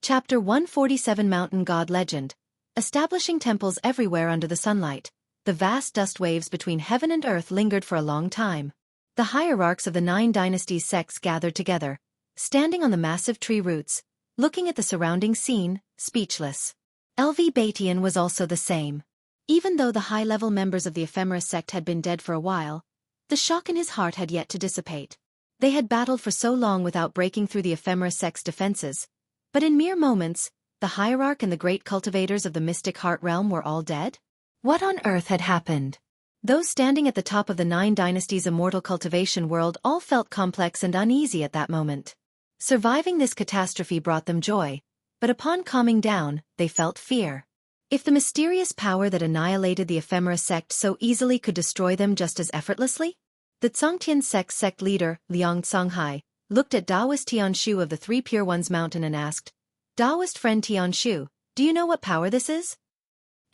Chapter 147 Mountain God Legend. Establishing temples everywhere under the sunlight, the vast dust waves between heaven and earth lingered for a long time. The hierarchs of the 9 dynasties sects gathered together, standing on the massive tree roots, looking at the surrounding scene, speechless. LV Batian was also the same. Even though the high-level members of the Ephemeris sect had been dead for a while, the shock in his heart had yet to dissipate. They had battled for so long without breaking through the Ephemeris sect's defenses, but in mere moments, the hierarch and the great cultivators of the mystic heart realm were all dead? What on earth had happened? Those standing at the top of the 9 dynasties' immortal cultivation world all felt complex and uneasy at that moment. Surviving this catastrophe brought them joy, but upon calming down, they felt fear. If the mysterious power that annihilated the Ephemeris sect so easily could destroy them just as effortlessly? The Zongtian sect's sect leader, Liang Songhai, looked at Taoist Tianshu of the Three Pure Ones mountain and asked, "Taoist friend Tianshu, do you know what power this is?"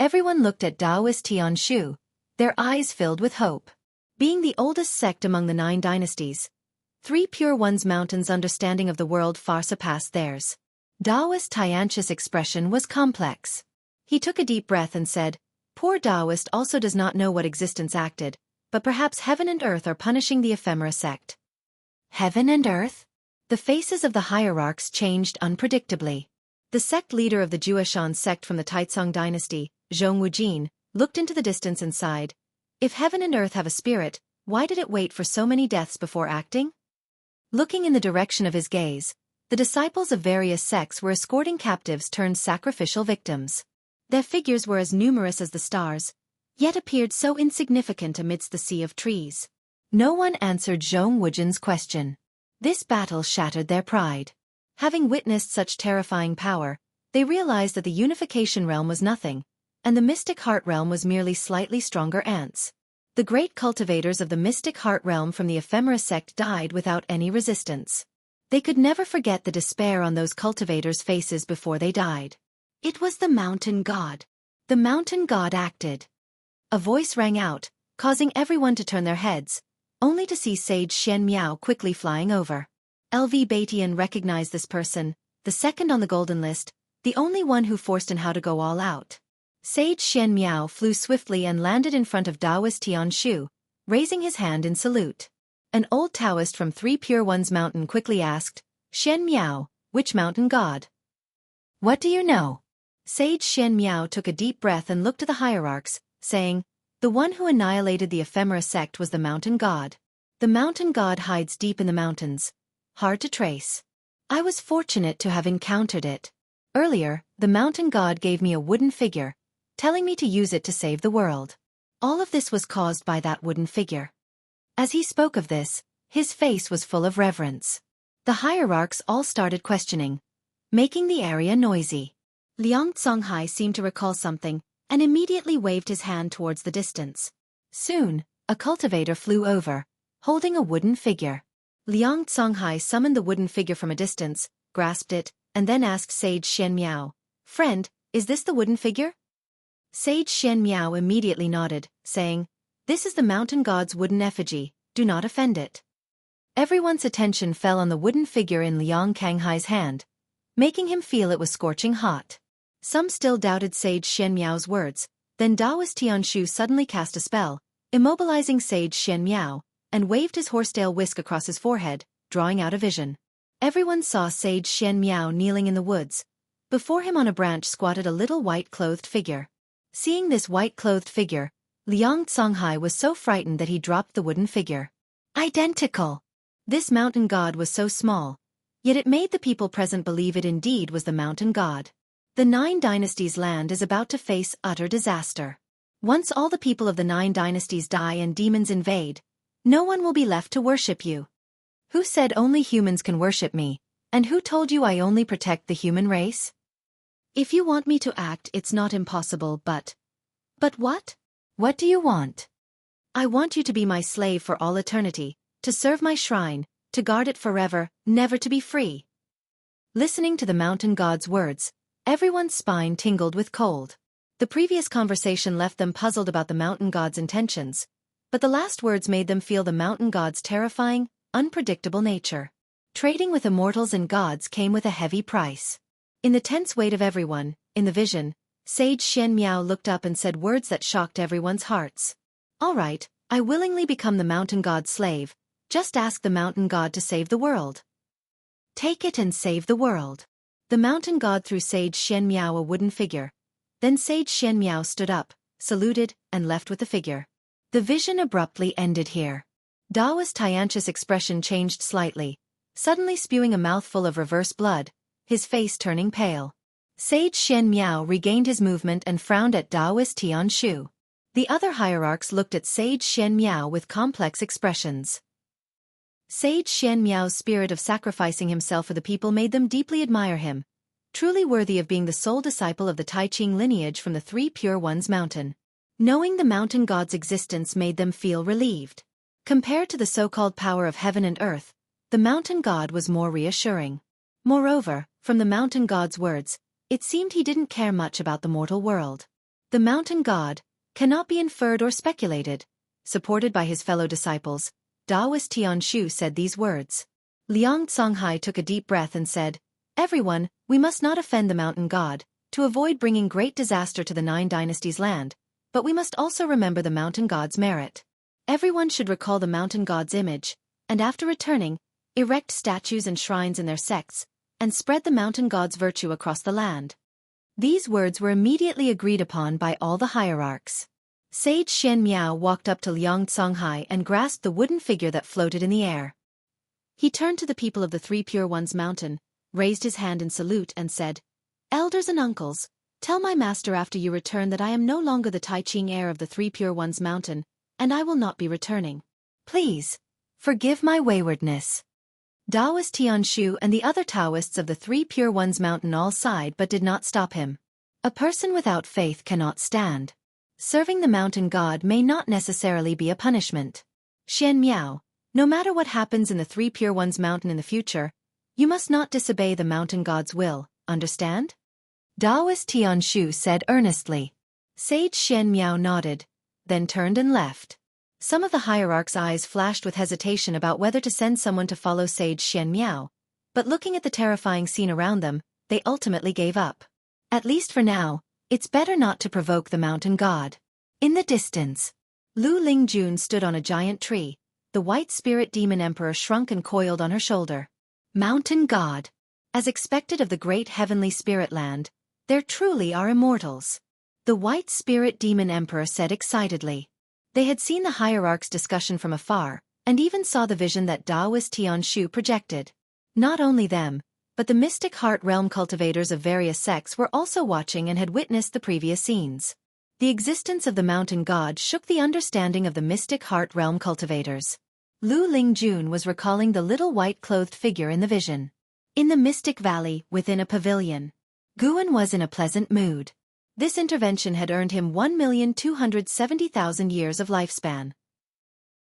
Everyone looked at Taoist Tianshu, their eyes filled with hope. Being the oldest sect among the 9 dynasties, Three Pure Ones mountain's understanding of the world far surpassed theirs. Taoist Tianshu's expression was complex. He took a deep breath and said, "Poor Taoist also does not know what existence acted, but perhaps heaven and earth are punishing the Ephemeris sect." Heaven and earth? The faces of the hierarchs changed unpredictably. The sect leader of the Jueshan sect from the Taizong dynasty, Zhong Wujin, looked into the distance and sighed. If heaven and earth have a spirit, why did it wait for so many deaths before acting? Looking in the direction of his gaze, the disciples of various sects were escorting captives turned sacrificial victims. Their figures were as numerous as the stars, yet appeared so insignificant amidst the sea of trees. No one answered Zhong Wujin's question. This battle shattered their pride. Having witnessed such terrifying power, they realized that the unification realm was nothing, and the mystic heart realm was merely slightly stronger ants. The great cultivators of the mystic heart realm from the Ephemeris sect died without any resistance. They could never forget the despair on those cultivators' faces before they died. It was the mountain god. The mountain god acted. A voice rang out, causing everyone to turn their heads, only to see Sage Shen Miao quickly flying over. LV Batian recognized this person, the second on the golden list, the only one who forced How to go all out. Sage Shen Miao flew swiftly and landed in front of Taoist Tianshu, raising his hand in salute. An old Taoist from Three Pure Ones mountain quickly asked, "Shen Miao, which mountain god?" "What do you know?" Sage Shen Miao took a deep breath and looked to the hierarchs, saying, "The one who annihilated the Ephemeris sect was the mountain god. The mountain god hides deep in the mountains, hard to trace. I was fortunate to have encountered it. Earlier, the mountain god gave me a wooden figure, telling me to use it to save the world. All of this was caused by that wooden figure." As he spoke of this, his face was full of reverence. The hierarchs all started questioning, making the area noisy. Liang Songhai seemed to recall something, and immediately waved his hand towards the distance. Soon, a cultivator flew over, holding a wooden figure. Liang Songhai summoned the wooden figure from a distance, grasped it, and then asked Sage Shen Miao, "Friend, is this the wooden figure?" Sage Shen Miao immediately nodded, saying, "This is the mountain god's wooden effigy, do not offend it." Everyone's attention fell on the wooden figure in Liang Kanghai's hand, making him feel it was scorching hot. Some still doubted Sage Shen Miao's words, then Taoist Tianshu suddenly cast a spell, immobilizing Sage Shen Miao, and waved his horsetail whisk across his forehead, drawing out a vision. Everyone saw Sage Shen Miao kneeling in the woods. Before him on a branch squatted a little white-clothed figure. Seeing this white-clothed figure, Liang Songhai was so frightened that he dropped the wooden figure. Identical! This mountain god was so small, yet it made the people present believe it indeed was the mountain god. The 9 dynasties' land is about to face utter disaster. Once all the people of the 9 dynasties die and demons invade, no one will be left to worship you. Who said only humans can worship me, and who told you I only protect the human race? If you want me to act, it's not impossible, but what? What do you want? I want you to be my slave for all eternity, to serve my shrine, to guard it forever, never to be free." Listening to the mountain god's words, everyone's spine tingled with cold. The previous conversation left them puzzled about the mountain god's intentions, but the last words made them feel the mountain god's terrifying, unpredictable nature. Trading with immortals and gods came with a heavy price. In the tense weight of everyone, in the vision, Sage Xian Miao looked up and said words that shocked everyone's hearts. All right, I willingly become the mountain god's slave. Just ask the mountain god to save the world. Take it and save the world. The mountain god threw Sage Xian Miao a wooden figure. Then Sage Xian Miao stood up, saluted, and left with the figure. The vision abruptly ended here. Daoist Tianqi's expression changed slightly, suddenly spewing a mouthful of reverse blood, his face turning pale. Sage Xian Miao regained his movement and frowned at Daoist Tianshu. The other hierarchs looked at Sage Xian Miao with complex expressions. Sage Xian Miao's spirit of sacrificing himself for the people made them deeply admire him, truly worthy of being the sole disciple of the Tai Ching lineage from the Three Pure Ones mountain. Knowing the mountain god's existence made them feel relieved. Compared to the so-called power of heaven and earth, the mountain god was more reassuring. Moreover, from the mountain god's words, it seemed he didn't care much about the mortal world. The mountain god cannot be inferred or speculated. Supported by his fellow disciples, Daoist Tianshu said these words. Liang Songhai took a deep breath and said, "Everyone, we must not offend the mountain god, to avoid bringing great disaster to the Nine Dynasties land, but we must also remember the mountain god's merit. Everyone should recall the mountain god's image, and after returning, erect statues and shrines in their sects, and spread the mountain god's virtue across the land." These words were immediately agreed upon by all the hierarchs. Sage Xian Miao walked up to Liang Songhai and grasped the wooden figure that floated in the air. He turned to the people of the Three Pure Ones mountain, raised his hand in salute and said, "Elders and uncles, tell my master after you return that I am no longer the Tai Ching heir of the Three Pure Ones mountain, and I will not be returning. Please, forgive my waywardness." Daoist Tianshu and the other Taoists of the Three Pure Ones mountain all sighed but did not stop him. A person without faith cannot stand. Serving the mountain god may not necessarily be a punishment. Xian Miao, no matter what happens in the Three Pure Ones mountain in the future, you must not disobey the mountain god's will, understand? Daoist Tianshu said earnestly. Sage Xian Miao nodded, then turned and left. Some of the hierarchs' eyes flashed with hesitation about whether to send someone to follow Sage Xian Miao, but looking at the terrifying scene around them, they ultimately gave up. At least for now, it's better not to provoke the mountain god. In the distance, Lu Lingjun stood on a giant tree. The white spirit demon emperor shrunk and coiled on her shoulder. Mountain god. As expected of the great heavenly spirit land, there truly are immortals. The white spirit demon emperor said excitedly. They had seen the hierarchs' discussion from afar, and even saw the vision that Daoist Tianshu projected. Not only them, but the mystic heart realm cultivators of various sects were also watching and had witnessed the previous scenes. The existence of the mountain god shook the understanding of the mystic heart realm cultivators. Lu Lingjun was recalling the little white-clothed figure in the vision. In the mystic valley, within a pavilion, Guan was in a pleasant mood. This intervention had earned him 1,270,000 years of lifespan.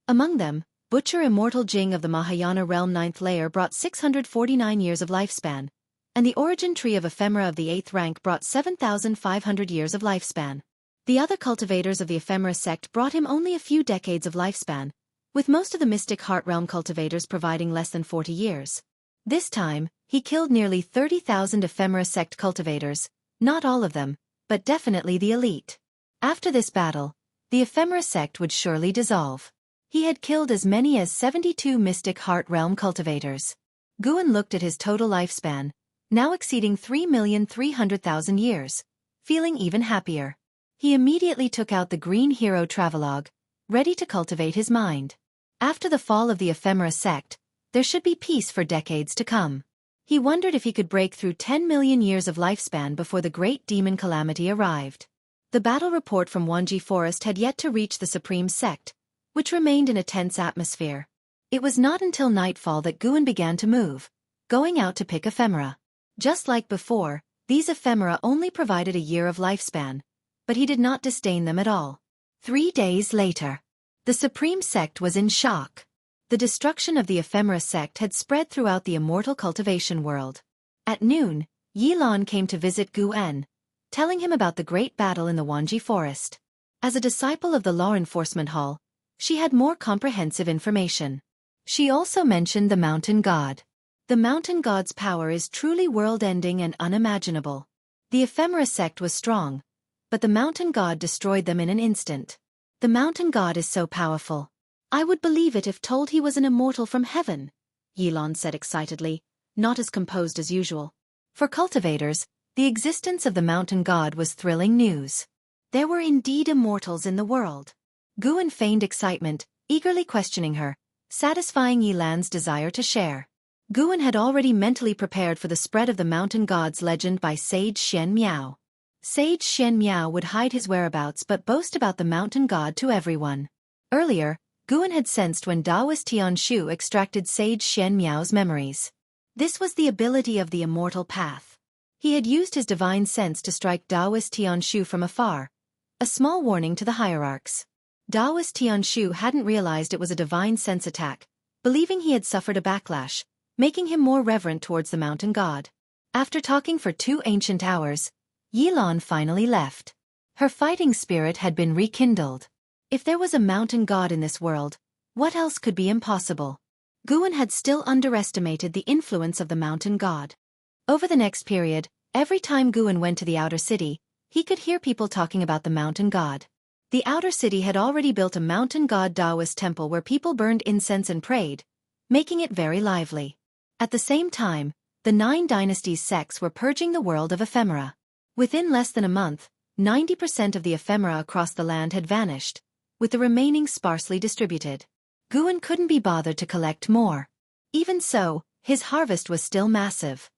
Among them, Butcher Immortal Jing of the Mahayana realm 9th layer brought 649 years of lifespan, and the origin tree of ephemera of the 8th rank brought 7,500 years of lifespan. The other cultivators of the ephemera sect brought him only a few decades of lifespan, with most of the mystic heart realm cultivators providing less than 40 years. This time, he killed nearly 30,000 ephemera sect cultivators, not all of them, but definitely the elite. After this battle, the ephemera sect would surely dissolve. He had killed as many as 72 mystic heart realm cultivators. Guan looked at his total lifespan, now exceeding 3,300,000 years, feeling even happier. He immediately took out the green hero travelogue, ready to cultivate his mind. After the fall of the ephemera sect, there should be peace for decades to come. He wondered if he could break through 10 million years of lifespan before the great demon calamity arrived. The battle report from Wanji Forest had yet to reach the supreme sect, which remained in a tense atmosphere. It was not until nightfall that Guan began to move, going out to pick ephemera. Just like before, these ephemera only provided a year of lifespan, but he did not disdain them at all. 3 days later, the supreme sect was in shock. The destruction of the ephemera sect had spread throughout the immortal cultivation world. At noon, Yilan came to visit Guan, telling him about the great battle in the Wanji Forest. As a disciple of the Law Enforcement Hall, she had more comprehensive information. She also mentioned the mountain god. The mountain god's power is truly world-ending and unimaginable. The ephemera sect was strong, but the mountain god destroyed them in an instant. The mountain god is so powerful. I would believe it if told he was an immortal from heaven, Yilon said excitedly, not as composed as usual. For cultivators, the existence of the mountain god was thrilling news. There were indeed immortals in the world. Guan feigned excitement, eagerly questioning her, satisfying Yilan's desire to share. Guan had already mentally prepared for the spread of the mountain god's legend by Sage Shen Miao. Sage Shen Miao would hide his whereabouts but boast about the mountain god to everyone. Earlier, Guan had sensed when Taoist Tianshu extracted Sage Shen Miao's memories. This was the ability of the immortal path. He had used his divine sense to strike Taoist Tianshu from afar, a small warning to the hierarchs. Taoist Tianshu hadn't realized it was a divine sense attack, believing he had suffered a backlash, making him more reverent towards the mountain god. After talking for 2 ancient hours, Yilan finally left. Her fighting spirit had been rekindled. If there was a mountain god in this world, what else could be impossible? Guan had still underestimated the influence of the mountain god. Over the next period, every time Guan went to the outer city, he could hear people talking about the mountain god. The outer city had already built a mountain god Taoist temple where people burned incense and prayed, making it very lively. At the same time, the 9 dynasties sects were purging the world of ephemera. Within less than a month, 90% of the ephemera across the land had vanished, with the remaining sparsely distributed. Guan couldn't be bothered to collect more. Even so, his harvest was still massive.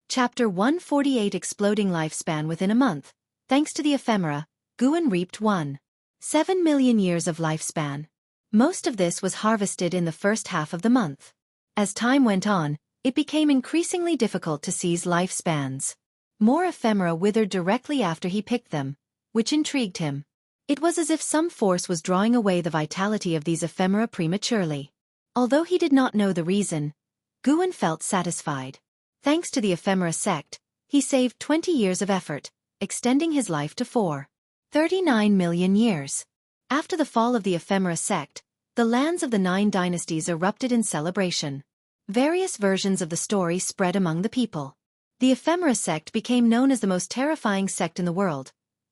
Chapter 148 Exploding Lifespan. Within a month, thanks to the ephemera, Guan reaped 1.7 million years of lifespan. Most of this was harvested in the first half of the month. As time went on, it became increasingly difficult to seize lifespans. More ephemera withered directly after he picked them, which intrigued him. It was as if some force was drawing away the vitality of these ephemera prematurely. Although he did not know the reason, Guan felt satisfied. Thanks to the ephemera sect, he saved 20 years of effort, extending his life to 4.39 million years. After the fall of the ephemera sect, the lands of the 9 dynasties erupted in celebration. Various versions of the story spread among the people. The ephemera sect became known as the most terrifying sect in the world,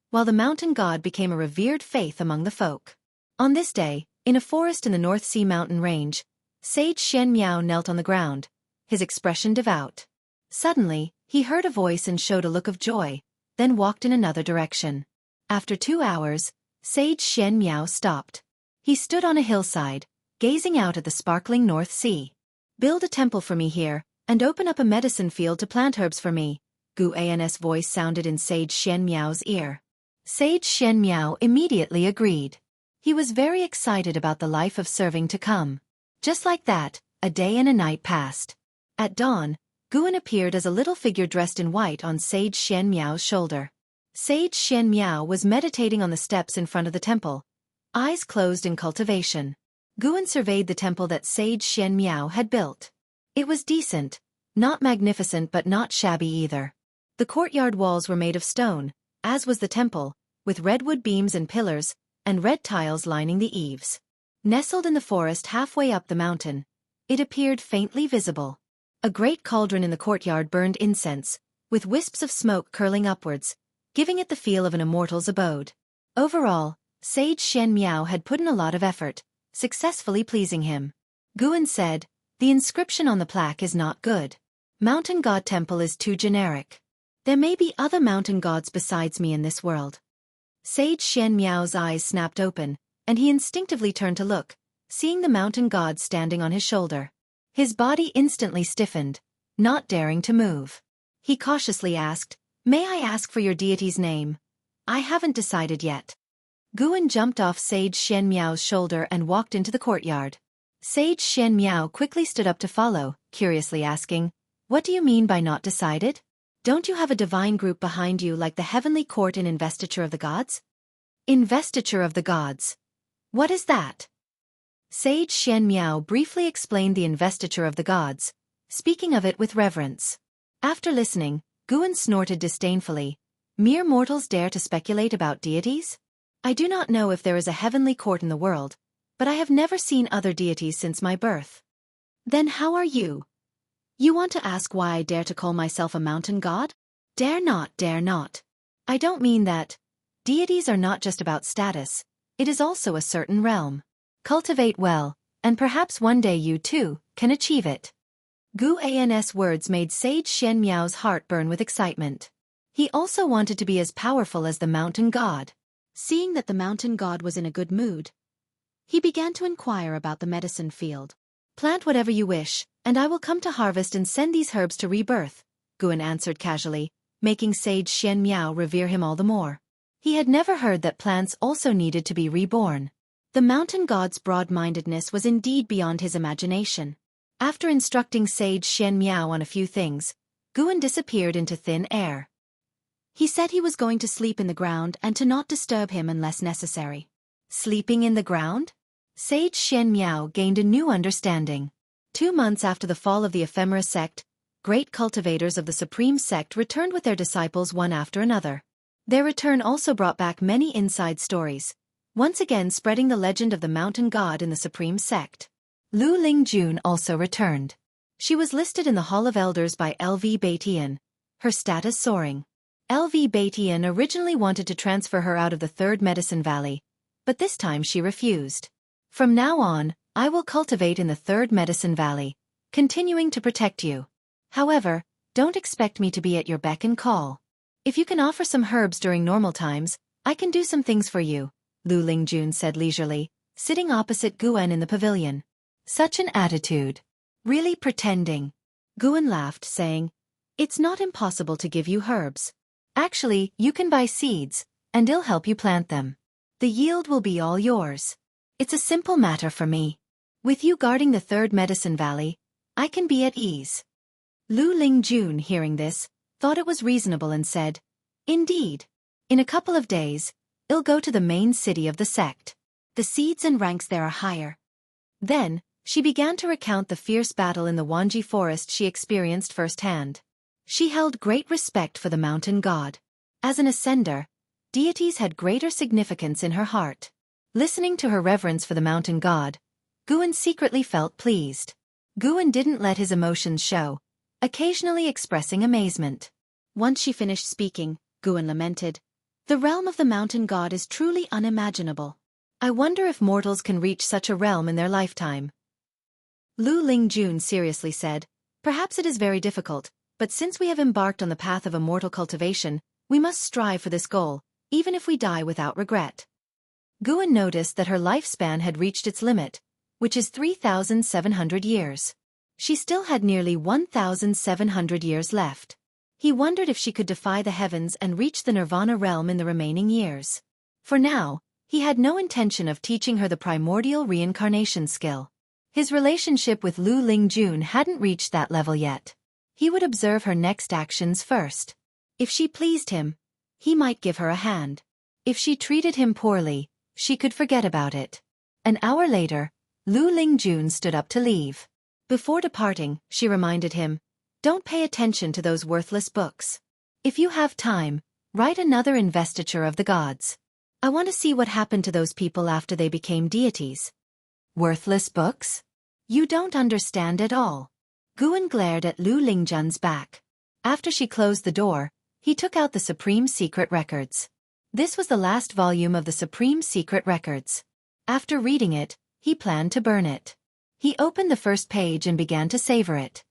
while the mountain god became a revered faith among the folk. On this day, in a forest in the North Sea mountain range, Sage Shen Miao knelt on the ground, his expression devout. Suddenly, he heard a voice and showed a look of joy, then walked in another direction. After 2 hours, Sage Shen Miao stopped. He stood on a hillside, gazing out at the sparkling North Sea. "Build a temple for me here, and open up a medicine field to plant herbs for me," Guan's voice sounded in Sage Shen Miao's ear. Sage Shen Miao immediately agreed. He was very excited about the life of serving to come. Just like that, a day and a night passed. At dawn, Guan appeared as a little figure dressed in white on Sage Shen Miao's shoulder. Sage Shen Miao was meditating on the steps in front of the temple, eyes closed in cultivation. Guan surveyed the temple that Sage Shen Miao had built. It was decent, not magnificent but not shabby either. The courtyard walls were made of stone, as was the temple, with redwood beams and pillars, and red tiles lining the eaves. Nestled in the forest halfway up the mountain, it appeared faintly visible. A great cauldron in the courtyard burned incense, with wisps of smoke curling upwards, giving it the feel of an immortal's abode. Overall, Sage Shen Miao had put in a lot of effort, successfully pleasing him. Guan said, "The inscription on the plaque is not good. Mountain God Temple is too generic. There may be other mountain gods besides me in this world." Sage Shen Miao's eyes snapped open, and he instinctively turned to look, seeing the mountain god standing on his shoulder. His body instantly stiffened, not daring to move. He cautiously asked, "May I ask for your deity's name? I haven't decided yet." Guan jumped off Sage Shen Miao's shoulder and walked into the courtyard. Sage Shen Miao quickly stood up to follow, curiously asking, "What do you mean by not decided? Don't you have a divine group behind you like the heavenly court in Investiture of the Gods?" Investiture of the Gods. What is that? Sage Shen Miao briefly explained the Investiture of the Gods, speaking of it with reverence. After listening, Guan snorted disdainfully. "Mere mortals dare to speculate about deities? I do not know if there is a heavenly court in the world, but I have never seen other deities since my birth." "Then how are you?" You want to ask why I dare to call myself a mountain god? Dare not, dare not. I don't mean that. Deities are not just about status, it is also a certain realm. Cultivate well, and perhaps one day you too can achieve it. Gu An's words made Sage Shen Miao's heart burn with excitement. He also wanted to be as powerful as the mountain god. Seeing that the mountain god was in a good mood, he began to inquire about the medicine field. Plant whatever you wish, and I will come to harvest and send these herbs to rebirth, Guan answered casually, making Sage Shen Miao revere him all the more. He had never heard that plants also needed to be reborn. The mountain god's broad-mindedness was indeed beyond his imagination. After instructing Sage Shen Miao on a few things, Guan disappeared into thin air. He said he was going to sleep in the ground and to not disturb him unless necessary. Sleeping in the ground? Sage Shen Miao gained a new understanding. 2 months after the fall of the ephemera sect, great cultivators of the supreme sect returned with their disciples one after another. Their return also brought back many inside stories, once again spreading the legend of the mountain god in the supreme sect. Lu Lingjun also returned. She was listed in the Hall of Elders by LV Baitian, her status soaring. LV Baitian originally wanted to transfer her out of the Third Medicine Valley, but this time she refused. From now on, I will cultivate in the Third Medicine Valley, continuing to protect you. However, don't expect me to be at your beck and call. If you can offer some herbs during normal times, I can do some things for you, Lu Lingjun said leisurely, sitting opposite Guan in the pavilion. Such an attitude. Really pretending. Guan laughed, saying, It's not impossible to give you herbs. Actually, you can buy seeds, and I'll help you plant them. The yield will be all yours. It's a simple matter for me. With you guarding the Third Medicine Valley, I can be at ease. Lu Lingjun, hearing this, thought it was reasonable and said, Indeed. In a couple of days, I'll go to the main city of the sect. The seeds and ranks there are higher. Then, she began to recount the fierce battle in the Wanji forest she experienced firsthand. She held great respect for the mountain god. As an ascender, deities had greater significance in her heart. Listening to her reverence for the mountain god, Guan secretly felt pleased. Guan didn't let his emotions show, occasionally expressing amazement. Once she finished speaking, Guan lamented, The realm of the mountain god is truly unimaginable. I wonder if mortals can reach such a realm in their lifetime. Lu Lingjun seriously said, Perhaps it is very difficult, but since we have embarked on the path of immortal cultivation, we must strive for this goal, even if we die without regret. Guan noticed that her lifespan had reached its limit, which is 3,700 years. She still had nearly 1,700 years left. He wondered if she could defy the heavens and reach the nirvana realm in the remaining years. For now, he had no intention of teaching her the primordial reincarnation skill. His relationship with Lu Lingjun hadn't reached that level yet. He would observe her next actions first. If she pleased him, he might give her a hand. If she treated him poorly, she could forget about it. An hour later, Lu Lingjun stood up to leave. Before departing, she reminded him, Don't pay attention to those worthless books. If you have time, write another investiture of the gods. I want to see what happened to those people after they became deities. Worthless books? You don't understand at all. Guan glared at Lu Lingjun's back. After she closed the door, he took out the Supreme Secret Records. This was the last volume of the Supreme Secret Records. After reading it, he planned to burn it. He opened the first page and began to savor it.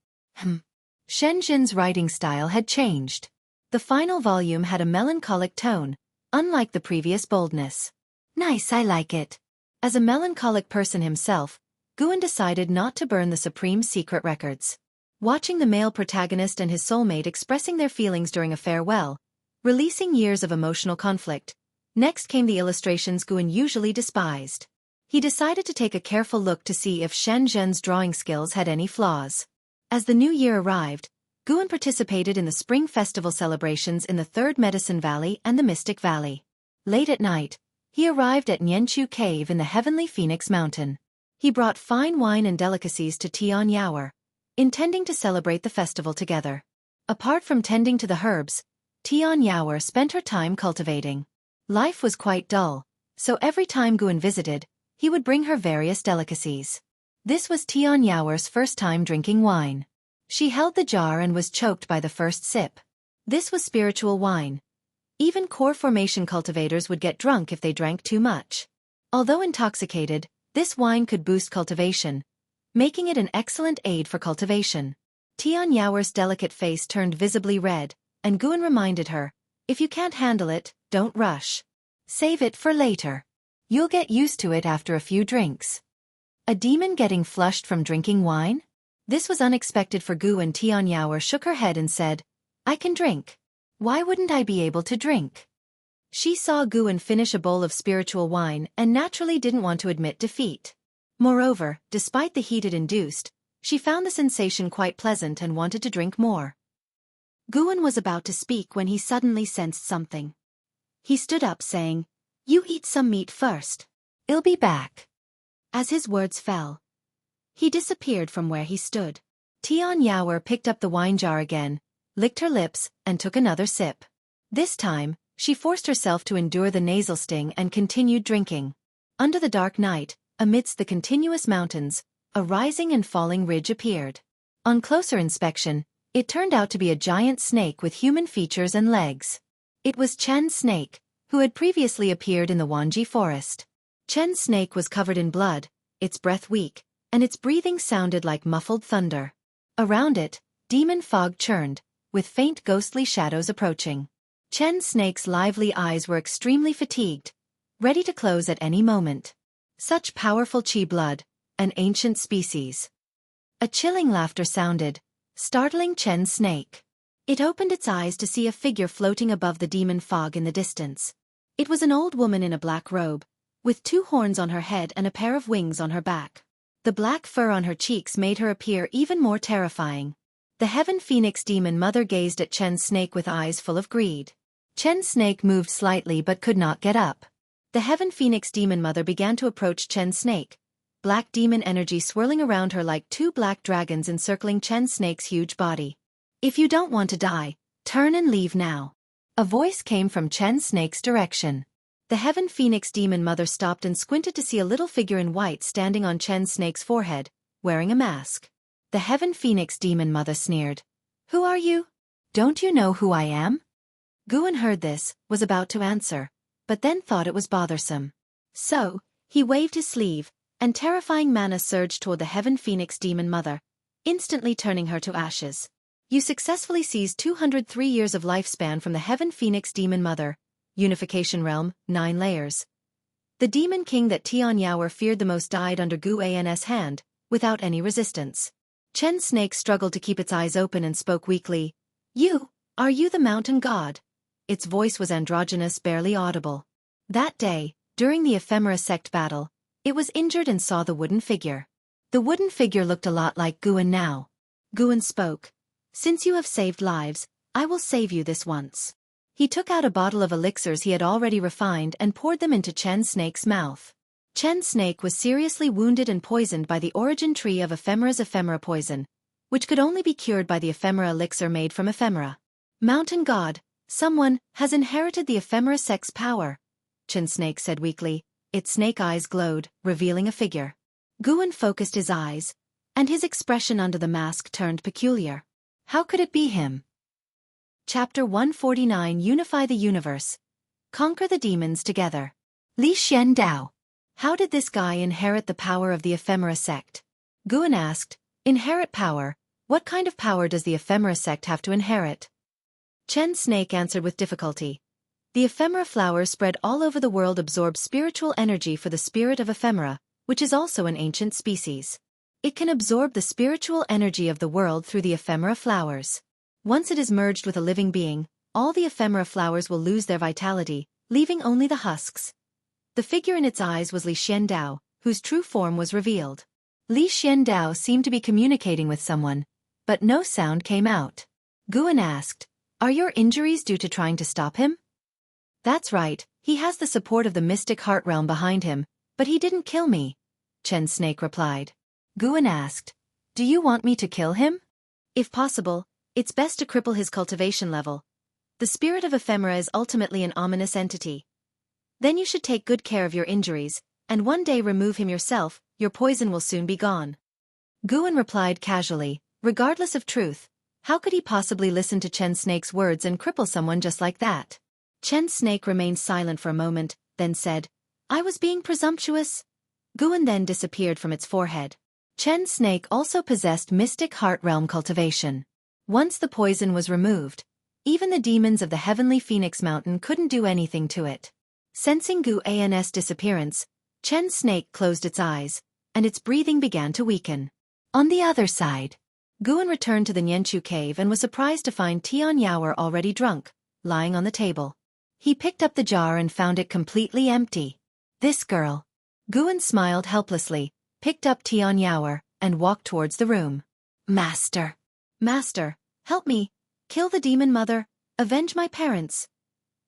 Shenzhen's writing style had changed. The final volume had a melancholic tone, unlike the previous boldness. Nice, I like it. As a melancholic person himself, Guan decided not to burn the Supreme Secret Records. Watching the male protagonist and his soulmate expressing their feelings during a farewell, releasing years of emotional conflict, next came the illustrations Guan usually despised. He decided to take a careful look to see if Shenzhen's drawing skills had any flaws. As the new year arrived, Guan participated in the spring festival celebrations in the Third Medicine Valley and the Mystic Valley. Late at night, he arrived at Nianchu Cave in the Heavenly Phoenix Mountain. He brought fine wine and delicacies to Tian Yaoer, intending to celebrate the festival together. Apart from tending to the herbs, Tian Yaoer spent her time cultivating. Life was quite dull, so every time Guan visited, he would bring her various delicacies. This was Tian Yaoer's first time drinking wine. She held the jar and was choked by the first sip. This was spiritual wine. Even core formation cultivators would get drunk if they drank too much. Although intoxicated, this wine could boost cultivation, making it an excellent aid for cultivation. Tian Yaoer's delicate face turned visibly red, and Guan reminded her, if you can't handle it, don't rush. Save it for later. You'll get used to it after a few drinks. A demon getting flushed from drinking wine? This was unexpected for Gu, and Tian Yaoer shook her head and said, I can drink. Why wouldn't I be able to drink? She saw Guan finish a bowl of spiritual wine and naturally didn't want to admit defeat. Moreover, despite the heat it induced, she found the sensation quite pleasant and wanted to drink more. Guan was about to speak when he suddenly sensed something. He stood up saying, You eat some meat first. I'll be back. As his words fell, he disappeared from where he stood. Tian Yaoer picked up the wine jar again, licked her lips, and took another sip. This time, she forced herself to endure the nasal sting and continued drinking. Under the dark night, amidst the continuous mountains, a rising and falling ridge appeared. On closer inspection, it turned out to be a giant snake with human features and legs. It was Chen's snake, who had previously appeared in the Wanji forest. Chen's snake was covered in blood, its breath weak, and its breathing sounded like muffled thunder. Around it, demon fog churned, with faint ghostly shadows approaching. Chen's snake's lively eyes were extremely fatigued, ready to close at any moment. Such powerful qi blood, an ancient species. A chilling laughter sounded, startling Chen's snake. It opened its eyes to see a figure floating above the demon fog in the distance. It was an old woman in a black robe, with 2 horns on her head and a pair of wings on her back. The black fur on her cheeks made her appear even more terrifying. The Heaven Phoenix demon mother gazed at Chen's snake with eyes full of greed. Chen's snake moved slightly but could not get up. The Heaven Phoenix demon mother began to approach Chen's snake, black demon energy swirling around her like 2 black dragons encircling Chen's snake's huge body. If you don't want to die, turn and leave now. A voice came from Chen's snake's direction. The Heaven Phoenix demon mother stopped and squinted to see a little figure in white standing on Chen's snake's forehead, wearing a mask. The Heaven Phoenix demon mother sneered. Who are you? Don't you know who I am? Guan heard this, was about to answer, but then thought it was bothersome. So, he waved his sleeve, and terrifying mana surged toward the Heaven Phoenix demon mother, instantly turning her to ashes. You successfully seized 203 years of lifespan from the Heaven Phoenix demon mother. Unification realm, 9 layers. The demon king that Tian Yaoer feared the most died under Gu An's hand, without any resistance. Chen's snake struggled to keep its eyes open and spoke weakly. Are you the mountain god? Its voice was androgynous, barely audible. That day, during the ephemera sect battle, it was injured and saw the wooden figure. The wooden figure looked a lot like Guan now. Guan spoke. Since you have saved lives, I will save you this once. He took out a bottle of elixirs he had already refined and poured them into Chen's snake's mouth. Chen's snake was seriously wounded and poisoned by the origin tree of ephemera's ephemera poison, which could only be cured by the ephemera elixir made from ephemera. Mountain god, someone has inherited the ephemera sect's power, Chen's snake said weakly. Its snake eyes glowed, revealing a figure. Guan focused his eyes, and his expression under the mask turned peculiar. How could it be him? Chapter 149 Unify the Universe. Conquer the demons together. Li Xian Dao. How did this guy inherit the power of the ephemera sect? Guan asked. Inherit power? What kind of power does the ephemera sect have to inherit? Chen's snake answered with difficulty. The ephemera flowers spread all over the world absorb spiritual energy for the spirit of ephemera, which is also an ancient species. It can absorb the spiritual energy of the world through the ephemera flowers. Once it is merged with a living being, all the ephemera flowers will lose their vitality, leaving only the husks. The figure in its eyes was Li Xian Dao, whose true form was revealed. Li Xian Dao seemed to be communicating with someone, but no sound came out. Guan asked, Are your injuries due to trying to stop him? That's right, he has the support of the mystic heart realm behind him, but he didn't kill me, Chen's snake replied. Guan asked, Do you want me to kill him? If possible, it's best to cripple his cultivation level. The spirit of ephemera is ultimately an ominous entity. Then you should take good care of your injuries, and one day remove him yourself, your poison will soon be gone. Guan replied casually, Regardless of truth, how could he possibly listen to Chen Snake's words and cripple someone just like that? Chen Snake remained silent for a moment, then said, "I was being presumptuous." Guan then disappeared from its forehead. Chen Snake also possessed mystic heart realm cultivation. Once the poison was removed, even the demons of the heavenly Phoenix Mountain couldn't do anything to it. Sensing Guan's disappearance, Chen Snake closed its eyes, and its breathing began to weaken. On the other side, Guan returned to the Nianchu cave and was surprised to find Tian Yaoer already drunk, lying on the table. He picked up the jar and found it completely empty. This girl. Guan smiled helplessly, picked up Tian Yaoer, and walked towards the room. Master. Master, help me. Kill the demon mother. Avenge my parents.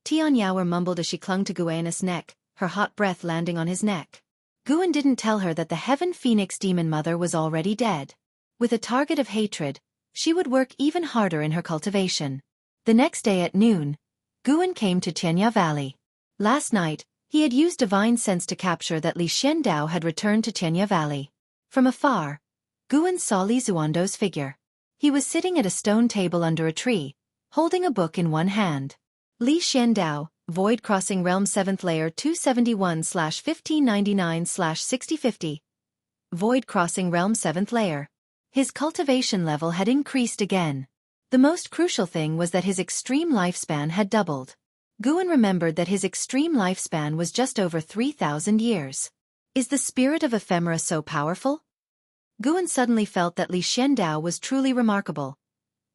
Tian Yaoer mumbled as she clung to Guan's neck, her hot breath landing on his neck. Guan didn't tell her that the Heaven Phoenix demon mother was already dead. With a target of hatred, she would work even harder in her cultivation. The next day at noon, Guan came to Tianya Valley. Last night, he had used divine sense to capture that Li Xiandao had returned to Tianya Valley. From afar, Guan saw Li Zuando's figure. He was sitting at a stone table under a tree, holding a book in one hand. Li Xiandao, Void Crossing Realm 7th Layer 271/1599/6050. Void Crossing Realm 7th Layer. His cultivation level had increased again. The most crucial thing was that his extreme lifespan had doubled. Guan remembered that his extreme lifespan was just over 3,000 years. Is the spirit of ephemera so powerful? Guan suddenly felt that Li Xiandao was truly remarkable.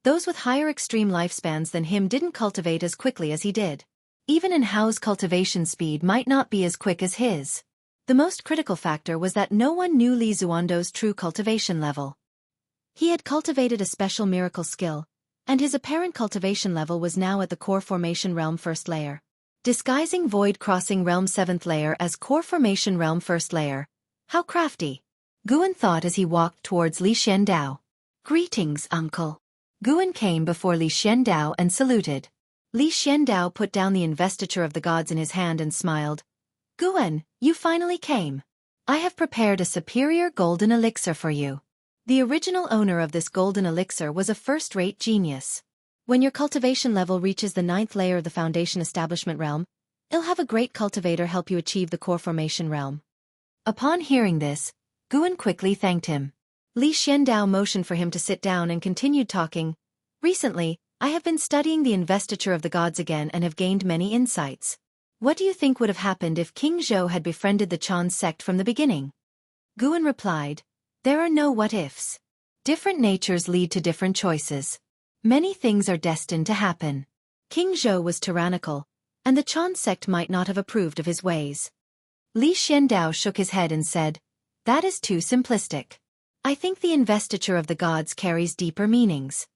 Those with higher extreme lifespans than him didn't cultivate as quickly as he did. Even in Hao's cultivation speed might not be as quick as his. The most critical factor was that no one knew Li Zuando's true cultivation level. He had cultivated a special miracle skill, and his apparent cultivation level was now at the Core Formation Realm 1st Layer. Disguising Void Crossing Realm 7th Layer as Core Formation Realm 1st Layer. How crafty! Guan thought as he walked towards Li Xiandao. Greetings, uncle. Guan came before Li Xiandao and saluted. Li Xiandao put down the investiture of the gods in his hand and smiled. Guan, you finally came. I have prepared a superior golden elixir for you. The original owner of this golden elixir was a first-rate genius. When your cultivation level reaches the 9th layer of the Foundation Establishment Realm, you'll have a great cultivator help you achieve the Core Formation Realm. Upon hearing this, Guan quickly thanked him. Li Xiandao motioned for him to sit down and continued talking. Recently, I have been studying the investiture of the gods again and have gained many insights. What do you think would have happened if King Zhou had befriended the Chan sect from the beginning? Guan replied, there are no what-ifs. Different natures lead to different choices. Many things are destined to happen. King Zhou was tyrannical, and the Chan sect might not have approved of his ways. Li Xiandao shook his head and said, that is too simplistic. I think the investiture of the gods carries deeper meanings.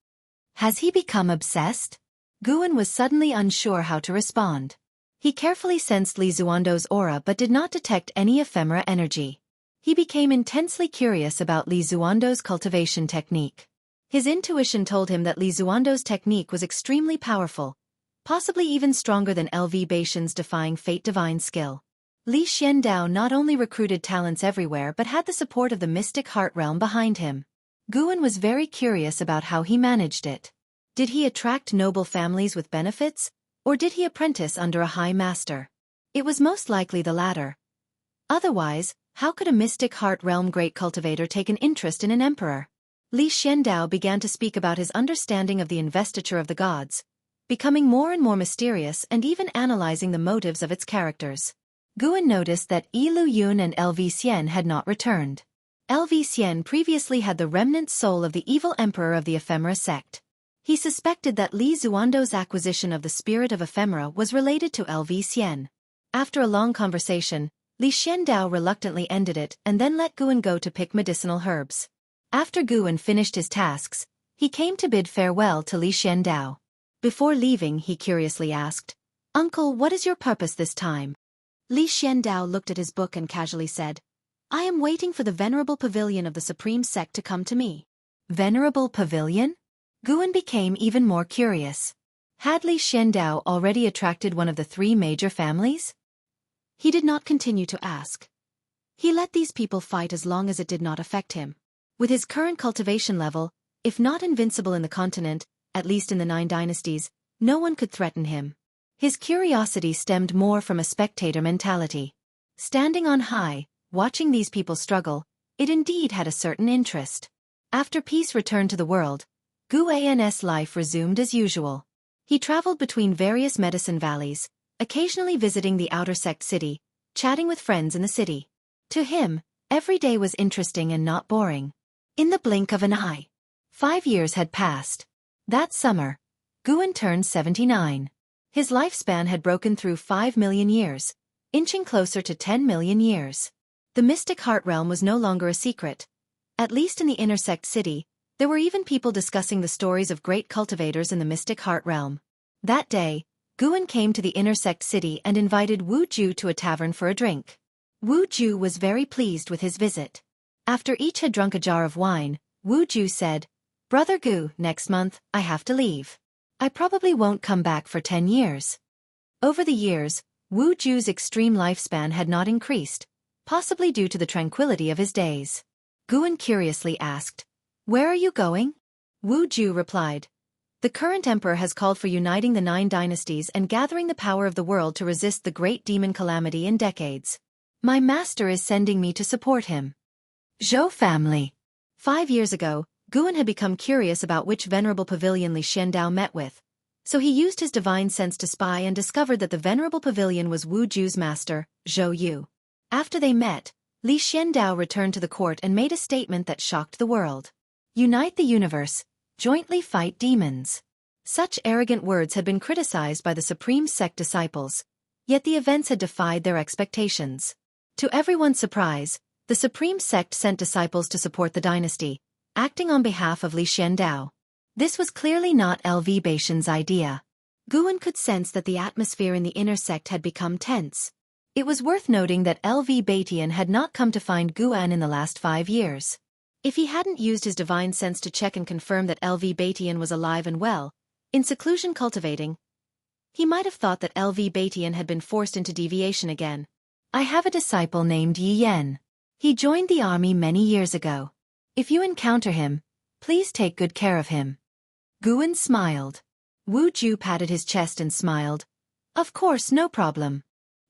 Has he become obsessed? Guan was suddenly unsure how to respond. He carefully sensed Li Zuando's aura but did not detect any ephemera energy. He became intensely curious about Li Zuando's cultivation technique. His intuition told him that Li Zuando's technique was extremely powerful, possibly even stronger than LV Baishan's defying fate divine skill. Li Xiandao not only recruited talents everywhere but had the support of the mystic heart realm behind him. Guan was very curious about how he managed it. Did he attract noble families with benefits, or did he apprentice under a high master? It was most likely the latter. Otherwise, how could a mystic heart realm great cultivator take an interest in an emperor? Li Xiandao began to speak about his understanding of the investiture of the gods, becoming more and more mysterious and even analyzing the motives of its characters. Guan noticed that Yi Lu Yun and LV Xian had not returned. LV Xian previously had the remnant soul of the evil emperor of the ephemera sect. He suspected that Li Zuando's acquisition of the spirit of ephemera was related to LV Xian. After a long conversation, Li Xiandao reluctantly ended it and then let Guan go to pick medicinal herbs. After Guan finished his tasks, he came to bid farewell to Li Xiandao. Before leaving, he curiously asked, Uncle, what is your purpose this time? Li Xiandao looked at his book and casually said, I am waiting for the venerable pavilion of the supreme sect to come to me. Venerable pavilion? Guan became even more curious. Had Li Xiandao already attracted one of the 3 major families? He did not continue to ask. He let these people fight as long as it did not affect him. With his current cultivation level, If not invincible in the continent, at least in the 9 dynasties, no one could threaten him. His curiosity stemmed more from a spectator mentality. Standing on high, watching these people struggle, it indeed had a certain interest. After peace returned to the world, Gu An's life resumed as usual. He traveled between various medicine valleys, occasionally visiting the outer sect city, chatting with friends in the city. To him, every day was interesting and not boring. In the blink of an eye, 5 years had passed. That summer, Guan turned 79. His lifespan had broken through 5 million years, inching closer to 10 million years. The mystic heart realm was no longer a secret. At least in the inner sect city, there were even people discussing the stories of great cultivators in the mystic heart realm. That day, Guan came to the inner sect city and invited Wu Ju to a tavern for a drink. Wu Ju was very pleased with his visit. After each had drunk a jar of wine, Wu Ju said, "Brother Gu, next month, I have to leave. I probably won't come back for 10 years. Over the years, Wu Ju's extreme lifespan had not increased, possibly due to the tranquility of his days. Guan curiously asked, "Where are you going?" Wu Ju replied, "The current emperor has called for uniting the 9 dynasties and gathering the power of the world to resist the great demon calamity in decades. My master is sending me to support him." Zhou family. 5 years ago, Guan had become curious about which venerable pavilion Li Xiandao met with, so he used his divine sense to spy and discovered that the venerable pavilion was Wu Ju's master, Zhou Yu. After they met, Li Xiandao returned to the court and made a statement that shocked the world. "Unite the universe, jointly fight demons." Such arrogant words had been criticized by the Supreme Sect disciples, yet the events had defied their expectations. To everyone's surprise, the Supreme Sect sent disciples to support the dynasty, acting on behalf of Li Xiandao. This was clearly not LV Baitian's idea. Guan could sense that the atmosphere in the inner sect had become tense. It was worth noting that LV Baitian had not come to find Guan in the last 5 years. If he hadn't used his divine sense to check and confirm that LV Baitian was alive and well, in seclusion cultivating, he might have thought that LV Baitian had been forced into deviation again. "I have a disciple named Yi Yen. He joined the army many years ago. If you encounter him, please take good care of him." Guan smiled. Wu Ju patted his chest and smiled. "Of course, no problem.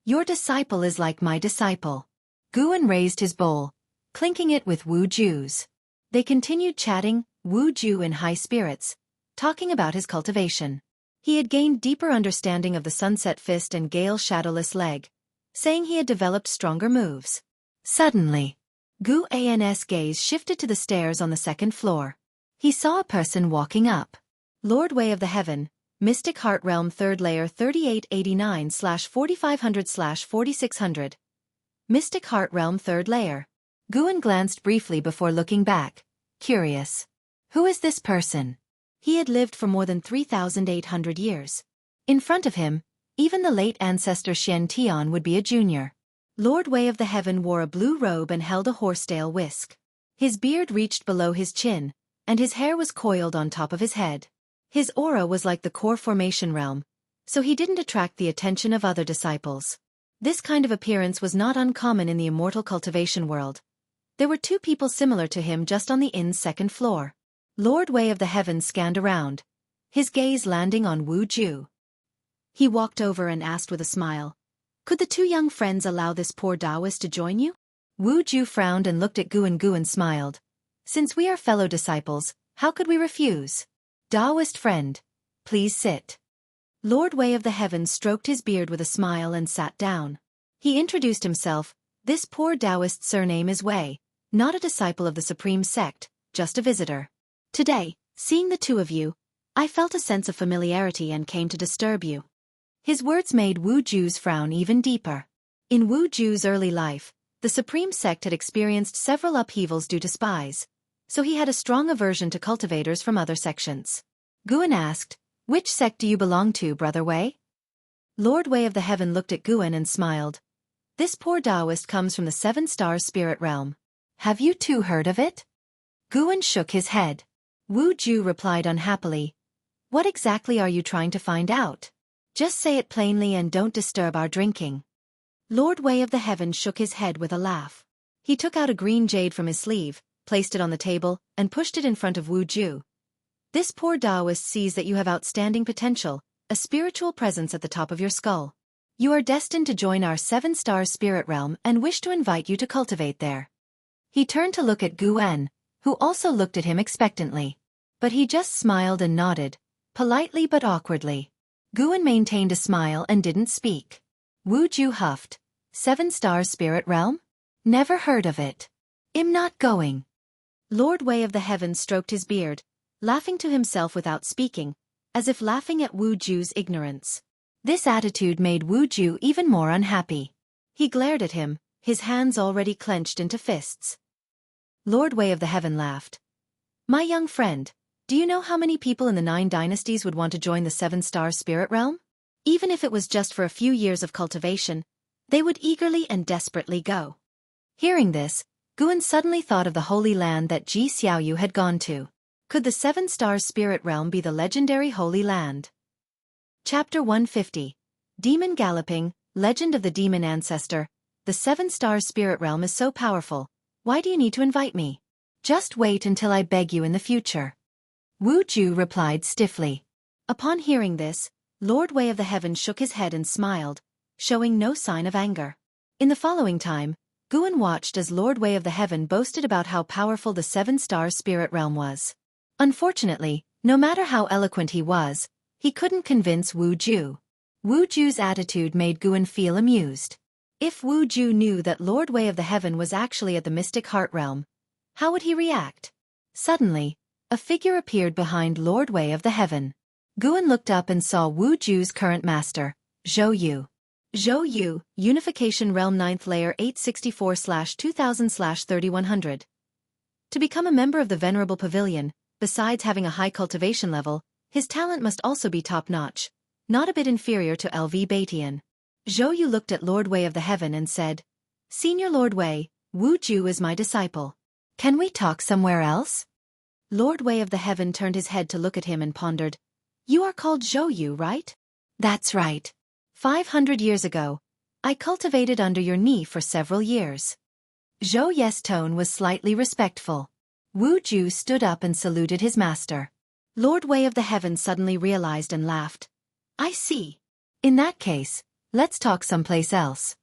Your disciple is like my disciple." Guan raised his bowl, clinking it with Wu Ju's. They continued chatting, Wu Ju in high spirits, talking about his cultivation. He had gained deeper understanding of the sunset fist and gale shadowless leg, saying he had developed stronger moves. Suddenly, Gu An's gaze shifted to the stairs on the 2nd floor. He saw a person walking up. Lord Way of the Heaven, Mystic Heart Realm 3rd Layer 3889/4500/4600. Mystic Heart Realm 3rd Layer. Guan glanced briefly before looking back, curious. Who is this person? He had lived for more than 3,800 years. In front of him, even the late ancestor Shen Tian would be a junior. Lord Way of the Heaven wore a blue robe and held a horsetail whisk. His beard reached below his chin, and his hair was coiled on top of his head. His aura was like the core formation realm, so he didn't attract the attention of other disciples. This kind of appearance was not uncommon in the immortal cultivation world. There were 2 people similar to him just on the inn's 2nd floor. Lord Way of the Heaven scanned around, his gaze landing on Wu Ju. He walked over and asked with a smile, "Could the 2 young friends allow this poor Taoist to join you?" Wu Ju frowned and looked at Guan. Guan smiled. "Since we are fellow disciples, how could we refuse? Taoist friend, please sit." Lord Way of the Heaven stroked his beard with a smile and sat down. He introduced himself. "This poor Taoist's surname is Wei, not a disciple of the Supreme Sect, just a visitor. Today, seeing the 2 of you, I felt a sense of familiarity and came to disturb you." His words made Wu Ju's frown even deeper. In Wu Ju's early life, the Supreme Sect had experienced several upheavals due to spies, so he had a strong aversion to cultivators from other sections. Guan asked, "Which sect do you belong to, Brother Wei?" Lord Way of the Heaven looked at Guan and smiled. "This poor Taoist comes from the 7 Stars Spirit Realm. Have you 2 heard of it?" Guan shook his head. Wu Ju replied unhappily, "What exactly are you trying to find out? Just say it plainly and don't disturb our drinking." Lord Way of the Heaven shook his head with a laugh. He took out a green jade from his sleeve, placed it on the table, and pushed it in front of Wu Ju. This poor Taoist sees that you have outstanding potential, a spiritual presence at the top of your skull. You are destined to join our 7-star spirit realm and wish to invite you to cultivate there. He turned to look at Guan, who also looked at him expectantly. But he just smiled and nodded, politely but awkwardly. Guan maintained a smile and didn't speak. Wu Ju huffed. 7-star spirit realm? Never heard of it. I'm not going. Lord Wei of the Heavens stroked his beard, laughing to himself without speaking, as if laughing at Wu Ju's ignorance. This attitude made Wu Ju even more unhappy. He glared at him, his hands already clenched into fists. Lord Wei of the Heaven laughed. My young friend, do you know how many people in the 9 dynasties would want to join the 7-star spirit realm? Even if it was just for a few years of cultivation, they would eagerly and desperately go. Hearing this, Guan suddenly thought of the holy land that Ji Xiaoyu had gone to. Could the 7-star spirit realm be the legendary Holy Land? Chapter 150. Demon Galloping, Legend of the Demon Ancestor. The 7-star spirit realm is so powerful. Why do you need to invite me? Just wait until I beg you in the future. Wu Ju replied stiffly. Upon hearing this, Lord Wei of the Heavens shook his head and smiled, showing no sign of anger. In the following time, Guan watched as Lord Wei of the Heaven boasted about how powerful the 7-star spirit realm was. Unfortunately, no matter how eloquent he was, he couldn't convince Wu Ju. Wu Ju's attitude made Guan feel amused. If Wu Ju knew that Lord Wei of the Heaven was actually at the mystic heart realm, how would he react? Suddenly, a figure appeared behind Lord Wei of the Heaven. Guan looked up and saw Wu Ju's current master, Zhou Yu. Zhou Yu, Unification Realm 9th Layer 864/2000/3100. To become a member of the Venerable Pavilion, besides having a high cultivation level, his talent must also be top-notch, not a bit inferior to LV Batian. Zhou Yu looked at Lord Wei of the Heaven and said, Senior Lord Wei, Wu Ju is my disciple. Can we talk somewhere else? Lord Wei of the Heaven turned his head to look at him and pondered. You are called Zhou Yu, right? That's right. 500 years ago, I cultivated under your knee for several years. Zhou Yu's tone was slightly respectful. Wu Ju stood up and saluted his master. Lord Wei of the Heaven suddenly realized and laughed. I see. In that case, let's talk someplace else.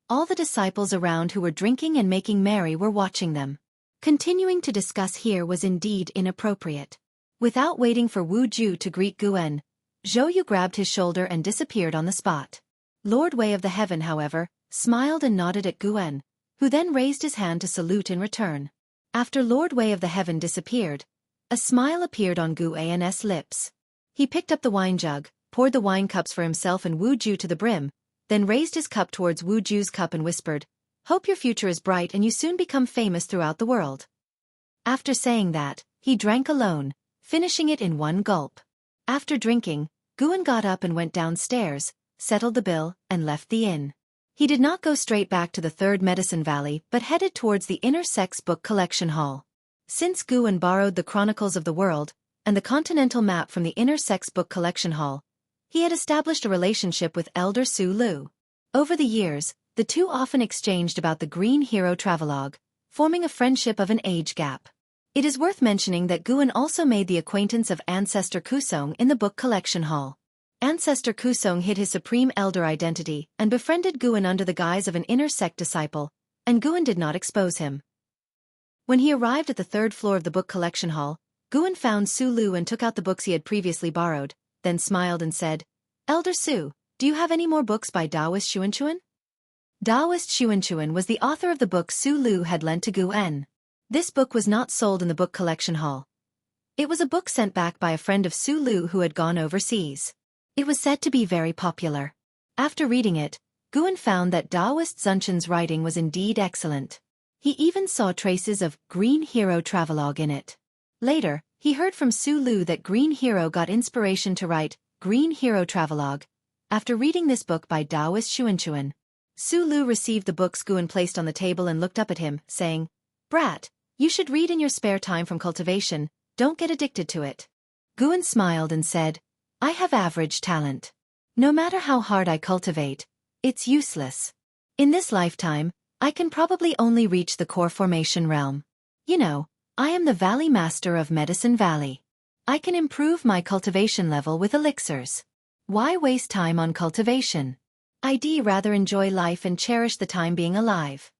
All the disciples around who were drinking and making merry were watching them. Continuing to discuss here was indeed inappropriate. Without waiting for Wu Ju to greet Guan, Zhou Yu grabbed his shoulder and disappeared on the spot. Lord Wei of the Heaven, however, smiled and nodded at Guan, who then raised his hand to salute in return. After Lord Wei of the Heaven disappeared, a smile appeared on Guan's lips. He picked up the wine jug, poured the wine cups for himself and Wu Ju to the brim, then raised his cup towards Wu Ju's cup and whispered, Hope your future is bright and you soon become famous throughout the world. After saying that, he drank alone, finishing it in one gulp. After drinking, Guan got up and went downstairs, settled the bill, and left the inn. He did not go straight back to the 3rd Medicine Valley but headed towards the Inner Sex Book Collection Hall. Since Guan borrowed the Chronicles of the World and the Continental Map from the Inner Sex Book Collection Hall, he had established a relationship with Elder Su Lu. Over the years, the two often exchanged about the Green Hero Travelogue, forming a friendship of an age gap. It is worth mentioning that Guan also made the acquaintance of Ancestor Kusong in the Book Collection Hall. Ancestor Kusong hid his Supreme Elder identity and befriended Guan under the guise of an inner sect disciple, and Guan did not expose him. When he arrived at the 3rd floor of the Book Collection Hall, Guan found Su Lu and took out the books he had previously borrowed, then smiled and said, Elder Su, do you have any more books by Taoist Xuanchuan? Taoist Xuanchuan was the author of the book Su Lu had lent to Guan. This book was not sold in the Book Collection Hall. It was a book sent back by a friend of Su Lu who had gone overseas. It was said to be very popular. After reading it, Guan found that Taoist Xuanchuan's writing was indeed excellent. He even saw traces of Green Hero Travelogue in it. Later, he heard from Su Lu that Green Hero got inspiration to write Green Hero Travelogue after reading this book by Taoist Xuanchuan. Su Lu received the books Guan placed on the table and looked up at him, saying, Brat, you should read in your spare time from cultivation, don't get addicted to it. Guan smiled and said, I have average talent. No matter how hard I cultivate, it's useless. In this lifetime, I can probably only reach the core formation realm. You know, I am the Valley Master of Medicine Valley. I can improve my cultivation level with elixirs. Why waste time on cultivation? I'd rather enjoy life and cherish the time being alive.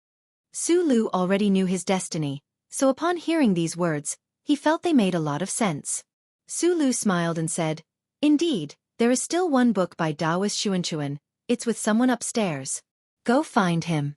Sulu already knew his destiny, so upon hearing these words, he felt they made a lot of sense. Sulu smiled and said, "Indeed, there is still one book by Taoist Xuanchuan. It's with someone upstairs. Go find him."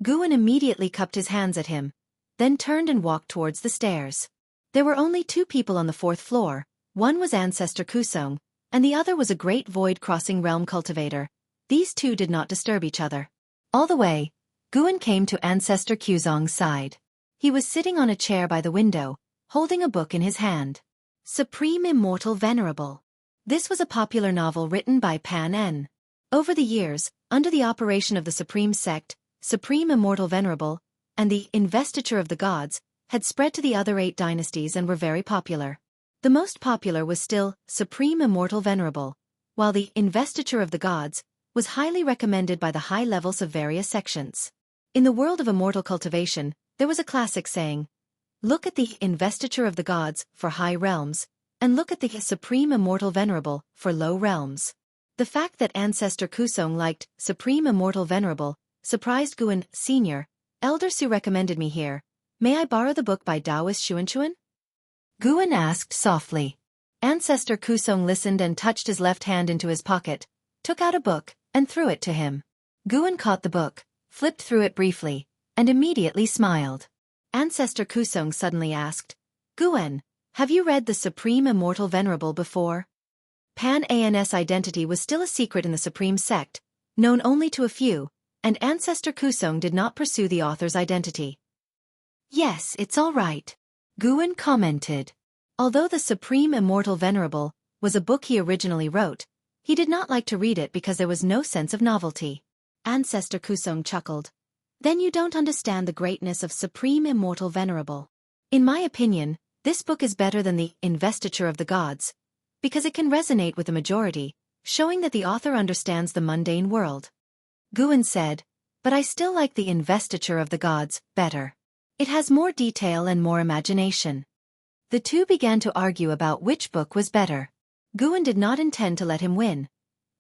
Guan immediately cupped his hands at him, then turned and walked towards the stairs. There were only 2 people on the 4th floor. One was Ancestor Kusong, and the other was a great void-crossing realm cultivator. These 2 did not disturb each other. All the way, Guan came to Ancestor Kusong's side. He was sitting on a chair by the window, holding a book in his hand. Supreme Immortal Venerable. This was a popular novel written by Pan En. Over the years, under the operation of the Supreme Sect, Supreme Immortal Venerable, and the Investiture of the Gods, had spread to the other 8 dynasties and were very popular. The most popular was still Supreme Immortal Venerable, while the Investiture of the Gods was highly recommended by the high levels of various sections. In the world of immortal cultivation, there was a classic saying, "Look at the Investiture of the Gods for high realms, and look at the Supreme Immortal Venerable for low realms." The fact that Ancestor Kusong liked Supreme Immortal Venerable surprised Guan. "Senior, Elder Su recommended me here. May I borrow the book by Taoist Xuanchuan?" Guan asked softly. Ancestor Kusong listened and touched his left hand into his pocket, took out a book, and threw it to him. Guan caught the book, flipped through it briefly, and immediately smiled. Ancestor Kusong suddenly asked, "Guan, have you read the Supreme Immortal Venerable before?" Pan An's identity was still a secret in the Supreme Sect, known only to a few, and Ancestor Kusong did not pursue the author's identity. "Yes, it's all right," Guan commented. Although the Supreme Immortal Venerable was a book he originally wrote, he did not like to read it because there was no sense of novelty. Ancestor Kusong chuckled. "Then you don't understand the greatness of Supreme Immortal Venerable. In my opinion, this book is better than the Investiture of the Gods, because it can resonate with the majority, showing that the author understands the mundane world." Guan said, "But I still like the Investiture of the Gods better. It has more detail and more imagination." The 2 began to argue about which book was better. Guan did not intend to let him win.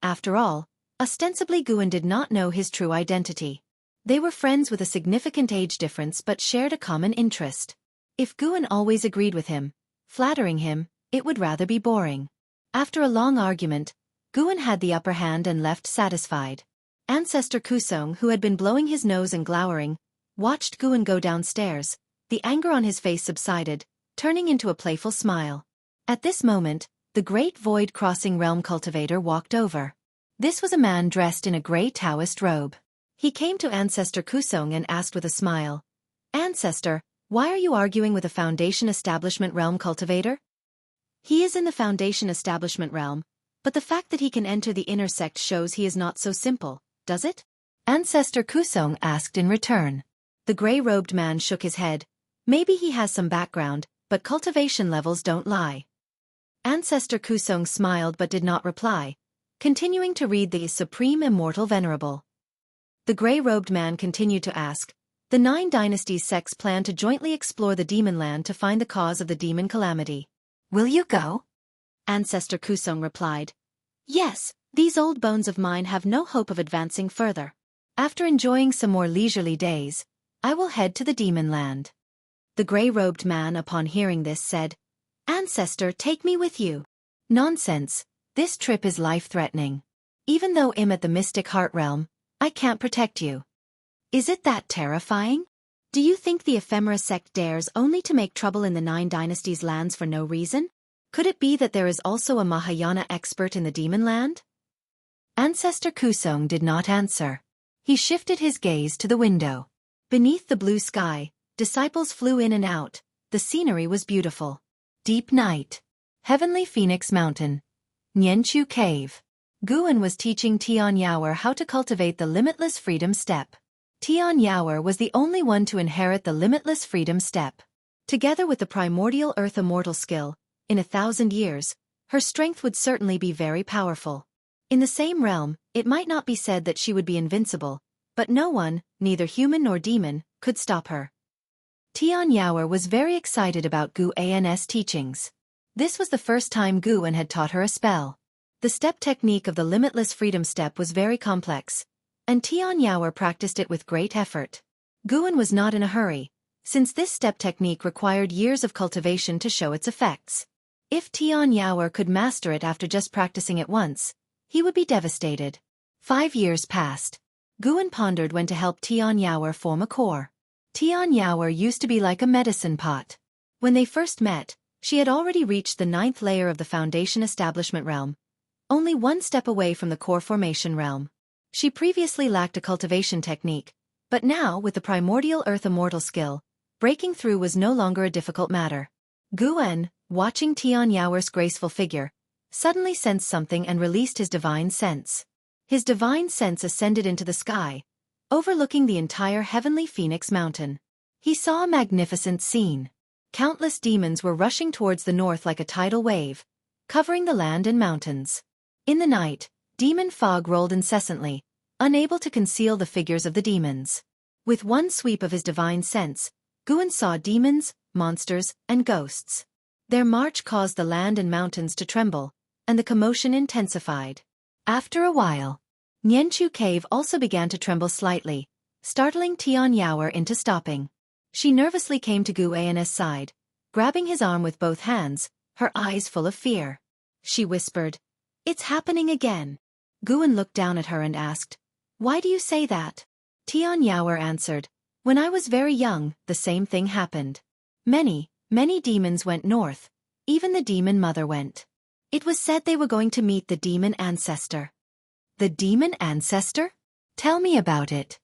After all, ostensibly Guan did not know his true identity. They were friends with a significant age difference but shared a common interest. If Guan always agreed with him, flattering him, it would rather be boring. After a long argument, Guan had the upper hand and left satisfied. Ancestor Kusong, who had been blowing his nose and glowering, watched Guan go downstairs. The anger on his face subsided, turning into a playful smile. At this moment, the great void-crossing realm cultivator walked over. This was a man dressed in a grey Taoist robe. He came to Ancestor Kusong and asked with a smile, "Ancestor, why are you arguing with a Foundation Establishment realm cultivator?" "He is in the Foundation Establishment realm, but the fact that he can enter the inner sect shows he is not so simple, does it?" Ancestor Kusong asked in return. The grey-robed man shook his head. "Maybe he has some background, but cultivation levels don't lie." Ancestor Kusong smiled but did not reply, continuing to read the Supreme Immortal Venerable. The grey-robed man continued to ask, "The 9 dynasties sects plan to jointly explore the demon land to find the cause of the demon calamity. Will you go?" Ancestor Kusong replied, "Yes, these old bones of mine have no hope of advancing further. After enjoying some more leisurely days, I will head to the demon land." The grey-robed man, upon hearing this, said, "Ancestor, take me with you." "Nonsense, this trip is life-threatening. Even though I'm at the mystic heart realm, I can't protect you." "Is it that terrifying? Do you think the ephemera sect dares only to make trouble in the 9 dynasties lands for no reason? Could it be that there is also a Mahayana expert in the demon land?" Ancestor Kusong did not answer. He shifted his gaze to the window. Beneath the blue sky, disciples flew in and out. The scenery was beautiful. Deep night. Heavenly Phoenix Mountain. Nianchu Cave. Guan was teaching Tian Yaoer how to cultivate the limitless freedom step. Tian Yaoer was the only one to inherit the limitless freedom step. Together with the primordial earth immortal skill, in 1,000 years, her strength would certainly be very powerful. In the same realm, it might not be said that she would be invincible, but no one, neither human nor demon, could stop her. Tian Yaoer was very excited about Gu An's teachings. This was the first time Gu An had taught her a spell. The step technique of the Limitless Freedom Step was very complex, and Tian Yaoer practiced it with great effort. Gu An was not in a hurry, since this step technique required years of cultivation to show its effects. If Tian Yaoer could master it after just practicing it once, he would be devastated. 5 years passed. Gu An pondered when to help Tian Yaoer form a core. Tian Yaoer used to be like a medicine pot. When they first met, she had already reached the 9th layer of the Foundation Establishment realm, only one step away from the core formation realm. She previously lacked a cultivation technique, but now with the primordial earth immortal skill, breaking through was no longer a difficult matter. Gu An, watching Tian Yaoer's graceful figure, suddenly sensed something and released his divine sense. His divine sense ascended into the sky, overlooking the entire heavenly Phoenix Mountain. He saw a magnificent scene. Countless demons were rushing towards the north like a tidal wave, covering the land and mountains. In the night, demon fog rolled incessantly, unable to conceal the figures of the demons. With one sweep of his divine sense, Gu An saw demons, monsters, and ghosts. Their march caused the land and mountains to tremble, and the commotion intensified. After a while, Nianchu Cave also began to tremble slightly, startling Tian Yaoer into stopping. She nervously came to Gu An's side, grabbing his arm with both hands, her eyes full of fear. She whispered, "It's happening again." Gu An looked down at her and asked, "Why do you say that?" Tian Yaoer answered, "When I was very young, the same thing happened. Many demons went north, even the demon mother went. It was said they were going to meet the demon ancestor." "The demon ancestor? Tell me about it."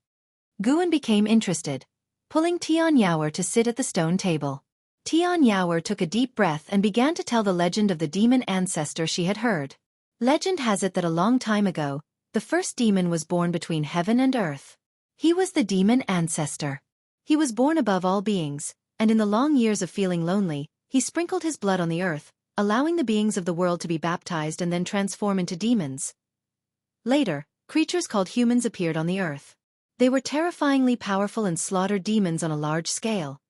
Gu An became interested, pulling Tian Yaoer to sit at the stone table. Tian Yaoer took a deep breath and began to tell the legend of the demon ancestor she had heard. Legend has it that a long time ago, the first demon was born between heaven and earth. He was the demon ancestor. He was born above all beings, and in the long years of feeling lonely, he sprinkled his blood on the earth, allowing the beings of the world to be baptized and then transform into demons. Later, creatures called humans appeared on the earth. They were terrifyingly powerful and slaughtered demons on a large scale.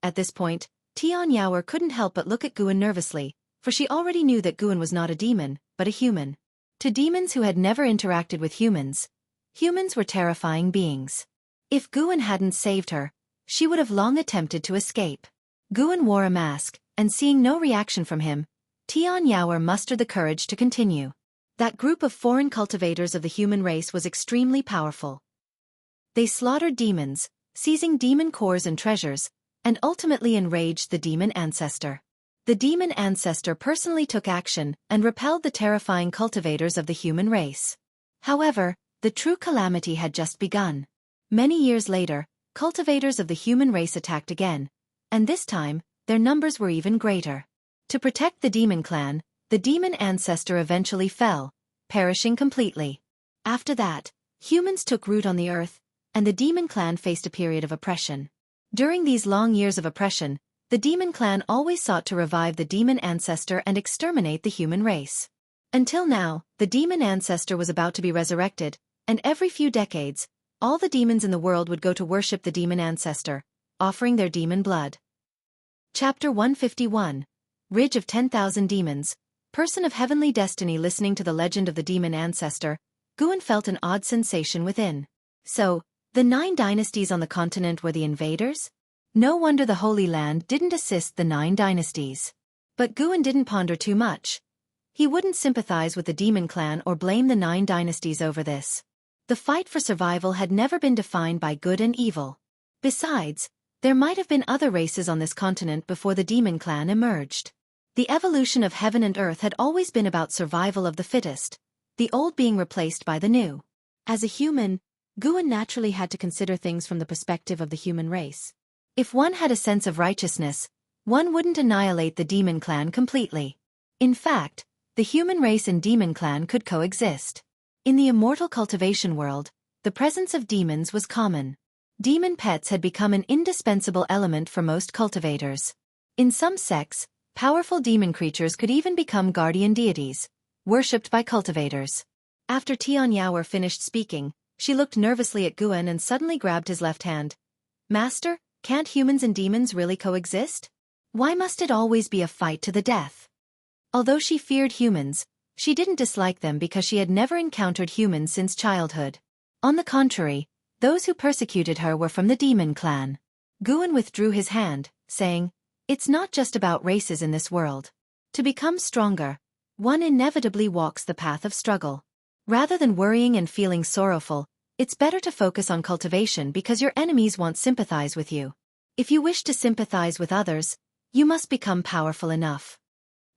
At this point, Tian Yaoer couldn't help but look at Gu An nervously, for she already knew that Gu An was not a demon, but a human. To demons who had never interacted with humans, humans were terrifying beings. If Gu An hadn't saved her, she would have long attempted to escape. Gu An wore a mask, and seeing no reaction from him, Tian Yaoer mustered the courage to continue. That group of foreign cultivators of the human race was extremely powerful. They slaughtered demons, seizing demon cores and treasures, and ultimately enraged the demon ancestor. The demon ancestor personally took action and repelled the terrifying cultivators of the human race. However, the true calamity had just begun. Many years later, cultivators of the human race attacked again, and this time, their numbers were even greater. To protect the demon clan, the demon ancestor eventually fell, perishing completely. After that, humans took root on the earth, and the demon clan faced a period of oppression. During these long years of oppression, the demon clan always sought to revive the demon ancestor and exterminate the human race. Until now, the demon ancestor was about to be resurrected, and every few decades, all the demons in the world would go to worship the demon ancestor, offering their demon blood. Chapter 151. Ridge of 10,000 Demons. Person of heavenly destiny. Listening to the legend of the demon ancestor, Gu An felt an odd sensation within. So, the 9 dynasties on the continent were the invaders? No wonder the Holy Land didn't assist the 9 dynasties. But Gu An didn't ponder too much. He wouldn't sympathize with the demon clan or blame the 9 dynasties over this. The fight for survival had never been defined by good and evil. Besides, there might have been other races on this continent before the demon clan emerged. The evolution of heaven and earth had always been about survival of the fittest, the old being replaced by the new. As a human, Gu An naturally had to consider things from the perspective of the human race. If one had a sense of righteousness, one wouldn't annihilate the demon clan completely. In fact, the human race and demon clan could coexist. In the immortal cultivation world, the presence of demons was common. Demon pets had become an indispensable element for most cultivators. In some sects, powerful demon creatures could even become guardian deities, worshipped by cultivators. After Tian Yaoer finished speaking, she looked nervously at Gu An and suddenly grabbed his left hand. "Master, can't humans and demons really coexist? Why must it always be a fight to the death? Although she feared humans, she didn't dislike them because she had never encountered humans since childhood. On the contrary, those who persecuted her were from the demon clan. Guan withdrew his hand, saying, "It's not just about races in this world. To become stronger, one inevitably walks the path of struggle. Rather than worrying and feeling sorrowful, it's better to focus on cultivation because your enemies won't sympathize with you. If you wish to sympathize with others, you must become powerful enough."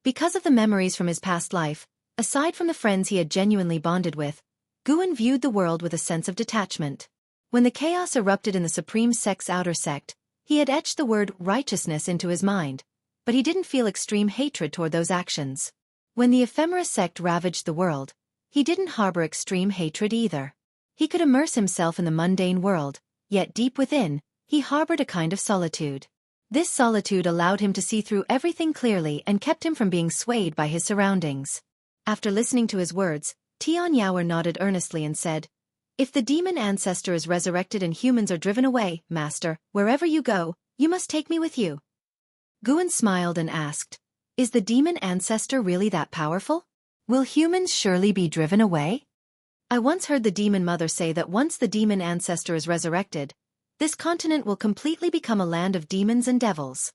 Because of the memories from his past life, aside from the friends he had genuinely bonded with, Guan viewed the world with a sense of detachment. When the chaos erupted in the Supreme Sect's outer sect, he had etched the word righteousness into his mind, but he didn't feel extreme hatred toward those actions. When the ephemera sect ravaged the world, he didn't harbor extreme hatred either. He could immerse himself in the mundane world, yet deep within, he harbored a kind of solitude. This solitude allowed him to see through everything clearly and kept him from being swayed by his surroundings. After listening to his words, Tian Yaoer nodded earnestly and said, "If the demon ancestor is resurrected and humans are driven away, Master, wherever you go, you must take me with you." Guan smiled and asked, "Is the demon ancestor really that powerful? Will humans surely be driven away? I once heard the demon mother say that once the demon ancestor is resurrected, this continent will completely become a land of demons and devils.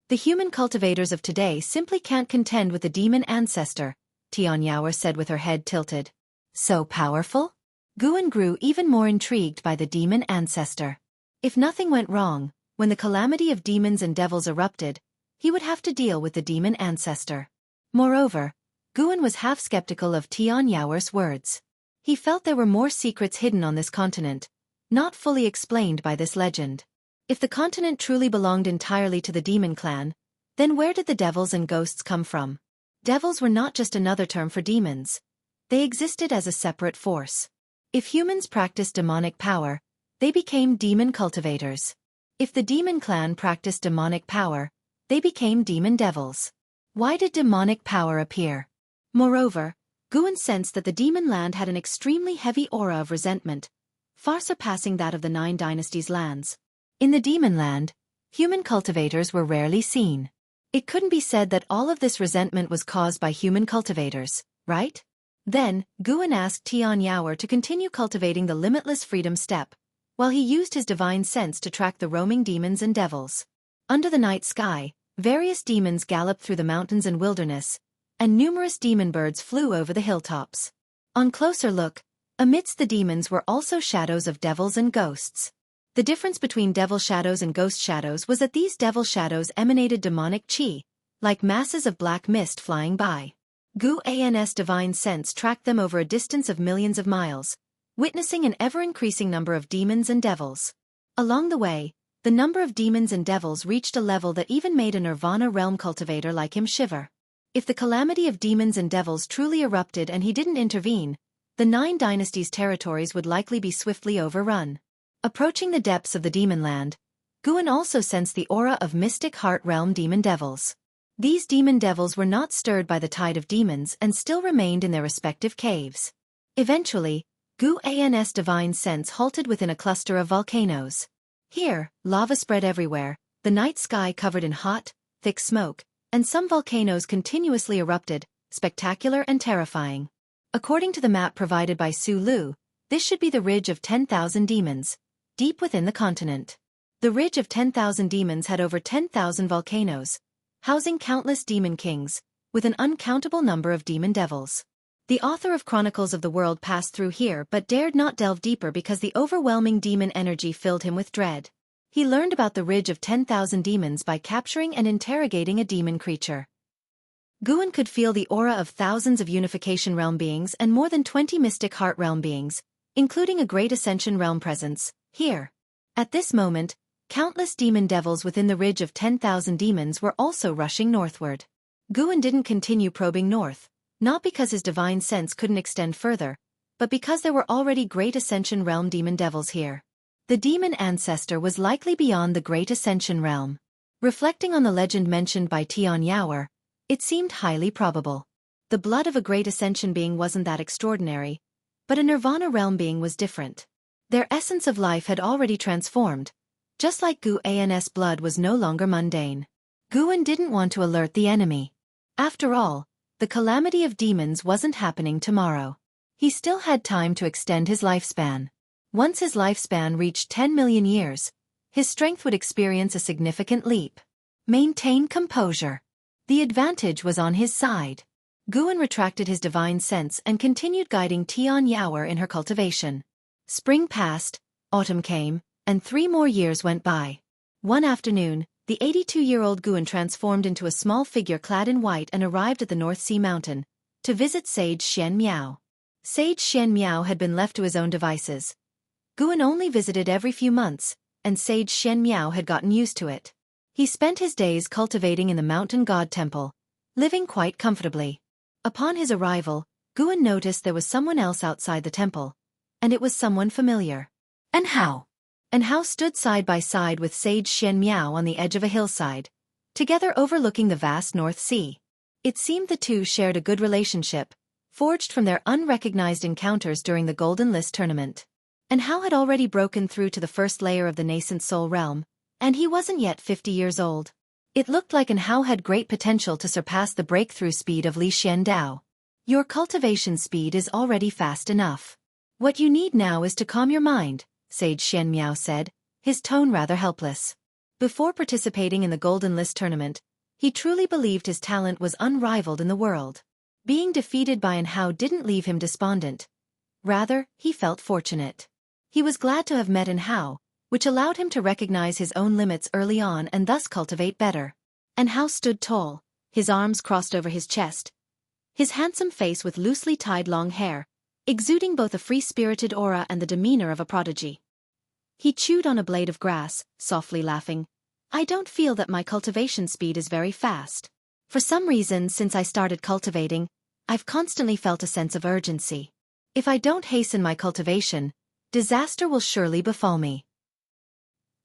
The human cultivators of today simply can't contend with the demon ancestor," Tian Yaoer said with her head tilted. "So powerful?" Guan grew even more intrigued by the demon ancestor. If nothing went wrong, when the calamity of demons and devils erupted, he would have to deal with the demon ancestor. Moreover, Guan was half skeptical of Tian Yaoer's words. He felt there were more secrets hidden on this continent, not fully explained by this legend. If the continent truly belonged entirely to the demon clan, then where did the devils and ghosts come from? Devils were not just another term for demons. They existed as a separate force. If humans practiced demonic power, they became demon cultivators. If the demon clan practiced demonic power, they became demon devils. Why did demonic power appear? Moreover, Guan sensed that the demon land had an extremely heavy aura of resentment, far surpassing that of the 9 Dynasties lands. In the demon land, human cultivators were rarely seen. It couldn't be said that all of this resentment was caused by human cultivators, right? Then, Guan asked Tian Yaoer to continue cultivating the limitless freedom step, while he used his divine sense to track the roaming demons and devils. Under the night sky, various demons galloped through the mountains and wilderness, and numerous demon birds flew over the hilltops. On closer look, amidst the demons were also shadows of devils and ghosts. The difference between devil shadows and ghost shadows was that these devil shadows emanated demonic chi, like masses of black mist flying by. Guan's divine sense tracked them over a distance of millions of miles, witnessing an ever-increasing number of demons and devils. Along the way, the number of demons and devils reached a level that even made a Nirvana realm cultivator like him shiver. If the calamity of demons and devils truly erupted and he didn't intervene, the 9 Dynasties' territories would likely be swiftly overrun. Approaching the depths of the demon land, Guan also sensed the aura of mystic heart realm demon devils. These demon devils were not stirred by the tide of demons and still remained in their respective caves. Eventually, Guan's divine sense halted within a cluster of volcanoes. Here, lava spread everywhere, the night sky covered in hot, thick smoke, and some volcanoes continuously erupted, spectacular and terrifying. According to the map provided by Su Lu, this should be the Ridge of 10,000 Demons, deep within the continent. The Ridge of 10,000 Demons had over 10,000 volcanoes, housing countless demon kings, with an uncountable number of demon devils. The author of Chronicles of the World passed through here but dared not delve deeper because the overwhelming demon energy filled him with dread. He learned about the Ridge of 10,000 Demons by capturing and interrogating a demon creature. Guan could feel the aura of thousands of Unification Realm beings and more than 20 Mystic Heart Realm beings, including a Great Ascension Realm presence, here. At this moment, countless demon devils within the Ridge of 10,000 Demons were also rushing northward. Guan didn't continue probing north, not because his divine sense couldn't extend further, but because there were already Great Ascension Realm demon devils here. The demon ancestor was likely beyond the Great Ascension Realm. Reflecting on the legend mentioned by Tian Yaoer, it seemed highly probable. The blood of a Great Ascension being wasn't that extraordinary, but a Nirvana realm being was different. Their essence of life had already transformed, Just like Guan's blood was no longer mundane. Guan didn't want to alert the enemy. After all, the calamity of demons wasn't happening tomorrow. He still had time to extend his lifespan. Once his lifespan reached 10 million years, his strength would experience a significant leap. Maintain composure. The advantage was on his side. Guan retracted his divine sense and continued guiding Tian Yaoer in her cultivation. Spring passed, autumn came, and 3 more years went by. One afternoon, the 82-year-old Guan transformed into a small figure clad in white and arrived at the North Sea Mountain to visit Sage Xian Miao. Sage Xian Miao had been left to his own devices. Guan only visited every few months, and Sage Xian Miao had gotten used to it. He spent his days cultivating in the mountain god temple, living quite comfortably. Upon his arrival, Guan noticed there was someone else outside the temple, and it was someone familiar. And Hao stood side by side with Sage Xian Miao on the edge of a hillside, together overlooking the vast North Sea. It seemed the two shared a good relationship, forged from their unrecognized encounters during the Golden List tournament. And Hao had already broken through to the first layer of the nascent soul realm, and he wasn't yet 50 years old. It looked like Hao had great potential to surpass the breakthrough speed of Li Xian Dao. Your cultivation speed is already fast enough. What you need now is to calm your mind, Sage Xian Miao said, his tone rather helpless. Before participating in the Golden List tournament, he truly believed his talent was unrivaled in the world. Being defeated by Hao didn't leave him despondent. Rather, he felt fortunate. He was glad to have met Hao, which allowed him to recognize his own limits early on and thus cultivate better. Hao stood tall, his arms crossed over his chest, his handsome face with loosely tied long hair, exuding both a free-spirited aura and the demeanor of a prodigy. He chewed on a blade of grass, softly laughing. I don't feel that my cultivation speed is very fast. For some reason, since I started cultivating, I've constantly felt a sense of urgency. If I don't hasten my cultivation, disaster will surely befall me.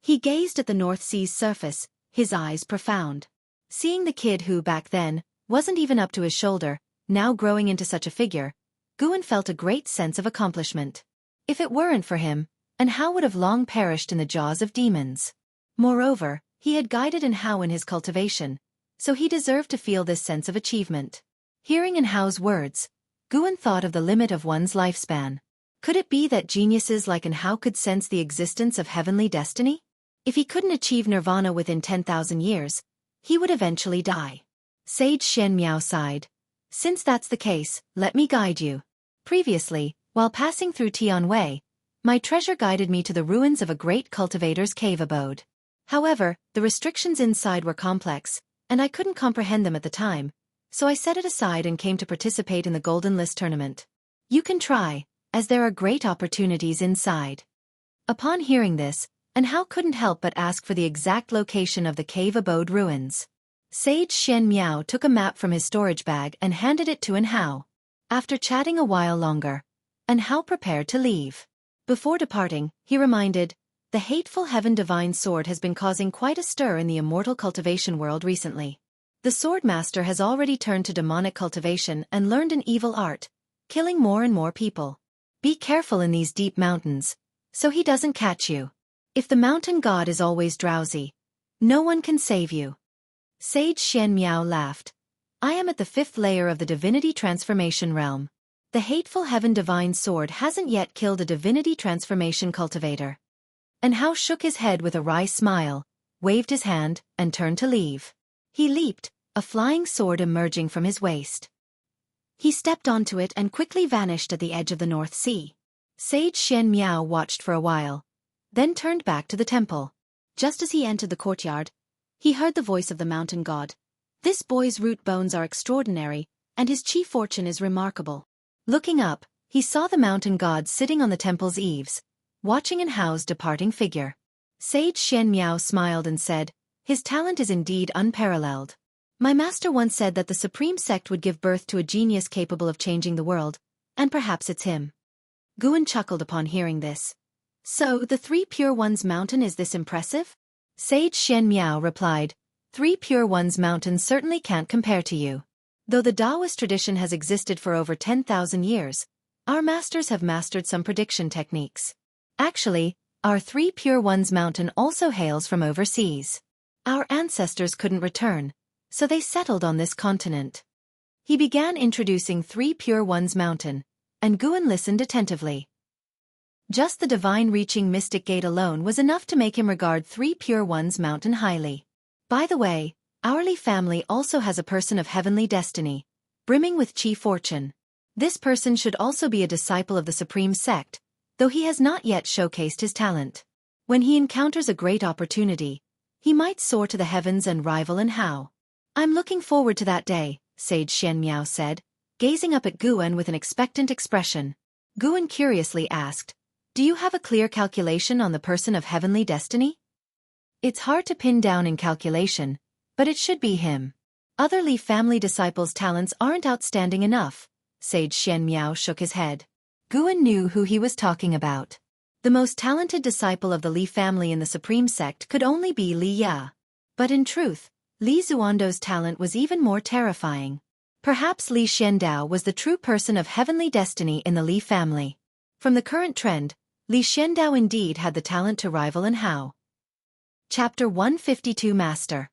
He gazed at the North Sea's surface, his eyes profound. Seeing the kid who, back then, wasn't even up to his shoulder, now growing into such a figure, Guan felt a great sense of accomplishment. If it weren't for him, Hao would have long perished in the jaws of demons. Moreover, he had guided Hao in his cultivation, so he deserved to feel this sense of achievement. Hearing Hao's words, Guan thought of the limit of one's lifespan. Could it be that geniuses like Hao could sense the existence of heavenly destiny? If he couldn't achieve nirvana within 10,000 years, he would eventually die. Sage Xian Miao sighed. Since that's the case, let me guide you. Previously, while passing through Tianwei, my treasure guided me to the ruins of a great cultivator's cave abode. However, the restrictions inside were complex, and I couldn't comprehend them at the time, so I set it aside and came to participate in the Golden List tournament. You can try, as there are great opportunities inside. Upon hearing this, Hao couldn't help but ask for the exact location of the cave abode ruins. Sage Xian Miao took a map from his storage bag and handed it to Hao. After chatting a while longer, Hao prepared to leave. Before departing, he reminded, the hateful Heaven Divine Sword has been causing quite a stir in the immortal cultivation world recently. The Sword Master has already turned to demonic cultivation and learned an evil art, killing more and more people. Be careful in these deep mountains, so he doesn't catch you. If the mountain god is always drowsy, no one can save you. Sage Xian Miao laughed. I am at the 5th layer of the divinity transformation realm. The hateful Heaven Divine Sword hasn't yet killed a divinity transformation cultivator. Hao shook his head with a wry smile, waved his hand, and turned to leave. He leaped, a flying sword emerging from his waist. He stepped onto it and quickly vanished at the edge of the North Sea. Sage Xian Miao watched for a while, then turned back to the temple. Just as he entered the courtyard, he heard the voice of the mountain god. This boy's root bones are extraordinary, and his chi fortune is remarkable. Looking up, he saw the mountain god sitting on the temple's eaves, watching Hao's departing figure. Sage Xian Miao smiled and said, his talent is indeed unparalleled. My master once said that the supreme sect would give birth to a genius capable of changing the world, and perhaps it's him. Guan chuckled upon hearing this. So, the 3 Pure Ones mountain is this impressive? Sage Xian Miao replied, 3 Pure Ones mountain certainly can't compare to you. Though the Taoist tradition has existed for over 10,000 years, our masters have mastered some prediction techniques. Actually, Our Three Pure Ones mountain also hails from overseas. Our ancestors couldn't return, so they settled on this continent. He began introducing Three Pure Ones mountain, and Guan listened attentively. Just the divine reaching mystic gate alone was enough to make him regard Three Pure Ones mountain highly. By the way, our Li family also has a person of heavenly destiny, brimming with chi fortune. This person should also be a disciple of the supreme sect, though he has not yet showcased his talent. When he encounters a great opportunity, he might soar to the heavens and rival in how. I'm looking forward to that day, Sage Xian Miao said, gazing up at Guan with an expectant expression. Guan curiously asked, "Do you have a clear calculation on the person of heavenly destiny?" "It's hard to pin down in calculation, but it should be him. Other Li family disciples' talents aren't outstanding enough." Sage Xian Miao shook his head. Guan knew who he was talking about. The most talented disciple of the Li family in the supreme sect could only be Li Ya. But in truth, Li Zuando's talent was even more terrifying. Perhaps Li Xiandao was the true person of heavenly destiny in the Li family. From the current trend, Li Xiandao indeed had the talent to rival in how. Chapter 152 Master.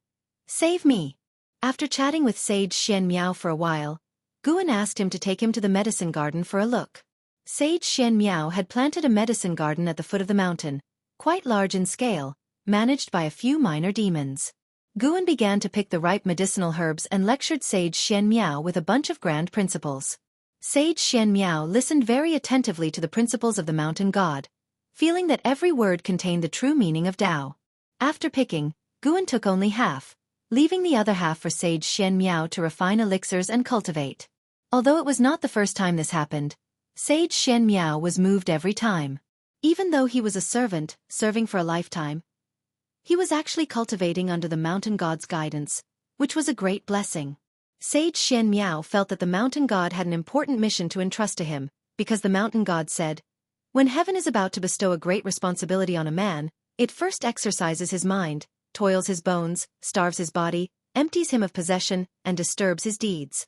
Save me. After chatting with Sage Xian Miao for a while, Guan asked him to take him to the medicine garden for a look. Sage Xian Miao had planted a medicine garden at the foot of the mountain, quite large in scale, managed by a few minor demons. Guan began to pick the ripe medicinal herbs and lectured Sage Xian Miao with a bunch of grand principles. Sage Xian Miao listened very attentively to the principles of the mountain god, feeling that every word contained the true meaning of Tao. After picking, Guan took only half, leaving the other half for Sage Xian Miao to refine elixirs and cultivate. Although it was not the first time this happened, Sage Xian Miao was moved every time. Even though he was a servant, serving for a lifetime, he was actually cultivating under the mountain god's guidance, which was a great blessing. Sage Xian Miao felt that the mountain god had an important mission to entrust to him, because the mountain god said, "When heaven is about to bestow a great responsibility on a man, it first exercises his mind, toils his bones, starves his body, empties him of possession, and disturbs his deeds."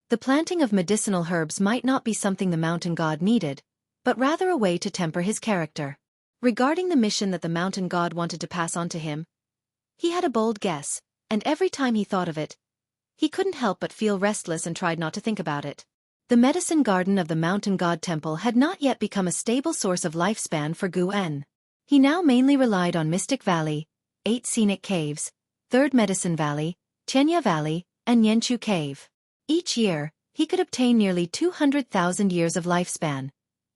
The planting of medicinal herbs might not be something the mountain god needed, but rather a way to temper his character. Regarding the mission that the mountain god wanted to pass on to him, he had a bold guess, and every time he thought of it, he couldn't help but feel restless and tried not to think about it. The medicine garden of the mountain god temple had not yet become a stable source of lifespan for Guan. He now mainly relied on Mystic Valley, 8 scenic caves, 3rd Medicine Valley, Tianya Valley, and Nianchu Cave. Each year, he could obtain nearly 200,000 years of lifespan,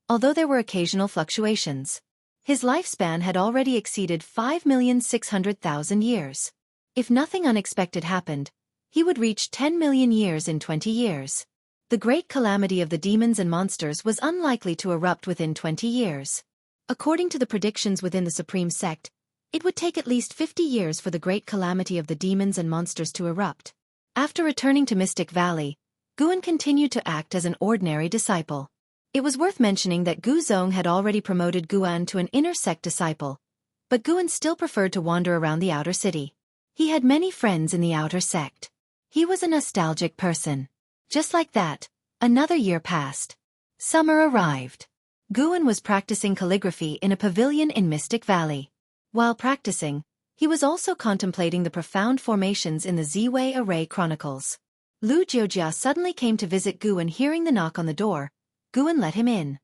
although there were occasional fluctuations. His lifespan had already exceeded 5,600,000 years. If nothing unexpected happened, he would reach 10 million years in 20 years. The great calamity of the demons and monsters was unlikely to erupt within 20 years. According to the predictions within the Supreme Sect, it would take at least 50 years for the great calamity of the demons and monsters to erupt. After returning to Mystic Valley, Guan continued to act as an ordinary disciple. It was worth mentioning that Gu Zong had already promoted Guan to an inner sect disciple, but Guan still preferred to wander around the outer city. He had many friends in the outer sect. He was a nostalgic person. Just like that, another year passed. Summer arrived. Guan was practicing calligraphy in a pavilion in Mystic Valley. While practicing, he was also contemplating the profound formations in the Ziwei Array Chronicles. Lu Jiujia suddenly came to visit Guan. Hearing the knock on the door, Guan let him in.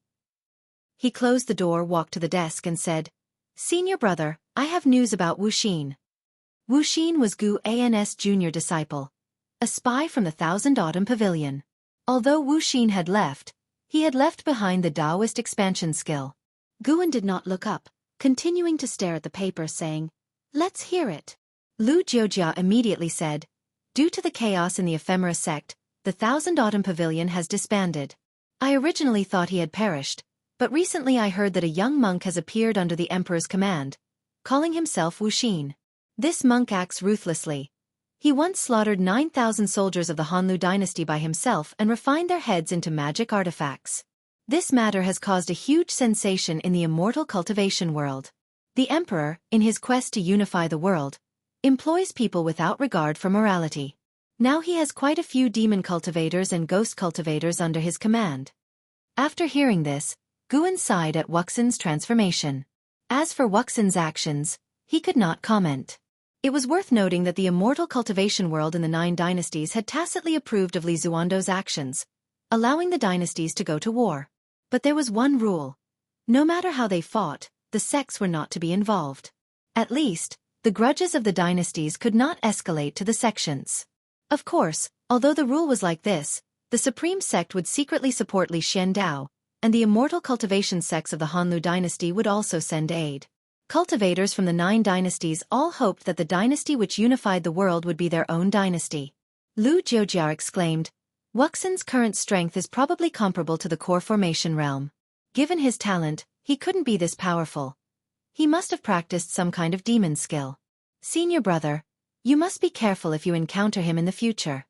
He closed the door, walked to the desk and said, "Senior brother, I have news about Wuxin." Wuxin was Gu An's junior disciple, a spy from the Thousand Autumn Pavilion. Although Wuxin had left, he had left behind the Taoist expansion skill. Guan did not look up, continuing to stare at the paper, saying, "Let's hear it." Lu Jiujia immediately said, "Due to the chaos in the ephemera sect, the Thousand Autumn Pavilion has disbanded. I originally thought he had perished, but recently I heard that a young monk has appeared under the Emperor's command, calling himself Wuxin. This monk acts ruthlessly. He once slaughtered 9,000 soldiers of the Hanlu dynasty by himself and refined their heads into magic artifacts. This matter has caused a huge sensation in the immortal cultivation world. The Emperor, in his quest to unify the world, employs people without regard for morality. Now he has quite a few demon cultivators and ghost cultivators under his command." After hearing this, Guan sighed at Wuxin's transformation. As for Wuxian's actions, he could not comment. It was worth noting that the immortal cultivation world in the Nine Dynasties had tacitly approved of Li Zuando's actions, allowing the dynasties to go to war. But there was one rule. No matter how they fought, the sects were not to be involved. At least, the grudges of the dynasties could not escalate to the sections. Of course, although the rule was like this, the supreme sect would secretly support Li Xiandao, and the immortal cultivation sects of the Hanlu dynasty would also send aid. Cultivators from the Nine Dynasties all hoped that the dynasty which unified the world would be their own dynasty. Lu Jiujia exclaimed, Wuxian's current strength is probably comparable to the core formation realm. Given his talent, he couldn't be this powerful. He must have practiced some kind of demon skill. Senior brother, you must be careful if you encounter him in the future.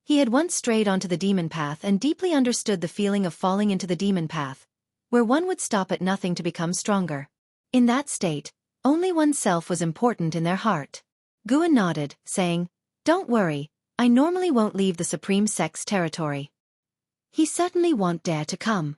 He had once strayed onto the demon path and deeply understood the feeling of falling into the demon path, where one would stop at nothing to become stronger. In that state, only oneself was important in their heart. Guan nodded, saying, Don't worry, I normally won't leave the Supreme Sect's territory. He certainly won't dare to come.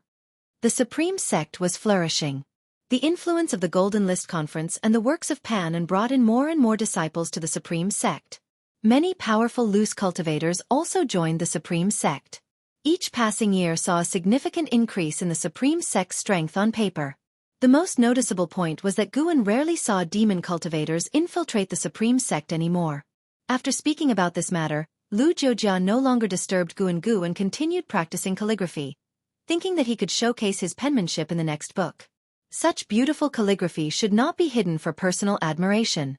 The Supreme Sect was flourishing. The influence of the Golden List Conference and the works of Pan and brought in more and more disciples to the Supreme Sect. Many powerful loose cultivators also joined the Supreme Sect. Each passing year saw a significant increase in the Supreme Sect's strength on paper. The most noticeable point was that Guan rarely saw demon cultivators infiltrate the Supreme Sect anymore. After speaking about this matter, Lu Jiujia no longer disturbed Guan Gu and continued practicing calligraphy, thinking that he could showcase his penmanship in the next book. Such beautiful calligraphy should not be hidden for personal admiration.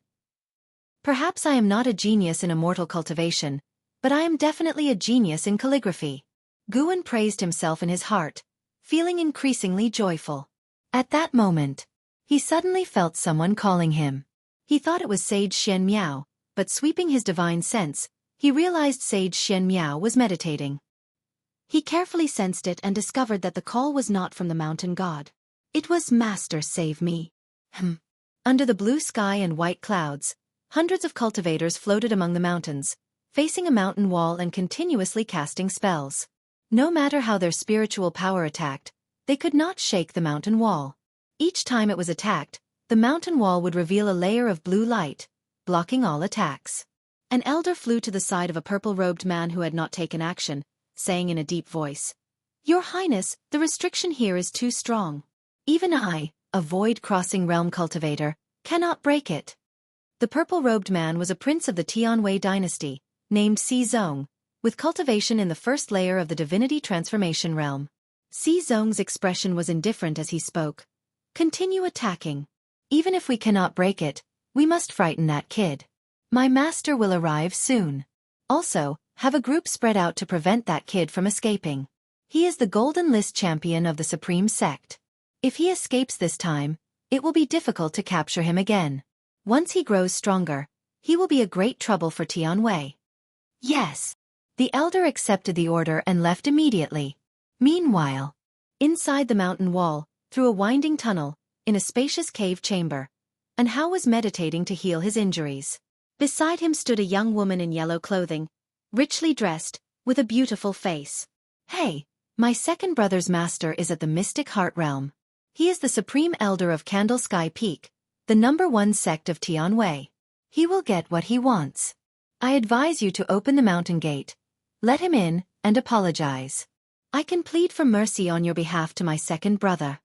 Perhaps I am not a genius in immortal cultivation, but I am definitely a genius in calligraphy. Guan praised himself in his heart, feeling increasingly joyful. At that moment, he suddenly felt someone calling him. He thought it was Sage Xian Miao, but sweeping his divine sense, he realized Sage Xian Miao was meditating. He carefully sensed it and discovered that the call was not from the mountain god. It was Master Save Me. Under the blue sky and white clouds, hundreds of cultivators floated among the mountains, facing a mountain wall and continuously casting spells. No matter how their spiritual power attacked, they could not shake the mountain wall. Each time it was attacked, the mountain wall would reveal a layer of blue light, blocking all attacks. An elder flew to the side of a purple-robed man who had not taken action, saying in a deep voice, Your Highness, the restriction here is too strong. Even I, a void-crossing realm cultivator, cannot break it. The purple-robed man was a prince of the Tianwei dynasty, named Si Zong, with cultivation in the first layer of the divinity transformation realm. Si Zong's expression was indifferent as he spoke. Continue attacking. Even if we cannot break it, we must frighten that kid. My master will arrive soon. Also, have a group spread out to prevent that kid from escaping. He is the Golden List champion of the Supreme Sect. If he escapes this time, it will be difficult to capture him again. Once he grows stronger, he will be a great trouble for Tianwei. Yes. The elder accepted the order and left immediately. Meanwhile, inside the mountain wall, through a winding tunnel, in a spacious cave chamber, An Hao was meditating to heal his injuries. Beside him stood a young woman in yellow clothing, richly dressed, with a beautiful face. Hey, my second brother's master is at the Mystic Heart Realm. He is the Supreme Elder of Candle Sky Peak, the #1 sect of Tianwei. He will get what he wants. I advise you to open the mountain gate, let him in, and apologize. I can plead for mercy on your behalf to my second brother.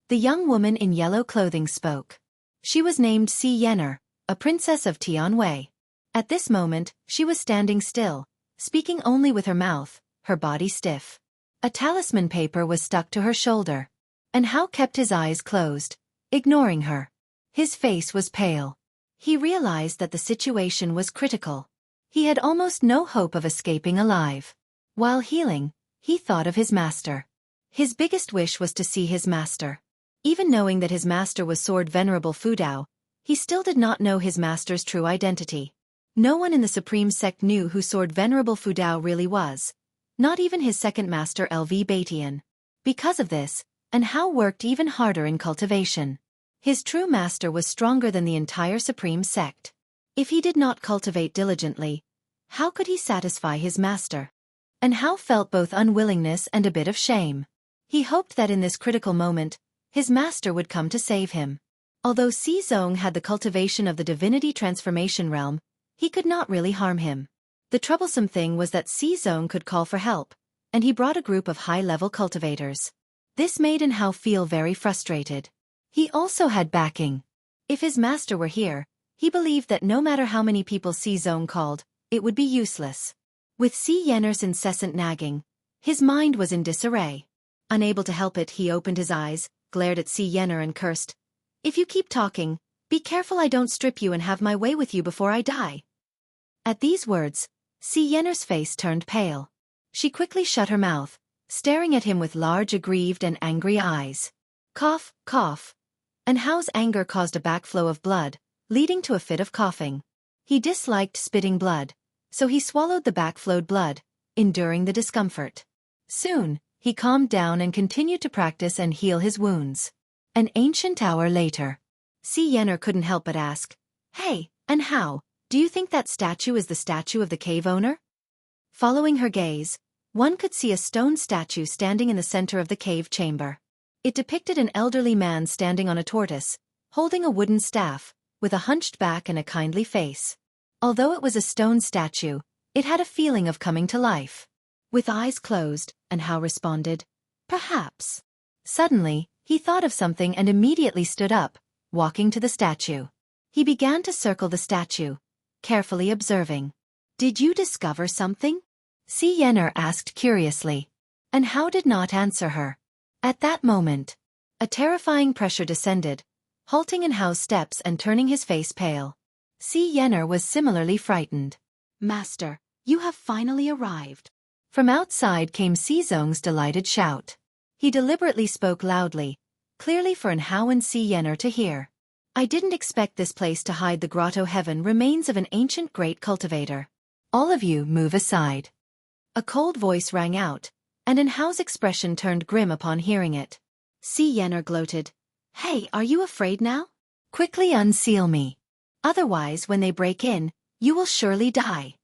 The young woman in yellow clothing spoke. She was named Si Yenner, a princess of Tianwei. At this moment, she was standing still, speaking only with her mouth, her body stiff. A talisman paper was stuck to her shoulder. And Hao kept his eyes closed, ignoring her. His face was pale. He realized that the situation was critical. He had almost no hope of escaping alive. While healing, he thought of his master. His biggest wish was to see his master. Even knowing that his master was Sword Venerable Fudao, he still did not know his master's true identity. No one in the Supreme Sect knew who Sword Venerable Fudao really was, not even his second master LV Batian. Because of this, and Hao worked even harder in cultivation. His true master was stronger than the entire Supreme Sect. If he did not cultivate diligently, how could he satisfy his master? And Hao felt both unwillingness and a bit of shame. He hoped that in this critical moment, his master would come to save him. Although Zong had the cultivation of the divinity transformation realm, he could not really harm him. The troublesome thing was that Zong could call for help, and he brought a group of high-level cultivators. This made Hao feel very frustrated. He also had backing. If his master were here, he believed that no matter how many people Zong called, it would be useless. With Yener's incessant nagging, his mind was in disarray. Unable to help it, he opened his eyes, glared at Yener and cursed, "If you keep talking, be careful I don't strip you and have my way with you before I die." At these words, Yener's face turned pale. She quickly shut her mouth, staring at him with large aggrieved and angry eyes. Cough, cough. And Hao's anger caused a backflow of blood, leading to a fit of coughing. He disliked spitting blood, so he swallowed the backflowed blood, enduring the discomfort. Soon, he calmed down and continued to practice and heal his wounds. An ancient hour later, Yener couldn't help but ask, "Hey, and Hao, do you think that statue is the statue of the cave owner?" Following her gaze, one could see a stone statue standing in the center of the cave chamber. It depicted an elderly man standing on a tortoise, holding a wooden staff, with a hunched back and a kindly face. Although it was a stone statue, it had a feeling of coming to life. With eyes closed, and Hao responded, "Perhaps." Suddenly, he thought of something and immediately stood up, walking to the statue. He began to circle the statue, carefully observing. "Did you discover something?" Yener asked curiously. And Hao did not answer her. At that moment, a terrifying pressure descended, halting in Hao's steps and turning his face pale. Yener was similarly frightened. "Master, you have finally arrived." From outside came Zong's delighted shout. He deliberately spoke loudly, clearly for Hao and Yener to hear. "I didn't expect this place to hide the grotto heaven remains of an ancient great cultivator. All of you move aside." A cold voice rang out, and Hao's expression turned grim upon hearing it. Yener gloated, "Hey, are you afraid now? Quickly unseal me. Otherwise, when they break in, you will surely die."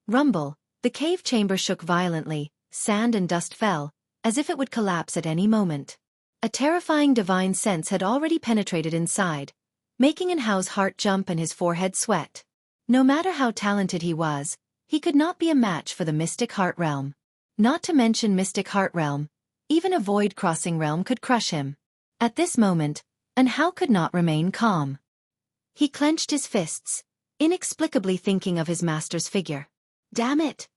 Rumble, the cave chamber shook violently, sand and dust fell, as if it would collapse at any moment. A terrifying divine sense had already penetrated inside, making Hao's heart jump and his forehead sweat. No matter how talented he was, he could not be a match for the mystic heart realm. Not to mention mystic heart realm, even a void-crossing realm could crush him. At this moment, Hao could not remain calm. He clenched his fists, inexplicably thinking of his master's figure. "Damn it!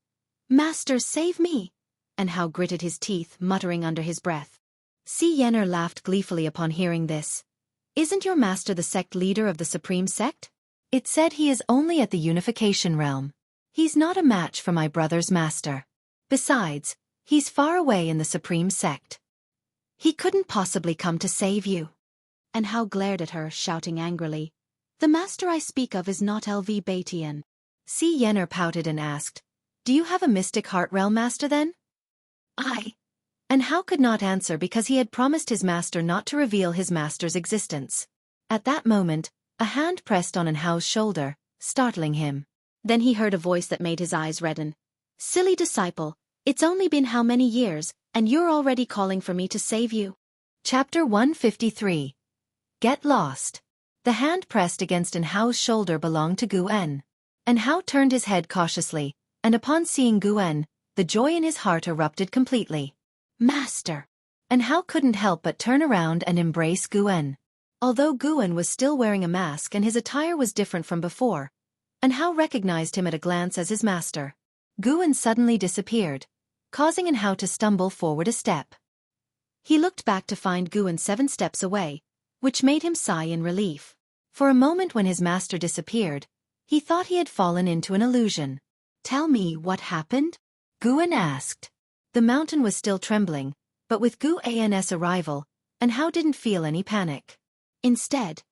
Master, save me!" Hao gritted his teeth, muttering under his breath. Yener laughed gleefully upon hearing this. "Isn't your master the sect leader of the supreme sect? It said he is only at the unification realm. He's not a match for my brother's master. Besides, he's far away in the supreme sect. He couldn't possibly come to save you." Hao glared at her, shouting angrily, "The master I speak of is not LV Batian." Yener pouted and asked, "Do you have a mystic heart realm master then?" "I." Hao could not answer because he had promised his master not to reveal his master's existence. At that moment, a hand pressed on Hao's shoulder, startling him. Then he heard a voice that made his eyes redden. "Silly disciple, it's only been how many years, and you're already calling for me to save you?" Chapter 153. Get Lost. The hand pressed against Hao's shoulder belonged to Guen. Hao turned his head cautiously, and upon seeing Guen, the joy in his heart erupted completely. "Master!" Hao couldn't help but turn around and embrace Guen. Although Guen was still wearing a mask and his attire was different from before, Hao recognized him at a glance as his master. Guen suddenly disappeared, causing Hao to stumble forward a step. He looked back to find Guen 7 steps away, which made him sigh in relief. For a moment when his master disappeared, he thought he had fallen into an illusion. "Tell me what happened?" Guen asked. The mountain was still trembling, but with Guan's arrival, Hao didn't feel any panic. Instead,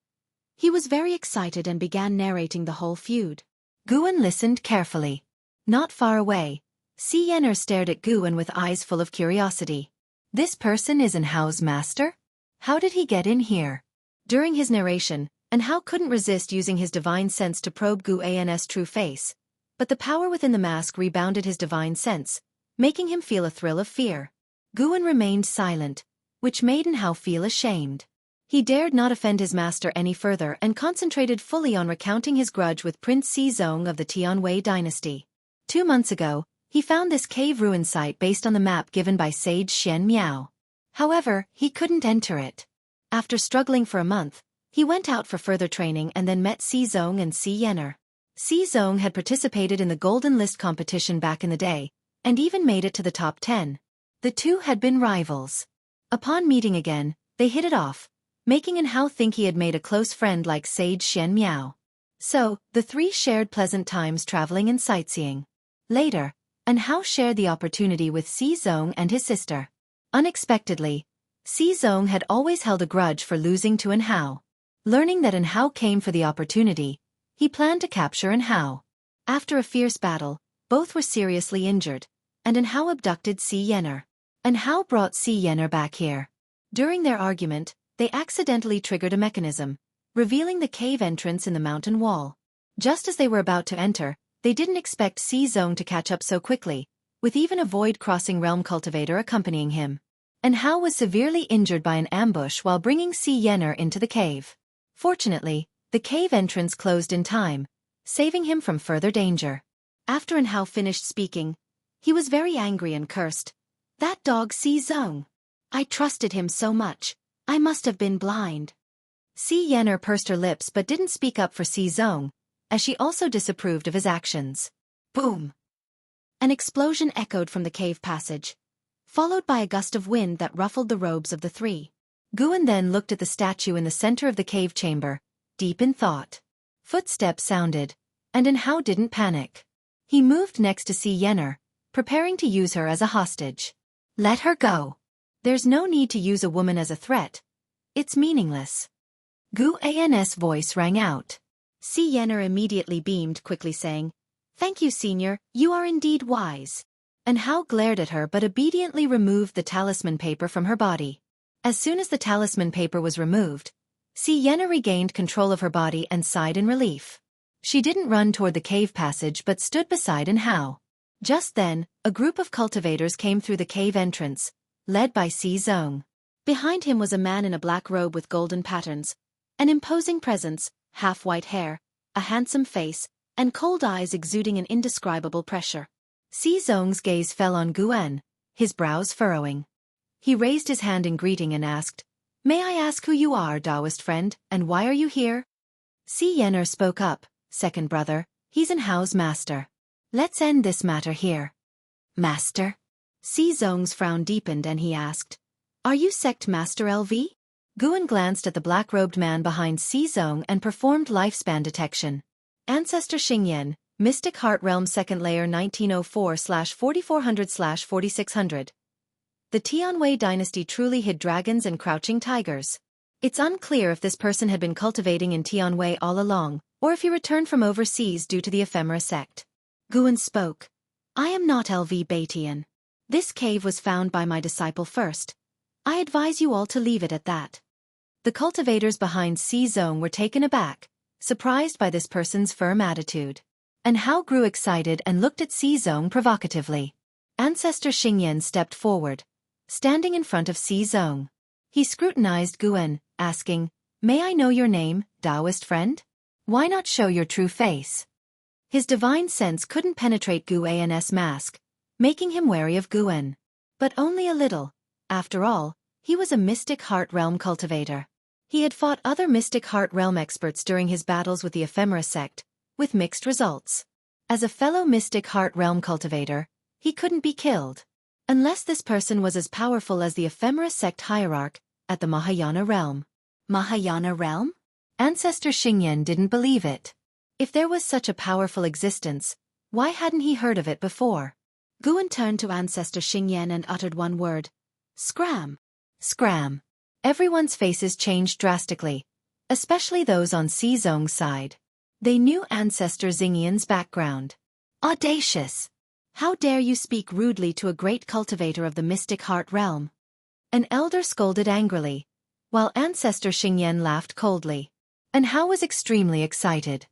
he was very excited and began narrating the whole feud. Guen listened carefully. Not far away, Yener stared at Guen with eyes full of curiosity. "This person is Hao's master? How did he get in here?" During his narration, Hao couldn't resist using his divine sense to probe Guan's true face, but the power within the mask rebounded his divine sense, making him feel a thrill of fear. Guen remained silent, which made Hao feel ashamed. He dared not offend his master any further and concentrated fully on recounting his grudge with Prince Xizong of the Tianwei dynasty. 2 months ago, he found this cave ruin site based on the map given by Sage Shen Miao. However, he couldn't enter it. After struggling for a month, he went out for further training and then met Xizong and Xi Yener. Xizong had participated in the Golden List competition back in the day, and even made it to the top 10. The two had been rivals. Upon meeting again, they hit it off, making Hao think he had made a close friend like Sage Shen Miao. So, the three shared pleasant times traveling and sightseeing. Later, Hao shared the opportunity with Xizong and his sister. Unexpectedly, Xizong had always held a grudge for losing to Hao. Learning that Hao came for the opportunity, he planned to capture Hao. After a fierce battle, both were seriously injured, and Hao abducted Xi Yener. Hao brought Xi Yener back here. During their argument, they accidentally triggered a mechanism, revealing the cave entrance in the mountain wall. Just as they were about to enter, they didn't expect Xizong to catch up so quickly, with even a void-crossing realm cultivator accompanying him. Hao was severely injured by an ambush while bringing Xi Yener into the cave. Fortunately, the cave entrance closed in time, saving him from further danger. After Hao finished speaking, he was very angry and cursed. That dog Xizong. I trusted him so much. I must have been blind. Xi Yener pursed her lips but didn't speak up for Xizong, as she also disapproved of his actions. Boom! An explosion echoed from the cave passage, followed by a gust of wind that ruffled the robes of the three. Guan then looked at the statue in the center of the cave chamber, deep in thought. Footsteps sounded, and Hao didn't panic. He moved next to Xi Yener, preparing to use her as a hostage. Let her go. There's no need to use a woman as a threat. It's meaningless. Guan's voice rang out. Xi Yener immediately beamed, quickly saying, Thank you, Senior, you are indeed wise. Hao glared at her but obediently removed the talisman paper from her body. As soon as the talisman paper was removed, Xi Yener regained control of her body and sighed in relief. She didn't run toward the cave passage but stood beside Hao. Just then, a group of cultivators came through the cave entrance, led by Xizong. Behind him was a man in a black robe with golden patterns, an imposing presence, half-white hair, a handsome face, and cold eyes exuding an indescribable pressure. Xizong's gaze fell on Guan, his brows furrowing. He raised his hand in greeting and asked, May I ask who you are, Taoist friend, and why are you here? Xi Yener spoke up, Second brother, he's Hao's master. Let's end this matter here. Master? Xizong's frown deepened and he asked, Are you Sect Master LV? Guan glanced at the black-robed man behind Xizong and performed lifespan detection. Ancestor Xingyan, Mystic Heart Realm 2nd Layer 1904/4400/4600. The Tianwei dynasty truly hid dragons and crouching tigers. It's unclear if this person had been cultivating in Tianwei all along, or if he returned from overseas due to the ephemera sect. Guan spoke. I am not LV Batian. This cave was found by my disciple first. I advise you all to leave it at that. The cultivators behind Xizong were taken aback, surprised by this person's firm attitude. Hao grew excited and looked at Xizong provocatively. Ancestor Xingyan stepped forward, standing in front of Xizong. He scrutinized Guan, asking, May I know your name, Taoist friend? Why not show your true face? His divine sense couldn't penetrate Guan's mask, making him wary of Guan. But only a little. After all, he was a Mystic Heart Realm cultivator. He had fought other Mystic Heart Realm experts during his battles with the ephemera sect, with mixed results. As a fellow Mystic Heart Realm cultivator, he couldn't be killed. Unless this person was as powerful as the ephemera sect hierarch at the Mahayana realm. Mahayana realm? Ancestor Xingyan didn't believe it. If there was such a powerful existence, why hadn't he heard of it before? Guan turned to Ancestor Xingyan and uttered one word. Scram. Scram. Everyone's faces changed drastically, especially those on Xizong's side. They knew Ancestor Xingyan's background. Audacious! How dare you speak rudely to a great cultivator of the Mystic Heart Realm? An elder scolded angrily, while Ancestor Xingyan laughed coldly. Hao was extremely excited.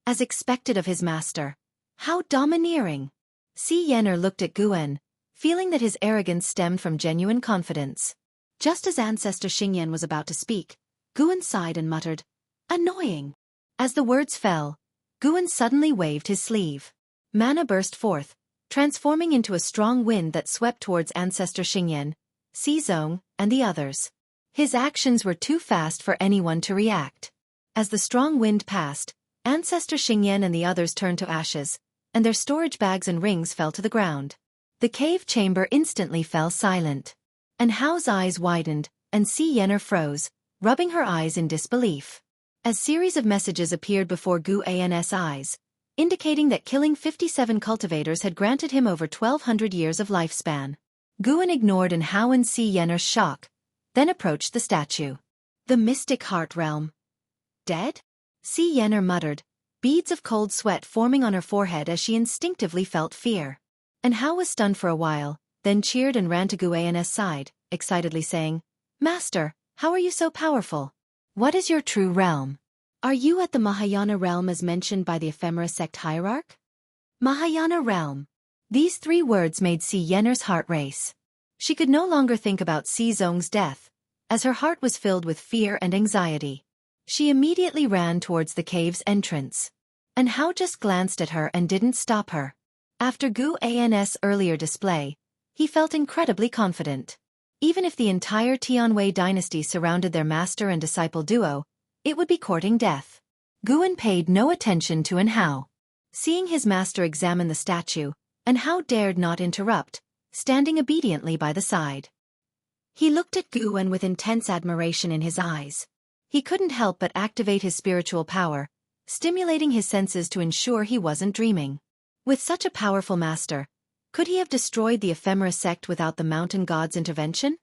As expected of his master. How domineering! Xi Yener looked at Guan, feeling that his arrogance stemmed from genuine confidence. Just as Ancestor Xingyan was about to speak, Guan sighed and muttered, "Annoying." As the words fell, Guan suddenly waved his sleeve. Mana burst forth, transforming into a strong wind that swept towards Ancestor Xingyan, Xizong, and the others. His actions were too fast for anyone to react. As the strong wind passed, Ancestor Xingyan and the others turned to ashes, and their storage bags and rings fell to the ground. The cave chamber instantly fell silent. And Hao's eyes widened, and Si Yenner froze, rubbing her eyes in disbelief. A series of messages appeared before Gu An's eyes, indicating that killing 57 cultivators had granted him over 1,200 years of lifespan. Guan ignored and Hao and Si Yenner's shock, then approached the statue. The mystic heart realm. Dead? Si Yenner muttered, beads of cold sweat forming on her forehead as she instinctively felt fear. And Hao was stunned for a while, then cheered and ran to Gu An's side, excitedly saying, "Master, how are you so powerful? What is your true realm? Are you at the Mahayana realm as mentioned by the ephemera sect hierarch?" Mahayana realm. These 3 words made Si Yenner's heart race. She could no longer think about Xizong's death, as her heart was filled with fear and anxiety. She immediately ran towards the cave's entrance. And Hao just glanced at her and didn't stop her. After Gu An's earlier display, he felt incredibly confident. Even if the entire Tianwei dynasty surrounded their master and disciple duo, it would be courting death. Guan paid no attention to Hao. Seeing his master examine the statue, Hao dared not interrupt, standing obediently by the side. He looked at Guan with intense admiration in his eyes. He couldn't help but activate his spiritual power, stimulating his senses to ensure he wasn't dreaming. With such a powerful master, could he have destroyed the ephemera sect without the mountain god's intervention?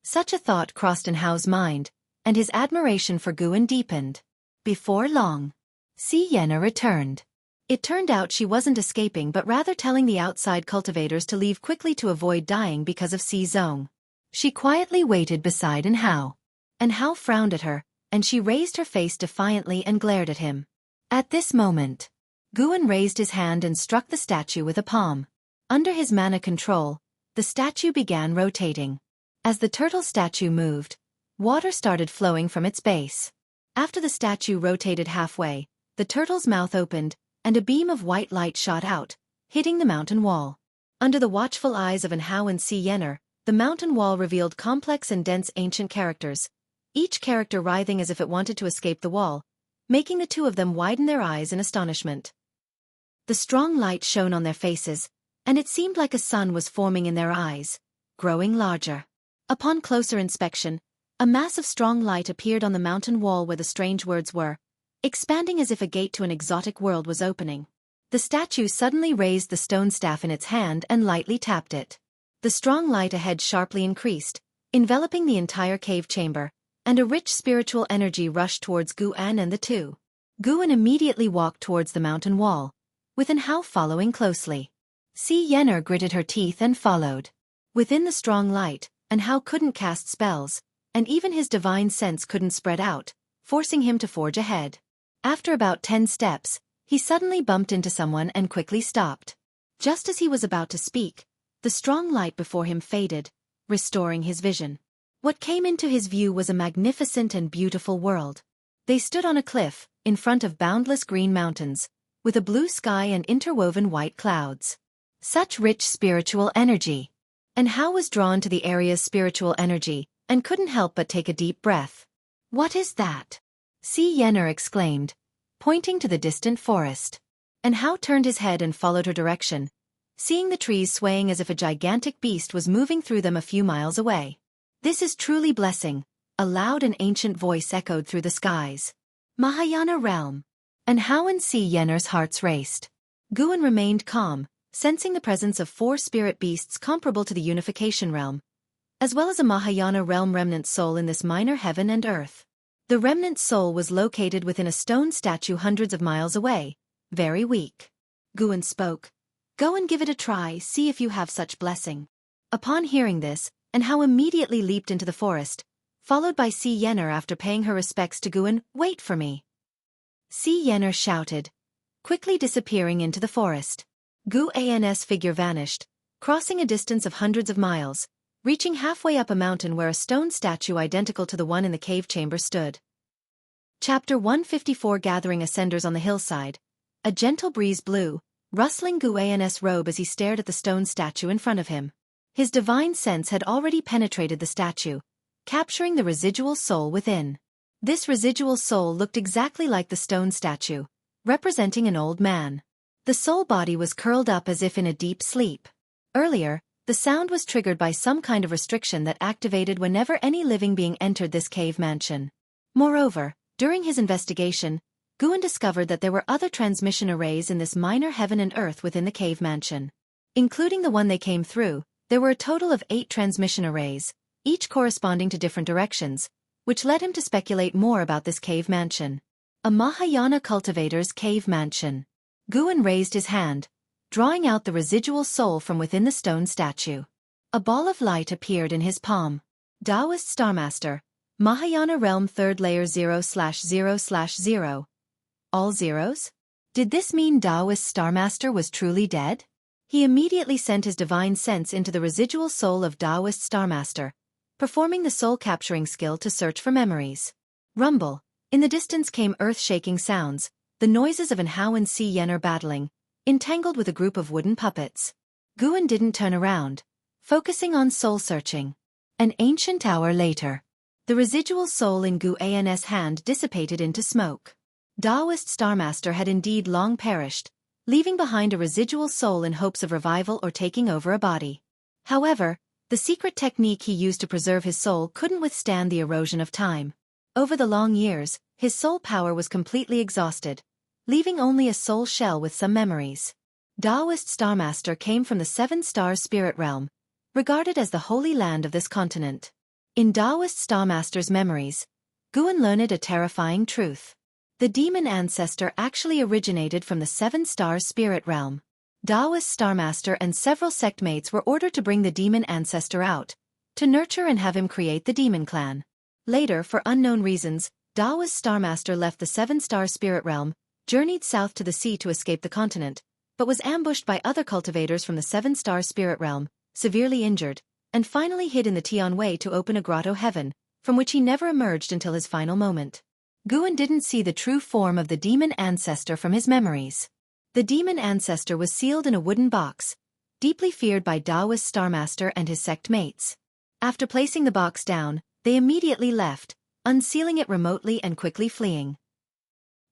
Such a thought crossed Hao's mind, and his admiration for Guan deepened. Before long, Si Yenner returned. It turned out she wasn't escaping but rather telling the outside cultivators to leave quickly to avoid dying because of Xizong. She quietly waited beside Hao. Hao frowned at her, and she raised her face defiantly and glared at him. At this moment, Guan raised his hand and struck the statue with a palm. Under his mana control, the statue began rotating. As the turtle statue moved, water started flowing from its base. After the statue rotated halfway, the turtle's mouth opened, and a beam of white light shot out, hitting the mountain wall. Under the watchful eyes of Hao and Si Yenner, the mountain wall revealed complex and dense ancient characters, each character writhing as if it wanted to escape the wall, making the 2 of them widen their eyes in astonishment. The strong light shone on their faces, and it seemed like a sun was forming in their eyes, growing larger. Upon closer inspection, a mass of strong light appeared on the mountain wall where the strange words were, expanding as if a gate to an exotic world was opening. The statue suddenly raised the stone staff in its hand and lightly tapped it. The strong light ahead sharply increased, enveloping the entire cave chamber, and a rich spiritual energy rushed towards Guan and the 2. Guan immediately walked towards the mountain wall, with Hao following closely. Si Yenner gritted her teeth and followed. Within the strong light, Hao couldn't cast spells, and even his divine sense couldn't spread out, forcing him to forge ahead. After about 10 steps, he suddenly bumped into someone and quickly stopped. Just as he was about to speak, the strong light before him faded, restoring his vision. What came into his view was a magnificent and beautiful world. They stood on a cliff, in front of boundless green mountains, with a blue sky and interwoven white clouds. Such rich spiritual energy. Hao was drawn to the area's spiritual energy, and couldn't help but take a deep breath. "What is that?" Si Yenner exclaimed, pointing to the distant forest. Hao turned his head and followed her direction, seeing the trees swaying as if a gigantic beast was moving through them a few miles away. "This is truly blessing," a loud and ancient voice echoed through the skies. Mahayana realm. Hao and Si Yenner's hearts raced. Guan remained calm, sensing the presence of 4 spirit beasts comparable to the unification realm, as well as a Mahayana realm remnant soul in this minor heaven and earth. The remnant soul was located within a stone statue hundreds of miles away, very weak. Guan spoke. "Go and give it a try, see if you have such blessing." Upon hearing this, Hao immediately leaped into the forest, followed by Si Yenner after paying her respects to Guan. "Wait for me." Si Yenner shouted, quickly disappearing into the forest. Gu An's figure vanished, crossing a distance of hundreds of miles, reaching halfway up a mountain where a stone statue identical to the one in the cave chamber stood. Chapter 154 Gathering Ascenders on the hillside. A gentle breeze blew, rustling Guan's robe as he stared at the stone statue in front of him. His divine sense had already penetrated the statue, capturing the residual soul within. This residual soul looked exactly like the stone statue, representing an old man. The soul body was curled up as if in a deep sleep. Earlier, the sound was triggered by some kind of restriction that activated whenever any living being entered this cave mansion. Moreover, during his investigation, Guan discovered that there were other transmission arrays in this minor heaven and earth within the cave mansion. Including the one they came through, there were a total of 8 transmission arrays, each corresponding to different directions, which led him to speculate more about this cave mansion. A Mahayana cultivator's cave mansion. Guan raised his hand, drawing out the residual soul from within the stone statue. A ball of light appeared in his palm. Taoist Starmaster, Mahayana Realm 3rd Layer 0/0/0. All zeros? Did this mean Taoist Starmaster was truly dead? He immediately sent his divine sense into the residual soul of Taoist Starmaster, performing the soul-capturing skill to search for memories. Rumble. In the distance came earth-shaking sounds, the noises of an Hao and Si Yener battling, entangled with a group of wooden puppets. Guan didn't turn around, focusing on soul-searching. An ancient hour later. The residual soul in Guan's hand dissipated into smoke. Taoist Starmaster had indeed long perished, leaving behind a residual soul in hopes of revival or taking over a body. However, the secret technique he used to preserve his soul couldn't withstand the erosion of time. Over the long years, his soul power was completely exhausted, leaving only a soul shell with some memories. Taoist Starmaster came from the 7-star spirit realm, regarded as the holy land of this continent. In Taoist Starmaster's memories, Guan learned a terrifying truth. The demon ancestor actually originated from the 7-star spirit realm. Taoist Starmaster and several sectmates were ordered to bring the demon ancestor out, to nurture and have him create the demon clan. Later, for unknown reasons, Taoist Starmaster left the 7-star spirit realm, journeyed south to the sea to escape the continent, but was ambushed by other cultivators from the 7-star spirit realm, severely injured, and finally hid in the Tian Way to open a grotto heaven, from which he never emerged until his final moment. Guan didn't see the true form of the demon ancestor from his memories. The demon ancestor was sealed in a wooden box, deeply feared by Taoist Starmaster and his sect mates. After placing the box down, they immediately left, unsealing it remotely and quickly fleeing.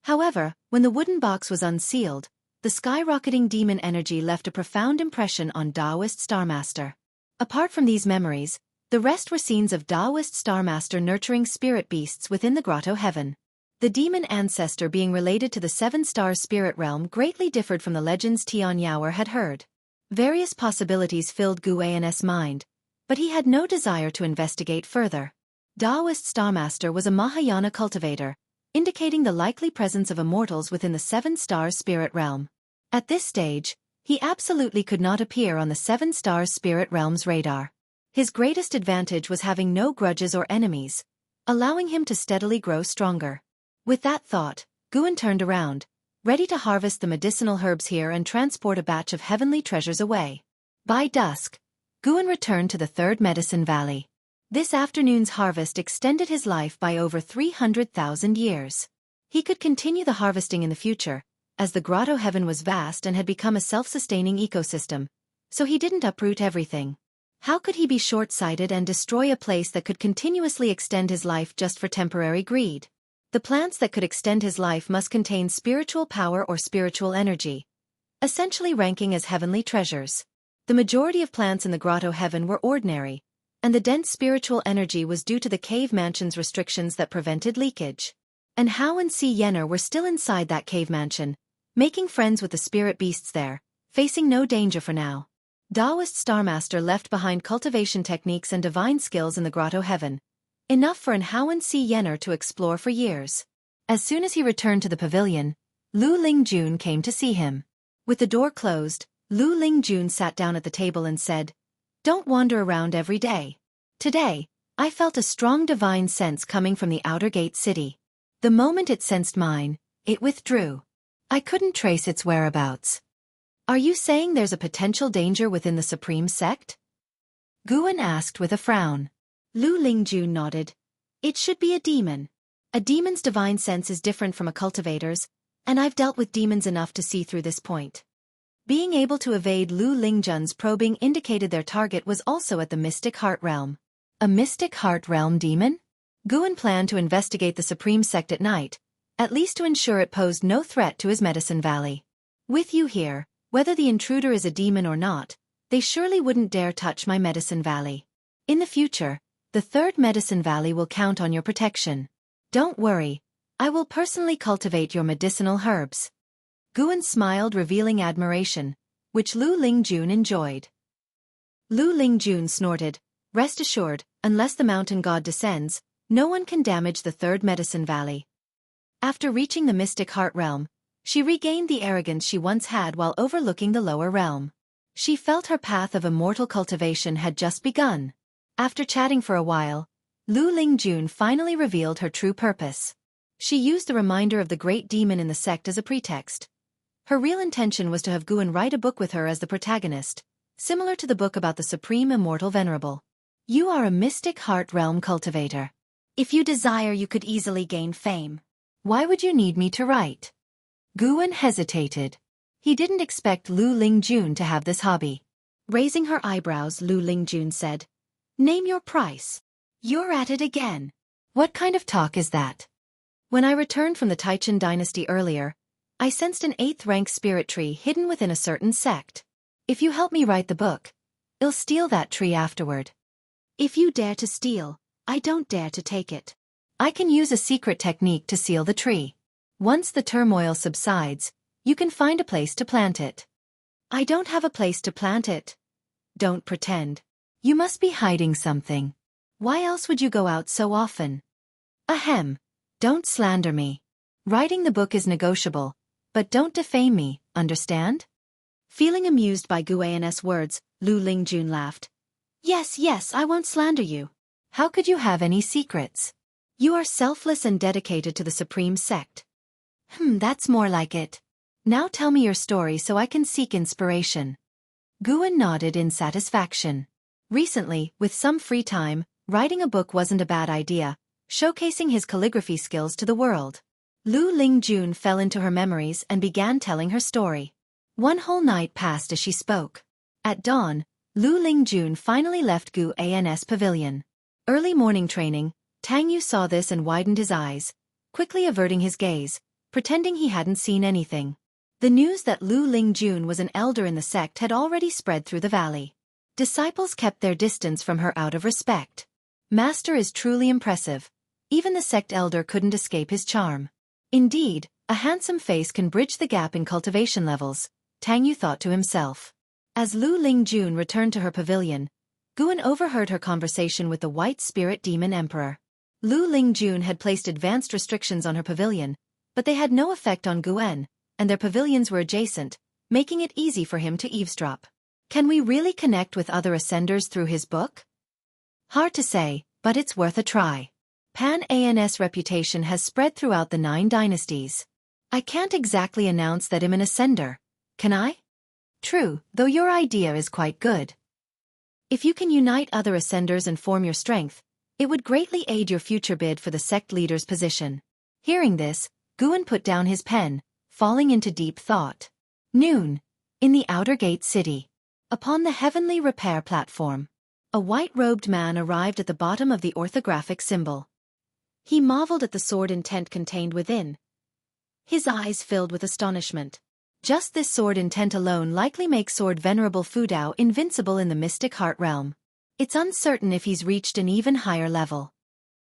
However, when the wooden box was unsealed, the skyrocketing demon energy left a profound impression on Taoist Starmaster. Apart from these memories, the rest were scenes of Taoist Starmaster nurturing spirit beasts within the grotto heaven. The demon ancestor being related to the 7-star spirit realm greatly differed from the legends Tian Yaoer had heard. Various possibilities filled Guan's mind, but he had no desire to investigate further. Taoist Starmaster was a Mahayana cultivator, indicating the likely presence of immortals within the 7-star spirit realm. At this stage, he absolutely could not appear on the 7-star spirit realm's radar. His greatest advantage was having no grudges or enemies, allowing him to steadily grow stronger. With that thought, Guan turned around, ready to harvest the medicinal herbs here and transport a batch of heavenly treasures away. By dusk, Guan returned to the 3rd Medicine Valley. This afternoon's harvest extended his life by over 300,000 years. He could continue the harvesting in the future, as the grotto heaven was vast and had become a self-sustaining ecosystem, so he didn't uproot everything. How could he be short-sighted and destroy a place that could continuously extend his life just for temporary greed? The plants that could extend his life must contain spiritual power or spiritual energy, essentially ranking as heavenly treasures. The majority of plants in the grotto heaven were ordinary, and the dense spiritual energy was due to the cave mansion's restrictions that prevented leakage. And Hao and Si Yener were still inside that cave mansion, making friends with the spirit beasts there, facing no danger for now. Taoist Starmaster left behind cultivation techniques and divine skills in the grotto heaven, enough for an Hao and Si Yener to explore for years. As soon as he returned to the pavilion, Lu Lingjun came to see him. With the door closed, Lu Lingjun sat down at the table and said, "Don't wander around every day. Today, I felt a strong divine sense coming from the outer gate city. The moment it sensed mine, it withdrew. I couldn't trace its whereabouts." "Are you saying there's a potential danger within the Supreme Sect?" Guan asked with a frown. Lu Lingjun nodded. It should be a demon. A demon's divine sense is different from a cultivator's, and I've dealt with demons enough to see through this point. Being able to evade Lu Lingjun's probing indicated their target was also at the Mystic Heart Realm. A Mystic Heart Realm demon? Guan planned to investigate the Supreme Sect at night, at least to ensure it posed no threat to his Medicine Valley. With you here, whether the intruder is a demon or not, they surely wouldn't dare touch my Medicine Valley. In the future, the Third Medicine Valley will count on your protection. Don't worry, I will personally cultivate your medicinal herbs. Guan smiled, revealing admiration, which Lu Lingjun enjoyed. Lu Lingjun snorted, rest assured, unless the mountain god descends, no one can damage the Third Medicine Valley. After reaching the Mystic Heart Realm, she regained the arrogance she once had while overlooking the lower realm. She felt her path of immortal cultivation had just begun. After chatting for a while, Lu Lingjun finally revealed her true purpose. She used the reminder of the great demon in the sect as a pretext. Her real intention was to have Guan write a book with her as the protagonist, similar to the book about the Supreme Immortal Venerable. You are a Mystic Heart Realm cultivator. If you desire, you could easily gain fame. Why would you need me to write? Guan hesitated. He didn't expect Lu Lingjun to have this hobby. Raising her eyebrows, Lu Lingjun said, Name your price. You're at it again. What kind of talk is that? When I returned from the Taichen dynasty earlier, I sensed an 8th-rank spirit tree hidden within a certain sect. If you help me write the book, I'll steal that tree afterward. If you dare to steal, I don't dare to take it. I can use a secret technique to seal the tree. Once the turmoil subsides, you can find a place to plant it. I don't have a place to plant it. Don't pretend. You must be hiding something. Why else would you go out so often? Ahem. Don't slander me. Writing the book is negotiable, but don't defame me, understand? Feeling amused by Guan's words, Lu Lingjun laughed. Yes, I won't slander you. How could you have any secrets? You are selfless and dedicated to the Supreme Sect. That's more like it. Now tell me your story so I can seek inspiration. Guan nodded in satisfaction. Recently, with some free time, writing a book wasn't a bad idea, showcasing his calligraphy skills to the world. Lu Lingjun fell into her memories and began telling her story. One whole night passed as she spoke. At dawn, Lu Lingjun finally left Guan's pavilion. Early morning training, Tang Yu saw this and widened his eyes, quickly averting his gaze, pretending he hadn't seen anything. The news that Lu Lingjun was an elder in the sect had already spread through the valley. Disciples kept their distance from her out of respect. Master is truly impressive. Even the sect elder couldn't escape his charm. Indeed, a handsome face can bridge the gap in cultivation levels, Tang Yu thought to himself. As Lu Lingjun returned to her pavilion, Guan overheard her conversation with the White Spirit Demon Emperor. Lu Lingjun had placed advanced restrictions on her pavilion, but they had no effect on Guan, and their pavilions were adjacent, making it easy for him to eavesdrop. Can we really connect with other ascenders through his book? Hard to say, but it's worth a try. Pan-An's reputation has spread throughout the 9 dynasties. I can't exactly announce that I'm an ascender, can I? True, though your idea is quite good. If you can unite other ascenders and form your strength, it would greatly aid your future bid for the sect leader's position. Hearing this, Guan put down his pen, falling into deep thought. Noon. In the Outer Gate City. Upon the Heavenly Repair Platform. A white-robed man arrived at the bottom of the orthographic symbol. He marveled at the sword intent contained within. His eyes filled with astonishment. Just this sword intent alone likely makes Sword Venerable Fudao invincible in the Mystic Heart Realm. It's uncertain if he's reached an even higher level.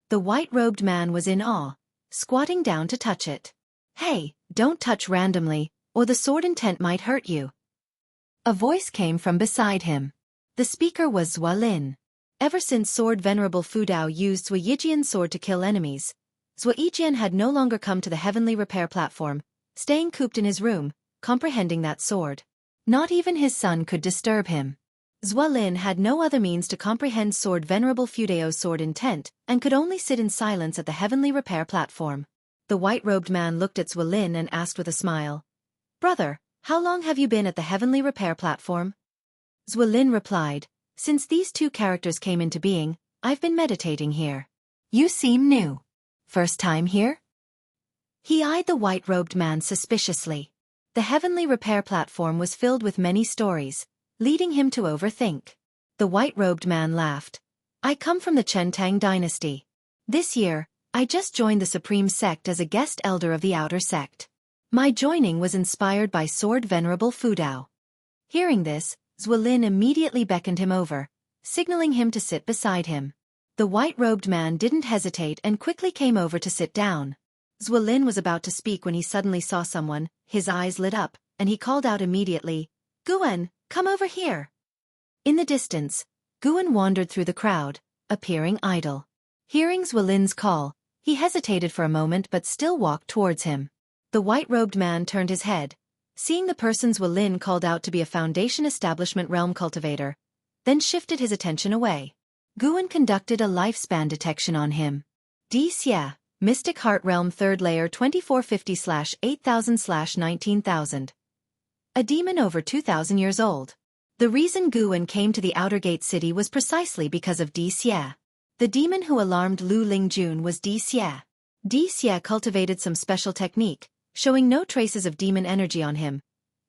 The white-robed man was in awe, squatting down to touch it. Hey, don't touch randomly, or the sword intent might hurt you. A voice came from beside him. The speaker was Zualin. Ever since Sword Venerable Fudao used Zuijian's sword to kill enemies, Zuijian had no longer come to the Heavenly Repair Platform, staying cooped in his room, comprehending that sword. Not even his son could disturb him. Zualin had no other means to comprehend Sword Venerable Fudao's sword intent, and could only sit in silence at the Heavenly Repair Platform. The white-robed man looked at Zualin and asked with a smile, Brother, how long have you been at the Heavenly Repair Platform? Zualin replied, Since these two characters came into being, I've been meditating here. You seem new. First time here? He eyed the white-robed man suspiciously. The heavenly repair platform was filled with many stories, leading him to overthink. The white-robed man laughed. I come from the Chen Tang dynasty. This year, I just joined the Supreme Sect as a guest elder of the Outer Sect. My joining was inspired by Sword Venerable Fudao. Hearing this, Zuolin immediately beckoned him over, signaling him to sit beside him. The white-robed man didn't hesitate and quickly came over to sit down. Zuolin was about to speak when he suddenly saw someone, his eyes lit up, and he called out immediately, Guan, come over here. In the distance, Guan wandered through the crowd, appearing idle. Hearing Zuolin's call, he hesitated for a moment but still walked towards him. The white-robed man turned his head, seeing the person Zuolin called out to be a Foundation Establishment realm cultivator, then shifted his attention away. Guan conducted a lifespan detection on him. D. Xia, Mystic Heart Realm 3rd Layer 2450/8000/19000. A demon over 2,000 years old. The reason Guan came to the Outer Gate City was precisely because of D. Xia. The demon who alarmed Lu Lingjun was D. Xia. D. Xia cultivated some special technique, showing no traces of demon energy on him,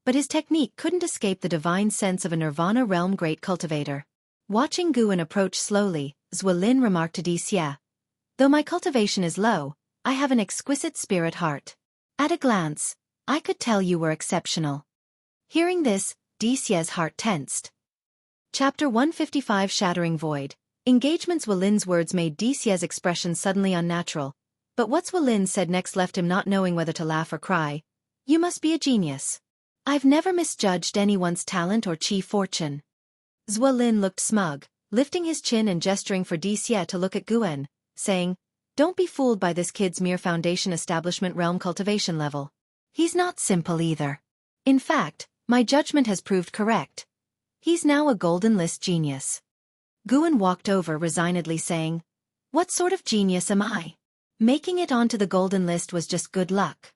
but his technique couldn't escape the divine sense of a Nirvana Realm great cultivator. Watching Guan approach slowly, Zuolin remarked to D. Xia, though my cultivation is low, I have an exquisite spirit heart. At a glance, I could tell you were exceptional. Hearing this, D. Xia's heart tensed. Chapter 155 Shattering Void. Engagement. Zuolin's words made D. Xia's expression suddenly unnatural, but what Zuolin said next left him not knowing whether to laugh or cry. You must be a genius. I've never misjudged anyone's talent or chi fortune. Zuolin looked smug, lifting his chin and gesturing for D. Xia to look at Guan, saying, don't be fooled by this kid's mere Foundation Establishment realm cultivation level. He's not simple either. In fact, my judgment has proved correct. He's now a golden list genius. Guan walked over resignedly saying, what sort of genius am I? Making it onto the golden list was just good luck.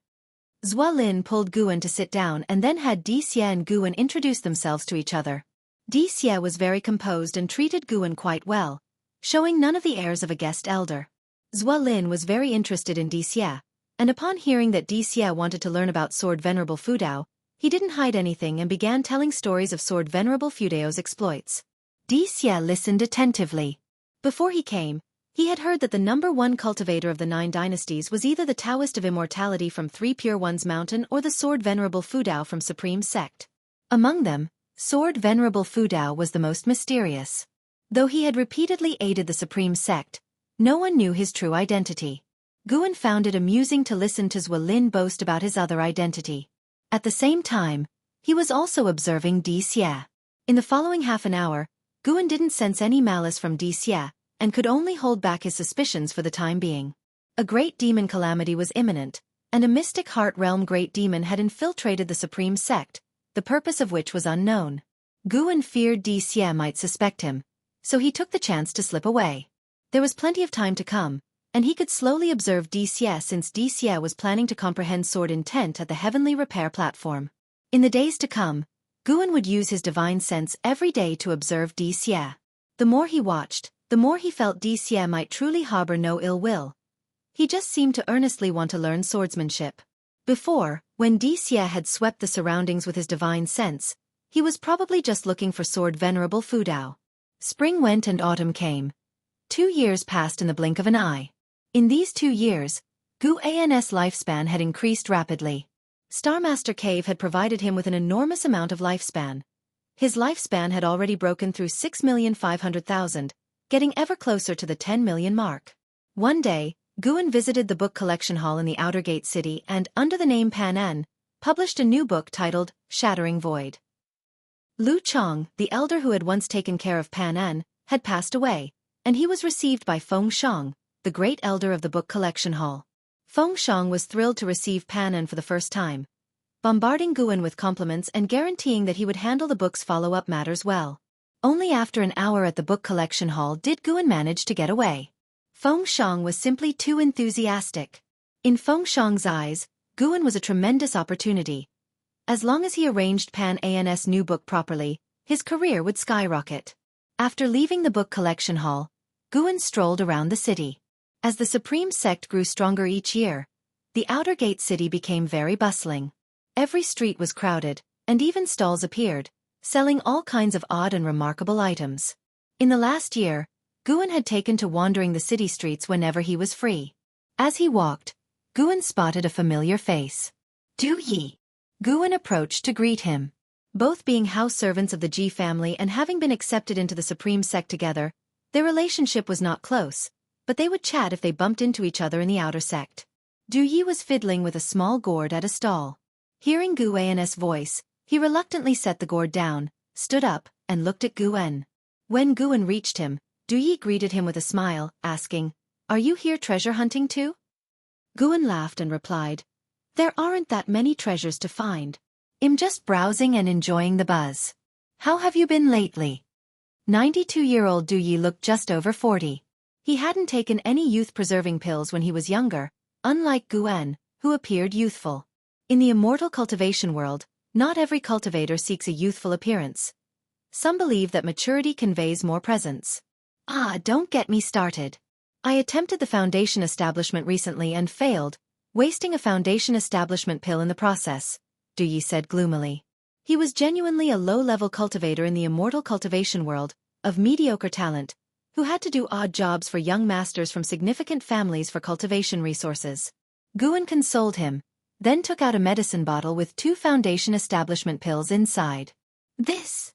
Zuolin pulled Guan to sit down and then had D. Xia and Guan introduce themselves to each other. D. Xia was very composed and treated Guan quite well, showing none of the airs of a guest elder. Zuolin was very interested in D. Xia, and upon hearing that D. Xia wanted to learn about Sword Venerable Fudao, he didn't hide anything and began telling stories of Sword Venerable Fudao's exploits. D. Xia listened attentively. Before he came, he had heard that the #1 cultivator of the 9 dynasties was either the Taoist of Immortality from 3 Pure Ones Mountain or the Sword Venerable Fudao from Supreme Sect. Among them, Sword Venerable Fudao was the most mysterious. Though he had repeatedly aided the Supreme Sect, no one knew his true identity. Guan found it amusing to listen to Zuolin boast about his other identity. At the same time, he was also observing D. Xia. In the following half an hour, Guan didn't sense any malice from D. Xia, and could only hold back his suspicions for the time being. A great demon calamity was imminent, and a Mystic Heart Realm great demon had infiltrated the Supreme Sect, the purpose of which was unknown. Guan feared D. Xia might suspect him, so he took the chance to slip away. There was plenty of time to come, and he could slowly observe D. Xia since D. Xia was planning to comprehend sword intent at the heavenly repair platform. In the days to come, Guan would use his divine sense every day to observe D. Xia. The more he watched, the more he felt D. Xia might truly harbor no ill will. He just seemed to earnestly want to learn swordsmanship. Before, when D. Xia had swept the surroundings with his divine sense, he was probably just looking for Sword Venerable Fudao. Spring went and autumn came. 2 years passed in the blink of an eye. In these 2 years, Guan's lifespan had increased rapidly. Starmaster Cave had provided him with an enormous amount of lifespan. His lifespan had already broken through 6,500,000, getting ever closer to the 10 million mark. One day, Guan visited the book collection hall in the Outer Gate City and, under the name Pan En, published a new book titled Shattering Void. Lu Chong, the elder who had once taken care of Pan En, had passed away, and he was received by Feng Shang, the great elder of the book collection hall. Feng Shang was thrilled to receive Pan En for the first time, bombarding Guan with compliments and guaranteeing that he would handle the book's follow-up matters well. Only after an hour at the book collection hall did Guan manage to get away. Feng Shang was simply too enthusiastic. In Feng Shang's eyes, Guan was a tremendous opportunity. As long as he arranged Pan An's new book properly, his career would skyrocket. After leaving the book collection hall, Guan strolled around the city. As the supreme sect grew stronger each year, the outer gate city became very bustling. Every street was crowded, and even stalls appeared, selling all kinds of odd and remarkable items. In the last year, Guan had taken to wandering the city streets whenever he was free. As he walked, Guan spotted a familiar face. Du Yi. Guan approached to greet him. Both being house servants of the Ji family and having been accepted into the supreme sect together, their relationship was not close, but they would chat if they bumped into each other in the outer sect. Du Yi was fiddling with a small gourd at a stall. Hearing Guan's voice, he reluctantly set the gourd down, stood up, and looked at Guan. When Guan reached him, Du Yi greeted him with a smile, asking, "Are you here treasure hunting too?" Guan laughed and replied, "There aren't that many treasures to find. I'm just browsing and enjoying the buzz. How have you been lately?" 92-year-old Du Yi looked just over 40. He hadn't taken any youth-preserving pills when he was younger, unlike Guan, who appeared youthful. In the immortal cultivation world, not every cultivator seeks a youthful appearance. Some believe that maturity conveys more presence. Don't get me started. I attempted the foundation establishment recently and failed, wasting a foundation establishment pill in the process, Du Yi said gloomily. He was genuinely a low-level cultivator in the immortal cultivation world, of mediocre talent, who had to do odd jobs for young masters from significant families for cultivation resources. Guan consoled him, then took out a medicine bottle with 2 foundation establishment pills inside. This.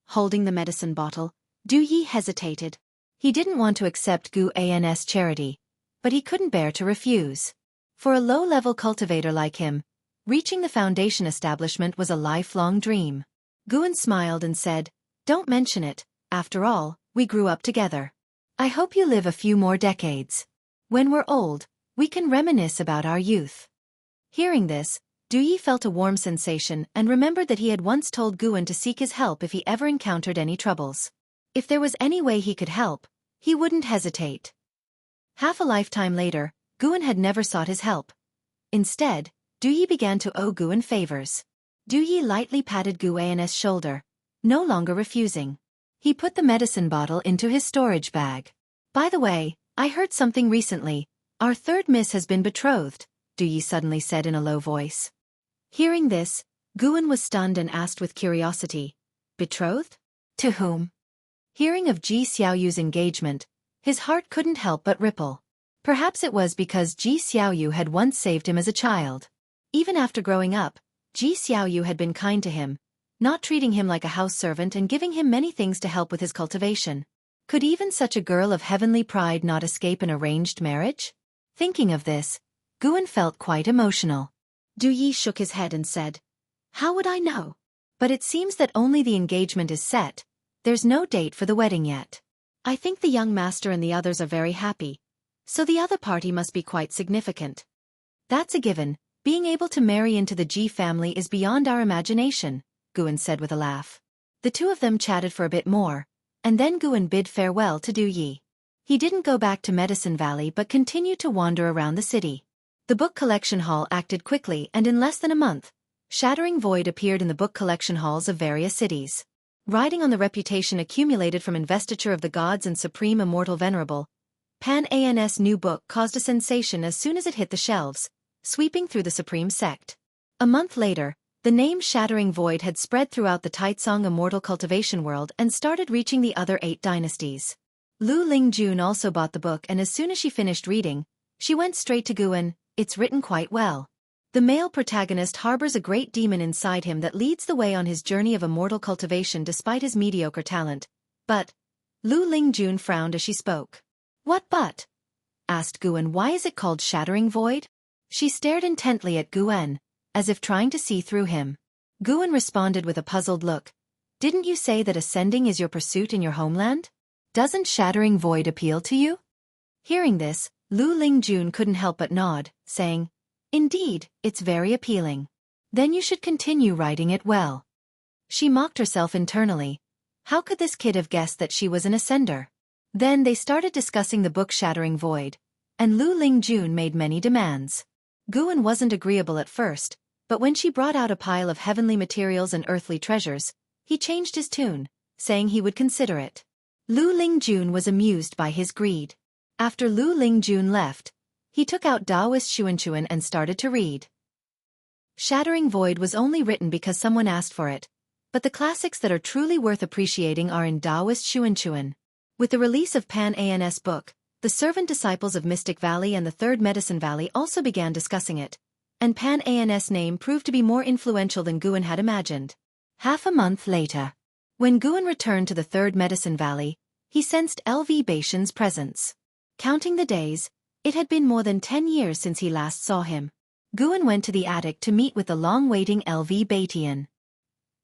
Holding the medicine bottle, Du Yi hesitated. He didn't want to accept Guan's charity, but he couldn't bear to refuse. For a low-level cultivator like him, reaching the foundation establishment was a lifelong dream. Guan smiled and said, "Don't mention it, after all, we grew up together. I hope you live a few more decades. When we're old, we can reminisce about our youth." Hearing this, Du Yi felt a warm sensation and remembered that he had once told Guan to seek his help if he ever encountered any troubles. If there was any way he could help, he wouldn't hesitate. Half a lifetime later, Guan had never sought his help. Instead, Du Yi began to owe Guan favors. Du Yi lightly patted Guan's shoulder, no longer refusing. He put the medicine bottle into his storage bag. "By the way, I heard something recently. Our third miss has been betrothed," Du Yi suddenly said in a low voice. Hearing this, Guan was stunned and asked with curiosity, "Betrothed? To whom?" Hearing of Ji Xiaoyu's engagement, his heart couldn't help but ripple. Perhaps it was because Ji Xiaoyu had once saved him as a child. Even after growing up, Ji Xiaoyu had been kind to him, not treating him like a house servant and giving him many things to help with his cultivation. Could even such a girl of heavenly pride not escape an arranged marriage? Thinking of this, Guan felt quite emotional. Du Yi shook his head and said, "How would I know? But it seems that only the engagement is set. There's no date for the wedding yet. I think the young master and the others are very happy, so the other party must be quite significant. That's a given. Being able to marry into the Ji family is beyond our imagination," Guan said with a laugh. The two of them chatted for a bit more, and then Guan bid farewell to Du Yi. He didn't go back to Medicine Valley but continued to wander around the city. The book collection hall acted quickly, and in less than a month, Shattering Void appeared in the book collection halls of various cities. Riding on the reputation accumulated from investiture of the gods and Supreme Immortal Venerable, Pan-An's new book caused a sensation as soon as it hit the shelves, sweeping through the Supreme Sect. A month later, the name Shattering Void had spread throughout the Taitsong immortal cultivation world and started reaching the other 8 dynasties. Lu Lingjun also bought the book, and as soon as she finished reading, she went straight to Guan. "It's written quite well. The male protagonist harbors a great demon inside him that leads the way on his journey of immortal cultivation despite his mediocre talent. But..." Lu Lingjun frowned as she spoke. "What but?" asked Guan. "Why is it called Shattering Void?" She stared intently at Guan, as if trying to see through him. Guan responded with a puzzled look. "Didn't you say that ascending is your pursuit in your homeland? Doesn't Shattering Void appeal to you?" Hearing this, Lu Lingjun couldn't help but nod, saying, "Indeed, it's very appealing. Then you should continue writing it well." She mocked herself internally. How could this kid have guessed that she was an ascender? Then they started discussing the book Shattering Void, and Lu Lingjun made many demands. Guan wasn't agreeable at first, but when she brought out a pile of heavenly materials and earthly treasures, he changed his tune, saying he would consider it. Lu Lingjun was amused by his greed. After Lu Lingjun left, he took out Daoist Xuanchuan and started to read. Shattering Void was only written because someone asked for it, but the classics that are truly worth appreciating are in Daoist Xuanchuan. With the release of Pan-An's book, the servant disciples of Mystic Valley and the Third Medicine Valley also began discussing it, and Pan-An's name proved to be more influential than Guan had imagined. Half a month later, when Guan returned to the Third Medicine Valley, he sensed LV Baitian's presence. Counting the days, it had been more than 10 years since he last saw him. Guan went to the attic to meet with the long-waiting LV Baitian.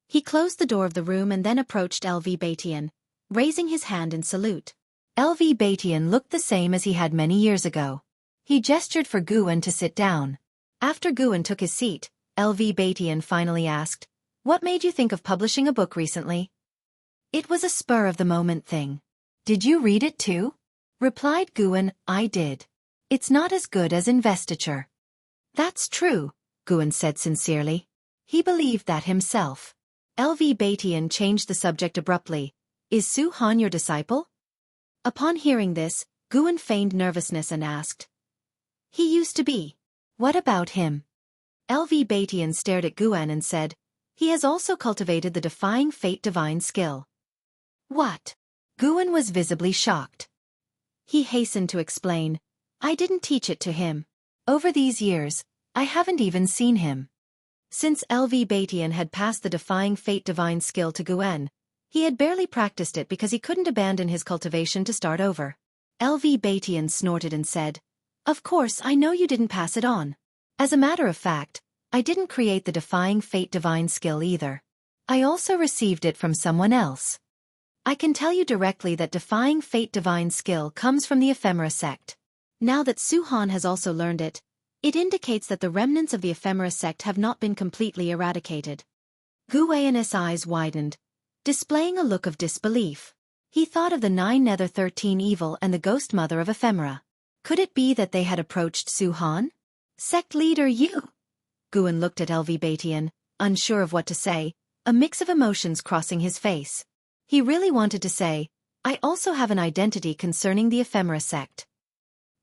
He closed the door of the room and then approached LV Baitian, raising his hand in salute. LV Baitian looked the same as he had many years ago. He gestured for Guan to sit down. After Guan took his seat, LV Baitian finally asked, "What made you think of publishing a book recently?" "It was a spur-of-the-moment thing." "Did you read it too?" replied Guan. "I did. It's not as good as Investiture." "That's true," Guan said sincerely. He believed that himself. LV Baitian changed the subject abruptly. "Is Su Han your disciple?" Upon hearing this, Guan feigned nervousness and asked, "He used to be. What about him?" LV Baitian stared at Guan and said, "He has also cultivated the Defying Fate divine skill." "What?" Guan was visibly shocked. He hastened to explain, "I didn't teach it to him. Over these years, I haven't even seen him." Since LV Baitian had passed the Defying Fate divine skill to Guan, he had barely practiced it because he couldn't abandon his cultivation to start over. LV Baitian snorted and said, "Of course I know you didn't pass it on. As a matter of fact, I didn't create the Defying Fate divine skill either. I also received it from someone else. I can tell you directly that Defying Fate divine skill comes from the Ephemera sect. Now that Su Han has also learned it, it indicates that the remnants of the Ephemera sect have not been completely eradicated." Guan's eyes widened, displaying a look of disbelief. He thought of the 9 Nether 13 Evil and the Ghost Mother of Ephemera. Could it be that they had approached Su Han? "Sect leader you?" Guan looked at LV Baitian, unsure of what to say, a mix of emotions crossing his face. He really wanted to say, "I also have an identity concerning the Ephemera sect.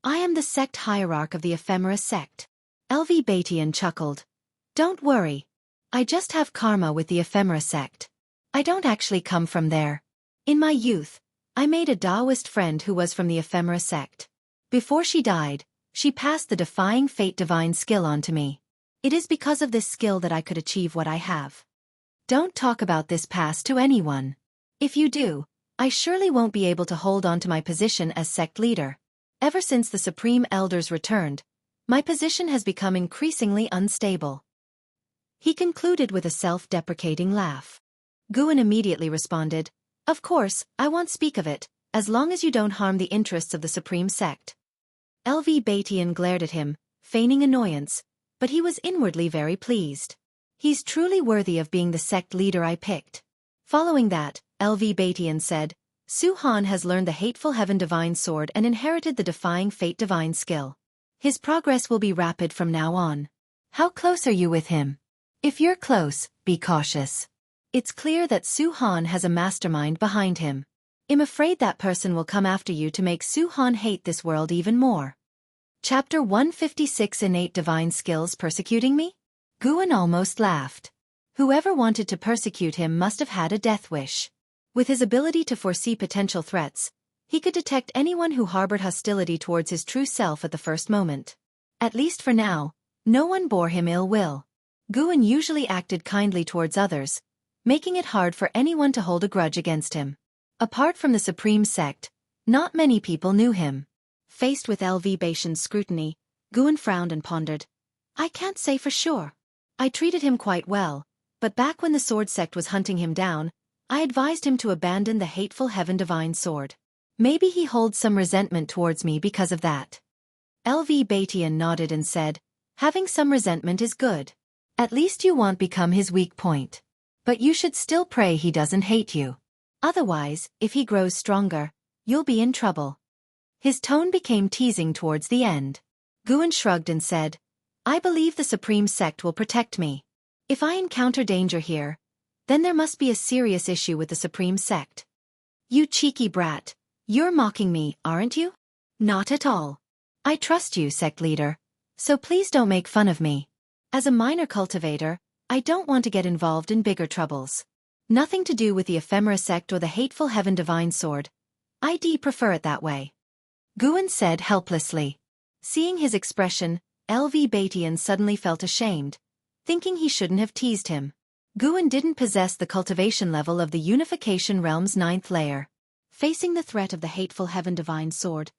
I am the sect hierarch of the Ephemera sect." LV Baitian chuckled. "Don't worry. I just have karma with the Ephemera sect. I don't actually come from there. In my youth, I made a Taoist friend who was from the Ephemera sect. Before she died, she passed the Defying Fate divine skill on to me. It is because of this skill that I could achieve what I have. Don't talk about this past to anyone. If you do, I surely won't be able to hold on to my position as sect leader. Ever since the Supreme Elders returned, my position has become increasingly unstable." He concluded with a self-deprecating laugh. Guan immediately responded, "Of course, I won't speak of it, as long as you don't harm the interests of the Supreme Sect." LV Baitian glared at him, feigning annoyance, but he was inwardly very pleased. "He's truly worthy of being the sect leader I picked." Following that, LV Baitian said, "Su Han has learned the Hateful Heaven Divine Sword and inherited the Defying Fate Divine skill. His progress will be rapid from now on. How close are you with him? If you're close, be cautious. It's clear that Su Han has a mastermind behind him. I'm afraid that person will come after you to make Su Han hate this world even more." Chapter 156 Innate Divine Skills Persecuting Me? Guan almost laughed. Whoever wanted to persecute him must have had a death wish. With his ability to foresee potential threats, he could detect anyone who harbored hostility towards his true self at the first moment. At least for now, no one bore him ill will. Guan usually acted kindly towards others, making it hard for anyone to hold a grudge against him. Apart from the Supreme Sect, not many people knew him. Faced with LV Baitian's scrutiny, Guan frowned and pondered. "I can't say for sure. I treated him quite well, but back when the Sword Sect was hunting him down, I advised him to abandon the Hateful Heaven Divine Sword. Maybe he holds some resentment towards me because of that." LV Baitian nodded and said, "Having some resentment is good. At least you won't become his weak point. But you should still pray he doesn't hate you. Otherwise, if he grows stronger, you'll be in trouble." His tone became teasing towards the end. Guan shrugged and said, "I believe the Supreme Sect will protect me. If I encounter danger here, then there must be a serious issue with the Supreme Sect." You cheeky brat. You're mocking me, aren't you? Not at all. I trust you, sect leader. So please don't make fun of me. As a minor cultivator, I don't want to get involved in bigger troubles. Nothing to do with the ephemera sect or the hateful heaven divine sword. I'd prefer it that way. Guan said helplessly. Seeing his expression, LV Batian suddenly felt ashamed, thinking he shouldn't have teased him. Guan didn't possess the cultivation level of the Unification Realm's 9th layer. Facing the threat of the hateful heaven divine sword,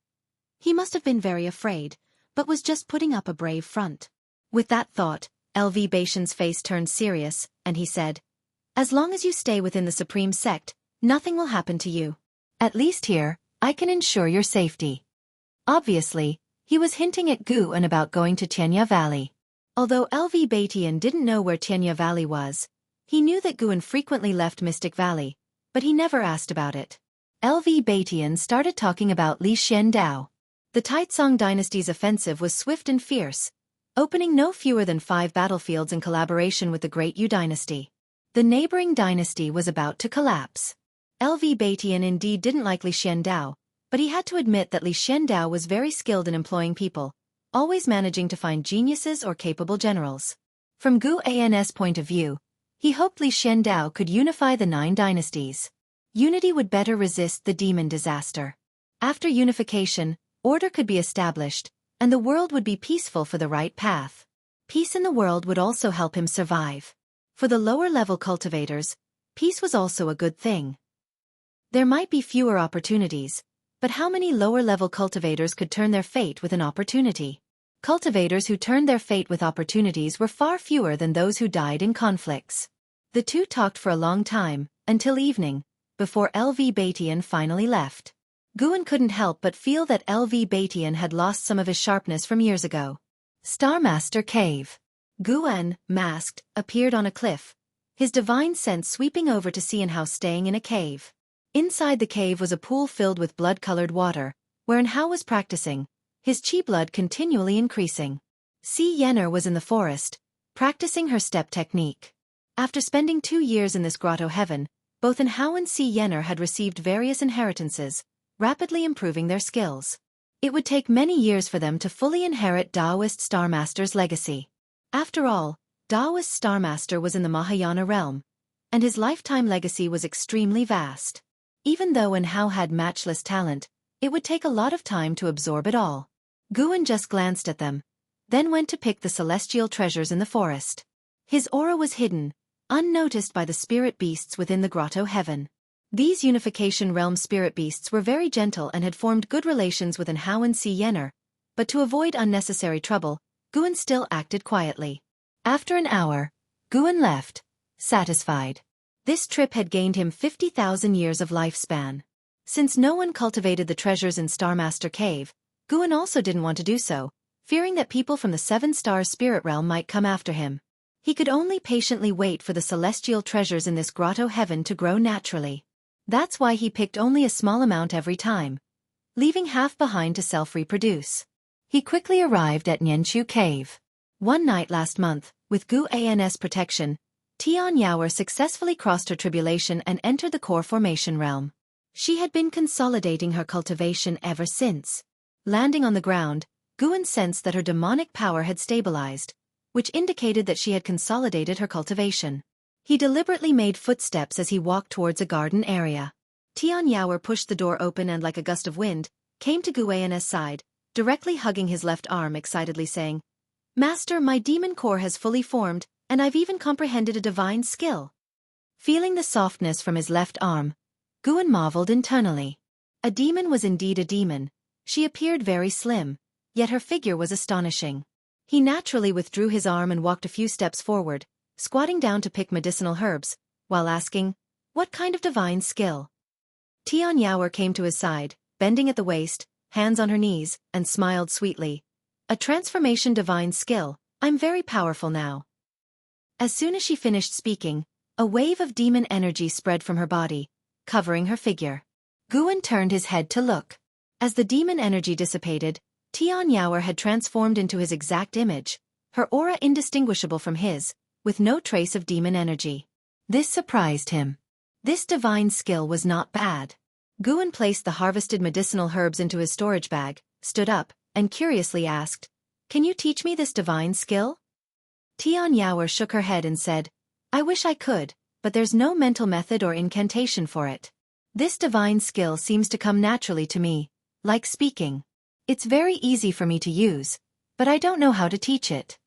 he must have been very afraid, but was just putting up a brave front. With that thought, LV Batian's face turned serious, and he said, "As long as you stay within the Supreme Sect, nothing will happen to you. At least here, I can ensure your safety." Obviously, he was hinting at Guan about going to Tianya Valley. Although LV Batian didn't know where Tianya Valley was, he knew that Guan frequently left Mystic Valley, but he never asked about it. LV Batian started talking about Li Xiandao. The Taizong dynasty's offensive was swift and fierce, opening no fewer than 5 battlefields in collaboration with the Great Yu dynasty. The neighboring dynasty was about to collapse. LV Batian indeed didn't like Li Xiandao, but he had to admit that Li Xiandao was very skilled in employing people, always managing to find geniuses or capable generals. From Guan's point of view, he hoped Li Xiandao could unify the 9 dynasties. Unity would better resist the demon disaster. After unification, order could be established, and the world would be peaceful for the right path. Peace in the world would also help him survive. For the lower-level cultivators, peace was also a good thing. There might be fewer opportunities, but how many lower-level cultivators could turn their fate with an opportunity? Cultivators who turned their fate with opportunities were far fewer than those who died in conflicts. The two talked for a long time, until evening, before LV Batian finally left. Guan couldn't help but feel that LV Batian had lost some of his sharpness from years ago. Starmaster Cave. Guan, masked, appeared on a cliff, his divine sense sweeping over to see Hao staying in a cave. Inside the cave was a pool filled with blood-colored water, wherein Hao was practicing, his chi blood continually increasing. Si Yenner was in the forest, practicing her step technique. After spending 2 years in this grotto heaven, both Hao and Si Yenner had received various inheritances, rapidly improving their skills. It would take many years for them to fully inherit Taoist Starmaster's legacy. After all, Taoist Starmaster was in the Mahayana realm, and his lifetime legacy was extremely vast. Even though Hao had matchless talent, it would take a lot of time to absorb it all. Guan just glanced at them, then went to pick the celestial treasures in the forest. His aura was hidden, unnoticed by the spirit beasts within the grotto heaven. These Unification Realm spirit beasts were very gentle and had formed good relations with Hao and Si Yenner, but to avoid unnecessary trouble, Guan still acted quietly. After an hour, Guan left, satisfied. This trip had gained him 50,000 years of lifespan. Since no one cultivated the treasures in Starmaster Cave, Guan also didn't want to do so, fearing that people from the 7-star spirit realm might come after him. He could only patiently wait for the celestial treasures in this grotto heaven to grow naturally. That's why he picked only a small amount every time, leaving half behind to self-reproduce. He quickly arrived at Nianchu Cave. One night last month, with Guan's protection, Tian Yaoer successfully crossed her tribulation and entered the core formation realm. She had been consolidating her cultivation ever since. Landing on the ground, Guan sensed that her demonic power had stabilized, which indicated that she had consolidated her cultivation. He deliberately made footsteps as he walked towards a garden area. Tian Yaoer pushed the door open and like a gust of wind, came to Guan's side, directly hugging his left arm excitedly saying, "Master, my demon core has fully formed, and I've even comprehended a divine skill." Feeling the softness from his left arm, Guan marveled internally. A demon was indeed a demon. She appeared very slim, yet her figure was astonishing. He naturally withdrew his arm and walked a few steps forward, squatting down to pick medicinal herbs, while asking, "What kind of divine skill?" Tian Yaoer came to his side, bending at the waist, hands on her knees, and smiled sweetly. "A transformation divine skill, I'm very powerful now." As soon as she finished speaking, a wave of demon energy spread from her body, covering her figure. Guan turned his head to look. As the demon energy dissipated, Tian Yaoer had transformed into his exact image, her aura indistinguishable from his, with no trace of demon energy. This surprised him. This divine skill was not bad. Guan placed the harvested medicinal herbs into his storage bag, stood up, and curiously asked, "Can you teach me this divine skill?" Tian Yaoer shook her head and said, "I wish I could, but there's no mental method or incantation for it. This divine skill seems to come naturally to me, like speaking. It's very easy for me to use, but I don't know how to teach it."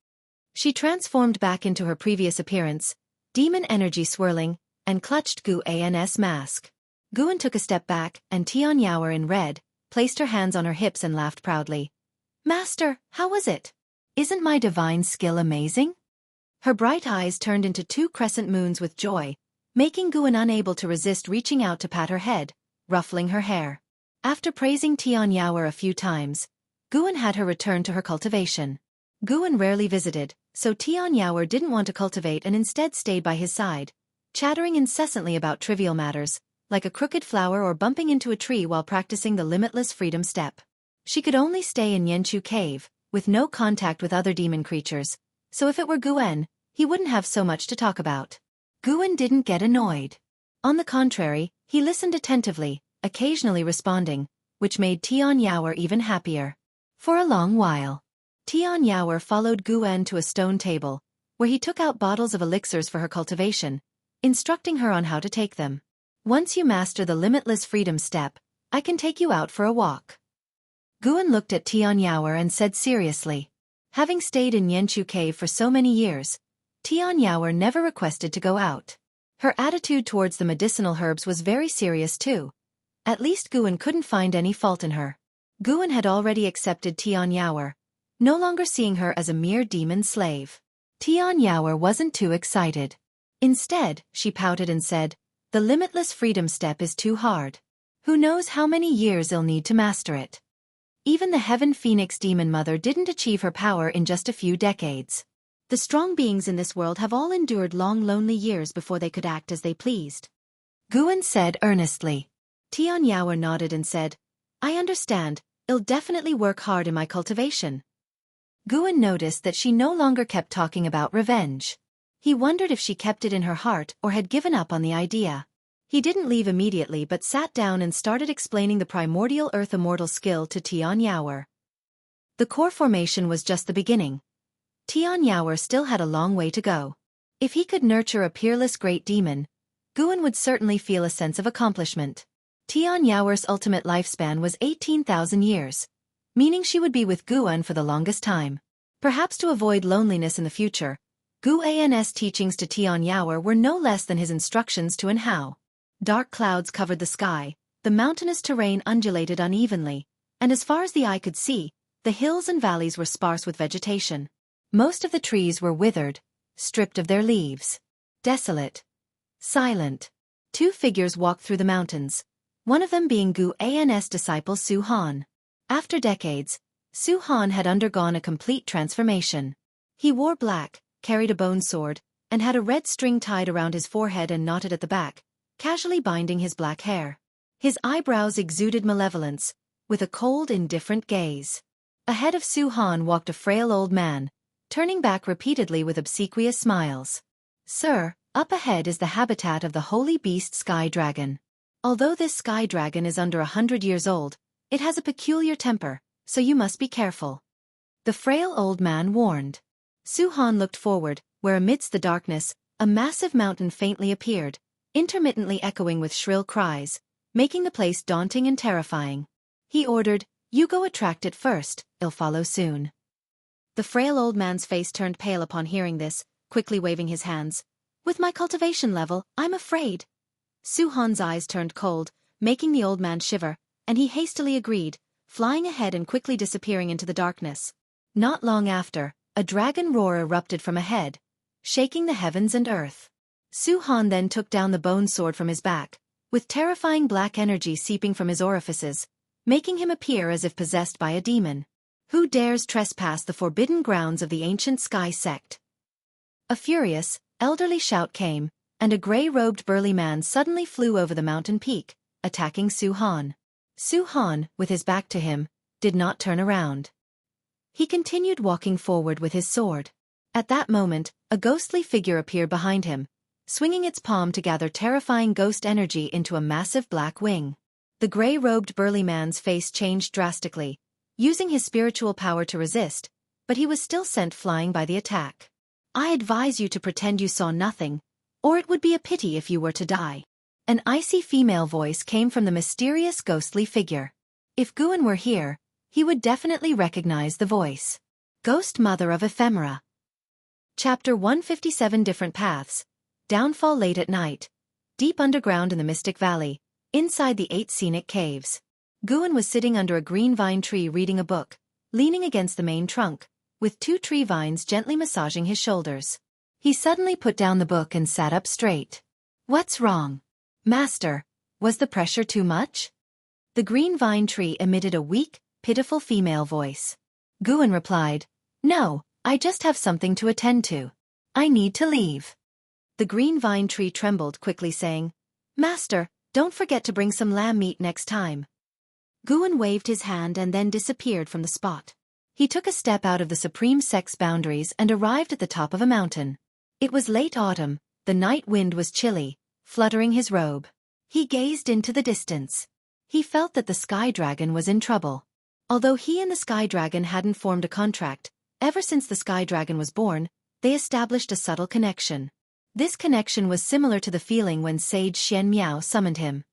She transformed back into her previous appearance, demon energy swirling, and clutched Guan's mask. Guan took a step back, and Tian Yaoer in red, placed her hands on her hips and laughed proudly. "Master, how was it? Isn't my divine skill amazing?" Her bright eyes turned into two crescent moons with joy, making Guan unable to resist reaching out to pat her head, ruffling her hair. After praising Tian Yaoer a few times, Guan had her return to her cultivation. Guan rarely visited, so Tian Yaoer didn't want to cultivate and instead stayed by his side, chattering incessantly about trivial matters, like a crooked flower or bumping into a tree while practicing the limitless freedom step. She could only stay in Yanchu Cave, with no contact with other demon creatures, so if it were Guan, he wouldn't have so much to talk about. Guan didn't get annoyed. On the contrary, he listened attentively, occasionally responding, which made Tian Yaoer even happier. For a long while, Tian Yaoer followed Guan to a stone table, where he took out bottles of elixirs for her cultivation, instructing her on how to take them. "Once you master the limitless freedom step, I can take you out for a walk." Guan looked at Tian Yaoer and said seriously. Having stayed in Yanchu Cave for so many years, Tian Yaoer never requested to go out. Her attitude towards the medicinal herbs was very serious too. At least Guan couldn't find any fault in her. Guan had already accepted Tian Yaoer, no longer seeing her as a mere demon slave. Tian Yaoer wasn't too excited. Instead, she pouted and said, "The limitless freedom step is too hard. Who knows how many years I'll need to master it. Even the Heaven Phoenix Demon Mother didn't achieve her power in just a few decades. The strong beings in this world have all endured long lonely years before they could act as they pleased." Guan said earnestly. Tian Yaoer nodded and said, "I understand, I'll definitely work hard in my cultivation." Guan noticed that she no longer kept talking about revenge. He wondered if she kept it in her heart or had given up on the idea. He didn't leave immediately but sat down and started explaining the primordial earth immortal skill to Tian Yaoer. The core formation was just the beginning. Tian Yaoer still had a long way to go. If he could nurture a peerless great demon, Guan would certainly feel a sense of accomplishment. Tian Yaoer's ultimate lifespan was 18,000 years, meaning she would be with Guan for the longest time. Perhaps to avoid loneliness in the future, Guan's teachings to Tian Yaoer were no less than his instructions to An Hao. Dark clouds covered the sky, the mountainous terrain undulated unevenly, and as far as the eye could see, the hills and valleys were sparse with vegetation. Most of the trees were withered, stripped of their leaves. Desolate. Silent. Two figures walked through the mountains, one of them being Guan's disciple Su Han. After decades, Su Han had undergone a complete transformation. He wore black, carried a bone sword, and had a red string tied around his forehead and knotted at the back, casually binding his black hair. His eyebrows exuded malevolence, with a cold, indifferent gaze. Ahead of Su Han walked a frail old man, turning back repeatedly with obsequious smiles. "Sir, up ahead is the habitat of the holy beast Sky Dragon. Although this Sky Dragon is under 100 years old, it has a peculiar temper, so you must be careful," the frail old man warned. Su Han looked forward, where amidst the darkness, a massive mountain faintly appeared, intermittently echoing with shrill cries, making the place daunting and terrifying. He ordered, "You go attract it first, I'll follow soon." The frail old man's face turned pale upon hearing this, quickly waving his hands. "With my cultivation level, I'm afraid." Su Han's eyes turned cold, making the old man shiver, and he hastily agreed, flying ahead and quickly disappearing into the darkness. Not long after, a dragon roar erupted from ahead, shaking the heavens and earth. Su Han then took down the bone sword from his back, with terrifying black energy seeping from his orifices, making him appear as if possessed by a demon. "Who dares trespass the forbidden grounds of the ancient Sky Sect?" A furious, elderly shout came, and a gray-robed burly man suddenly flew over the mountain peak, attacking Su Han. Su Han, with his back to him, did not turn around. He continued walking forward with his sword. At that moment, a ghostly figure appeared behind him, swinging its palm to gather terrifying ghost energy into a massive black wing. The gray-robed burly man's face changed drastically, using his spiritual power to resist, but he was still sent flying by the attack. I advise you to pretend you saw nothing, or it would be a pity if you were to die. An icy female voice came from the mysterious ghostly figure. If Guan were here, he would definitely recognize the voice. Ghost Mother of Ephemera. Chapter 157. Different Paths. Downfall. Late at night. Deep underground in the Mystic Valley, inside the 8 scenic caves. Guan was sitting under a green vine tree reading a book, leaning against the main trunk, with 2 tree vines gently massaging his shoulders. He suddenly put down the book and sat up straight. What's wrong? Master, was the pressure too much? The green vine tree emitted a weak, pitiful female voice. Guan replied, No, I just have something to attend to. I need to leave. The green vine tree trembled quickly saying, Master, don't forget to bring some lamb meat next time. Guan waved his hand and then disappeared from the spot. He took a step out of the supreme sex boundaries and arrived at the top of a mountain. It was late autumn, the night wind was chilly, fluttering his robe. He gazed into the distance. He felt that the sky dragon was in trouble. Although he and the sky dragon hadn't formed a contract, ever since the sky dragon was born, they established a subtle connection. This connection was similar to the feeling when Sage Xian Miao summoned him.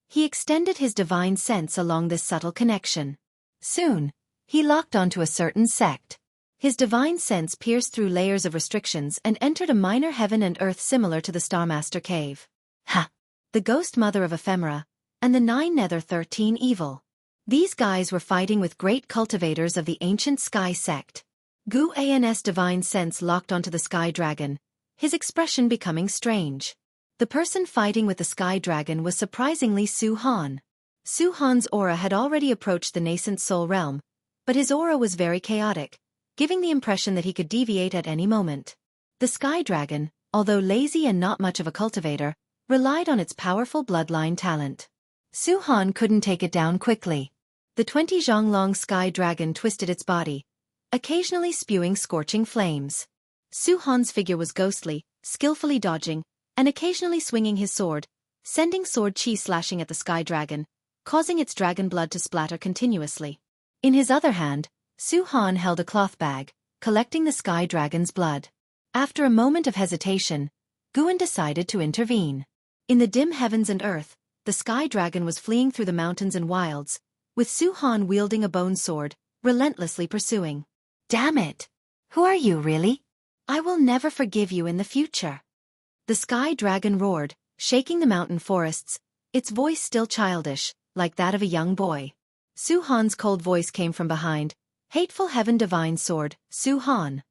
He extended his divine sense along this subtle connection. Soon, he locked onto a certain sect. His divine sense pierced through layers of restrictions and entered a minor heaven and earth similar to the Starmaster Cave. Ha! The Ghost Mother of Ephemera, and the 9 Nether 13 Evil. These guys were fighting with great cultivators of the ancient Sky Sect. Gu An's divine sense locked onto the Sky Dragon, his expression becoming strange. The person fighting with the Sky Dragon was surprisingly Su Han. Su Han's aura had already approached the nascent soul realm, but his aura was very chaotic, giving the impression that he could deviate at any moment. The Sky Dragon, although lazy and not much of a cultivator, relied on its powerful bloodline talent. Su Han couldn't take it down quickly. The 20 Zhonglong Sky Dragon twisted its body, occasionally spewing scorching flames. Su Han's figure was ghostly, skillfully dodging, and occasionally swinging his sword, sending sword chi slashing at the Sky Dragon, causing its dragon blood to splatter continuously. In his other hand, Su Han held a cloth bag, collecting the Sky Dragon's blood. After a moment of hesitation, Guan decided to intervene. In the dim heavens and earth, the Sky Dragon was fleeing through the mountains and wilds, with Su Han wielding a bone sword, relentlessly pursuing. Damn it! Who are you really? I will never forgive you in the future. The Sky Dragon roared, shaking the mountain forests, its voice still childish, like that of a young boy. Su Han's cold voice came from behind. Hateful Heaven Divine Sword, Su Han.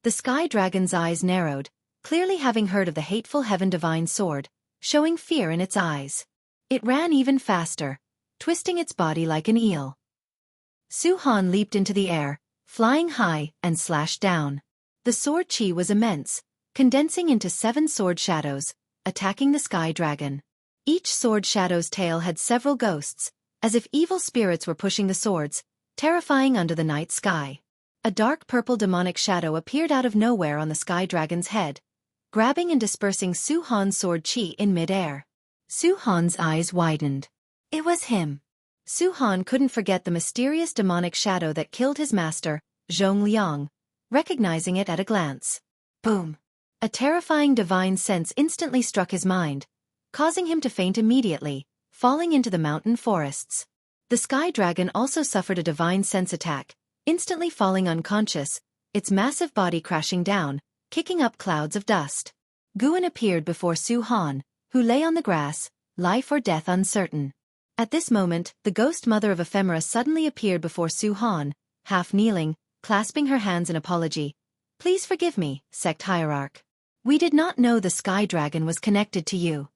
The Sky Dragon's eyes narrowed, clearly having heard of the Hateful Heaven Divine Sword, showing fear in its eyes. It ran even faster, twisting its body like an eel. Su Han leaped into the air, flying high and slashed down. The sword chi was immense, condensing into 7 sword shadows, attacking the Sky Dragon. Each sword shadow's tail had several ghosts, as if evil spirits were pushing the swords, terrifying under the night sky. A dark purple demonic shadow appeared out of nowhere on the Sky Dragon's head, grabbing and dispersing Su Han's sword chi in mid-air. Su Han's eyes widened. It was him. Su Han couldn't forget the mysterious demonic shadow that killed his master, Zhong Liang, recognizing it at a glance. Boom! A terrifying divine sense instantly struck his mind, causing him to faint immediately, falling into the mountain forests. The Sky Dragon also suffered a divine sense attack, instantly falling unconscious, its massive body crashing down, kicking up clouds of dust. Guan appeared before Su Han, who lay on the grass, life or death uncertain. At this moment, the Ghost Mother of Ephemera suddenly appeared before Su Han, half kneeling, clasping her hands in apology. Please forgive me, Sect Hierarch. We did not know the Sky Dragon was connected to you.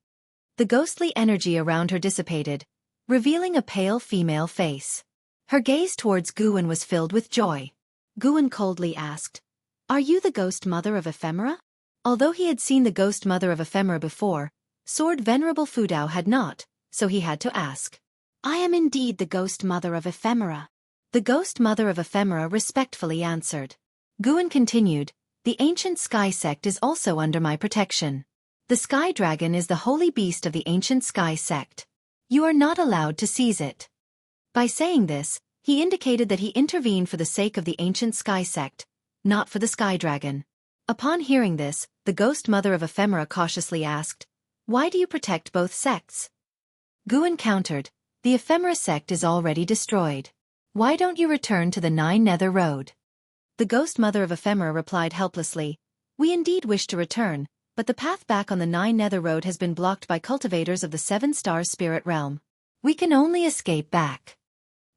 The ghostly energy around her dissipated, revealing a pale female face. Her gaze towards Guan was filled with joy. Guan coldly asked, Are you the Ghost Mother of Ephemera? Although he had seen the Ghost Mother of Ephemera before, Sword Venerable Fudao had not, so he had to ask. I am indeed the Ghost Mother of Ephemera. The Ghost Mother of Ephemera respectfully answered. Guan continued, The ancient Sky Sect is also under my protection. The Sky Dragon is the holy beast of the ancient Sky Sect. You are not allowed to seize it. By saying this, he indicated that he intervened for the sake of the ancient sky sect, not for the sky dragon. Upon hearing this, the ghost mother of Ephemera cautiously asked, "Why do you protect both sects?" Guan countered, "The Ephemera sect is already destroyed. Why don't you return to the Nine Nether Road?" The ghost mother of Ephemera replied helplessly, "We indeed wish to return, but the path back on the Nine Nether Road has been blocked by cultivators of the Seven Stars Spirit Realm. We can only escape back."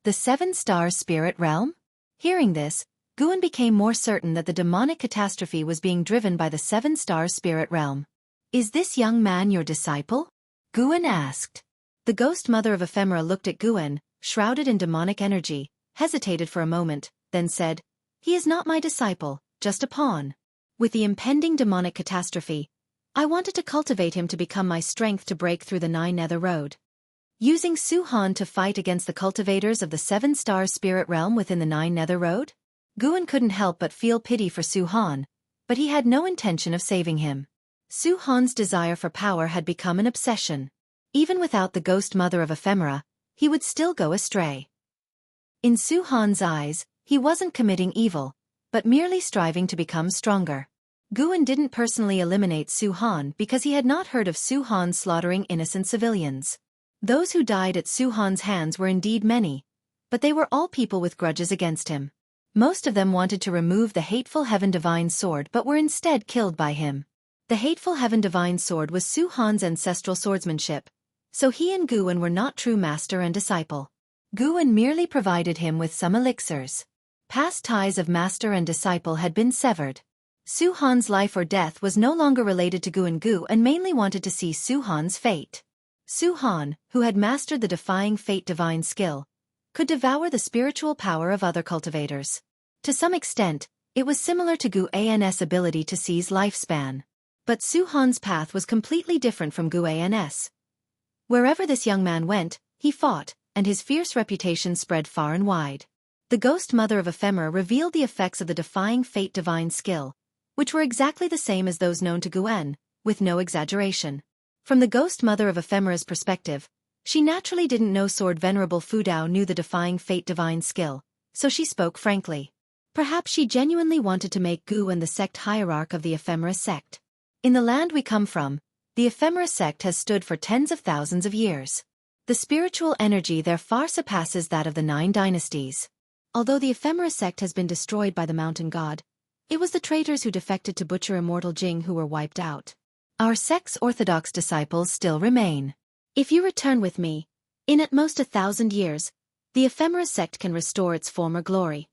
The Seven Stars Spirit Realm? Hearing this, Guan became more certain that the demonic catastrophe was being driven by the Seven Stars Spirit Realm. "Is this young man your disciple?" Guan asked. The ghost mother of Ephemera looked at Guan, shrouded in demonic energy, hesitated for a moment, then said, "He is not my disciple, just a pawn. With the impending demonic catastrophe, I wanted to cultivate him to become my strength to break through the Nine Nether Road." Using Su-Han to fight against the cultivators of the Seven Stars Spirit Realm within the Nine Nether Road? Guan couldn't help but feel pity for Su-Han, but he had no intention of saving him. Su-Han's desire for power had become an obsession. Even without the ghost mother of Ephemera, he would still go astray. In Su-Han's eyes, he wasn't committing evil, but merely striving to become stronger. Guan didn't personally eliminate Su-Han because he had not heard of Su-Han slaughtering innocent civilians. Those who died at Su-Han's hands were indeed many, but they were all people with grudges against him. Most of them wanted to remove the hateful Heaven Divine Sword but were instead killed by him. The hateful Heaven Divine Sword was Su-Han's ancestral swordsmanship, so he and Guan were not true master and disciple. Guan merely provided him with some elixirs. Past ties of master and disciple had been severed. Su-Han's life or death was no longer related to Guan Gu and mainly wanted to see Su-Han's fate. Su-Han, who had mastered the defying fate divine skill, could devour the spiritual power of other cultivators. To some extent, it was similar to Guan's ability to seize lifespan. But Su-Han's path was completely different from Guan's. Wherever this young man went, he fought, and his fierce reputation spread far and wide. The ghost mother of Ephemera revealed the effects of the defying fate divine skill, which were exactly the same as those known to Guan, with no exaggeration. From the ghost mother of Ephemera's perspective, she naturally didn't know Sword Venerable Fudao knew the defying fate divine skill, so she spoke frankly. Perhaps she genuinely wanted to make Guan the sect hierarch of the Ephemera sect. In the land we come from, the Ephemera sect has stood for tens of thousands of years. The spiritual energy there far surpasses that of the 9 dynasties. Although the Ephemera sect has been destroyed by the mountain god, it was the traitors who defected to butcher immortal Jing who were wiped out. Our sect's orthodox disciples still remain. If you return with me, in at most 1,000 years, the Ephemera sect can restore its former glory.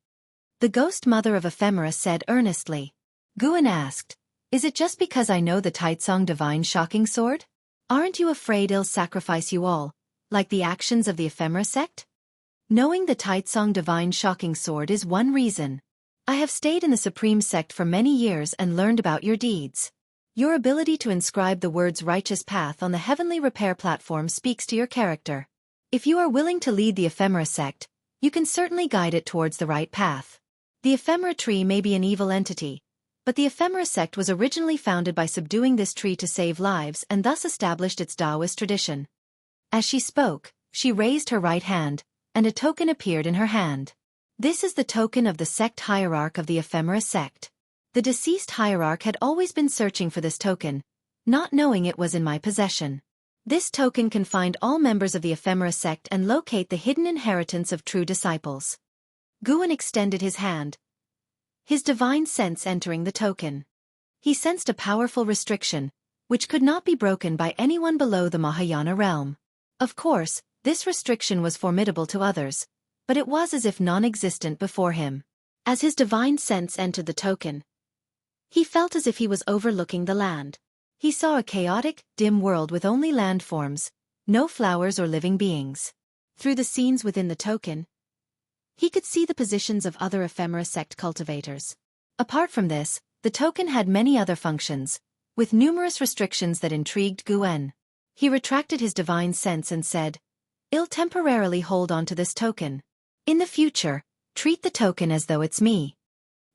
The ghost mother of Ephemera said earnestly. Guan asked, "Is it just because I know the Taitsong divine shocking sword? Aren't you afraid it'll sacrifice you all, like the actions of the Ephemera sect?" Knowing the Taitsong divine shocking sword is one reason. I have stayed in the supreme sect for many years and learned about your deeds. Your ability to inscribe the words righteous path on the heavenly repair platform speaks to your character. If you are willing to lead the Ephemera sect, you can certainly guide it towards the right path. The Ephemera tree may be an evil entity, but the Ephemera sect was originally founded by subduing this tree to save lives and thus established its Taoist tradition. As she spoke, she raised her right hand, and a token appeared in her hand. This is the token of the sect hierarch of the Ephemera sect. The deceased hierarch had always been searching for this token, not knowing it was in my possession. This token can find all members of the Ephemera sect and locate the hidden inheritance of true disciples. Guan extended his hand, his divine sense entering the token. He sensed a powerful restriction, which could not be broken by anyone below the Mahayana realm. Of course, this restriction was formidable to others, but it was as if non-existent before him. As his divine sense entered the token, he felt as if he was overlooking the land. He saw a chaotic, dim world with only landforms, no flowers or living beings. Through the scenes within the token, he could see the positions of other Ephemera sect cultivators. Apart from this, the token had many other functions, with numerous restrictions that intrigued Guan. He retracted his divine sense and said, "I'll temporarily hold on to this token. In the future, treat the token as though it's me."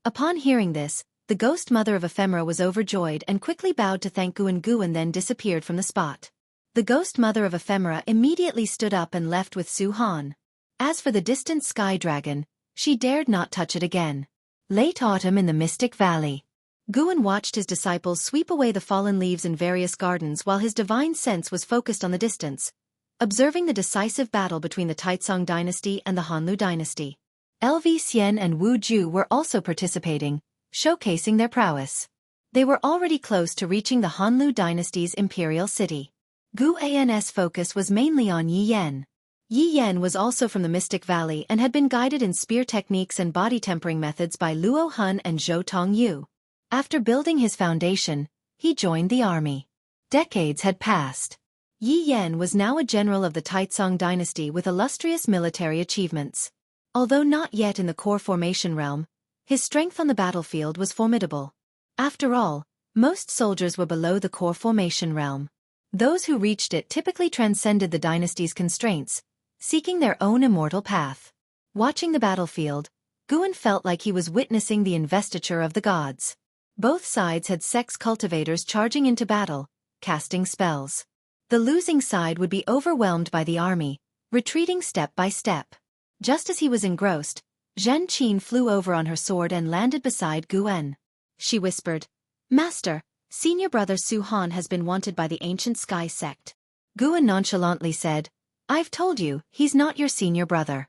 Upon hearing this, the ghost mother of Ephemera was overjoyed and quickly bowed to thank Guan. Guan then disappeared from the spot. The ghost mother of ephemera immediately stood up and left with Su-Han. As for the distant sky dragon, she dared not touch it again. Late autumn in the Mystic Valley. Guan watched his disciples sweep away the fallen leaves in various gardens while his divine sense was focused on the distance, observing the decisive battle between the Taizong dynasty and the Hanlu dynasty. LV Xian and Wu Ju were also participating, showcasing their prowess. They were already close to reaching the Hanlu dynasty's imperial city. Gu An's focus was mainly on Yi Yan. Yi Yan was also from the Mystic Valley and had been guided in spear techniques and body tempering methods by Luo Hun and Zhou Tongyu. After building his foundation, he joined the army. Decades had passed. Yi Yan was now a general of the Taizong dynasty with illustrious military achievements. Although not yet in the core formation realm, his strength on the battlefield was formidable. After all, most soldiers were below the core formation realm. Those who reached it typically transcended the dynasty's constraints, seeking their own immortal path. Watching the battlefield, Guan felt like he was witnessing the investiture of the gods. Both sides had sex cultivators charging into battle, casting spells. The losing side would be overwhelmed by the army, retreating step by step. Just as he was engrossed, Zhen Qin flew over on her sword and landed beside Guan. She whispered, "Master, senior brother Su-Han has been wanted by the ancient sky sect." Guan nonchalantly said, "I've told you, he's not your senior brother."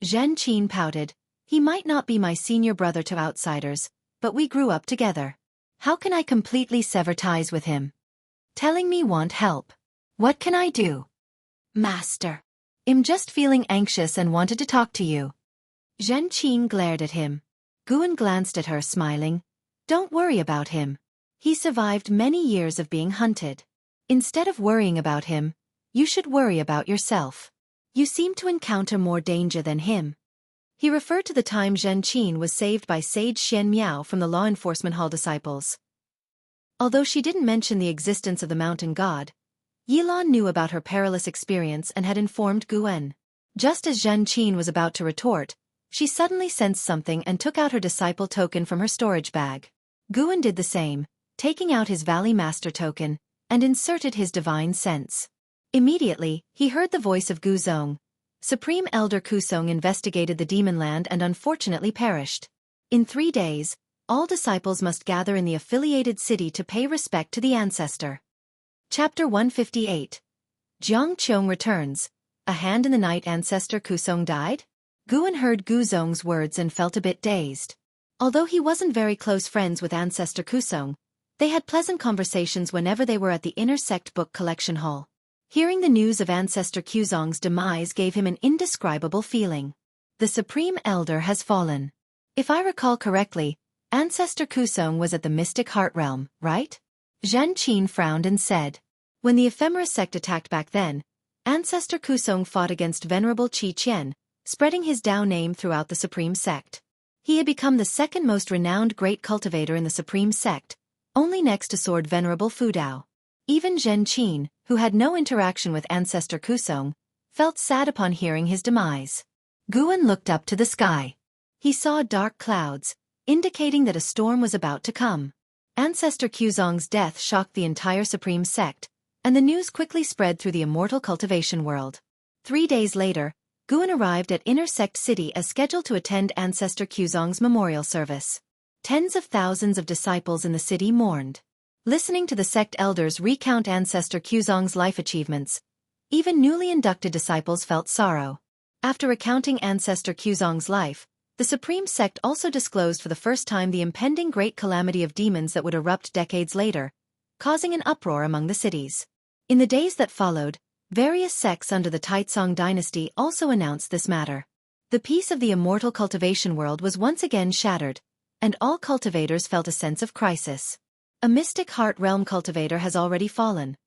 Zhen Qin pouted, "He might not be my senior brother to outsiders, but we grew up together. How can I completely sever ties with him? Telling me want help. What can I do?" "Master, I'm just feeling anxious and wanted to talk to you." Zhen Qin glared at him. Guan glanced at her smiling. "Don't worry about him. He survived many years of being hunted. Instead of worrying about him, you should worry about yourself. You seem to encounter more danger than him." He referred to the time Zhen Qin was saved by Sage Xian Miao from the law enforcement hall disciples. Although she didn't mention the existence of the mountain god, Yilan knew about her perilous experience and had informed Guan. Just as Zhen Qin was about to retort, she suddenly sensed something and took out her disciple token from her storage bag. Guan did the same, taking out his Valley Master token, and inserted his divine sense. Immediately, he heard the voice of Gu Zong. Supreme Elder Kusong investigated the demon land and unfortunately perished. In 3 days, all disciples must gather in the affiliated city to pay respect to the ancestor. Chapter 158. Jiang Qiong returns. A hand in the night ancestor Kusong died? Guan heard Gu Zong's words and felt a bit dazed. Although he wasn't very close friends with ancestor Kusong, they had pleasant conversations whenever they were at the inner sect book collection hall. Hearing the news of Ancestor Kusong's demise gave him an indescribable feeling. The Supreme Elder has fallen. If I recall correctly, Ancestor Kusong was at the Mystic Heart Realm, right? Zhen Qin frowned and said. When the ephemera sect attacked back then, Ancestor Kusong fought against Venerable Qi Qian, spreading his Dao name throughout the Supreme Sect. He had become the second most renowned great cultivator in the Supreme Sect, only next to Sword Venerable Fu Dao. Even Zhen Qin, who had no interaction with Ancestor Kusong, felt sad upon hearing his demise. Guan looked up to the sky. He saw dark clouds, indicating that a storm was about to come. Ancestor Kusong's death shocked the entire Supreme Sect, and the news quickly spread through the immortal cultivation world. 3 days later, Guan arrived at Inner Sect City as scheduled to attend Ancestor Kusong's memorial service. Tens of thousands of disciples in the city mourned. Listening to the sect elders recount Ancestor Kusong's life achievements, even newly inducted disciples felt sorrow. After recounting Ancestor Kusong's life, the Supreme Sect also disclosed for the first time the impending great calamity of demons that would erupt decades later, causing an uproar among the cities. In the days that followed, various sects under the Taizong dynasty also announced this matter. The peace of the immortal cultivation world was once again shattered, and all cultivators felt a sense of crisis. A Mystic Heart Realm cultivator has already fallen.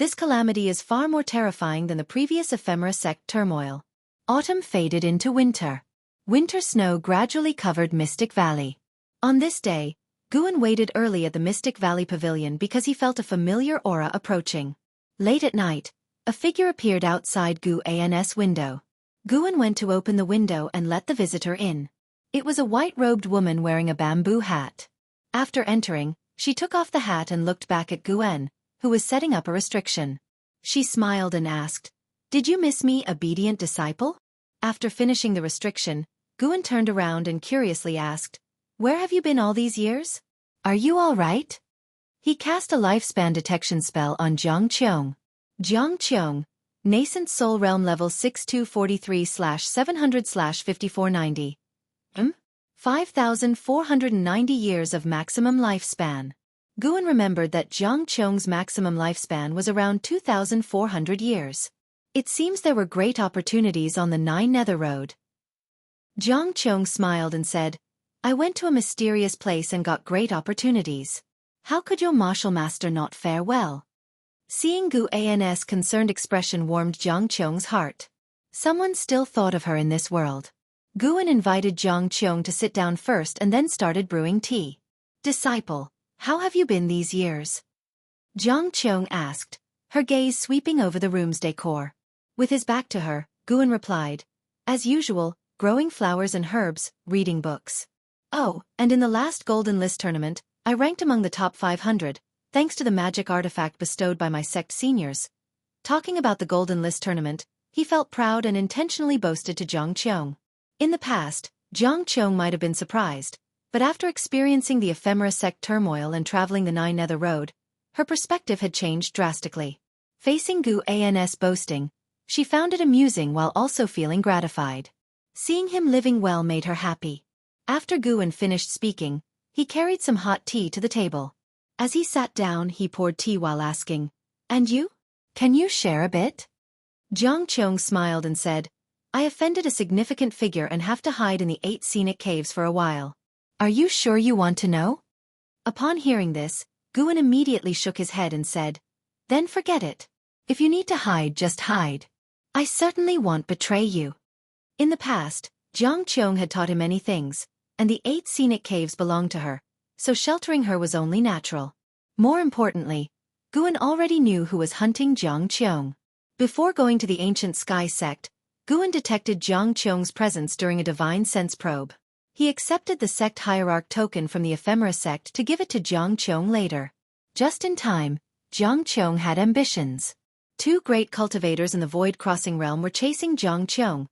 This calamity is far more terrifying than the previous ephemera sect turmoil. Autumn faded into winter. Winter snow gradually covered Mystic Valley. On this day, Guan waited early at the Mystic Valley Pavilion because he felt a familiar aura approaching. Late at night, a figure appeared outside Guan's window. Guan went to open the window and let the visitor in. It was a white-robed woman wearing a bamboo hat. After entering, she took off the hat and looked back at Guan, who was setting up a restriction. She smiled and asked, "Did you miss me, obedient disciple?" After finishing the restriction, Guan turned around and curiously asked, "Where have you been all these years? Are you all right?" He cast a lifespan detection spell on Jiang Qiong. Jiang Qiong, nascent soul realm level 6243/700/5490. 5,490 years of maximum lifespan. Guan remembered that Jiang Qiong's maximum lifespan was around 2,400 years. It seems there were great opportunities on the Nine Nether Road. Jiang Qiong smiled and said, "I went to a mysterious place and got great opportunities. How could your martial master not fare well?" Seeing Guan's concerned expression warmed Jiang Qiong's heart. Someone still thought of her in this world. Guan invited Jiang Qiong to sit down first and then started brewing tea. "Disciple, how have you been these years?" Jiang Qiong asked, her gaze sweeping over the room's decor. With his back to her, Guan replied, "As usual, growing flowers and herbs, reading books. Oh, and in the last Golden List tournament, I ranked among the top 500, thanks to the magic artifact bestowed by my sect seniors." Talking about the Golden List tournament, he felt proud and intentionally boasted to Jiang Qiong. In the past, Jiang Qiong might have been surprised, but after experiencing the ephemera sect turmoil and traveling the Nine Nether Road, her perspective had changed drastically. Facing Guan's boasting, she found it amusing while also feeling gratified. Seeing him living well made her happy. After Guan finished speaking, he carried some hot tea to the table. As he sat down, he poured tea while asking, "And you? Can you share a bit?" Jiang Qiong smiled and said, "I offended a significant figure and have to hide in the 8 scenic caves for a while. Are you sure you want to know?" Upon hearing this, Guan immediately shook his head and said, "Then forget it. If you need to hide, just hide. I certainly won't betray you." In the past, Jiang Qiong had taught him many things, and the 8 scenic caves belonged to her, so sheltering her was only natural. More importantly, Guan already knew who was hunting Jiang Qiong. Before going to the ancient sky sect, Guan detected Jiang Qiong's presence during a divine sense probe. He accepted the sect hierarch token from the ephemera sect to give it to Jiang Qiong later. Just in time, Jiang Qiong had ambitions. 2 great cultivators in the Void Crossing realm were chasing Jiang Qiong,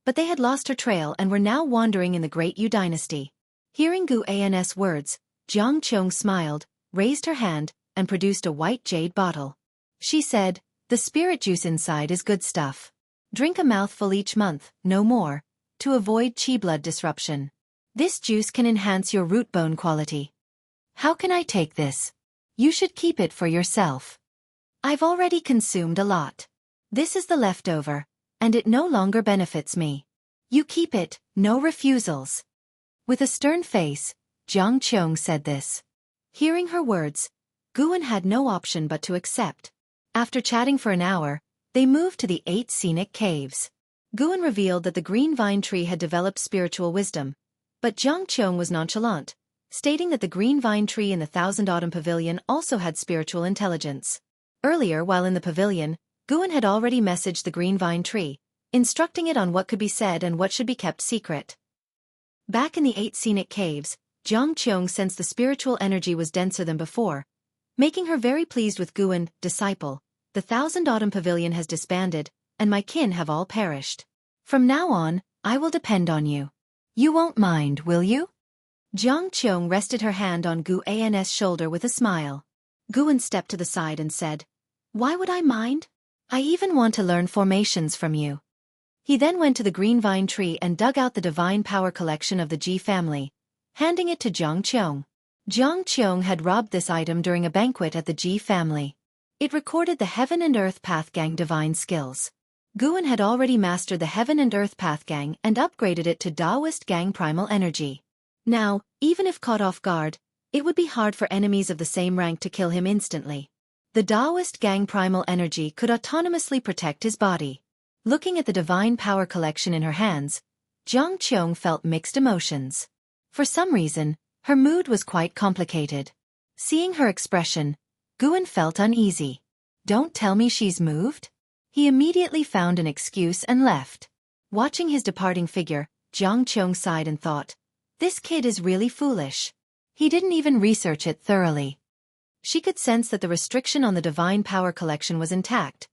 but they had lost her trail and were now wandering in the Great Yu dynasty. Hearing Guan's words, Jiang Qiong smiled, raised her hand, and produced a white jade bottle. She said, "The spirit juice inside is good stuff. Drink a mouthful each month, no more, to avoid qi blood disruption. This juice can enhance your root bone quality." "How can I take this?" "You should keep it for yourself. I've already consumed a lot. This is the leftover, and it no longer benefits me. You keep it, no refusals." With a stern face, Jiang Qiong said this. Hearing her words, Guan had no option but to accept. After chatting for an hour, they moved to the 8 scenic caves. Guan revealed that the green vine tree had developed spiritual wisdom, but Jiang Qiong was nonchalant, stating that the green vine tree in the Thousand Autumn Pavilion also had spiritual intelligence. Earlier, while in the pavilion, Guan had already messaged the green vine tree, instructing it on what could be said and what should be kept secret. Back in the 8 scenic caves, Jiang Qiong sensed the spiritual energy was denser than before, making her very pleased with Guan. "Disciple, the Thousand Autumn Pavilion has disbanded, and my kin have all perished. From now on, I will depend on you. You won't mind, will you?" Jiang Qiong rested her hand on Guan's shoulder with a smile. Guan stepped to the side and said, "Why would I mind? I even want to learn formations from you." He then went to the green vine tree and dug out the divine power collection of the Ji family, handing it to Jiang Qiong. Jiang Qiong had robbed this item during a banquet at the Ji family. It recorded the Heaven and Earth Path Gang divine skills. Guan had already mastered the Heaven and Earth Path Gang and upgraded it to Taoist Gang primal energy. Now, even if caught off guard, it would be hard for enemies of the same rank to kill him instantly. The Taoist Gang primal energy could autonomously protect his body. Looking at the divine power collection in her hands, Jiang Qiong felt mixed emotions. For some reason, her mood was quite complicated. Seeing her expression, Guan felt uneasy. "Don't tell me she's moved?" He immediately found an excuse and left. Watching his departing figure, Jiang Qiong sighed and thought, "This kid is really foolish. He didn't even research it thoroughly." She could sense that the restriction on the divine power collection was intact,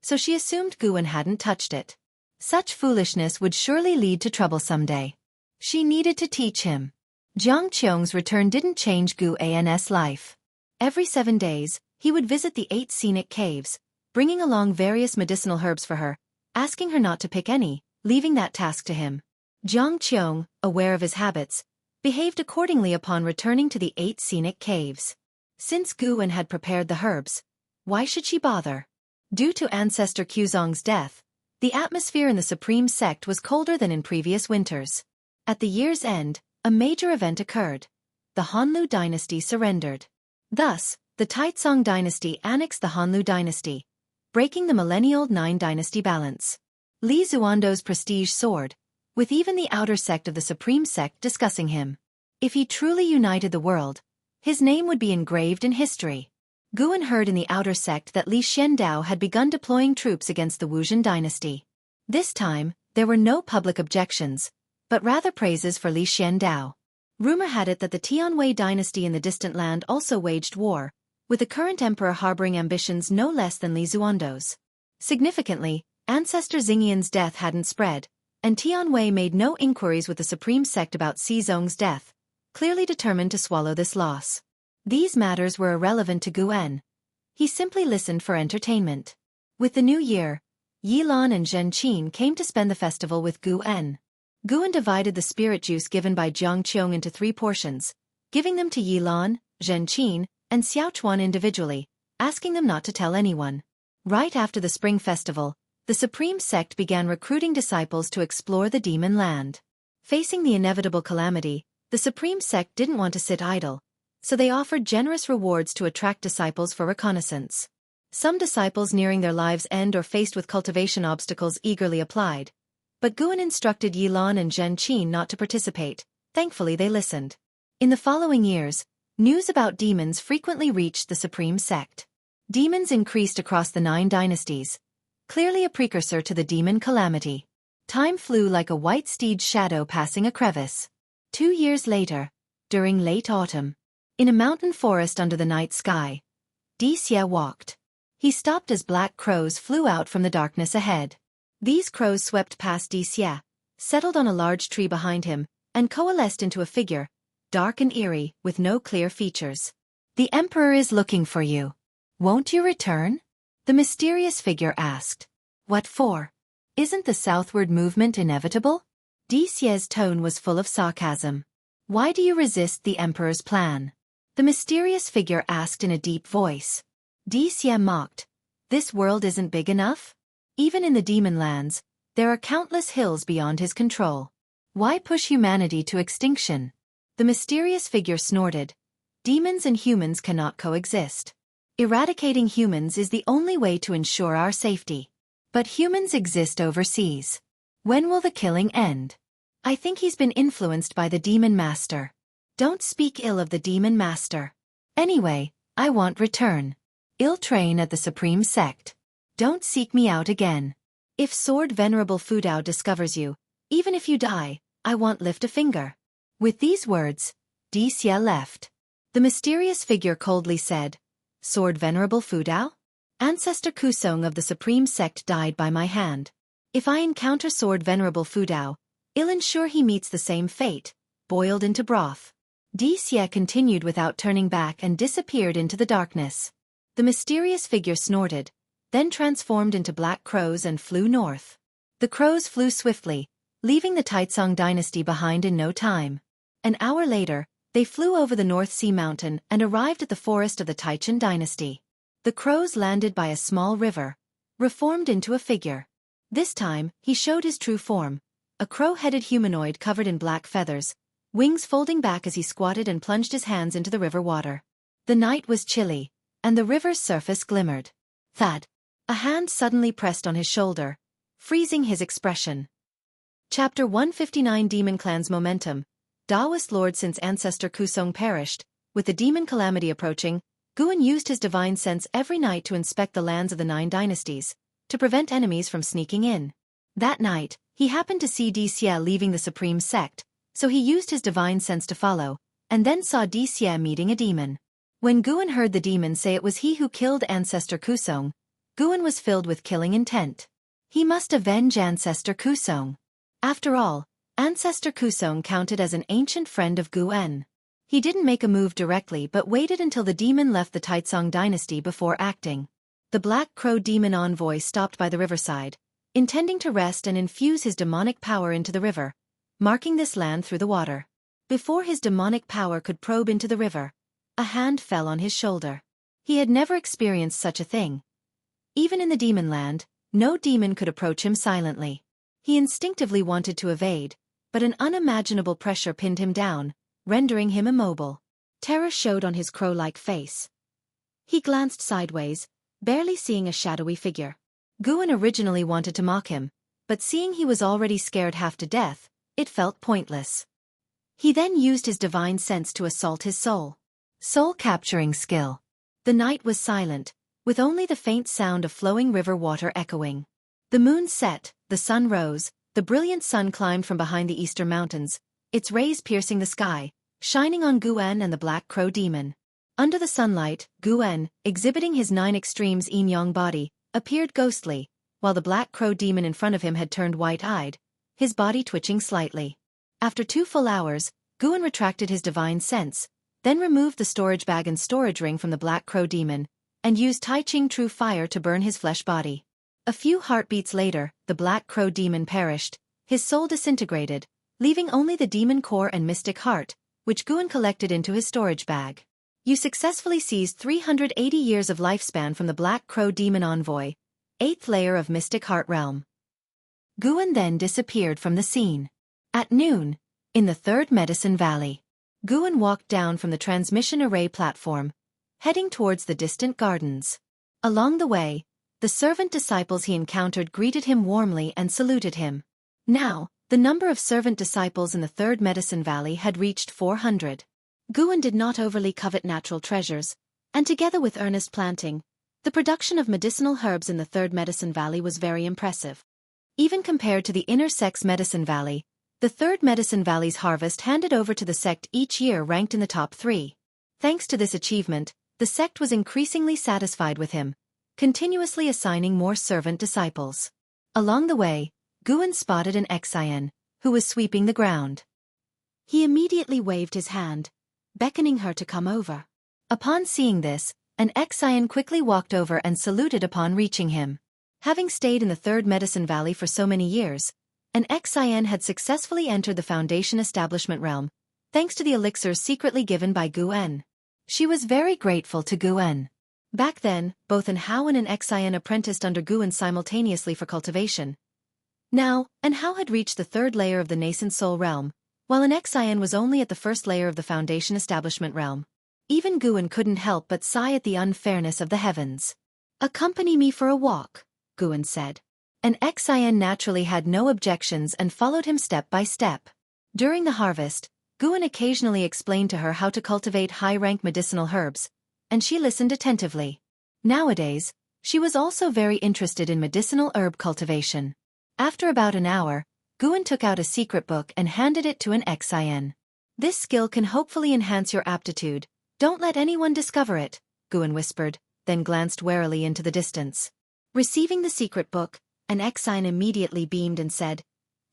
so she assumed Guan hadn't touched it. Such foolishness would surely lead to trouble someday. She needed to teach him. Jiang Qiong's return didn't change Guan's life. Every 7 days, he would visit the 8 scenic caves, bringing along various medicinal herbs for her, asking her not to pick any, leaving that task to him. Jiang Qiong, aware of his habits, behaved accordingly upon returning to the 8 scenic caves. Since Guan had prepared the herbs, why should she bother? Due to Ancestor Quzong's death, the atmosphere in the Supreme Sect was colder than in previous winters. At the year's end, a major event occurred. The Hanlu dynasty surrendered. Thus, the Taizong dynasty annexed the Hanlu dynasty, breaking the millennial 9 dynasty balance. Li Zuando's prestige soared, with even the outer sect of the Supreme Sect discussing him. If he truly united the world, his name would be engraved in history. Guan heard in the outer sect that Li Xiandao had begun deploying troops against the Wuxian dynasty. This time, there were no public objections, but rather praises for Li Xiandao. Rumor had it that the Tianwei dynasty in the distant land also waged war, with the current emperor harboring ambitions no less than Li Zuando's. Significantly, Ancestor Xingyan's death hadn't spread, and Tianwei made no inquiries with the Supreme Sect about Xizong's death, clearly determined to swallow this loss. These matters were irrelevant to Guan. He simply listened for entertainment. With the new year, Yilan and Zhenqin came to spend the festival with Guan. Guan divided the spirit juice given by Jiang Qiong into 3 portions, giving them to Yilan, Zhenqin, and Xiaochuan individually, asking them not to tell anyone. Right after the spring festival, the Supreme Sect began recruiting disciples to explore the demon land. Facing the inevitable calamity, the Supreme Sect didn't want to sit idle, so they offered generous rewards to attract disciples for reconnaissance. Some disciples nearing their lives' end or faced with cultivation obstacles eagerly applied, but Guan instructed Yilan and Zhenqin not to participate. Thankfully they listened. In the following years, news about demons frequently reached the Supreme Sect. Demons increased across the 9 dynasties, clearly a precursor to the demon calamity. Time flew like a white steed's shadow passing a crevice. 2 years later, during late autumn, in a mountain forest under the night sky, Xie walked. He stopped as black crows flew out from the darkness ahead. These crows swept past Xie, settled on a large tree behind him, and coalesced into a figure, dark and eerie, with no clear features. "The Emperor is looking for you. Won't you return?" the mysterious figure asked. "What for? Isn't the southward movement inevitable?" Xie's tone was full of sarcasm. "Why do you resist the Emperor's plan?" the mysterious figure asked in a deep voice. Xie mocked. "This world isn't big enough? Even in the demon lands, there are countless hills beyond his control. Why push humanity to extinction?" The mysterious figure snorted. "Demons and humans cannot coexist. Eradicating humans is the only way to ensure our safety. But humans exist overseas. When will the killing end? I think he's been influenced by the Demon Master. Don't speak ill of the Demon Master. Anyway, I want return. I'll train at the Supreme Sect. Don't seek me out again. If Sword Venerable Fudao discovers you, even if you die, I won't lift a finger." With these words, Xie left. The mysterious figure coldly said, "Sword Venerable Fudao? Ancestor Kusong of the Supreme Sect died by my hand. If I encounter Sword Venerable Fudao, I'll ensure he meets the same fate, boiled into broth." Xie continued without turning back and disappeared into the darkness. The mysterious figure snorted, then transformed into black crows and flew north. The crows flew swiftly, leaving the Taizong dynasty behind in no time. An hour later, they flew over the North Sea mountain and arrived at the forest of the Taichen dynasty. The crows landed by a small river, reformed into a figure. This time, he showed his true form, a crow-headed humanoid covered in black feathers, wings folding back as he squatted and plunged his hands into the river water. The night was chilly, and the river's surface glimmered. "Thud!" A hand suddenly pressed on his shoulder, freezing his expression. Chapter 159 Demon Clan's Momentum. Taoist Lord. Since Ancestor Kusong perished, with the demon calamity approaching, Guan used his divine sense every night to inspect the lands of the 9 dynasties, to prevent enemies from sneaking in. That night, he happened to see Xie leaving the Supreme Sect, so he used his divine sense to follow, and then saw Xie meeting a demon. When Guan heard the demon say it was he who killed Ancestor Kusong, Guan was filled with killing intent. He must avenge Ancestor Kusong. After all, Ancestor Kusong counted as an ancient friend of Guan. He didn't make a move directly but waited until the demon left the Taizong dynasty before acting. The Black Crow demon envoy stopped by the riverside, intending to rest and infuse his demonic power into the river, marking this land through the water. Before his demonic power could probe into the river, a hand fell on his shoulder. He had never experienced such a thing. Even in the demon land, no demon could approach him silently. He instinctively wanted to evade, but an unimaginable pressure pinned him down, rendering him immobile. Terror showed on his crow-like face. He glanced sideways, barely seeing a shadowy figure. Guan originally wanted to mock him, but seeing he was already scared half to death, it felt pointless. He then used his divine sense to assault his soul. Soul-capturing skill. The night was silent, with only the faint sound of flowing river water echoing. The moon set, the sun rose, the brilliant sun climbed from behind the eastern mountains, its rays piercing the sky, shining on Guan and the Black Crow demon. Under the sunlight, Guan, exhibiting his 9 extremes yin-yang body, appeared ghostly, while the Black Crow demon in front of him had turned white-eyed, his body twitching slightly. After 2 full hours, Guan retracted his divine sense, then removed the storage bag and storage ring from the Black Crow demon, and used Tai Ching True Fire to burn his flesh body. A few heartbeats later, the Black Crow demon perished, his soul disintegrated, leaving only the demon core and mystic heart, which Guan collected into his storage bag. You successfully seized 380 years of lifespan from the Black Crow demon envoy, 8th layer of Mystic Heart Realm. Guan then disappeared from the scene. At noon, in the 3rd Medicine Valley, Guan walked down from the transmission array platform, heading towards the distant gardens. Along the way, the servant disciples he encountered greeted him warmly and saluted him. Now, the number of servant disciples in the 3rd Medicine Valley had reached 400. Guan did not overly covet natural treasures, and together with earnest planting, the production of medicinal herbs in the 3rd Medicine Valley was very impressive. Even compared to the Inner Sect's Medicine Valley, the 3rd Medicine Valley's harvest handed over to the sect each year ranked in the top 3. Thanks to this achievement, the sect was increasingly satisfied with him, continuously assigning more servant disciples. Along the way, Guan spotted an Xian, who was sweeping the ground. He immediately waved his hand, beckoning her to come over. Upon seeing this, an Xian quickly walked over and saluted upon reaching him. Having stayed in the 3rd Medicine Valley for so many years, an Xian had successfully entered the Foundation Establishment realm, thanks to the elixirs secretly given by Guan. She was very grateful to Guan. Back then, both an Hao and an Xian apprenticed under Guan simultaneously for cultivation. Now, an Hao had reached the 3rd layer of the nascent soul realm, while an Xian was only at the 1st layer of the Foundation Establishment realm. Even Guan couldn't help but sigh at the unfairness of the heavens. "Accompany me for a walk," Guan said. An Xian naturally had no objections and followed him step by step. During the harvest, Guan occasionally explained to her how to cultivate high-rank medicinal herbs, and she listened attentively. Nowadays, she was also very interested in medicinal herb cultivation. After about an hour, Guan took out a secret book and handed it to an Xian. "This skill can hopefully enhance your aptitude. Don't let anyone discover it," Guan whispered, then glanced warily into the distance. Receiving the secret book, an Xian immediately beamed and said,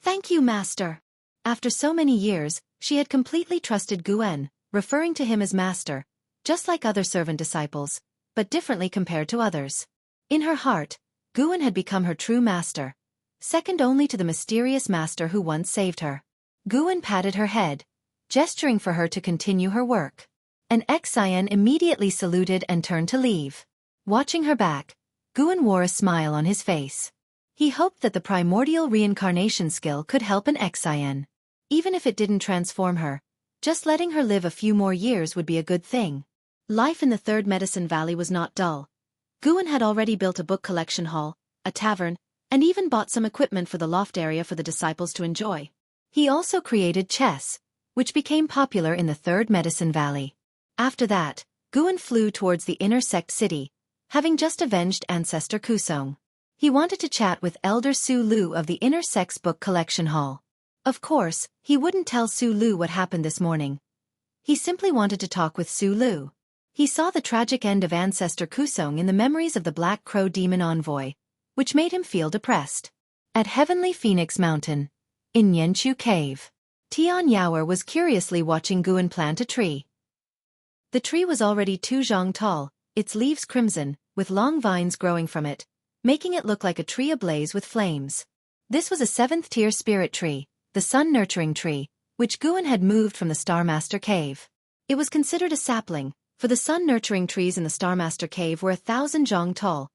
"Thank you, master." After so many years, she had completely trusted Guan, referring to him as master, just like other servant disciples, but differently compared to others. In her heart, Guan had become her true master, second only to the mysterious master who once saved her. Guan patted her head, gesturing for her to continue her work. An Xian immediately saluted and turned to leave. Watching her back, Guan wore a smile on his face. He hoped that the primordial reincarnation skill could help an Xian. Even if it didn't transform her, just letting her live a few more years would be a good thing. Life in the 3rd Medicine Valley was not dull. Guan had already built a book collection hall, a tavern, and even bought some equipment for the loft area for the disciples to enjoy. He also created chess, which became popular in the 3rd Medicine Valley. After that, Guan flew towards the Inner Sect city, having just avenged Ancestor Kusong. He wanted to chat with Elder Su Lu of the Inner Sect's book collection hall. Of course, he wouldn't tell Su Lu what happened this morning. He simply wanted to talk with Su Lu. He saw the tragic end of ancestor Kusong in the memories of the Black Crow demon envoy, which made him feel depressed. At Heavenly Phoenix Mountain, in Nianchu Cave, Tian Yaoer was curiously watching Guan plant a tree. The tree was already 2 zhang tall, its leaves crimson, with long vines growing from it, making it look like a tree ablaze with flames. This was a 7th-tier spirit tree, the sun-nurturing tree, which Guan had moved from the Starmaster Cave. It was considered a sapling, for the sun-nurturing trees in the Starmaster Cave were 1,000 zhang tall,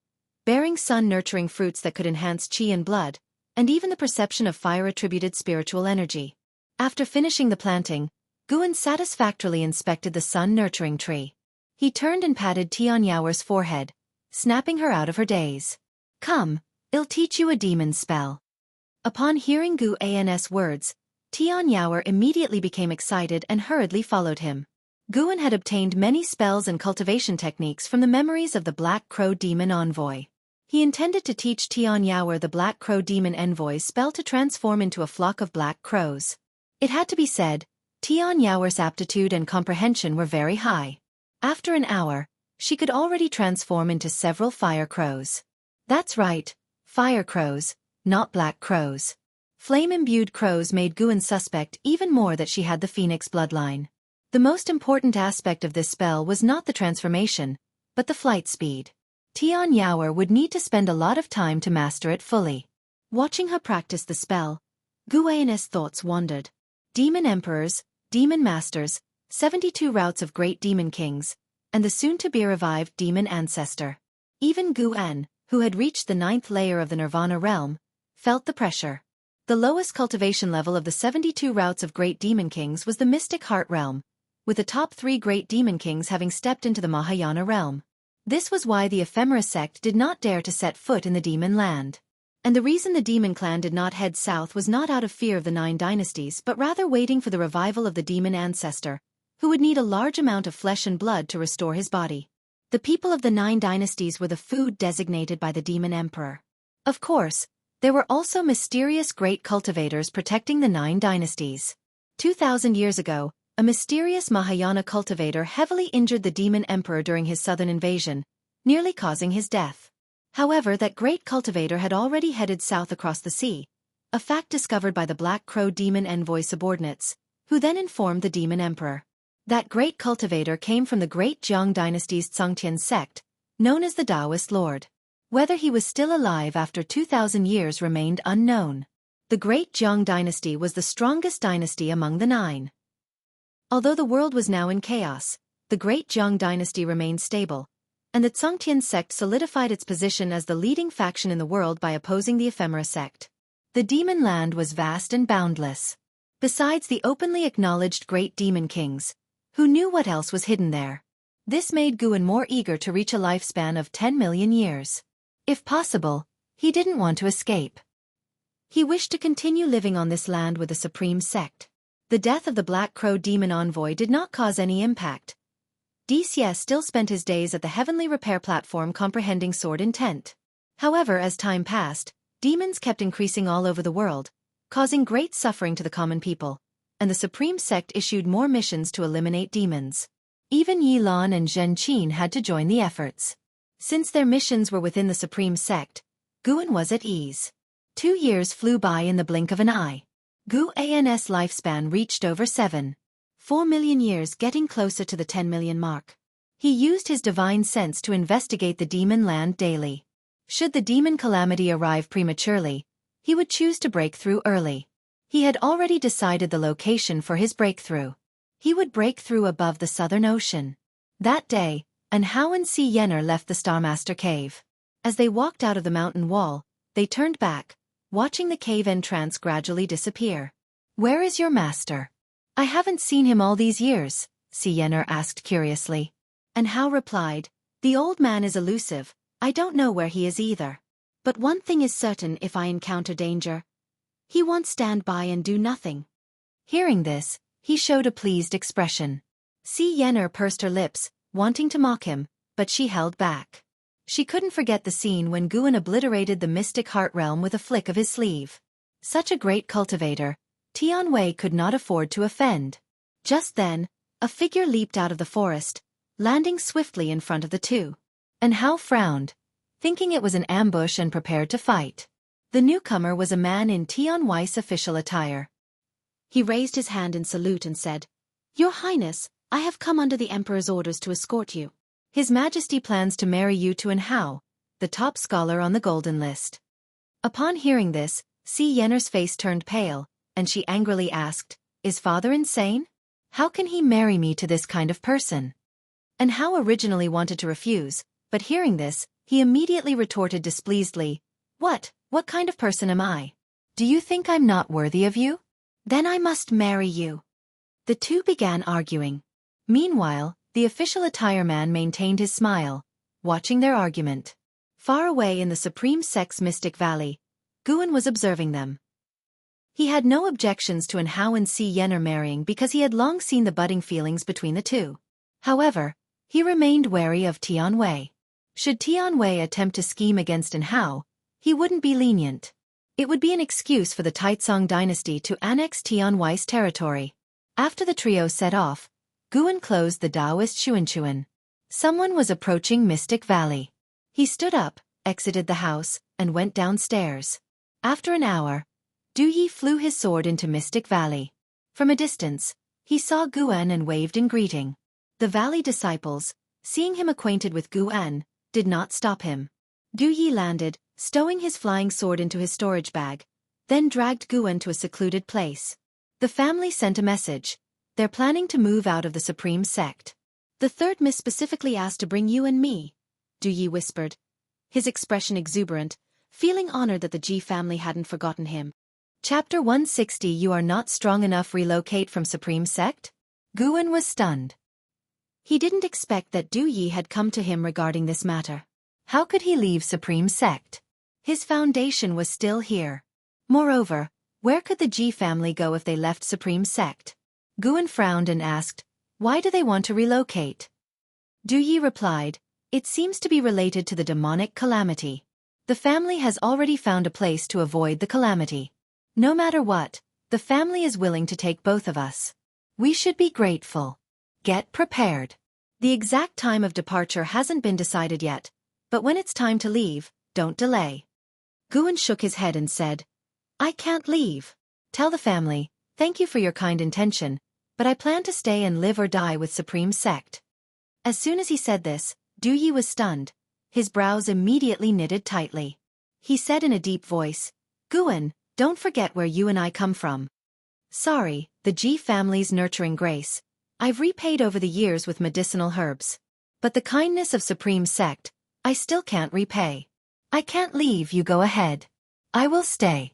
bearing sun-nurturing fruits that could enhance qi and blood, and even the perception of fire-attributed spiritual energy. After finishing the planting, Guan satisfactorily inspected the sun-nurturing tree. He turned and patted Tian Yaoer's forehead, snapping her out of her daze. "Come, I'll teach you a demon spell." Upon hearing Guan's words, Tian Yaoer immediately became excited and hurriedly followed him. Guan had obtained many spells and cultivation techniques from the memories of the Black Crow demon envoy. He intended to teach Tian Yaoer the Black Crow demon envoy's spell to transform into a flock of black crows. It had to be said, Tian Yaoer's aptitude and comprehension were very high. After an hour, she could already transform into several fire crows. That's right, fire crows, not black crows. Flame-imbued crows made Guan suspect even more that she had the phoenix bloodline. The most important aspect of this spell was not the transformation, but the flight speed. Tian Yaoer would need to spend a lot of time to master it fully. Watching her practice the spell, Guan's thoughts wandered. Demon emperors, demon masters, 72 routes of great demon kings, and the soon-to-be-revived demon ancestor. Even Guan, who had reached the 9th layer of the Nirvana realm, felt the pressure. The lowest cultivation level of the 72 routes of great demon kings was the mystic heart realm, with the top 3 great demon kings having stepped into the Mahayana realm. This was why the Ephemera sect did not dare to set foot in the demon land. And the reason the demon clan did not head south was not out of fear of the 9 dynasties but rather waiting for the revival of the demon ancestor, who would need a large amount of flesh and blood to restore his body. The people of the 9 dynasties were the food designated by the demon emperor. Of course, there were also mysterious great cultivators protecting the 9 dynasties. 2,000 years ago, a mysterious Mahayana cultivator heavily injured the demon emperor during his southern invasion, nearly causing his death. However, that great cultivator had already headed south across the sea, a fact discovered by the Black Crow demon envoy subordinates, who then informed the demon emperor. That great cultivator came from the great Jiang dynasty's Tsangtian sect, known as the Taoist Lord. Whether he was still alive after 2,000 years remained unknown. The great Jiang dynasty was the strongest dynasty among the 9. Although the world was now in chaos, the great Jiang dynasty remained stable, and the Tsangtian sect solidified its position as the leading faction in the world by opposing the Ephemera sect. The demon land was vast and boundless. Besides the openly acknowledged great demon kings, who knew what else was hidden there? This made Guan more eager to reach a lifespan of 10 million years. If possible, he didn't want to escape. He wished to continue living on this land with the supreme sect. The death of the Black Crow demon envoy did not cause any impact. Xie still spent his days at the heavenly repair platform comprehending sword intent. However, as time passed, demons kept increasing all over the world, causing great suffering to the common people, and the supreme sect issued more missions to eliminate demons. Even Yi Lan and Zhen Qin had to join the efforts. Since their missions were within the supreme sect, Guan was at ease. 2 years flew by in the blink of an eye. Guan's lifespan reached over 7.4 million years, getting closer to the 10 million mark. He used his divine sense to investigate the demon land daily. Should the demon calamity arrive prematurely, he would choose to break through early. He had already decided the location for his breakthrough. He would break through above the Southern Ocean. That day, An Hao and Si Yenner left the Starmaster Cave. As they walked out of the mountain wall, they turned back, watching the cave entrance gradually disappear. "Where is your master? I haven't seen him all these years," Si Yenner asked curiously. An Hao replied, "The old man is elusive, I don't know where he is either. But one thing is certain: if I encounter danger, he won't stand by and do nothing." Hearing this, he showed a pleased expression. Si Yenner pursed her lips, wanting to mock him, but she held back. She couldn't forget the scene when Guan obliterated the mystic heart realm with a flick of his sleeve. Such a great cultivator, Tian Wei could not afford to offend. Just then, a figure leaped out of the forest, landing swiftly in front of the two. And Hao frowned, thinking it was an ambush and prepared to fight. The newcomer was a man in Tian Wei's official attire. He raised his hand in salute and said, "Your Highness, I have come under the Emperor's orders to escort you. His Majesty plans to marry you to an Hao, the top scholar on the golden list." Upon hearing this, Si Yenner's face turned pale, and she angrily asked, "Is father insane? How can he marry me to this kind of person?" And Hao originally wanted to refuse, but hearing this, he immediately retorted displeasedly, What kind of person am I? Do you think I'm not worthy of you? Then I must marry you." The two began arguing. Meanwhile, the official attire man maintained his smile, watching their argument. Far away in the Supreme Sect's Mystic Valley, Guan was observing them. He had no objections to an Hao and Si Yenner marrying because he had long seen the budding feelings between the two. However, he remained wary of Tian Wei. Should Tian Wei attempt to scheme against an Hao, he wouldn't be lenient. It would be an excuse for the Taizong dynasty to annex Tian Wei's territory. After the trio set off, Guan closed the Taoist Xuanchuan. Someone was approaching Mystic Valley. He stood up, exited the house, and went downstairs. After an hour, Du Yi flew his sword into Mystic Valley. From a distance, he saw Guan and waved in greeting. The valley disciples, seeing him acquainted with Guan, did not stop him. Du Yi landed, stowing his flying sword into his storage bag, then dragged Guan to a secluded place. The family sent a message. They're planning to move out of the Supreme Sect. "The third miss specifically asked to bring you and me," Du Yi whispered, his expression exuberant, feeling honored that the Ji family hadn't forgotten him. Chapter 160 You Are Not Strong Enough Relocate from Supreme Sect? Guan was stunned. He didn't expect that Du Yi had come to him regarding this matter. How could he leave Supreme Sect? His foundation was still here. Moreover, where could the Ji family go if they left Supreme Sect? Guan frowned and asked, "Why do they want to relocate?" Du Yi replied, "It seems to be related to the demonic calamity. The family has already found a place to avoid the calamity. No matter what, the family is willing to take both of us. We should be grateful. Get prepared. The exact time of departure hasn't been decided yet, but when it's time to leave, don't delay." Guan shook his head and said, "I can't leave. Tell the family, thank you for your kind intention, but I plan to stay and live or die with Supreme Sect." As soon as he said this, Du Yi was stunned. His brows immediately knitted tightly. He said in a deep voice, "Guan, don't forget where you and I come from. Sorry, the Ji family's nurturing grace. I've repaid over the years with medicinal herbs. But the kindness of Supreme Sect, I still can't repay. I can't leave, you go ahead. I will stay."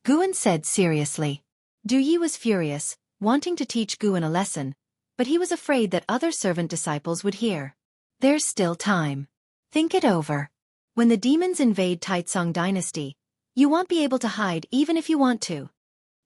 Guan said seriously. Du Yi was furious, wanting to teach Guan a lesson, but he was afraid that other servant disciples would hear. There's still time. Think it over. When the demons invade Taizong dynasty, you won't be able to hide even if you want to.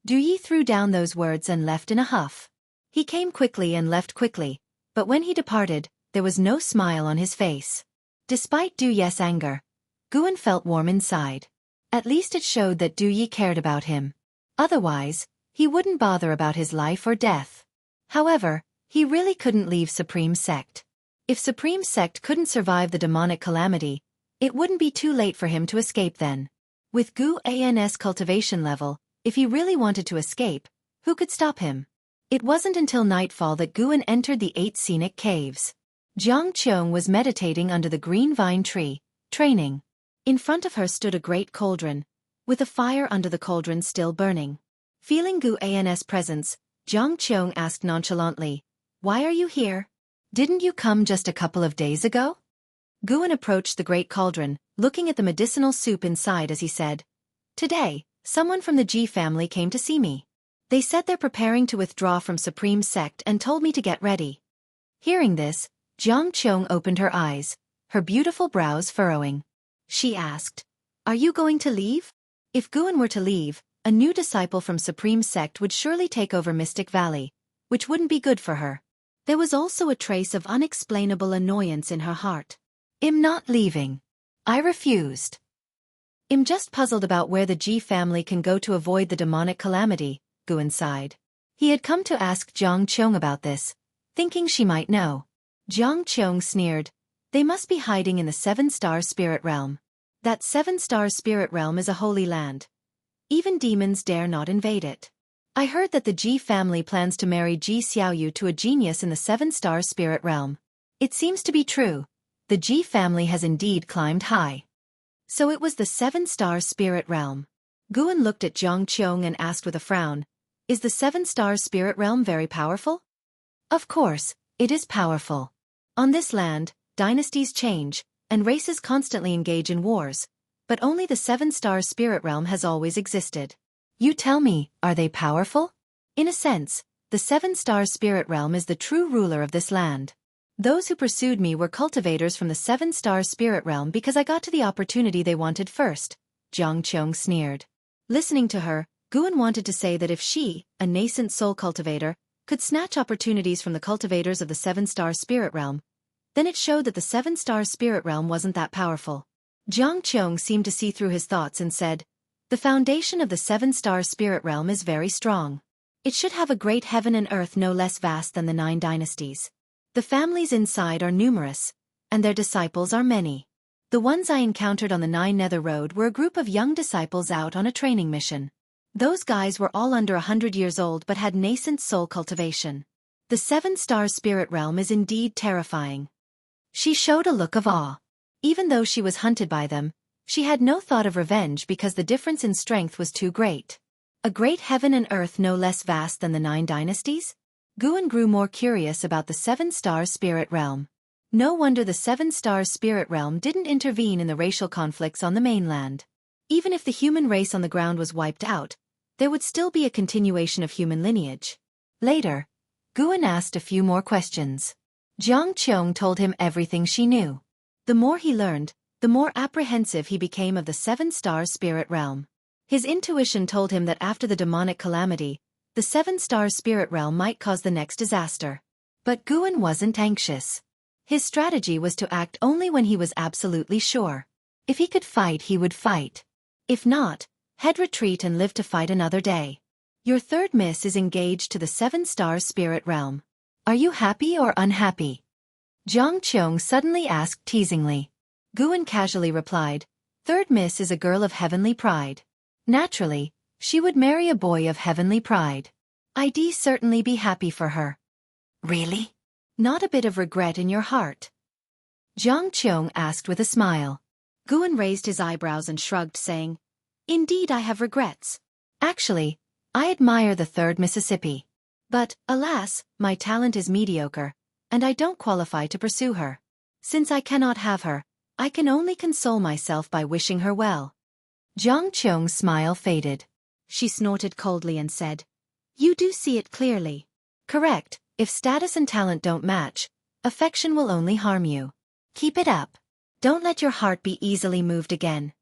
Du Yi threw down those words and left in a huff. He came quickly and left quickly, but when he departed, there was no smile on his face. Despite Du Yi's anger, Guan felt warm inside. At least it showed that Du Yi cared about him. Otherwise, he wouldn't bother about his life or death. However, he really couldn't leave Supreme Sect. If Supreme Sect couldn't survive the demonic calamity, it wouldn't be too late for him to escape then. With Guan's cultivation level, if he really wanted to escape, who could stop him? It wasn't until nightfall that Guan entered the 8 scenic caves. Jiang Qiong was meditating under the green vine tree, training. In front of her stood a great cauldron, with a fire under the cauldron still burning. Feeling Guan's presence, Jiang Qiong asked nonchalantly, "Why are you here? Didn't you come just a couple of days ago?" Guan approached the great cauldron, looking at the medicinal soup inside as he said, "Today, someone from the Ji family came to see me. They said they're preparing to withdraw from Supreme Sect and told me to get ready." Hearing this, Jiang Qiong opened her eyes, her beautiful brows furrowing. She asked, "Are you going to leave?" If Guan were to leave, a new disciple from Supreme Sect would surely take over Mystic Valley, which wouldn't be good for her. There was also a trace of unexplainable annoyance in her heart. "I'm not leaving. I refused." I'm just puzzled about where the Ji family can go to avoid the demonic calamity, Guan sighed. He had come to ask Jiang Qiong about this, thinking she might know. Jiang Qiong sneered. They must be hiding in the 7-star spirit realm. That 7-star spirit realm is a holy land. Even demons dare not invade it. I heard that the Ji family plans to marry Ji Xiaoyu to a genius in the 7-star spirit realm. It seems to be true. The Ji family has indeed climbed high. So it was the 7-star spirit realm. Guan looked at Jiang Qiong and asked with a frown, is the 7-star spirit realm very powerful? Of course, it is powerful. On this land, dynasties change, and races constantly engage in wars, but only the 7-star spirit realm has always existed. You tell me, are they powerful? In a sense, the 7-star spirit realm is the true ruler of this land. Those who pursued me were cultivators from the 7-star spirit realm because I got to the opportunity they wanted first, Jiang Qiong sneered. Listening to her, Guan wanted to say that if she, a nascent soul cultivator, could snatch opportunities from the cultivators of the 7-star spirit realm, then it showed that the 7-star spirit realm wasn't that powerful. Jiang Qiong seemed to see through his thoughts and said, the foundation of the 7-star spirit realm is very strong. It should have a great heaven and earth no less vast than the 9 dynasties. The families inside are numerous, and their disciples are many. The ones I encountered on the 9 Nether Road were a group of young disciples out on a training mission. Those guys were all under 100 years old but had nascent soul cultivation. The 7-star spirit realm is indeed terrifying. She showed a look of awe. Even though she was hunted by them, she had no thought of revenge because the difference in strength was too great. A great heaven and earth no less vast than the 9 dynasties? Guan grew more curious about the 7-star spirit realm. No wonder the 7-star spirit realm didn't intervene in the racial conflicts on the mainland. Even if the human race on the ground was wiped out, there would still be a continuation of human lineage. Later, Guan asked a few more questions. Jiang Qiong told him everything she knew. The more he learned, the more apprehensive he became of the 7-star spirit realm. His intuition told him that after the demonic calamity, the 7-star spirit realm might cause the next disaster. But Guan wasn't anxious. His strategy was to act only when he was absolutely sure. If he could fight, he would fight. If not, he'd retreat and live to fight another day. Your third miss is engaged to the 7-star spirit realm. Are you happy or unhappy? Jiang Qiong suddenly asked teasingly. Guan casually replied, third miss is a girl of heavenly pride. Naturally, she would marry a boy of heavenly pride. I'd certainly be happy for her. Really? Not a bit of regret in your heart? Jiang Qiong asked with a smile. Guan raised his eyebrows and shrugged, saying, indeed I have regrets. Actually, I admire the 3rd Mississippi. But, alas, my talent is mediocre, and I don't qualify to pursue her. Since I cannot have her, I can only console myself by wishing her well. Jiang Qiong's smile faded. She snorted coldly and said, you do see it clearly. Correct. If status and talent don't match, affection will only harm you. Keep it up. Don't let your heart be easily moved again.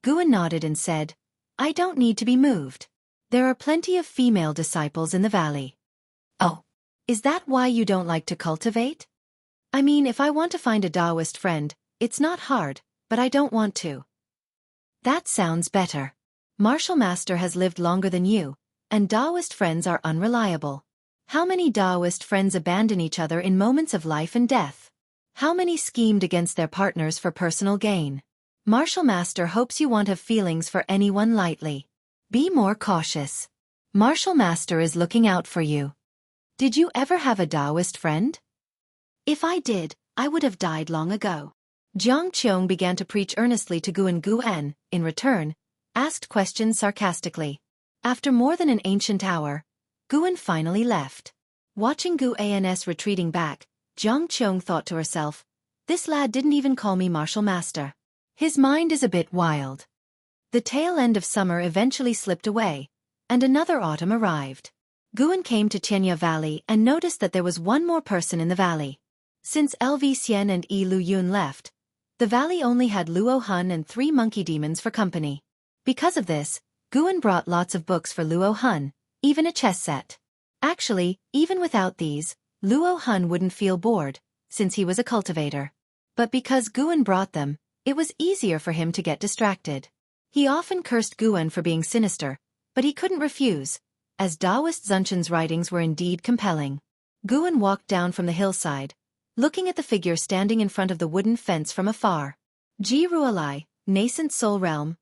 Guan nodded and said, I don't need to be moved. There are plenty of female disciples in the valley. Oh, is that why you don't like to cultivate? I mean, if I want to find a Taoist friend, it's not hard, but I don't want to. That sounds better. Martial Master has lived longer than you, and Taoist friends are unreliable. How many Taoist friends abandon each other in moments of life and death? How many schemed against their partners for personal gain? Martial Master hopes you won't have feelings for anyone lightly. Be more cautious. Martial Master is looking out for you. Did you ever have a Taoist friend? If I did, I would have died long ago. Jiang Qiong began to preach earnestly to Guan, in return, asked questions sarcastically. After more than an ancient hour, Guan finally left. Watching Guan's retreating back, Jiang Qiong thought to herself, this lad didn't even call me Martial Master. His mind is a bit wild. The tail end of summer eventually slipped away, and another autumn arrived. Guan came to Tianya Valley and noticed that there was one more person in the valley. Since LV Xian and Yi Lu Yun left, the valley only had Luo Hun and 3 monkey demons for company. Because of this, Guan brought lots of books for Luo Hun, even a chess set. Actually, even without these, Luo Hun wouldn't feel bored, since he was a cultivator. But because Guan brought them, it was easier for him to get distracted. He often cursed Guan for being sinister, but he couldn't refuse, as Taoist Xunchen's writings were indeed compelling. Guan walked down from the hillside, looking at the figure standing in front of the wooden fence from afar. Ji Ruolai, Nascent Soul Realm.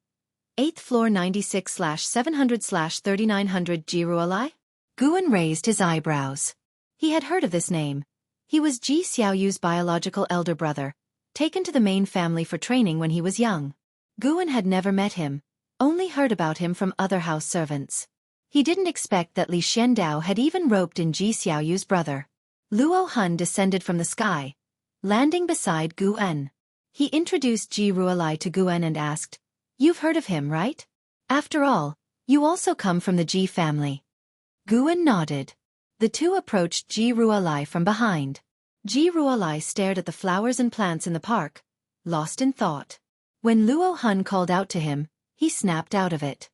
8th floor 96/700/3900 Ji Ruolai? Guan raised his eyebrows. He had heard of this name. He was Ji Xiaoyu's biological elder brother, taken to the main family for training when he was young. Guan had never met him, only heard about him from other house servants. He didn't expect that Li Xiandao had even roped in Ji Xiaoyu's brother. Luo Han descended from the sky, landing beside Guan. He introduced Ji Ruolai to Guan and asked, "You've heard of him, right? After all, you also come from the Ji family." Guan nodded. The two approached Ji Ruolai from behind. Ji Ruolai stared at the flowers and plants in the park, lost in thought. When Luo Han called out to him, he snapped out of it.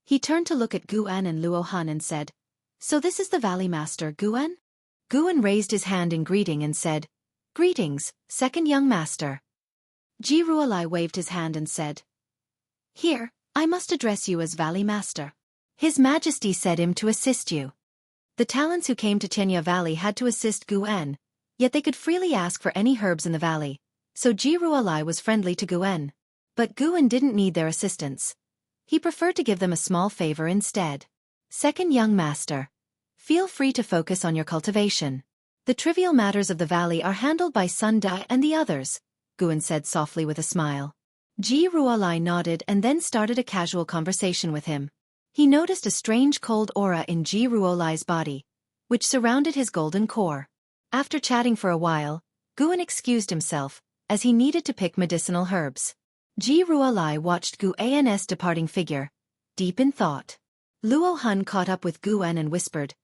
He turned to look at Guan and Luo Han and said, "So this is the Valley Master, Guan?" Guan raised his hand in greeting and said, "Greetings, second young master." Ji Ruolai waved his hand and said, "Here, I must address you as Valley Master. His Majesty said him to assist you." The talents who came to Chenya Valley had to assist Guan, yet they could freely ask for any herbs in the valley, so Ji Ruolai was friendly to Guan. But Guan didn't need their assistance. He preferred to give them a small favor instead. "Second young master, feel free to focus on your cultivation. The trivial matters of the valley are handled by Sun Dai and the others," Guan said softly with a smile. Ji Ruolai nodded and then started a casual conversation with him. He noticed a strange cold aura in Ji Ruolai's body, which surrounded his golden core. After chatting for a while, Guan excused himself, as he needed to pick medicinal herbs. Ji Ruolai watched Guan's departing figure, deep in thought. Luo Han caught up with Guan and whispered,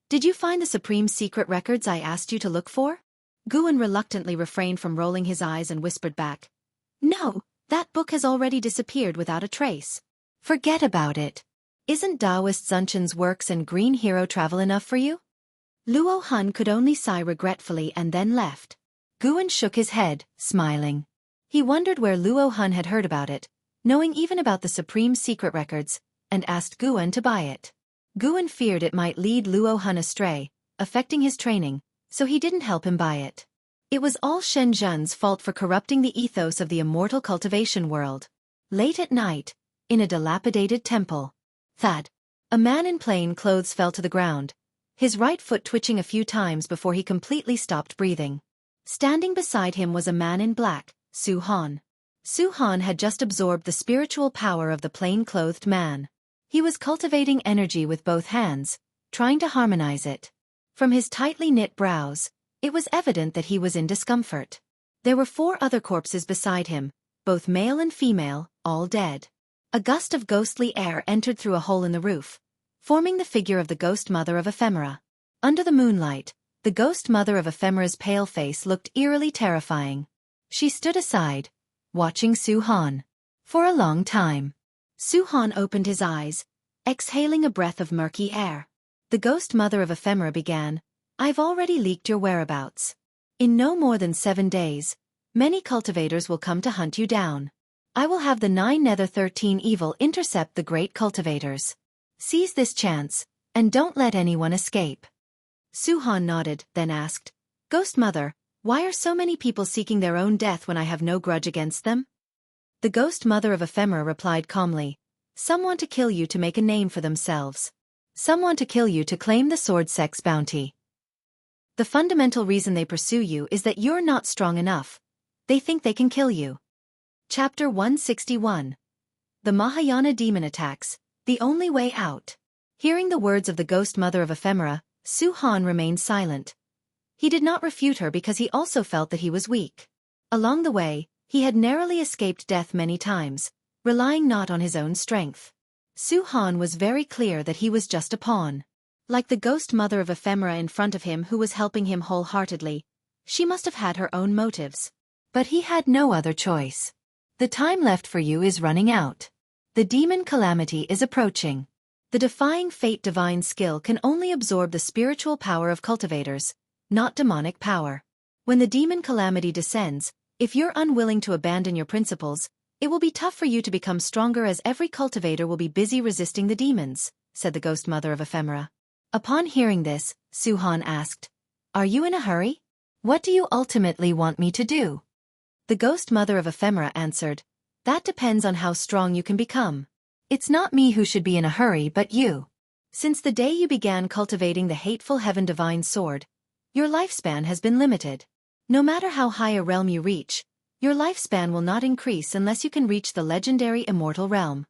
"Did you find the supreme secret records I asked you to look for?" Guan reluctantly refrained from rolling his eyes and whispered back, "No, that book has already disappeared without a trace. Forget about it. Isn't Taoist Zunchen's works and Green Hero travel enough for you?" Luo Han could only sigh regretfully and then left. Guan shook his head, smiling. He wondered where Luo Han had heard about it, knowing even about the supreme secret records, and asked Guan to buy it. Guan feared it might lead Luo Han astray, affecting his training, so he didn't help him buy it. It was all Shen Zhen's fault for corrupting the ethos of the immortal cultivation world. Late at night, in a dilapidated temple. Thud. A man in plain clothes fell to the ground, his right foot twitching a few times before he completely stopped breathing. Standing beside him was a man in black, Su Han. Su Han had just absorbed the spiritual power of the plain-clothed man. He was cultivating energy with both hands, trying to harmonize it. From his tightly knit brows, it was evident that he was in discomfort. There were 4 other corpses beside him, both male and female, all dead. A gust of ghostly air entered through a hole in the roof, forming the figure of the ghost mother of Ephemera. Under the moonlight, the ghost mother of Ephemera's pale face looked eerily terrifying. She stood aside, watching Su Han. For a long time. Su Han opened his eyes, exhaling a breath of murky air. The ghost mother of Ephemera began, "I've already leaked your whereabouts. In no more than 7 days, many cultivators will come to hunt you down. I will have the 9 Nether 13 evil intercept the great cultivators. Seize this chance, and don't let anyone escape." Su Han nodded, then asked, "Ghost Mother, why are so many people seeking their own death when I have no grudge against them?" The ghost mother of Ephemera replied calmly, "Some want to kill you to make a name for themselves. Some want to kill you to claim the sword sex bounty. The fundamental reason they pursue you is that you're not strong enough. They think they can kill you." Chapter 161. The Mahayana Demon Attacks, the Only Way Out. Hearing the words of the ghost mother of Ephemera, Su Han remained silent. He did not refute her because he also felt that he was weak. Along the way, he had narrowly escaped death many times, relying not on his own strength. Su Han was very clear that he was just a pawn. Like the ghost mother of Ephemera in front of him who was helping him wholeheartedly, she must have had her own motives. But he had no other choice. The time left for you is running out. The demon calamity is approaching. The defying fate divine skill can only absorb the spiritual power of cultivators, not demonic power. When the demon calamity descends, if you're unwilling to abandon your principles, it will be tough for you to become stronger as every cultivator will be busy resisting the demons, said the ghost mother of Ephemera. Upon hearing this, Su Han asked, "Are you in a hurry?" What do you ultimately want me to do? The ghost mother of ephemera answered, that depends on how strong you can become. It's not me who should be in a hurry but you. Since the day you began cultivating the hateful heaven divine sword, your lifespan has been limited. No matter how high a realm you reach, your lifespan will not increase unless you can reach the legendary immortal realm.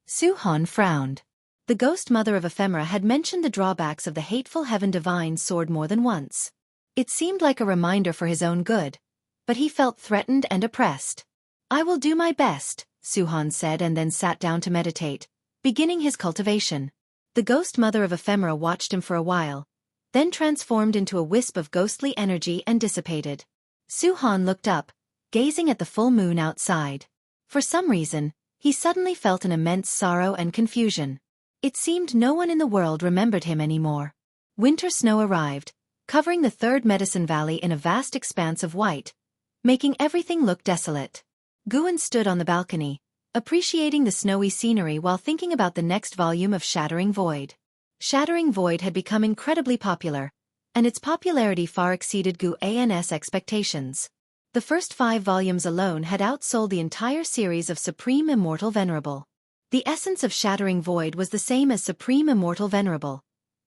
Xiaofan frowned. The ghost mother of ephemera had mentioned the drawbacks of the hateful heaven divine sword more than once. It seemed like a reminder for his own good, but he felt threatened and oppressed. I will do my best, Xiaofan said, and then sat down to meditate, beginning his cultivation. The ghost mother of ephemera watched him for a while, then transformed into a wisp of ghostly energy and dissipated. Xiaofan looked up, gazing at the full moon outside. For some reason, he suddenly felt an immense sorrow and confusion. It seemed no one in the world remembered him anymore. Winter snow arrived, covering the third medicine valley in a vast expanse of white, making everything look desolate. Guan stood on the balcony, appreciating the snowy scenery while thinking about the next volume of Shattering Void. Shattering Void had become incredibly popular, and its popularity far exceeded Guan's expectations. The first 5 volumes alone had outsold the entire series of Supreme Immortal Venerable. The essence of Shattering Void was the same as Supreme Immortal Venerable,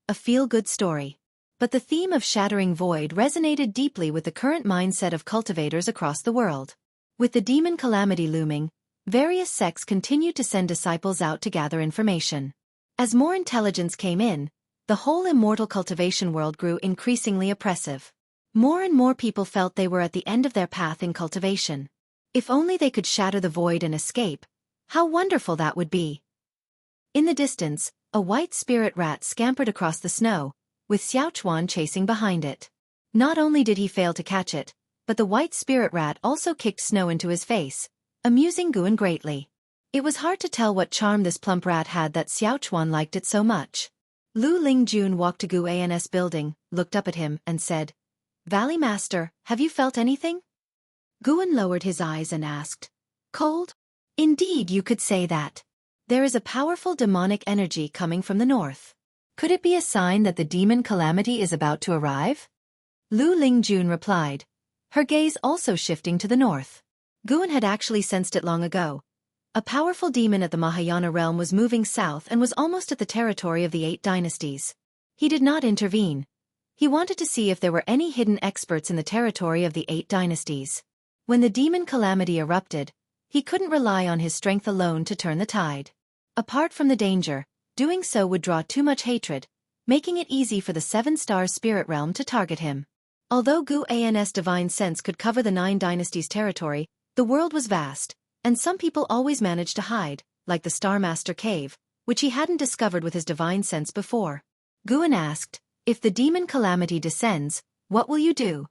a feel-good story. But the theme of Shattering Void resonated deeply with the current mindset of cultivators across the world. With the demon calamity looming, various sects continued to send disciples out to gather information. As more intelligence came in, the whole immortal cultivation world grew increasingly oppressive. More and more people felt they were at the end of their path in cultivation. If only they could shatter the void and escape, how wonderful that would be. In the distance, a white spirit rat scampered across the snow, with Xiaofan chasing behind it. Not only did he fail to catch it, but the white spirit rat also kicked snow into his face, amusing Guan greatly. It was hard to tell what charm this plump rat had that Xiaofan liked it so much. Lu Lingjun walked to Guan's building, looked up at him, and said, Valley Master, have you felt anything? Guan lowered his eyes and asked, Cold? Indeed, you could say that. There is a powerful demonic energy coming from the north. Could it be a sign that the demon calamity is about to arrive? Lu Lingjun replied, her gaze also shifting to the north. Guan had actually sensed it long ago. A powerful demon at the Mahayana realm was moving south and was almost at the territory of the 8 dynasties. He did not intervene. He wanted to see if there were any hidden experts in the territory of the 8 dynasties. When the demon calamity erupted, he couldn't rely on his strength alone to turn the tide. Apart from the danger, doing so would draw too much hatred, making it easy for the 7-star spirit realm to target him. Although Guan's divine sense could cover the 9 dynasties' territory, the world was vast, and some people always managed to hide, like the Star Master Cave, which he hadn't discovered with his divine sense before. Guan asked, if the demon calamity descends, what will you do?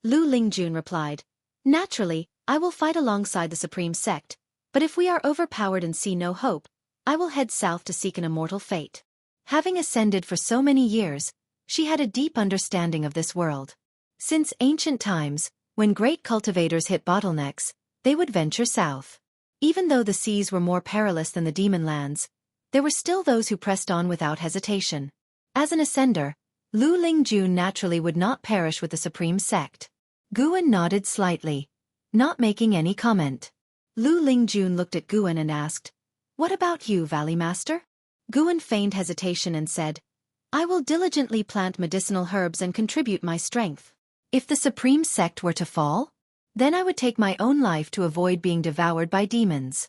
Lu Lingjun replied, naturally, I will fight alongside the Supreme Sect, but if we are overpowered and see no hope, I will head south to seek an immortal fate. Having ascended for so many years, she had a deep understanding of this world. Since ancient times, when great cultivators hit bottlenecks, they would venture south. Even though the seas were more perilous than the demon lands, there were still those who pressed on without hesitation. As an ascender, Lu Lingjun naturally would not perish with the Supreme Sect. Guan nodded slightly, not making any comment. Lu Lingjun looked at Guan and asked, what about you, Valley Master? Guan feigned hesitation and said, I will diligently plant medicinal herbs and contribute my strength. If the Supreme Sect were to fall, then I would take my own life to avoid being devoured by demons.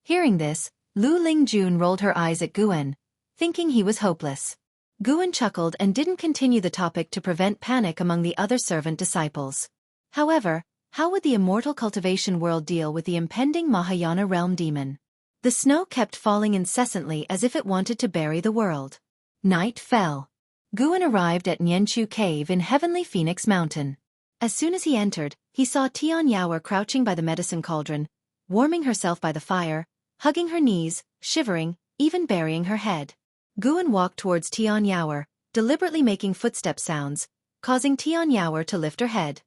Hearing this, Lu Lingjun rolled her eyes at Guan, thinking he was hopeless. Guan chuckled and didn't continue the topic to prevent panic among the other servant disciples. However, how would the immortal cultivation world deal with the impending Mahayana realm demon? The snow kept falling incessantly as if it wanted to bury the world. Night fell. Guan arrived at Nianchu Cave in Heavenly Phoenix Mountain. As soon as he entered, he saw Tian Yaoer crouching by the medicine cauldron, warming herself by the fire, hugging her knees, shivering, even burying her head. Guan walked towards Tian Yaoer, deliberately making footstep sounds, causing Tian Yaoer to lift her head.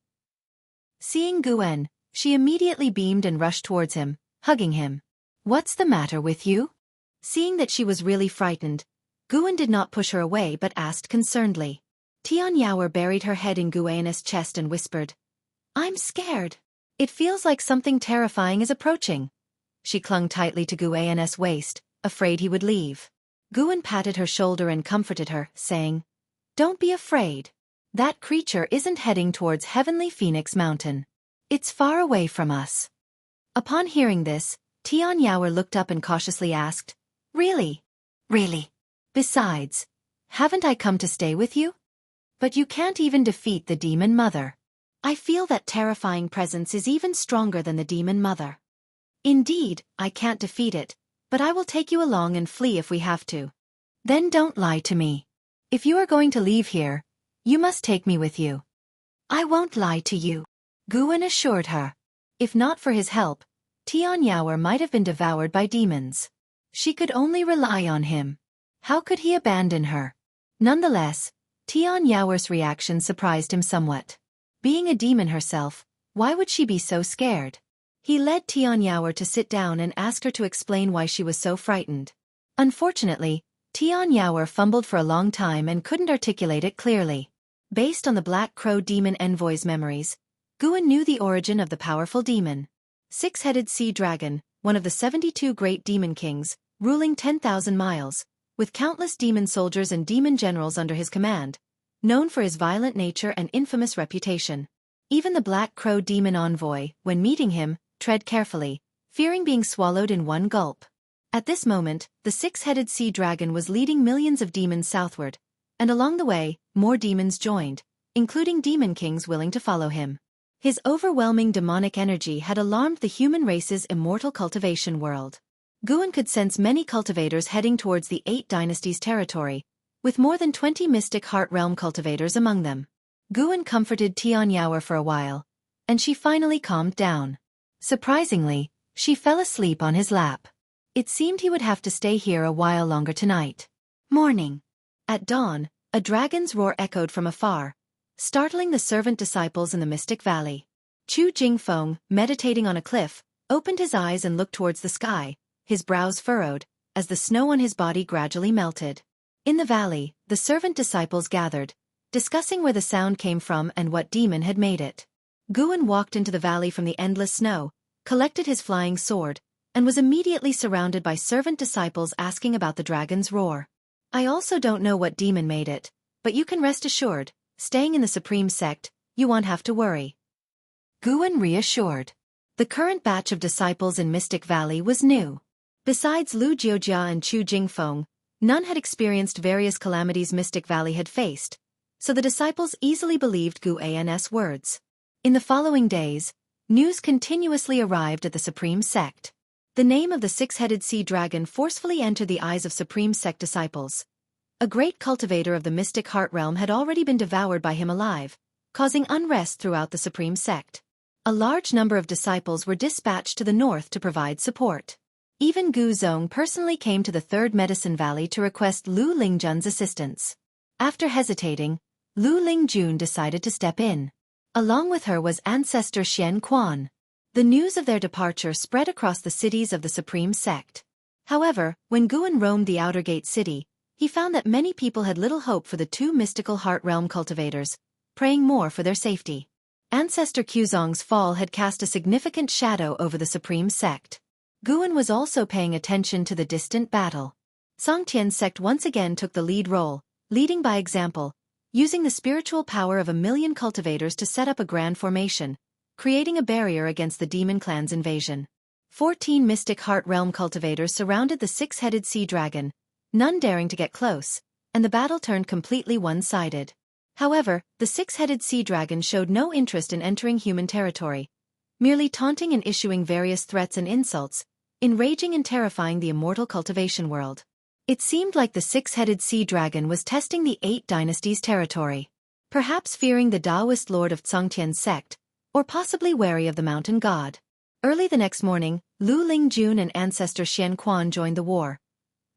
Seeing Guan, she immediately beamed and rushed towards him, hugging him. What's the matter with you? Seeing that she was really frightened, Guan did not push her away but asked concernedly. Tian Yaoer buried her head in Guayan's chest and whispered, "I'm scared. It feels like something terrifying is approaching." She clung tightly to Guayan's waist, afraid he would leave. Guan patted her shoulder and comforted her, saying, "Don't be afraid. That creature isn't heading towards Heavenly Phoenix Mountain. It's far away from us." Upon hearing this, Tian Yaoer looked up and cautiously asked, "Really? Really? Besides, haven't I come to stay with you? But you can't even defeat the demon mother. I feel that terrifying presence is even stronger than the demon mother." "Indeed, I can't defeat it, but I will take you along and flee if we have to." "Then don't lie to me. If you are going to leave here, you must take me with you." "I won't lie to you," Guan assured her. If not for his help, Tian Yaoer might have been devoured by demons. She could only rely on him. How could he abandon her? Nonetheless, Tian Yaoer's reaction surprised him somewhat. Being a demon herself, why would she be so scared? He led Tian Yaoer to sit down and asked her to explain why she was so frightened. Unfortunately, Tian Yaoer fumbled for a long time and couldn't articulate it clearly. Based on the Black Crow demon envoy's memories, Guan knew the origin of the powerful demon. Six-headed sea dragon, one of the 72 great demon kings, ruling 10,000 miles, with countless demon soldiers and demon generals under his command, known for his violent nature and infamous reputation. Even the Black Crow demon envoy, when meeting him, tread carefully, fearing being swallowed in one gulp. At this moment, the six-headed sea dragon was leading millions of demons southward, and along the way, more demons joined, including demon kings willing to follow him. His overwhelming demonic energy had alarmed the human race's immortal cultivation world. Guan could sense many cultivators heading towards the 8 Dynasties territory, with more than 20 mystic heart realm cultivators among them. Guan comforted Tian Yaoer for a while, and she finally calmed down. Surprisingly, she fell asleep on his lap. It seemed he would have to stay here a while longer tonight. Morning. At dawn, a dragon's roar echoed from afar, startling the servant disciples in the Mystic Valley. Chu Jingfeng, meditating on a cliff, opened his eyes and looked towards the sky, his brows furrowed, as the snow on his body gradually melted. In the valley, the servant disciples gathered, discussing where the sound came from and what demon had made it. Guan walked into the valley from the endless snow, collected his flying sword, and was immediately surrounded by servant disciples asking about the dragon's roar. "I also don't know what demon made it, but you can rest assured, staying in the Supreme Sect, you won't have to worry." Guan reassured. The current batch of disciples in Mystic Valley was new. Besides Lu Jiojia and Chu Jingfeng, none had experienced various calamities Mystic Valley had faced, so the disciples easily believed Guan's words. In the following days, news continuously arrived at the Supreme Sect. The name of the six-headed sea dragon forcefully entered the eyes of Supreme Sect disciples. A great cultivator of the mystic heart realm had already been devoured by him alive, causing unrest throughout the Supreme Sect. A large number of disciples were dispatched to the north to provide support. Even Gu Zong personally came to the Third Medicine Valley to request Lu Lingjun's assistance. After hesitating, Lu Lingjun decided to step in. Along with her was ancestor Xian Quan. The news of their departure spread across the cities of the Supreme Sect. However, when Guan roamed the Outer Gate city, he found that many people had little hope for the 2 mystical heart realm cultivators, praying more for their safety. Ancestor Quzong's fall had cast a significant shadow over the Supreme Sect. Guan was also paying attention to the distant battle. Songtian's sect once again took the lead role, leading by example, using the spiritual power of 1,000,000 cultivators to set up a grand formation, creating a barrier against the demon clan's invasion. 14 mystic heart realm cultivators surrounded the six-headed sea dragon, none daring to get close, and the battle turned completely one-sided. However, the six-headed sea dragon showed no interest in entering human territory, merely taunting and issuing various threats and insults, enraging and terrifying the immortal cultivation world. It seemed like the six-headed sea dragon was testing the 8 Dynasties territory. Perhaps fearing the Taoist lord of Songtian's sect, or possibly wary of the mountain god. Early the next morning, Lu Lingjun and ancestor Xian Quan joined the war.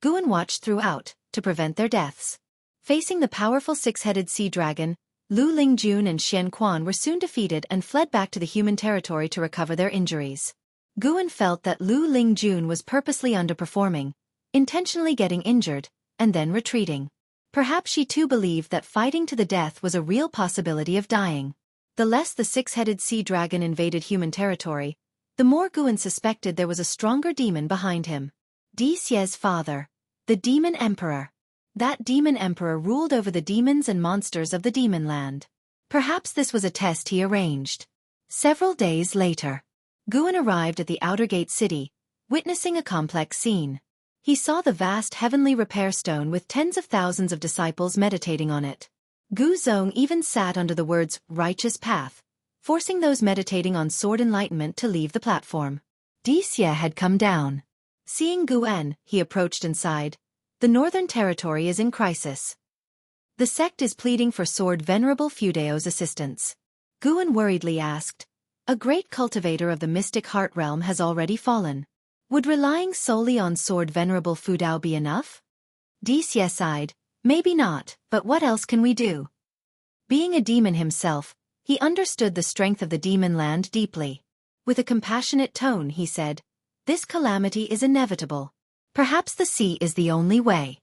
Guan watched throughout, to prevent their deaths. Facing the powerful six-headed sea dragon, Lu Lingjun and Xian Quan were soon defeated and fled back to the human territory to recover their injuries. Guan felt that Lu Lingjun was purposely underperforming, intentionally getting injured, and then retreating. Perhaps she too believed that fighting to the death was a real possibility of dying. The less the six-headed sea dragon invaded human territory, the more Guan suspected there was a stronger demon behind him. Di Xie's father, the Demon Emperor. That Demon Emperor ruled over the demons and monsters of the Demon Land. Perhaps this was a test he arranged. Several days later, Guan arrived at the Outer Gate City, witnessing a complex scene. He saw the vast heavenly repair stone with tens of thousands of disciples meditating on it. Gu Zong even sat under the words, righteous path, forcing those meditating on sword enlightenment to leave the platform. Di Xie had come down. Seeing Guan, he approached and sighed. The Northern Territory is in crisis. The sect is pleading for Sword Venerable Fudeo's assistance. Guan worriedly asked. A great cultivator of the mystic heart realm has already fallen. Would relying solely on Sword Venerable Fudao be enough? Di Xie sighed. Maybe not, but what else can we do? Being a demon himself, he understood the strength of the demon land deeply. With a compassionate tone he said, this calamity is inevitable. Perhaps the sea is the only way.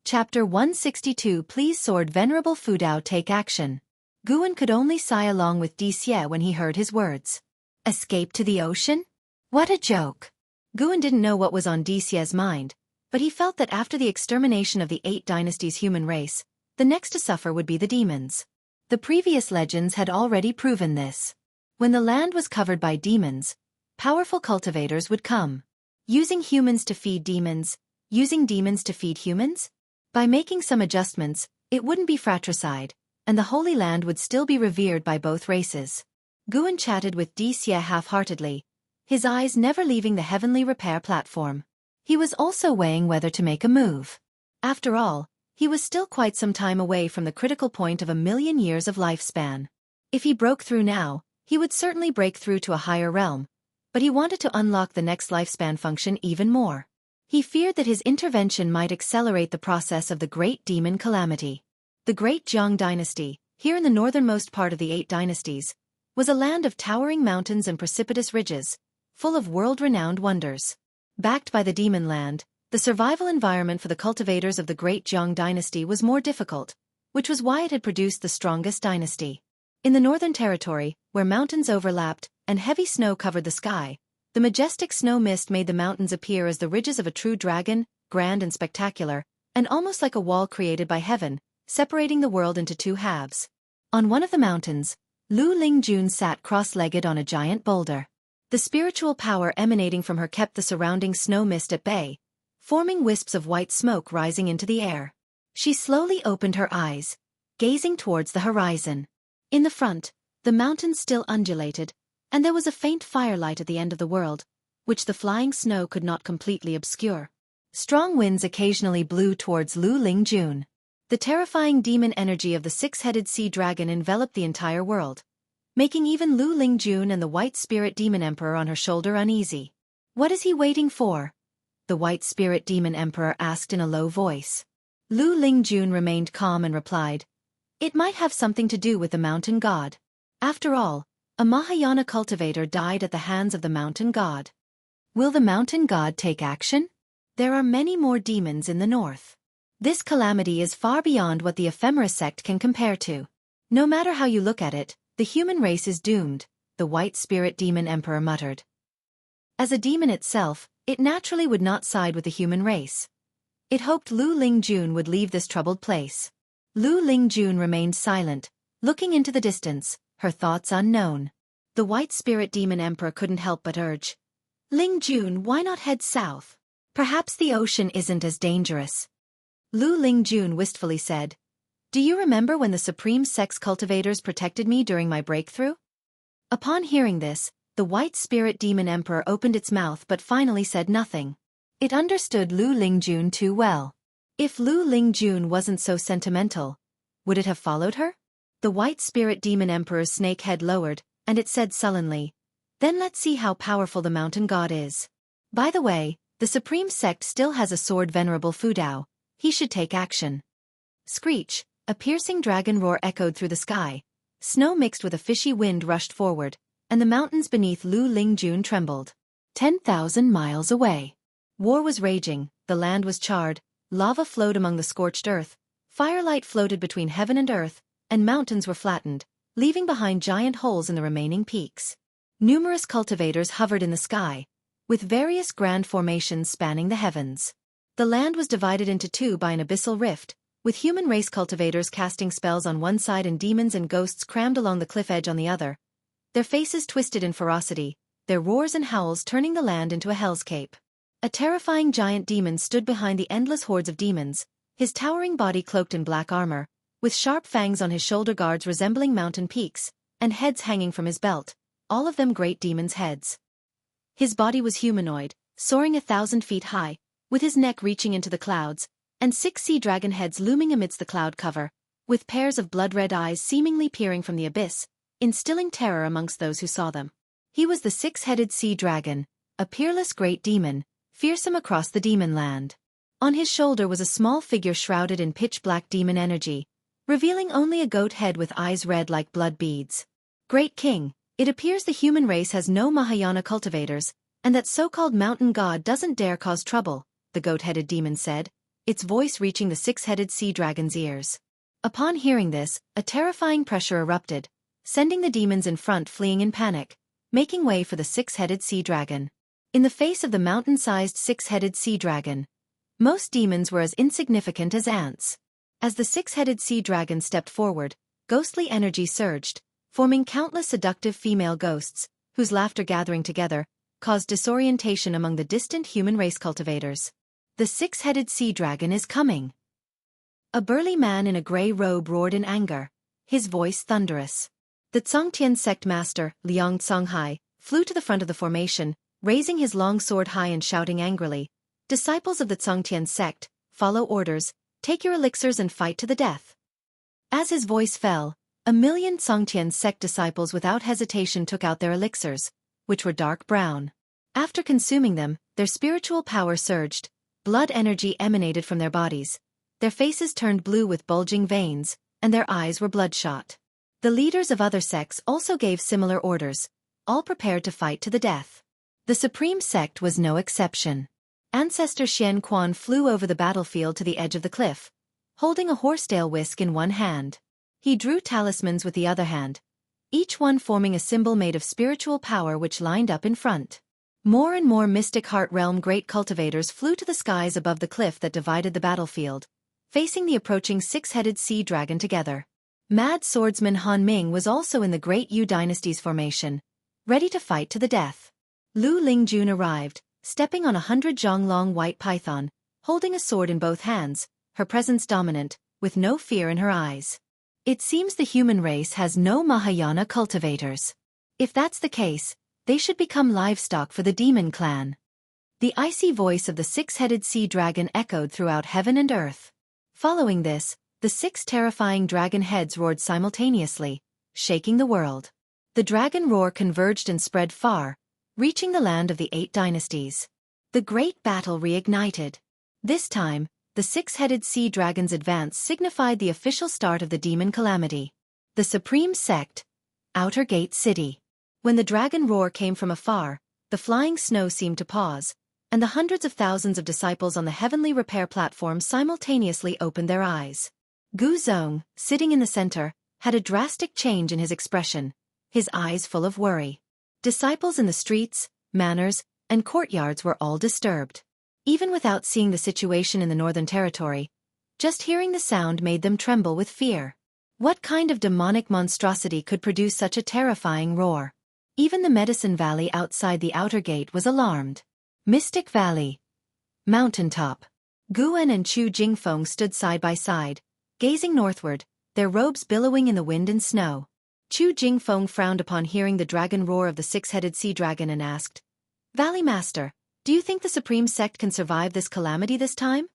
Chapter 162 Please Sword Venerable Fudao take action. Guan could only sigh along with Di Xie when he heard his words. Escape to the ocean? What a joke. Guan didn't know what was on Di Xie's mind, but he felt that after the extermination of the 8 dynasties' human race, the next to suffer would be the demons. The previous legends had already proven this. When the land was covered by demons, powerful cultivators would come. Using humans to feed demons, using demons to feed humans? By making some adjustments, it wouldn't be fratricide, and the Holy Land would still be revered by both races. Guan chatted with Di Xie half-heartedly, his eyes never leaving the heavenly repair platform. He was also weighing whether to make a move. After all, he was still quite some time away from the critical point of 1,000,000 years of lifespan. If he broke through now, he would certainly break through to a higher realm, but he wanted to unlock the next lifespan function even more. He feared that his intervention might accelerate the process of the Great Demon Calamity. The Great Jiang Dynasty, here in the northernmost part of the 8 dynasties, was a land of towering mountains and precipitous ridges, full of world-renowned wonders. Backed by the Demon Land, the survival environment for the cultivators of the Great Jiang Dynasty was more difficult, which was why it had produced the strongest dynasty. In the Northern Territory, where mountains overlapped and heavy snow covered the sky, the majestic snow mist made the mountains appear as the ridges of a true dragon, grand and spectacular, and almost like a wall created by heaven, separating the world into 2 halves. On one of the mountains, Lu Lingjun sat cross-legged on a giant boulder. The spiritual power emanating from her kept the surrounding snow mist at bay, forming wisps of white smoke rising into the air. She slowly opened her eyes, gazing towards the horizon. In the front, the mountains still undulated, and there was a faint firelight at the end of the world, which the flying snow could not completely obscure. Strong winds occasionally blew towards Lu Lingjun. The terrifying demon energy of the 6-headed sea dragon enveloped the entire world, making even Lu Lingjun and the White Spirit Demon Emperor on her shoulder uneasy. What is he waiting for? The White Spirit Demon Emperor asked in a low voice. Lu Lingjun remained calm and replied, it might have something to do with the mountain god. After all, a Mahayana cultivator died at the hands of the mountain god. Will the mountain god take action? There are many more demons in the north. This calamity is far beyond what the ephemera sect can compare to. No matter how you look at it, the human race is doomed, the White Spirit Demon Emperor muttered. As a demon itself, it naturally would not side with the human race. It hoped Lu Lingjun would leave this troubled place. Lu Lingjun remained silent, looking into the distance, her thoughts unknown. The White Spirit Demon Emperor couldn't help but urge. Lingjun, why not head south? Perhaps the ocean isn't as dangerous. Lu Lingjun wistfully said, do you remember when the Supreme Sex cultivators protected me during my breakthrough? Upon hearing this, the White Spirit Demon Emperor opened its mouth but finally said nothing. It understood Lu Lingjun too well. If Lu Lingjun wasn't so sentimental, would it have followed her? The White Spirit Demon Emperor's snake head lowered, and it said sullenly, then let's see how powerful the mountain god is. By the way, the Supreme Sect still has a sword Venerable Fudao. He should take action. Screech, a piercing dragon roar echoed through the sky. Snow mixed with a fishy wind rushed forward, and the mountains beneath Lu Lingjun trembled. 10,000 miles away. War was raging, the land was charred, lava flowed among the scorched earth, Firelight floated between heaven and earth, and mountains were flattened, leaving behind giant holes in the remaining peaks. Numerous cultivators hovered in the sky, with various grand formations spanning the heavens. The land was divided into two by an abyssal rift, with human race cultivators casting spells on one side and demons and ghosts crammed along the cliff edge on the other, their faces twisted in ferocity, their roars and howls turning the land into a hellscape. A terrifying giant demon stood behind the endless hordes of demons, his towering body cloaked in black armor, with sharp fangs on his shoulder guards resembling mountain peaks, and heads hanging from his belt, all of them great demons' heads. His body was humanoid, soaring 1,000 feet high, with his neck reaching into the clouds, and 6 sea dragon heads looming amidst the cloud cover, with pairs of blood-red eyes seemingly peering from the abyss, instilling terror amongst those who saw them. He was the 6-headed sea dragon, a peerless great demon, fearsome across the demon land. On his shoulder was a small figure shrouded in pitch-black demon energy, revealing only a goat head with eyes red like blood beads. Great King, it appears the human race has no Mahayana cultivators, and that so-called mountain god doesn't dare cause trouble, the goat-headed demon said, its voice reaching the 6-headed sea dragon's ears. Upon hearing this, a terrifying pressure erupted, sending the demons in front fleeing in panic, making way for the 6-headed sea dragon. In the face of the mountain-sized 6-headed sea dragon, most demons were as insignificant as ants. As the 6-headed sea dragon stepped forward, ghostly energy surged, forming countless seductive female ghosts, whose laughter gathering together caused disorientation among the distant human race cultivators. The 6-headed sea dragon is coming. A burly man in a gray robe roared in anger, his voice thunderous. The Zongtian sect master, Liang Zonghai, flew to the front of the formation, raising his long sword high and shouting angrily, "Disciples of the Zongtian sect, follow orders, take your elixirs and fight to the death." As his voice fell, 1,000,000 Zongtian sect disciples without hesitation took out their elixirs, which were dark brown. After consuming them, their spiritual power surged, blood energy emanated from their bodies, their faces turned blue with bulging veins, and their eyes were bloodshot. The leaders of other sects also gave similar orders, all prepared to fight to the death. The Supreme Sect was no exception. Ancestor Xian Quan flew over the battlefield to the edge of the cliff, holding a horsetail whisk in one hand. He drew talismans with the other hand, each one forming a symbol made of spiritual power which lined up in front. More and more Mystic Heart Realm great cultivators flew to the skies above the cliff that divided the battlefield, facing the approaching 6-headed sea dragon together. Mad swordsman Han Ming was also in the Great Yu Dynasty's formation, ready to fight to the death. Lu Lingjun arrived, stepping on a 100-jong-long white python, holding a sword in both hands, her presence dominant, with no fear in her eyes. It seems the human race has no Mahayana cultivators. If that's the case, they should become livestock for the demon clan. The icy voice of the 6-headed sea dragon echoed throughout heaven and earth. Following this, the 6 terrifying dragon heads roared simultaneously, shaking the world. The dragon roar converged and spread far, reaching the land of the 8 dynasties. The great battle reignited. This time, the 6-headed sea dragon's advance signified the official start of the demon calamity. The Supreme Sect, Outer Gate City. When the dragon roar came from afar, the flying snow seemed to pause, and the hundreds of thousands of disciples on the heavenly repair platform simultaneously opened their eyes. Gu Zong, sitting in the center, had a drastic change in his expression, his eyes full of worry. Disciples in the streets, manors, and courtyards were all disturbed. Even without seeing the situation in the Northern Territory, just hearing the sound made them tremble with fear. What kind of demonic monstrosity could produce such a terrifying roar? Even the Medicine Valley outside the outer gate was alarmed. Mystic Valley. Mountaintop. Guan and Chu Jingfeng stood side by side, gazing northward, their robes billowing in the wind and snow. Chu Jingfeng frowned upon hearing the dragon roar of the 6-headed sea dragon and asked, "Valley Master, do you think the Supreme Sect can survive this calamity this time?"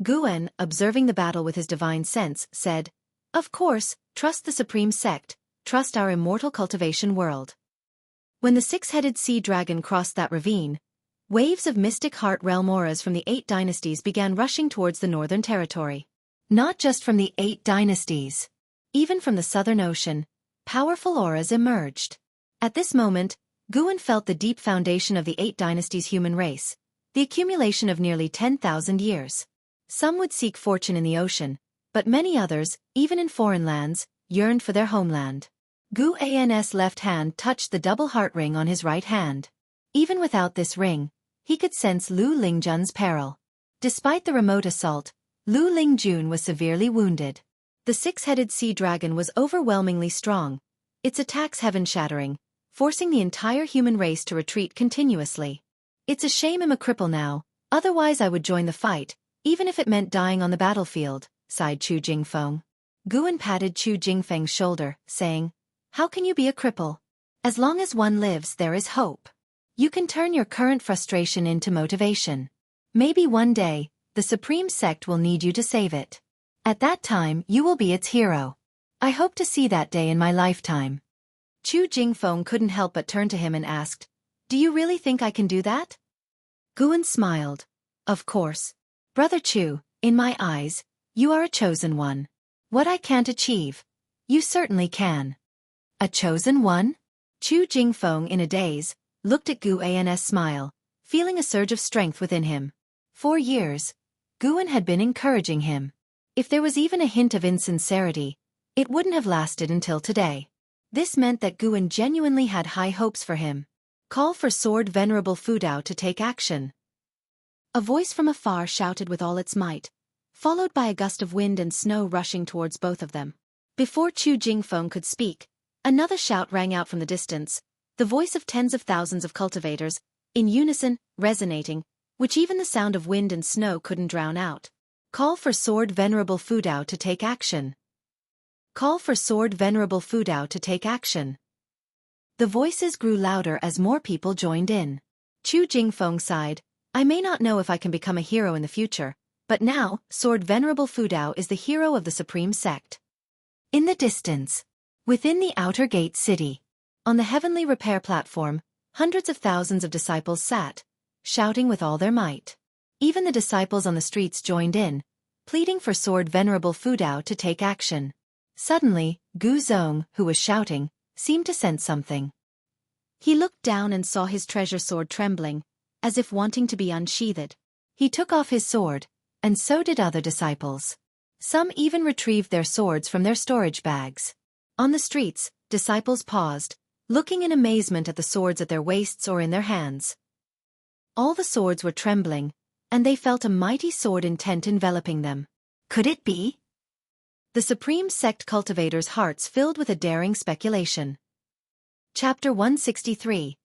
Guan, observing the battle with his divine sense, said, "Of course, trust the Supreme Sect, trust our immortal cultivation world." When the 6-headed sea dragon crossed that ravine, waves of Mystic Heart Realm auras from the 8 dynasties began rushing towards the Northern Territory. Not just from the 8 dynasties. Even from the Southern Ocean, powerful auras emerged. At this moment, Guan felt the deep foundation of the 8 dynasties' human race, the accumulation of nearly 10,000 years. Some would seek fortune in the ocean, but many others, even in foreign lands, yearned for their homeland. Gu An's left hand touched the double heart ring on his right hand. Even without this ring, he could sense Lu Lingjun's peril. Despite the remote assault, Lu Lingjun was severely wounded. The six-headed sea dragon was overwhelmingly strong, its attacks heaven-shattering, forcing the entire human race to retreat continuously. It's a shame I'm a cripple now, otherwise I would join the fight, even if it meant dying on the battlefield, sighed Chu Jingfeng. Guan patted Chu Jingfeng's shoulder, saying, "How can you be a cripple? As long as one lives, there is hope. You can turn your current frustration into motivation. Maybe one day, the Supreme Sect will need you to save it. At that time, you will be its hero. I hope to see that day in my lifetime." Chu Jingfeng couldn't help but turn to him and asked, "Do you really think I can do that?" Guan smiled. "Of course. Brother Chu, in my eyes, you are a chosen one. What I can't achieve, you certainly can." "A chosen one?" Chu Jingfeng, in a daze, looked at Gu An's smile, feeling a surge of strength within him. For years, Guan had been encouraging him. If there was even a hint of insincerity, it wouldn't have lasted until today. This meant that Guan genuinely had high hopes for him. "Call for Sword Venerable Fudao to take action." A voice from afar shouted with all its might, followed by a gust of wind and snow rushing towards both of them. Before Chu Jingfeng could speak, another shout rang out from the distance, the voice of tens of thousands of cultivators, in unison, resonating, which even the sound of wind and snow couldn't drown out. "Call for Sword Venerable Fudao to take action. Call for Sword Venerable Fudao to take action." The voices grew louder as more people joined in. Chu Jingfeng sighed, "I may not know if I can become a hero in the future, but now, Sword Venerable Fudao is the hero of the Supreme Sect." In the distance, within the outer gate city, on the heavenly repair platform, hundreds of thousands of disciples sat, shouting with all their might. Even the disciples on the streets joined in, pleading for Sword Venerable Fudao to take action. Suddenly, Gu Zong, who was shouting, seemed to sense something. He looked down and saw his treasure sword trembling, as if wanting to be unsheathed. He took off his sword, and so did other disciples. Some even retrieved their swords from their storage bags. On the streets, disciples paused, looking in amazement at the swords at their waists or in their hands. All the swords were trembling, and they felt a mighty sword intent enveloping them. Could it be? The Supreme Sect cultivators' hearts filled with a daring speculation. Chapter 163.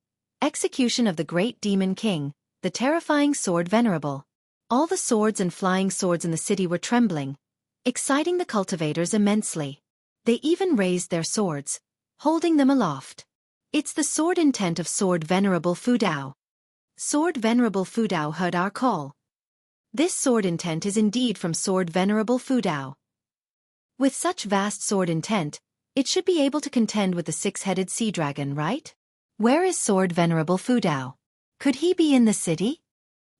Execution of the Great Demon King, the Terrifying Sword Venerable. All the swords and flying swords in the city were trembling, exciting the cultivators immensely. They even raised their swords, holding them aloft. "It's the sword intent of Sword Venerable Fudao. Sword Venerable Fudao heard our call. This sword intent is indeed from Sword Venerable Fudao. With such vast sword intent, it should be able to contend with the six-headed sea dragon, right? Where is Sword Venerable Fudao? Could he be in the city?"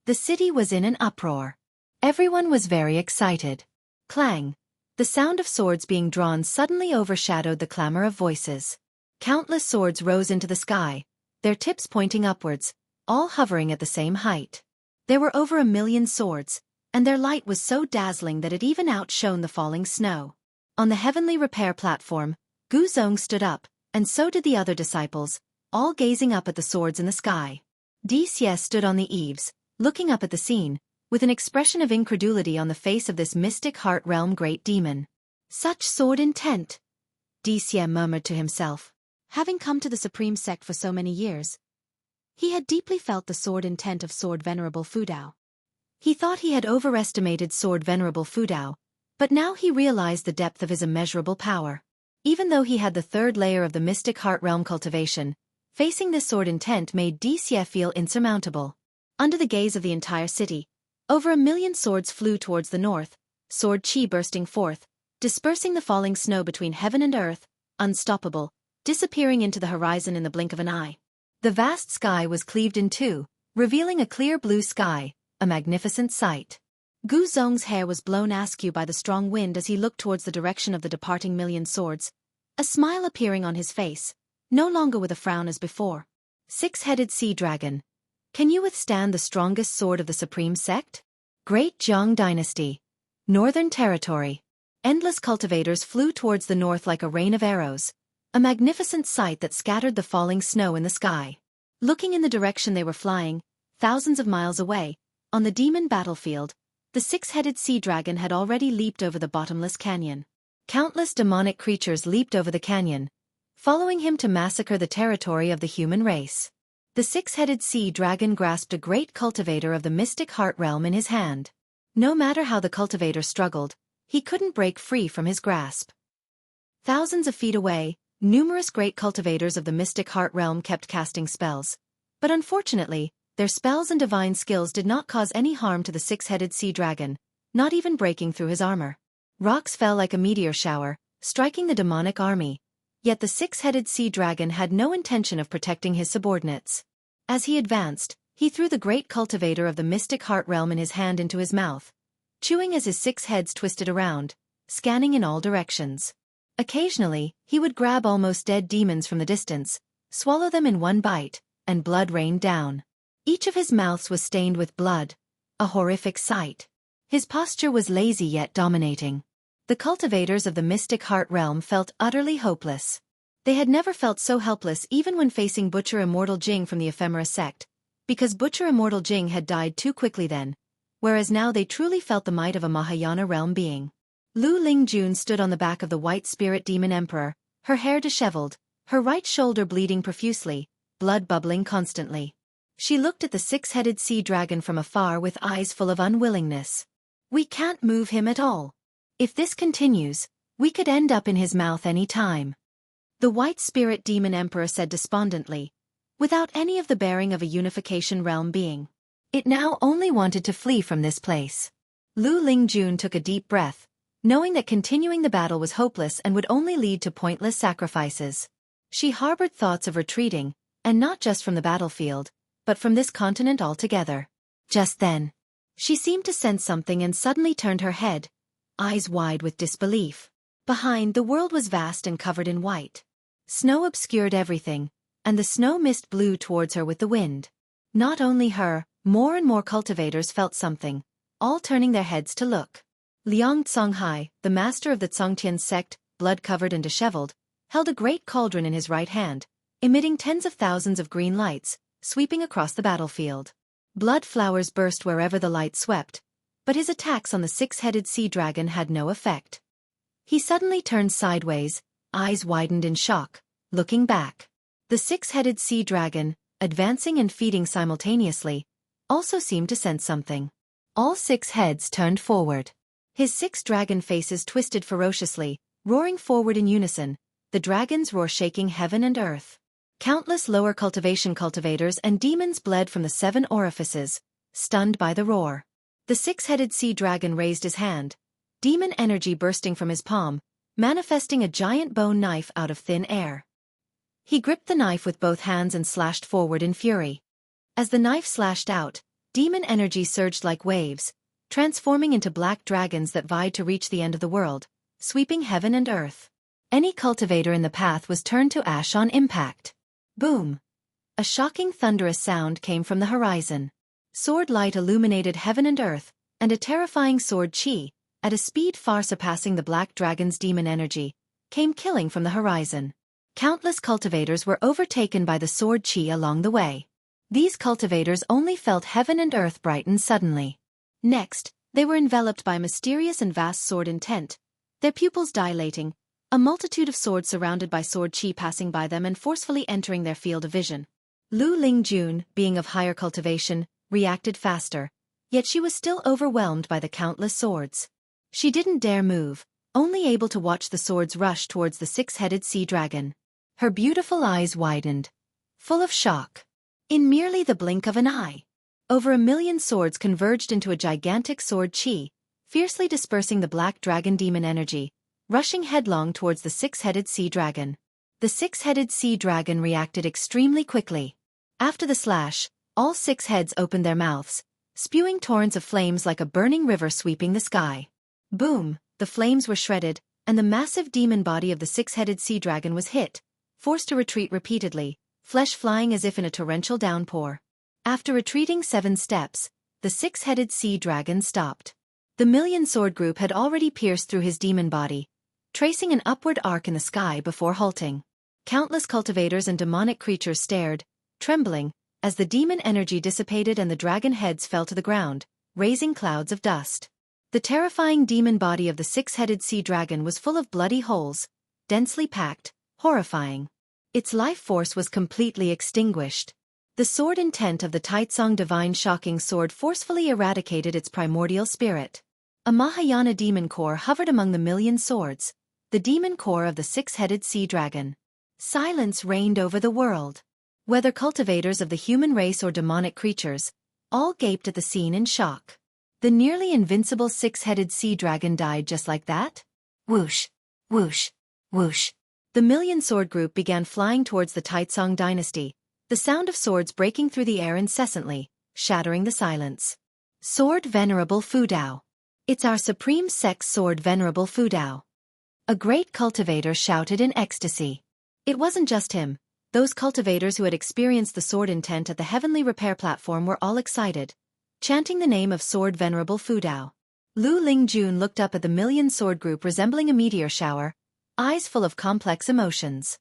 The city was in an uproar. Everyone was very excited. Clang! The sound of swords being drawn suddenly overshadowed the clamor of voices. Countless swords rose into the sky, their tips pointing upwards, all hovering at the same height. There were over 1,000,000 swords, and their light was so dazzling that it even outshone the falling snow. On the heavenly repair platform, Gu Zong stood up, and so did the other disciples, all gazing up at the swords in the sky. Xie stood on the eaves, looking up at the scene, with an expression of incredulity on the face of this mystic heart realm great demon. "Such sword intent," Xie murmured to himself. Having come to the Supreme Sect for so many years, he had deeply felt the sword intent of Sword Venerable Fudao. He thought he had overestimated Sword Venerable Fudao, but now he realized the depth of his immeasurable power. Even though he had the third layer of the mystic heart realm cultivation, facing this sword intent made Xie feel insurmountable. Under the gaze of the entire city, over 1,000,000 swords flew towards the north, sword chi bursting forth, dispersing the falling snow between heaven and earth, unstoppable, disappearing into the horizon in the blink of an eye. The vast sky was cleaved in two, revealing a clear blue sky, a magnificent sight. Gu Zong's hair was blown askew by the strong wind as he looked towards the direction of the departing 1,000,000 swords, a smile appearing on his face, no longer with a frown as before. "Six-headed sea dragon. Can you withstand the strongest sword of the Supreme Sect? Great Zhang Dynasty. Northern Territory. Endless cultivators flew towards the north like a rain of arrows, a magnificent sight that scattered the falling snow in the sky. Looking in the direction they were flying, thousands of miles away, on the demon battlefield, the six-headed sea dragon had already leaped over the bottomless canyon. Countless demonic creatures leaped over the canyon, following him to massacre the territory of the human race. The six-headed sea dragon grasped a great cultivator of the mystic heart realm in his hand. No matter how the cultivator struggled, he couldn't break free from his grasp. Thousands of feet away, numerous great cultivators of the mystic heart realm kept casting spells. But unfortunately, their spells and divine skills did not cause any harm to the six-headed sea dragon, not even breaking through his armor. Rocks fell like a meteor shower, striking the demonic army. Yet the six-headed sea dragon had no intention of protecting his subordinates. As he advanced, he threw the great cultivator of the mystic heart realm in his hand into his mouth, chewing as his six heads twisted around, scanning in all directions. Occasionally, he would grab almost dead demons from the distance, swallow them in one bite, and blood rained down. Each of his mouths was stained with blood, a horrific sight. His posture was lazy yet dominating. The cultivators of the mystic heart realm felt utterly hopeless. They had never felt so helpless even when facing Butcher Immortal Jing from the Ephemera sect, because Butcher Immortal Jing had died too quickly then, whereas now they truly felt the might of a Mahayana realm being. Lu Lingjun stood on the back of the white spirit demon emperor, her hair disheveled, her right shoulder bleeding profusely, blood bubbling constantly. She looked at the six-headed sea dragon from afar with eyes full of unwillingness. "We can't move him at all. If this continues, we could end up in his mouth any time," the white spirit demon emperor said despondently, without any of the bearing of a unification realm being. It now only wanted to flee from this place. Lu Lingjun took a deep breath, knowing that continuing the battle was hopeless and would only lead to pointless sacrifices. She harbored thoughts of retreating, and not just from the battlefield, but from this continent altogether. Just then, she seemed to sense something and suddenly turned her head, eyes wide with disbelief. Behind, the world was vast and covered in white. Snow obscured everything, and the snow mist blew towards her with the wind. Not only her, more and more cultivators felt something, all turning their heads to look. Liang Songhai, the master of the Tsongtian sect, blood-covered and disheveled, held a great cauldron in his right hand, emitting tens of thousands of green lights, sweeping across the battlefield. Blood flowers burst wherever the light swept, but his attacks on the six-headed sea dragon had no effect. He suddenly turned sideways, eyes widened in shock, looking back. The six-headed sea dragon, advancing and feeding simultaneously, also seemed to sense something. All six heads turned forward. His six dragon faces twisted ferociously, roaring forward in unison, the dragon's roar shaking heaven and earth. Countless lower cultivation cultivators and demons bled from the seven orifices, stunned by the roar. The six-headed sea dragon raised his hand, demon energy bursting from his palm, manifesting a giant bone knife out of thin air. He gripped the knife with both hands and slashed forward in fury. As the knife slashed out, demon energy surged like waves, transforming into black dragons that vied to reach the end of the world, sweeping heaven and earth. Any cultivator in the path was turned to ash on impact. Boom! A shocking thunderous sound came from the horizon. Sword light illuminated heaven and earth, and a terrifying sword chi, at a speed far surpassing the black dragon's demon energy, came killing from the horizon. Countless cultivators were overtaken by the sword chi along the way. These cultivators only felt heaven and earth brighten suddenly. Next, they were enveloped by mysterious and vast sword intent, their pupils dilating, a multitude of swords surrounded by sword chi passing by them and forcefully entering their field of vision. Lu Lingjun, being of higher cultivation, reacted faster, yet she was still overwhelmed by the countless swords. She didn't dare move, only able to watch the swords rush towards the six-headed sea dragon. Her beautiful eyes widened, full of shock. In merely the blink of an eye, over 1,000,000 swords converged into a gigantic sword chi, fiercely dispersing the black dragon demon energy, rushing headlong towards the six-headed sea dragon. The six-headed sea dragon reacted extremely quickly. After the slash, all six heads opened their mouths, spewing torrents of flames like a burning river sweeping the sky. Boom! The flames were shredded, and the massive demon body of the six-headed sea dragon was hit, forced to retreat repeatedly, flesh flying as if in a torrential downpour. After retreating 7 steps, the six-headed sea dragon stopped. The million sword group had already pierced through his demon body, tracing an upward arc in the sky before halting. Countless cultivators and demonic creatures stared, trembling, as the demon energy dissipated and the dragon heads fell to the ground, raising clouds of dust. The terrifying demon body of the six-headed sea dragon was full of bloody holes, densely packed, horrifying. Its life force was completely extinguished. The sword intent of the Taitsong divine shocking sword forcefully eradicated its primordial spirit. A Mahayana demon core hovered among the million swords, the demon core of the six-headed sea dragon. Silence reigned over the world. Whether cultivators of the human race or demonic creatures, all gaped at the scene in shock. The nearly invincible six-headed sea dragon died just like that? Whoosh, whoosh, whoosh. The million sword group began flying towards the Taitsong dynasty, the sound of swords breaking through the air incessantly, shattering the silence. Sword Venerable Fudao. It's our supreme sex sword Venerable Fudao. A great cultivator shouted in ecstasy. It wasn't just him. Those cultivators who had experienced the sword intent at the heavenly repair platform were all excited, chanting the name of Sword Venerable Fudao. Lu Lingjun looked up at the million sword group resembling a meteor shower, eyes full of complex emotions.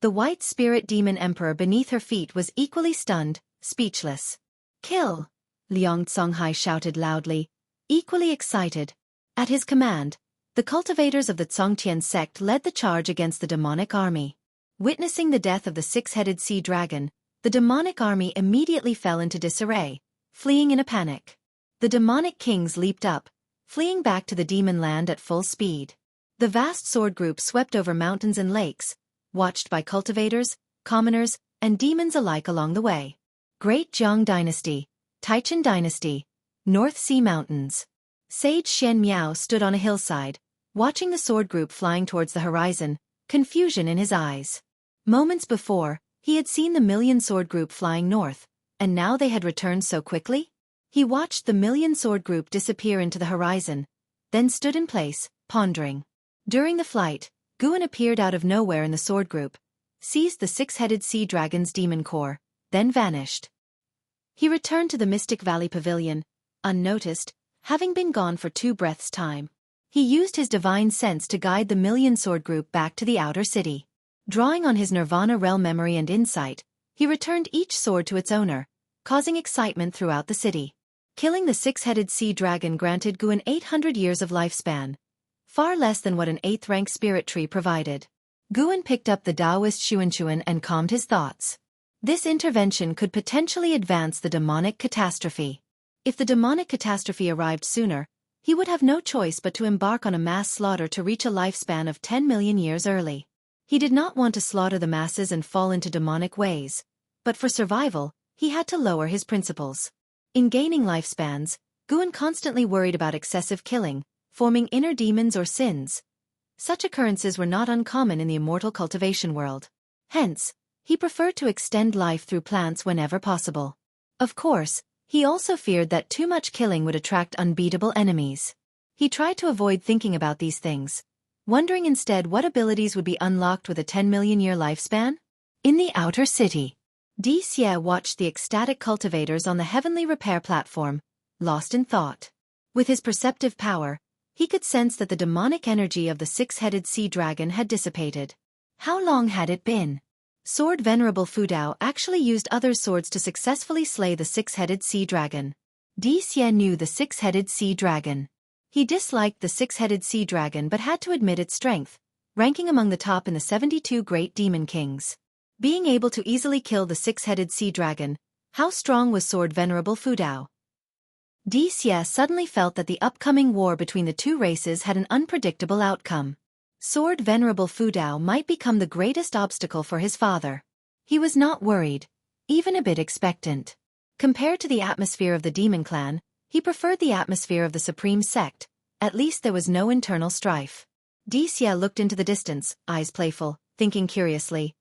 The white spirit demon emperor beneath her feet was equally stunned, speechless. Kill! Liang Songhai shouted loudly, equally excited. At his command, the cultivators of the Tsongtian sect led the charge against the demonic army. Witnessing the death of the six-headed sea dragon, the demonic army immediately fell into disarray, fleeing in a panic. The demonic kings leaped up, fleeing back to the demon land at full speed. The vast sword group swept over mountains and lakes, watched by cultivators, commoners, and demons alike along the way. Great Jiang Dynasty, Taichen Dynasty, North Sea Mountains. Sage Xian Miao stood on a hillside, watching the sword group flying towards the horizon, confusion in his eyes. Moments before, he had seen the million sword group flying north, and now they had returned so quickly? He watched the million sword group disappear into the horizon, then stood in place, pondering. During the flight, Guan appeared out of nowhere in the sword group, seized the six-headed sea dragon's demon core, then vanished. He returned to the Mystic Valley Pavilion, unnoticed, having been gone for 2 breaths' time. He used his divine sense to guide the million sword group back to the outer city. Drawing on his Nirvana realm memory and insight, he returned each sword to its owner, causing excitement throughout the city. Killing the six-headed sea dragon granted Guan 800 years of lifespan, far less than what an 8th-rank spirit tree provided. Guan picked up the Taoist Xuanchuan and calmed his thoughts. This intervention could potentially advance the demonic catastrophe. If the demonic catastrophe arrived sooner, he would have no choice but to embark on a mass slaughter to reach a lifespan of 10 million years early. He did not want to slaughter the masses and fall into demonic ways, but for survival, he had to lower his principles. In gaining lifespans, Guan constantly worried about excessive killing, forming inner demons or sins. Such occurrences were not uncommon in the immortal cultivation world. Hence, he preferred to extend life through plants whenever possible. Of course, he also feared that too much killing would attract unbeatable enemies. He tried to avoid thinking about these things, wondering instead what abilities would be unlocked with a 10-million-year lifespan. In the outer city, Di Xie watched the ecstatic cultivators on the heavenly repair platform, lost in thought. With his perceptive power, he could sense that the demonic energy of the six-headed sea dragon had dissipated. How long had it been? Sword Venerable Fudao actually used other swords to successfully slay the six-headed sea dragon. Di Xie knew the six-headed sea dragon. He disliked the six-headed sea dragon but had to admit its strength, ranking among the top in the 72 great demon kings. Being able to easily kill the six-headed sea dragon, how strong was Sword Venerable Fudao? Di Xie suddenly felt that the upcoming war between the two races had an unpredictable outcome. Sword Venerable Fudao might become the greatest obstacle for his father. He was not worried, even a bit expectant. Compared to the atmosphere of the demon clan, he preferred the atmosphere of the supreme sect. At least there was no internal strife. Di Xie looked into the distance, eyes playful, thinking curiously.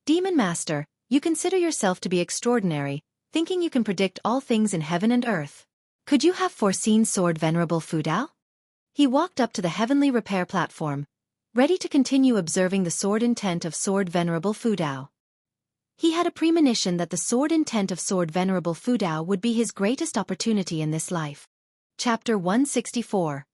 Demon Master, you consider yourself to be extraordinary, thinking you can predict all things in heaven and earth. Could you have foreseen Sword Venerable Fudao? He walked up to the heavenly repair platform, ready to continue observing the sword intent of Sword Venerable Fudao. He had a premonition that the sword intent of Sword Venerable Fudao would be his greatest opportunity in this life. Chapter 164.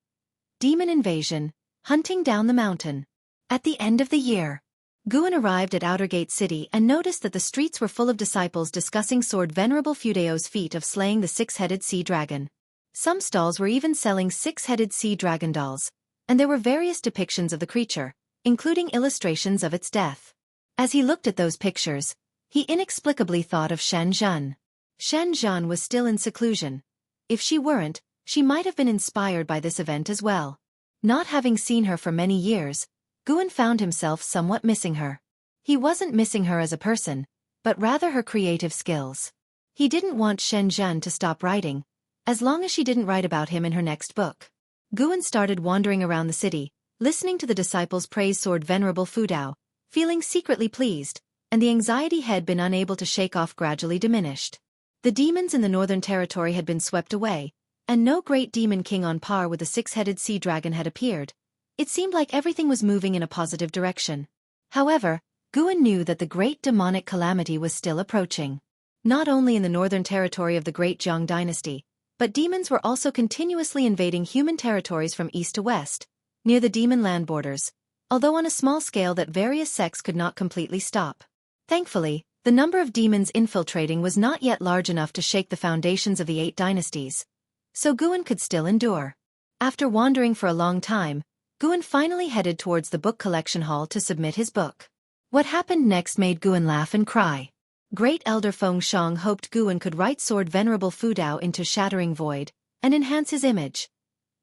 Demon Invasion, Hunting Down the Mountain. At the end of the year, Guan arrived at Outergate City and noticed that the streets were full of disciples discussing Sword Venerable Fudeo's feat of slaying the six-headed sea dragon. Some stalls were even selling six-headed sea dragon dolls, and there were various depictions of the creature, including illustrations of its death. As he looked at those pictures, he inexplicably thought of Shen Zhen. Shen Zhen was still in seclusion. If she weren't, she might have been inspired by this event as well. Not having seen her for many years, Guan found himself somewhat missing her. He wasn't missing her as a person, but rather her creative skills. He didn't want Shen Zhen to stop writing, as long as she didn't write about him in her next book. Guan started wandering around the city, listening to the disciples praise Sword Venerable Fudao, feeling secretly pleased, and the anxiety had been unable to shake off gradually diminished. The demons in the Northern Territory had been swept away, and no great demon king on par with the six-headed sea dragon had appeared. It seemed like everything was moving in a positive direction. However, Guan knew that the great demonic calamity was still approaching. Not only in the Northern Territory of the Great Zhang Dynasty, but demons were also continuously invading human territories from east to west, near the demon land borders, although on a small scale that various sects could not completely stop. Thankfully, the number of demons infiltrating was not yet large enough to shake the foundations of the 8 dynasties, so Guan could still endure. After wandering for a long time, Guan finally headed towards the book collection hall to submit his book. What happened next made Guan laugh and cry. Great Elder Feng Shang hoped Guan could write Sword Venerable Fudao into Shattering Void, and enhance his image.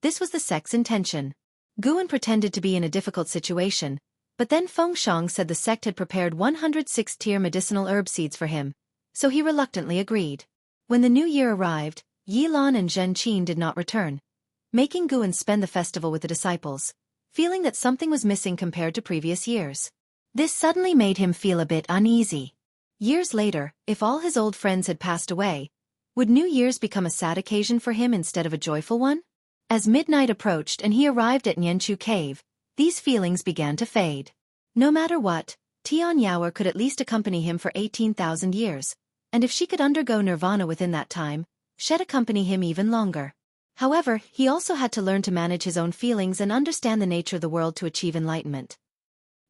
This was the sect's intention. Guan pretended to be in a difficult situation, but then Feng Shang said the sect had prepared 106-tier medicinal herb seeds for him, so he reluctantly agreed. When the new year arrived, Yilan and Zhen Qin did not return, making Guan spend the festival with the disciples, feeling that something was missing compared to previous years. This suddenly made him feel a bit uneasy. Years later, if all his old friends had passed away, would New Year's become a sad occasion for him instead of a joyful one? As midnight approached and he arrived at Nianchu Cave, these feelings began to fade. No matter what, Tian Yaoer could at least accompany him for 18,000 years, and if she could undergo nirvana within that time, she'd accompany him even longer. However, he also had to learn to manage his own feelings and understand the nature of the world to achieve enlightenment.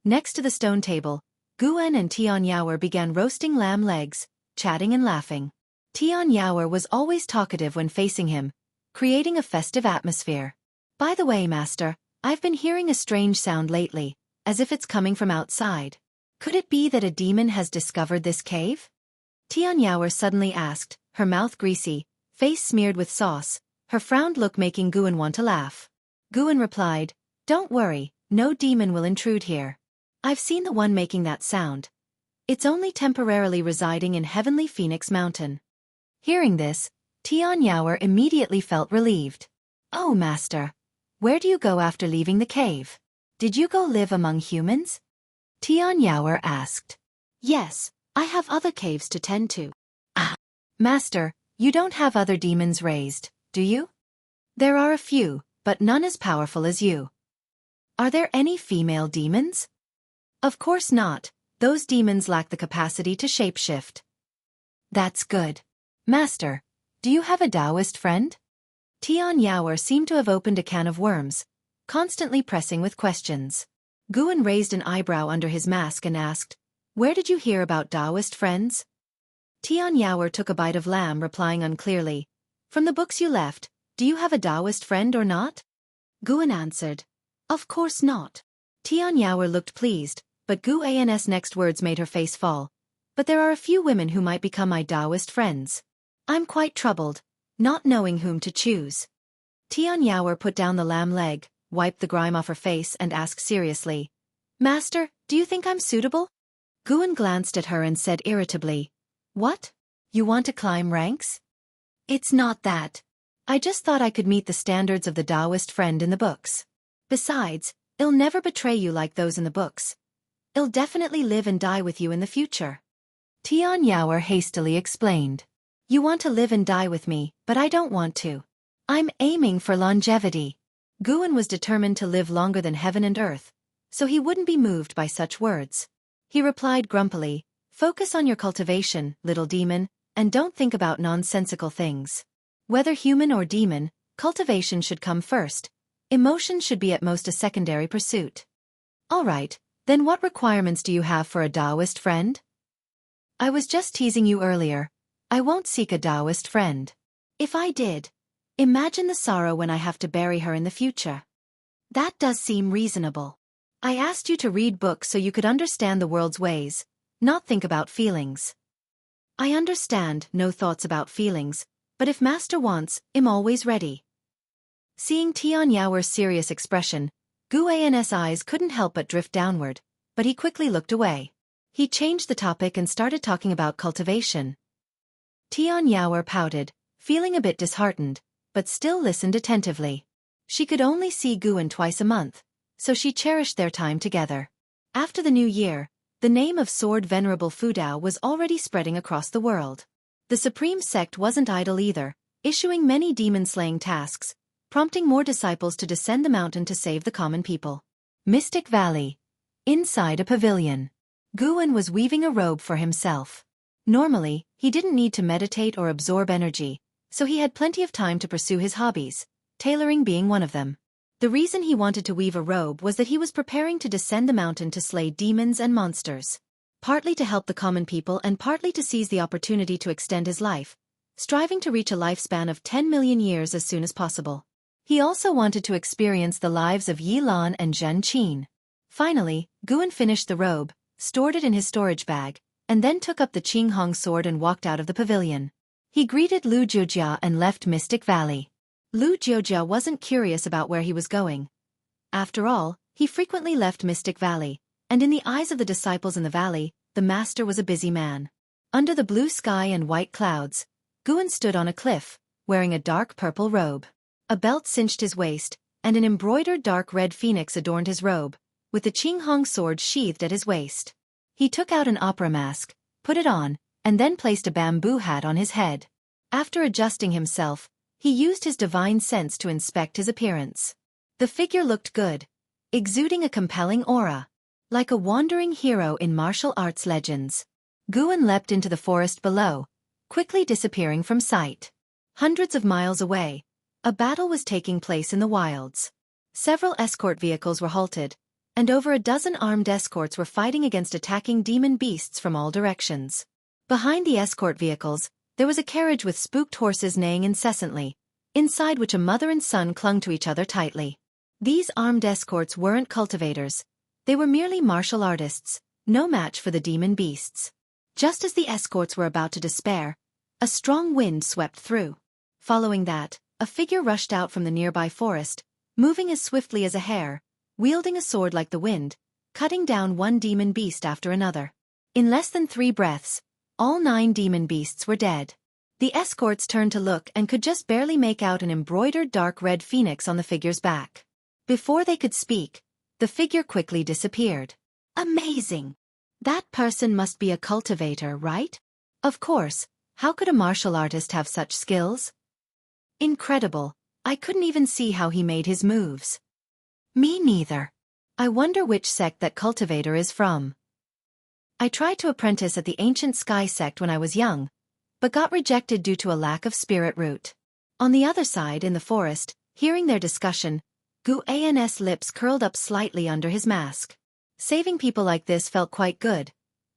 Next to the stone table, Guan and Tian Yaoer began roasting lamb legs, chatting and laughing. Tian Yaoer was always talkative when facing him, creating a festive atmosphere. By the way, Master, I've been hearing a strange sound lately, as if it's coming from outside. Could it be that a demon has discovered this cave? Tian Yaoer suddenly asked, her mouth greasy, face smeared with sauce, her frowned look making Guan want to laugh. Guan replied, "Don't worry, no demon will intrude here. I've seen the one making that sound. It's only temporarily residing in Heavenly Phoenix Mountain." Hearing this, Tian Yaoer immediately felt relieved. "Oh, Master, where do you go after leaving the cave? Did you go live among humans?" Tian Yaoer asked. "Yes, I have other caves to tend to." "Ah, Master, you don't have other demons raised, do you?" "There are a few, but none as powerful as you." "Are there any female demons?" "Of course not, those demons lack the capacity to shapeshift." "That's good. Master, do you have a Taoist friend?" Tian Yaoer seemed to have opened a can of worms, constantly pressing with questions. Guan raised an eyebrow under his mask and asked, "Where did you hear about Taoist friends?" Tian Yaoer took a bite of lamb, replying unclearly, "From the books you left, do you have a Taoist friend or not?" Guan answered, "Of course not." Tian Yaoer looked pleased, but Guan's next words made her face fall. "But there are a few women who might become my Taoist friends. I'm quite troubled, not knowing whom to choose." Tian Yaoer put down the lamb leg, wiped the grime off her face and asked seriously, "Master, do you think I'm suitable?" Guan glanced at her and said irritably, "What? You want to climb ranks?" "It's not that. I just thought I could meet the standards of the Taoist friend in the books. Besides, I'll never betray you like those in the books. I'll definitely live and die with you in the future." Tian Yaoer hastily explained, "You want to live and die with me, but I don't want to. I'm aiming for longevity." Guan was determined to live longer than heaven and earth, so he wouldn't be moved by such words. He replied grumpily, "Focus on your cultivation, little demon, and don't think about nonsensical things. Whether human or demon, Cultivation should come first. Emotion should be at most a secondary pursuit. Alright, then what requirements do you have for a Taoist friend? I was just teasing you earlier. I won't seek a Taoist friend. If I did, imagine the sorrow when I have to bury her in the future. That does seem reasonable. I asked you to read books so you could understand the world's ways, not think about feelings. I understand, no thoughts about feelings, but if master wants, I'm always ready. Seeing Tian Yaoer's serious expression, Gu An's eyes couldn't help but drift downward, but he quickly looked away. He changed the topic and started talking about cultivation. Tian Yaoer pouted, feeling a bit disheartened, but still listened attentively. She could only see Guan twice a month, so she cherished their time together. After the new year, the name of Sword Venerable Fudao was already spreading across the world. The supreme sect wasn't idle either, issuing many demon-slaying tasks, prompting more disciples to descend the mountain to save the common people. Mystic Valley. Inside a pavilion. Guan was weaving a robe for himself. Normally, he didn't need to meditate or absorb energy, so he had plenty of time to pursue his hobbies, tailoring being one of them. The reason he wanted to weave a robe was that he was preparing to descend the mountain to slay demons and monsters. Partly to help the common people and partly to seize the opportunity to extend his life, striving to reach a lifespan of 10 million years as soon as possible. He also wanted to experience the lives of Yi Lan and Zhen Qin. Finally, Guan finished the robe, stored it in his storage bag, and then took up the Qinghong sword and walked out of the pavilion. He greeted Lu Jiujia and left Mystic Valley. Lu Jiujia wasn't curious about where he was going. After all, he frequently left Mystic Valley, and in the eyes of the disciples in the valley, the master was a busy man. Under the blue sky and white clouds, Guan stood on a cliff, wearing a dark purple robe. A belt cinched his waist, and an embroidered dark red phoenix adorned his robe, with the Qinghong sword sheathed at his waist. He took out an opera mask, put it on, and then placed a bamboo hat on his head. After adjusting himself, he used his divine sense to inspect his appearance. The figure looked good, exuding a compelling aura. Like a wandering hero in martial arts legends. Guan leapt into the forest below, quickly disappearing from sight. Hundreds of miles away, a battle was taking place in the wilds. Several escort vehicles were halted, and over a dozen armed escorts were fighting against attacking demon beasts from all directions. Behind the escort vehicles, there was a carriage with spooked horses neighing incessantly, inside which a mother and son clung to each other tightly. These armed escorts weren't cultivators. They were merely martial artists, no match for the demon beasts. Just as the escorts were about to despair, a strong wind swept through. Following that, a figure rushed out from the nearby forest, moving as swiftly as a hare, wielding a sword like the wind, cutting down one demon beast after another. In less than 3 breaths, all 9 demon beasts were dead. The escorts turned to look and could just barely make out an embroidered dark red phoenix on the figure's back. Before they could speak, the figure quickly disappeared. Amazing! That person must be a cultivator, right? Of course, how could a martial artist have such skills? Incredible, I couldn't even see how he made his moves. Me neither. I wonder which sect that cultivator is from. I tried to apprentice at the ancient Sky sect when I was young, but got rejected due to a lack of spirit root. On the other side in the forest, hearing their discussion, Gu An's lips curled up slightly under his mask. Saving people like this felt quite good,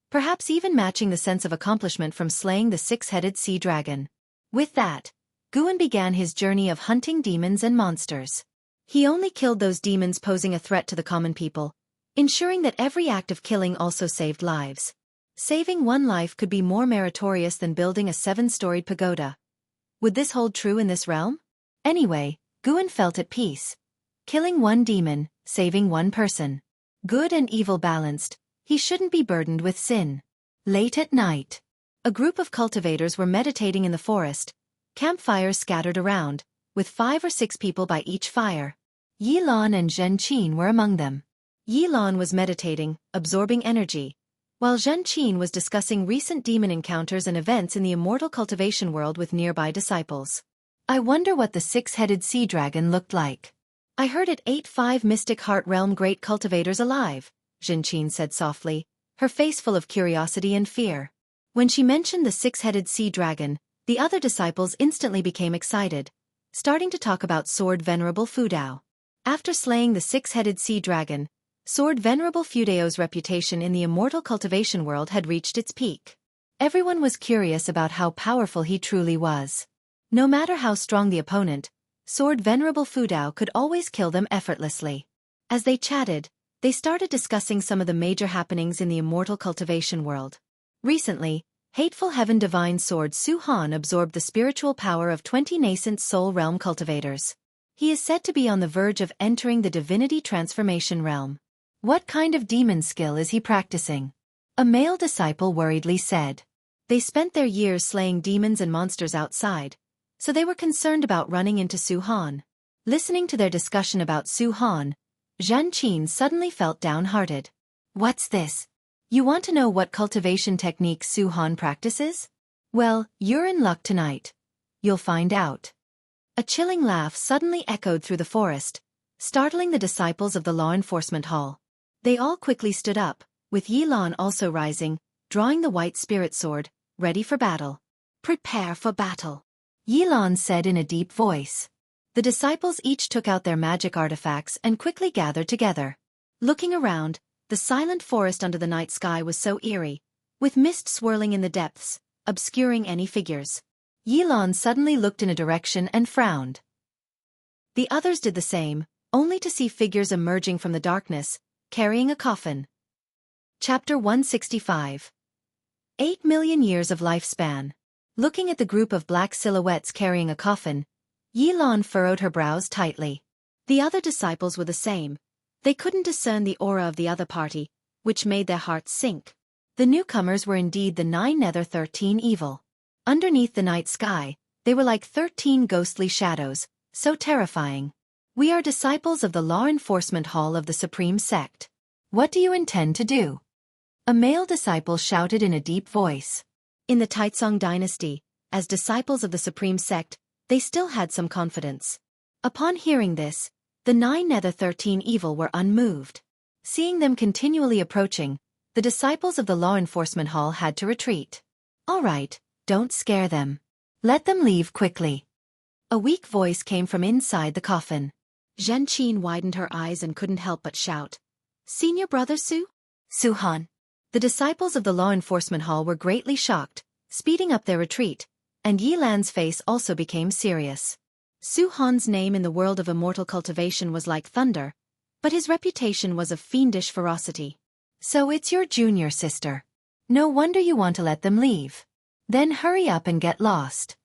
perhaps even matching the sense of accomplishment from slaying the 6-headed sea dragon. With that, Guan began his journey of hunting demons and monsters. He only killed those demons posing a threat to the common people, ensuring that every act of killing also saved lives. Saving one life could be more meritorious than building a 7-storied pagoda. Would this hold true in this realm? Anyway, Guan felt at peace. Killing one demon, saving one person. Good and evil balanced, he shouldn't be burdened with sin. Late at night, a group of cultivators were meditating in the forest, campfires scattered around, with 5 or 6 people by each fire. Yi Lan and Zhen Qin were among them. Yi Lan was meditating, absorbing energy, while Zhen Qin was discussing recent demon encounters and events in the immortal cultivation world with nearby disciples. I wonder what the 6-headed sea dragon looked like. I heard it ate 5 Mystic Heart Realm great cultivators alive, Zhen Qin said softly, her face full of curiosity and fear. When she mentioned the 6-headed sea dragon, the other disciples instantly became excited, starting to talk about Sword Venerable Fudao. After slaying the six-headed sea dragon, Sword Venerable Fudao's reputation in the immortal cultivation world had reached its peak. Everyone was curious about how powerful he truly was. No matter how strong the opponent, Sword Venerable Fudao could always kill them effortlessly. As they chatted, they started discussing some of the major happenings in the immortal cultivation world. Recently, Hateful Heaven Divine Sword Su-Han absorbed the spiritual power of 20 nascent soul realm cultivators. He is said to be on the verge of entering the divinity transformation realm. What kind of demon skill is he practicing? A male disciple worriedly said. They spent their years slaying demons and monsters outside, so they were concerned about running into Su-Han. Listening to their discussion about Su-Han, Zhan Qin suddenly felt downhearted. What's this? You want to know what cultivation technique Su-Han practices? Well, you're in luck tonight. You'll find out. A chilling laugh suddenly echoed through the forest, startling the disciples of the law enforcement hall. They all quickly stood up, with Yi Lan also rising, drawing the white spirit sword, ready for battle. Prepare for battle, Yi Lan said in a deep voice. The disciples each took out their magic artifacts and quickly gathered together. Looking around, the silent forest under the night sky was so eerie, with mist swirling in the depths, obscuring any figures. Yi Lan suddenly looked in a direction and frowned. The others did the same, only to see figures emerging from the darkness, carrying a coffin. Chapter 165. 8 million years of lifespan. Looking at the group of black silhouettes carrying a coffin, Yi Lan furrowed her brows tightly. The other disciples were the same. They couldn't discern the aura of the other party, which made their hearts sink. The newcomers were indeed the 9 Nether 13 evil. Underneath the night sky, they were like 13 ghostly shadows, so terrifying. We are disciples of the Law Enforcement Hall of the Supreme Sect. What do you intend to do? A male disciple shouted in a deep voice. In the Taizong dynasty, as disciples of the Supreme Sect, they still had some confidence. Upon hearing this, the 9 Nether 13 evil were unmoved. Seeing them continually approaching, the disciples of the Law Enforcement Hall had to retreat. All right, don't scare them. Let them leave quickly. A weak voice came from inside the coffin. Zhen Qin widened her eyes and couldn't help but shout. Senior brother Su-Han. The disciples of the Law Enforcement Hall were greatly shocked, speeding up their retreat, and Yi Lan's face also became serious. Su-Han's name in the world of immortal cultivation was like thunder, but his reputation was of fiendish ferocity. So it's your junior sister. No wonder you want to let them leave. Then hurry up and get lost.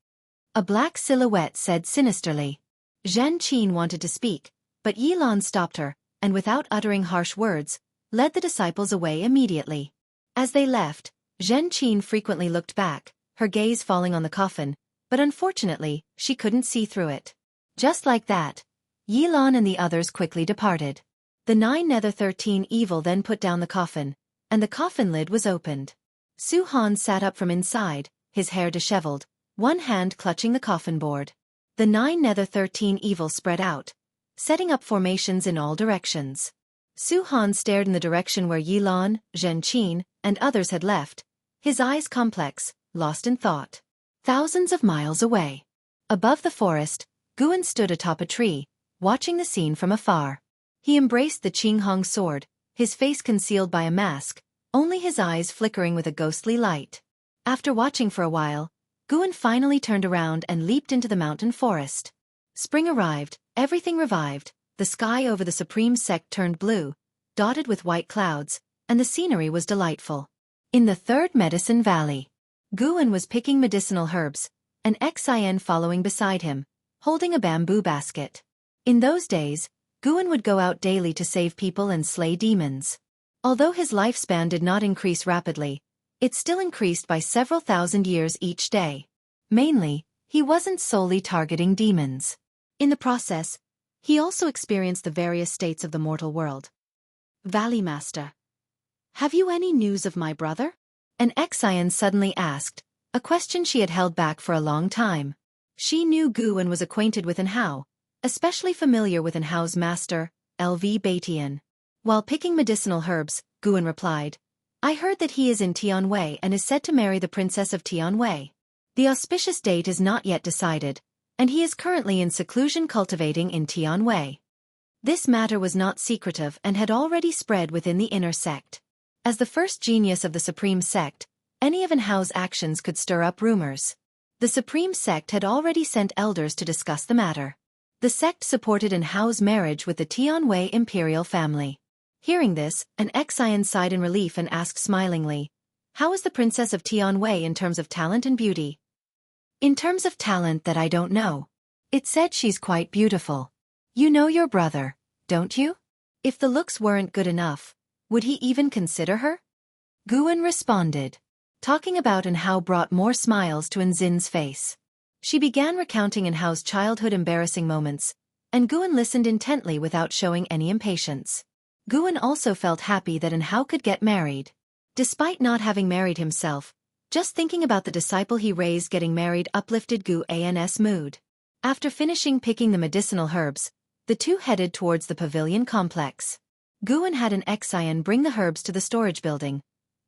A black silhouette said sinisterly. Zhan Qin wanted to speak, but Yi Lan stopped her, and without uttering harsh words, led the disciples away immediately. As they left, Zhen Qin frequently looked back, her gaze falling on the coffin, but unfortunately, she couldn't see through it. Just like that, Yi Lan and the others quickly departed. The 9 Nether 13 evil then put down the coffin, and the coffin lid was opened. Su-Han sat up from inside, his hair disheveled, one hand clutching the coffin board. The 9 Nether 13 evil spread out, setting up formations in all directions. Su-Han stared in the direction where Yi Lan, Zhen Qin, and others had left, his eyes complex, lost in thought. Thousands of miles away. Above the forest, Guan stood atop a tree, watching the scene from afar. He embraced the Qinghong sword, his face concealed by a mask, only his eyes flickering with a ghostly light. After watching for a while, Guan finally turned around and leaped into the mountain forest. Spring arrived, everything revived, the sky over the Supreme Sect turned blue, dotted with white clouds, and the scenery was delightful. In the third medicine valley, Guan was picking medicinal herbs, and Xin following beside him, holding a bamboo basket. In those days, Guan would go out daily to save people and slay demons. Although his lifespan did not increase rapidly, it still increased by several thousand years each day. Mainly, he wasn't solely targeting demons. In the process, he also experienced the various states of the mortal world. Valley Master, have you any news of my brother? An Xian suddenly asked, a question she had held back for a long time. She knew Guan was acquainted with Anhao, especially familiar with Anhao's master, LV Batian. While picking medicinal herbs, Guan replied, I heard that he is in Tianwei and is said to marry the princess of Tianwei. The auspicious date is not yet decided, and he is currently in seclusion cultivating in Tianwei. This matter was not secretive and had already spread within the inner sect. As the first genius of the Supreme Sect, any of Anhao's actions could stir up rumors. The Supreme Sect had already sent elders to discuss the matter. The sect supported Anhao's marriage with the Tianwei imperial family. Hearing this, an Xian sighed in relief and asked smilingly, "How is the princess of Tianwei in terms of talent and beauty?" "In terms of talent, that I don't know. It said she's quite beautiful. You know your brother, don't you? If the looks weren't good enough, would he even consider her?" Guan responded. Talking about Anhao brought more smiles to Anzin's face. She began recounting Anhao's childhood embarrassing moments, and Guan listened intently without showing any impatience. Guan also felt happy that Anhao could get married. Despite not having married himself, just thinking about the disciple he raised getting married uplifted Guan's mood. After finishing picking the medicinal herbs, the two headed towards the pavilion complex. Guan had an Xian bring the herbs to the storage building,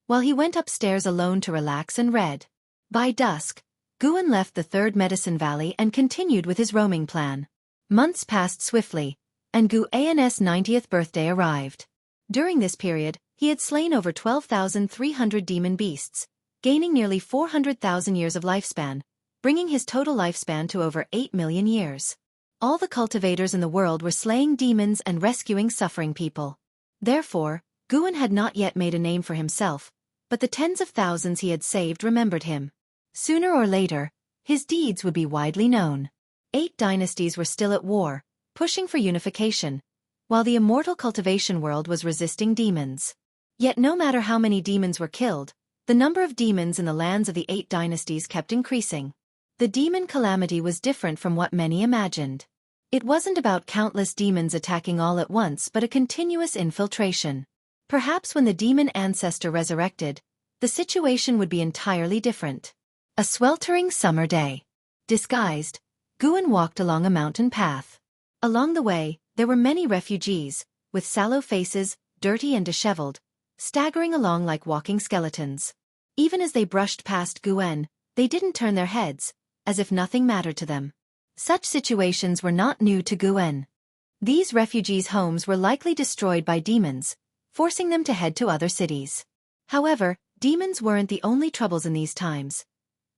while he went upstairs alone to relax and read. By dusk, Guan left the Third Medicine Valley and continued with his roaming plan. Months passed swiftly, and Guan's 90th birthday arrived. During this period, he had slain over 12,300 demon beasts, gaining nearly 400,000 years of lifespan, bringing his total lifespan to over 8 million years. All the cultivators in the world were slaying demons and rescuing suffering people. Therefore, Guan had not yet made a name for himself, but the tens of thousands he had saved remembered him. Sooner or later, his deeds would be widely known. 8 dynasties were still at war, pushing for unification, while the immortal cultivation world was resisting demons. Yet no matter how many demons were killed, the number of demons in the lands of the 8 dynasties kept increasing. The demon calamity was different from what many imagined. It wasn't about countless demons attacking all at once but a continuous infiltration. Perhaps when the demon ancestor resurrected, the situation would be entirely different. A sweltering summer day. Disguised, Guan walked along a mountain path. Along the way, there were many refugees, with sallow faces, dirty and disheveled, staggering along like walking skeletons. Even as they brushed past Guan, they didn't turn their heads, as if nothing mattered to them. Such situations were not new to Guan. These refugees' homes were likely destroyed by demons, forcing them to head to other cities. However, demons weren't the only troubles in these times.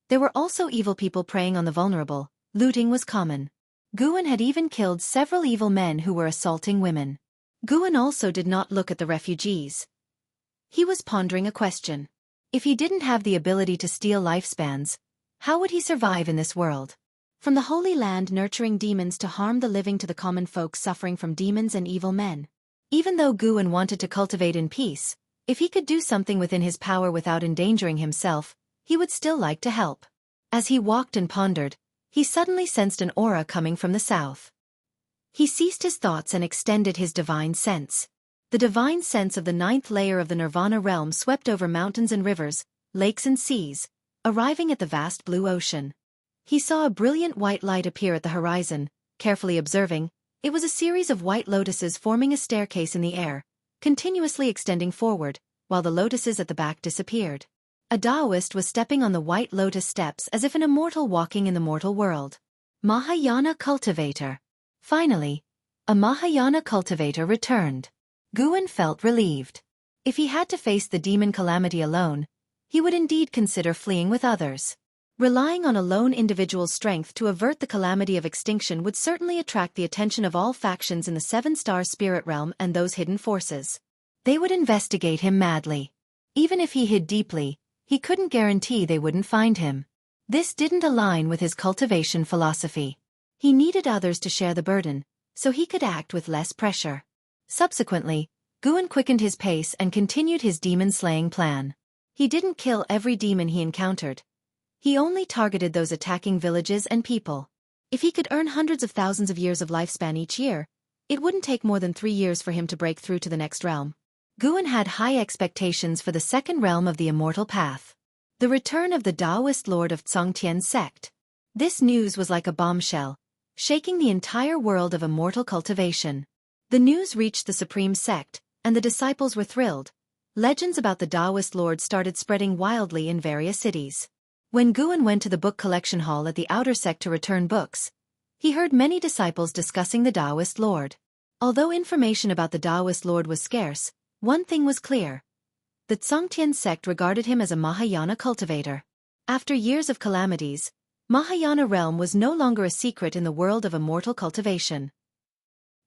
There were also evil people preying on the vulnerable. Looting was common. Guan had even killed several evil men who were assaulting women. Guan also did not look at the refugees. He was pondering a question. If he didn't have the ability to steal lifespans, how would he survive in this world? From the Holy Land nurturing demons to harm the living to the common folk suffering from demons and evil men. Even though Guan wanted to cultivate in peace, if he could do something within his power without endangering himself, he would still like to help. As he walked and pondered, he suddenly sensed an aura coming from the south. He ceased his thoughts and extended his divine sense. The divine sense of the 9th layer of the Nirvana realm swept over mountains and rivers, lakes and seas, arriving at the vast blue ocean. He saw a brilliant white light appear at the horizon. Carefully observing, it was a series of white lotuses forming a staircase in the air, continuously extending forward, while the lotuses at the back disappeared. A Taoist was stepping on the white lotus steps as if an immortal walking in the mortal world. Mahayana cultivator. Finally, a Mahayana cultivator returned. Guan felt relieved. If he had to face the demon calamity alone, he would indeed consider fleeing with others. Relying on a lone individual's strength to avert the calamity of extinction would certainly attract the attention of all factions in the 7-star spirit realm and those hidden forces. They would investigate him madly. Even if he hid deeply, he couldn't guarantee they wouldn't find him. This didn't align with his cultivation philosophy. He needed others to share the burden, so he could act with less pressure. Subsequently, Guan quickened his pace and continued his demon-slaying plan. He didn't kill every demon he encountered. He only targeted those attacking villages and people. If he could earn hundreds of thousands of years of lifespan each year, it wouldn't take more than 3 years for him to break through to the next realm. Guan had high expectations for the second realm of the immortal path. The return of the Taoist lord of Zongtian's sect. This news was like a bombshell, shaking the entire world of immortal cultivation. The news reached the supreme sect, and the disciples were thrilled. Legends about the Taoist lord started spreading wildly in various cities. When Guan went to the book collection hall at the outer sect to return books, he heard many disciples discussing the Taoist Lord. Although information about the Taoist Lord was scarce, one thing was clear. The Tsongtian sect regarded him as a Mahayana cultivator. After years of calamities, Mahayana realm was no longer a secret in the world of immortal cultivation.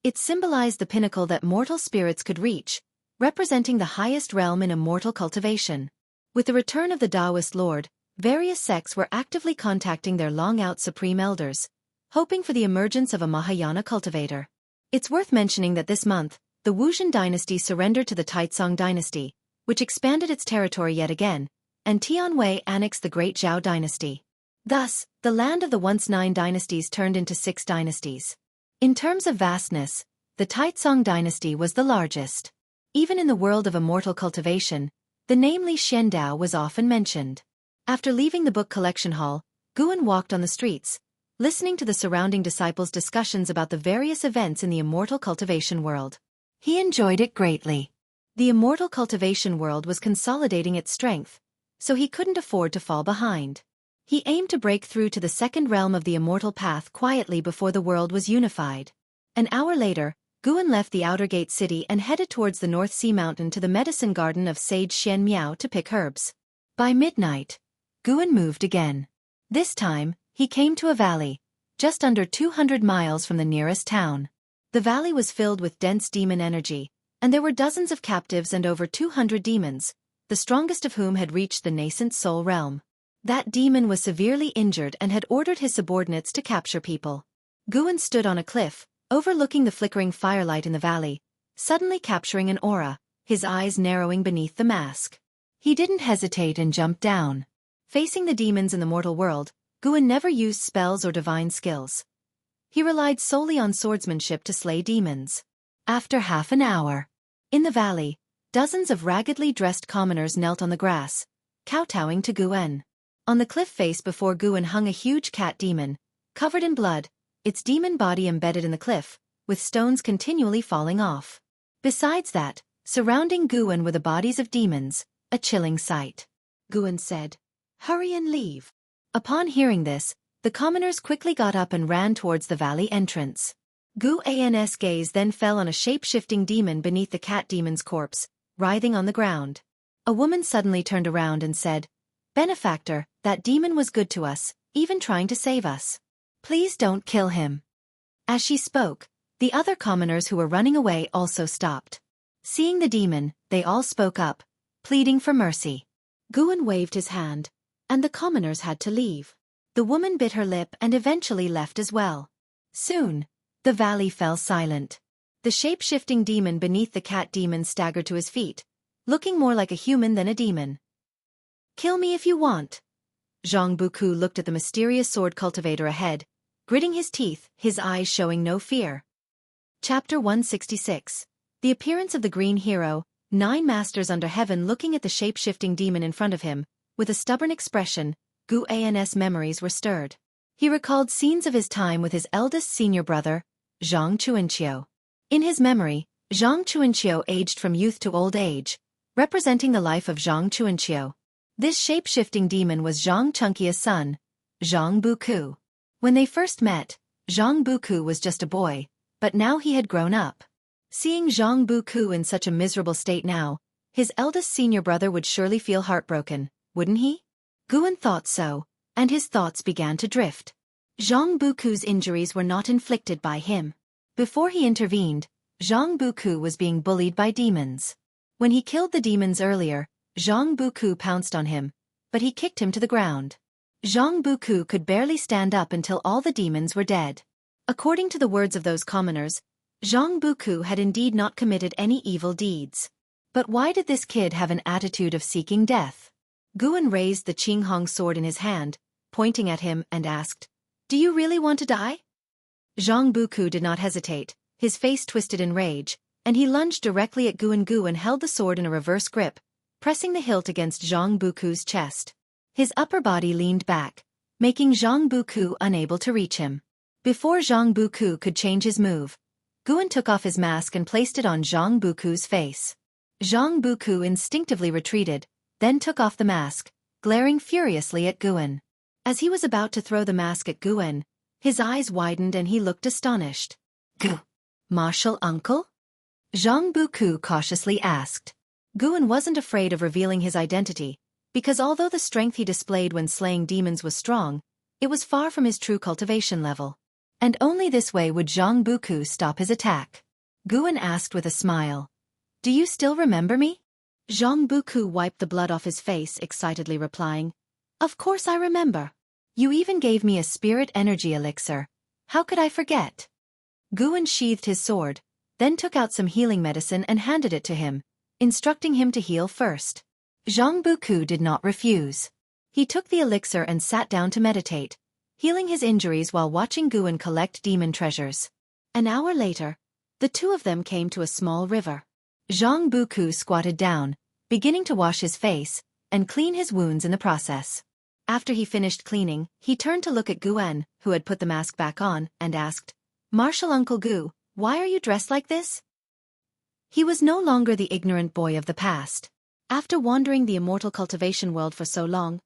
It symbolized the pinnacle that mortal spirits could reach, representing the highest realm in immortal cultivation. With the return of the Taoist Lord, various sects were actively contacting their long-out supreme elders, hoping for the emergence of a Mahayana cultivator. It's worth mentioning that this month, the Wuxian dynasty surrendered to the Taizong dynasty, which expanded its territory yet again, and Tianwei annexed the Great Zhao dynasty. Thus, the land of the once 9 dynasties turned into 6 dynasties. In terms of vastness, the Taizong dynasty was the largest. Even in the world of immortal cultivation, the name Li Xiandao was often mentioned. After leaving the book collection hall, Guan walked on the streets, listening to the surrounding disciples' discussions about the various events in the immortal cultivation world. He enjoyed it greatly. The immortal cultivation world was consolidating its strength, so he couldn't afford to fall behind. He aimed to break through to the second realm of the immortal path quietly before the world was unified. An hour later, Guan left the outer gate city and headed towards the North Sea Mountain to the medicine garden of Sage Xian Miao to pick herbs. By midnight, Guan moved again. This time, he came to a valley, just under 200 miles from the nearest town. The valley was filled with dense demon energy, and there were dozens of captives and over 200 demons, the strongest of whom had reached the nascent soul realm. That demon was severely injured and had ordered his subordinates to capture people. Guan stood on a cliff, overlooking the flickering firelight in the valley, suddenly capturing an aura, his eyes narrowing beneath the mask. He didn't hesitate and jumped down. Facing the demons in the mortal world, Guan never used spells or divine skills. He relied solely on swordsmanship to slay demons. After half an hour, in the valley, dozens of raggedly dressed commoners knelt on the grass, kowtowing to Guan. On the cliff face before Guan hung a huge cat demon, covered in blood, its demon body embedded in the cliff, with stones continually falling off. Besides that, surrounding Guan were the bodies of demons, a chilling sight. Guan said, "Hurry and leave." Upon hearing this, the commoners quickly got up and ran towards the valley entrance. Guan's gaze then fell on a shape-shifting demon beneath the cat demon's corpse, writhing on the ground. A woman suddenly turned around and said, "Benefactor, that demon was good to us, even trying to save us. Please don't kill him." As she spoke, the other commoners who were running away also stopped. Seeing the demon, they all spoke up, pleading for mercy. Guan waved his hand, and the commoners had to leave. The woman bit her lip and eventually left as well. Soon, the valley fell silent. The shape-shifting demon beneath the cat demon staggered to his feet, looking more like a human than a demon. "Kill me if you want." Zhang Buku looked at the mysterious sword cultivator ahead, gritting his teeth, his eyes showing no fear. Chapter 166. The appearance of the green hero, 9 masters under heaven looking at the shape-shifting demon in front of him, with a stubborn expression, Guan's memories were stirred. He recalled scenes of his time with his eldest senior brother, Zhang Chuanqiu. In his memory, Zhang Chuanqiu aged from youth to old age, representing the life of Zhang Chuanqiu. This shape-shifting demon was Zhang Chunqia's son, Zhang Buku. When they first met, Zhang Buku was just a boy, but now he had grown up. Seeing Zhang Buku in such a miserable state now, his eldest senior brother would surely feel heartbroken, wouldn't he? Guan thought so, and his thoughts began to drift. Zhang Buku's injuries were not inflicted by him. Before he intervened, Zhang Buku was being bullied by demons. When he killed the demons earlier, Zhang Buku pounced on him, but he kicked him to the ground. Zhang Buku could barely stand up until all the demons were dead. According to the words of those commoners, Zhang Buku had indeed not committed any evil deeds. But why did this kid have an attitude of seeking death? Guan raised the Qinghong sword in his hand, pointing at him, and asked, "Do you really want to die?" Zhang Buku did not hesitate, his face twisted in rage, and he lunged directly at Guan. Guan held the sword in a reverse grip, pressing the hilt against Zhang Buku's chest. His upper body leaned back, making Zhang Buku unable to reach him. Before Zhang Buku could change his move, Guan took off his mask and placed it on Zhang Buku's face. Zhang Buku instinctively retreated, then took off the mask, glaring furiously at Guan. As he was about to throw the mask at Guan, His eyes widened and he looked astonished. Gu, martial uncle? Zhang Buku cautiously asked. Guan wasn't afraid of revealing his identity, because although the strength he displayed when slaying demons was strong, it was far from his true cultivation level. And only this way would Zhang Buku stop his attack. Guan asked with a smile. Do you still remember me? Zhang Buku wiped the blood off his face, excitedly replying, Of course I remember. You even gave me a spirit energy elixir. How could I forget? Guan sheathed his sword, then took out some healing medicine and handed it to him, instructing him to heal first. Zhang Buku did not refuse. He took the elixir and sat down to meditate, healing his injuries while watching Guan collect demon treasures. An hour later, the two of them came to a small river. Zhang Buku squatted down, beginning to wash his face, and clean his wounds in the process. After he finished cleaning, he turned to look at Guan, who had put the mask back on, and asked, Martial Uncle Gu, why are you dressed like this? He was no longer the ignorant boy of the past. After wandering the immortal cultivation world for so long,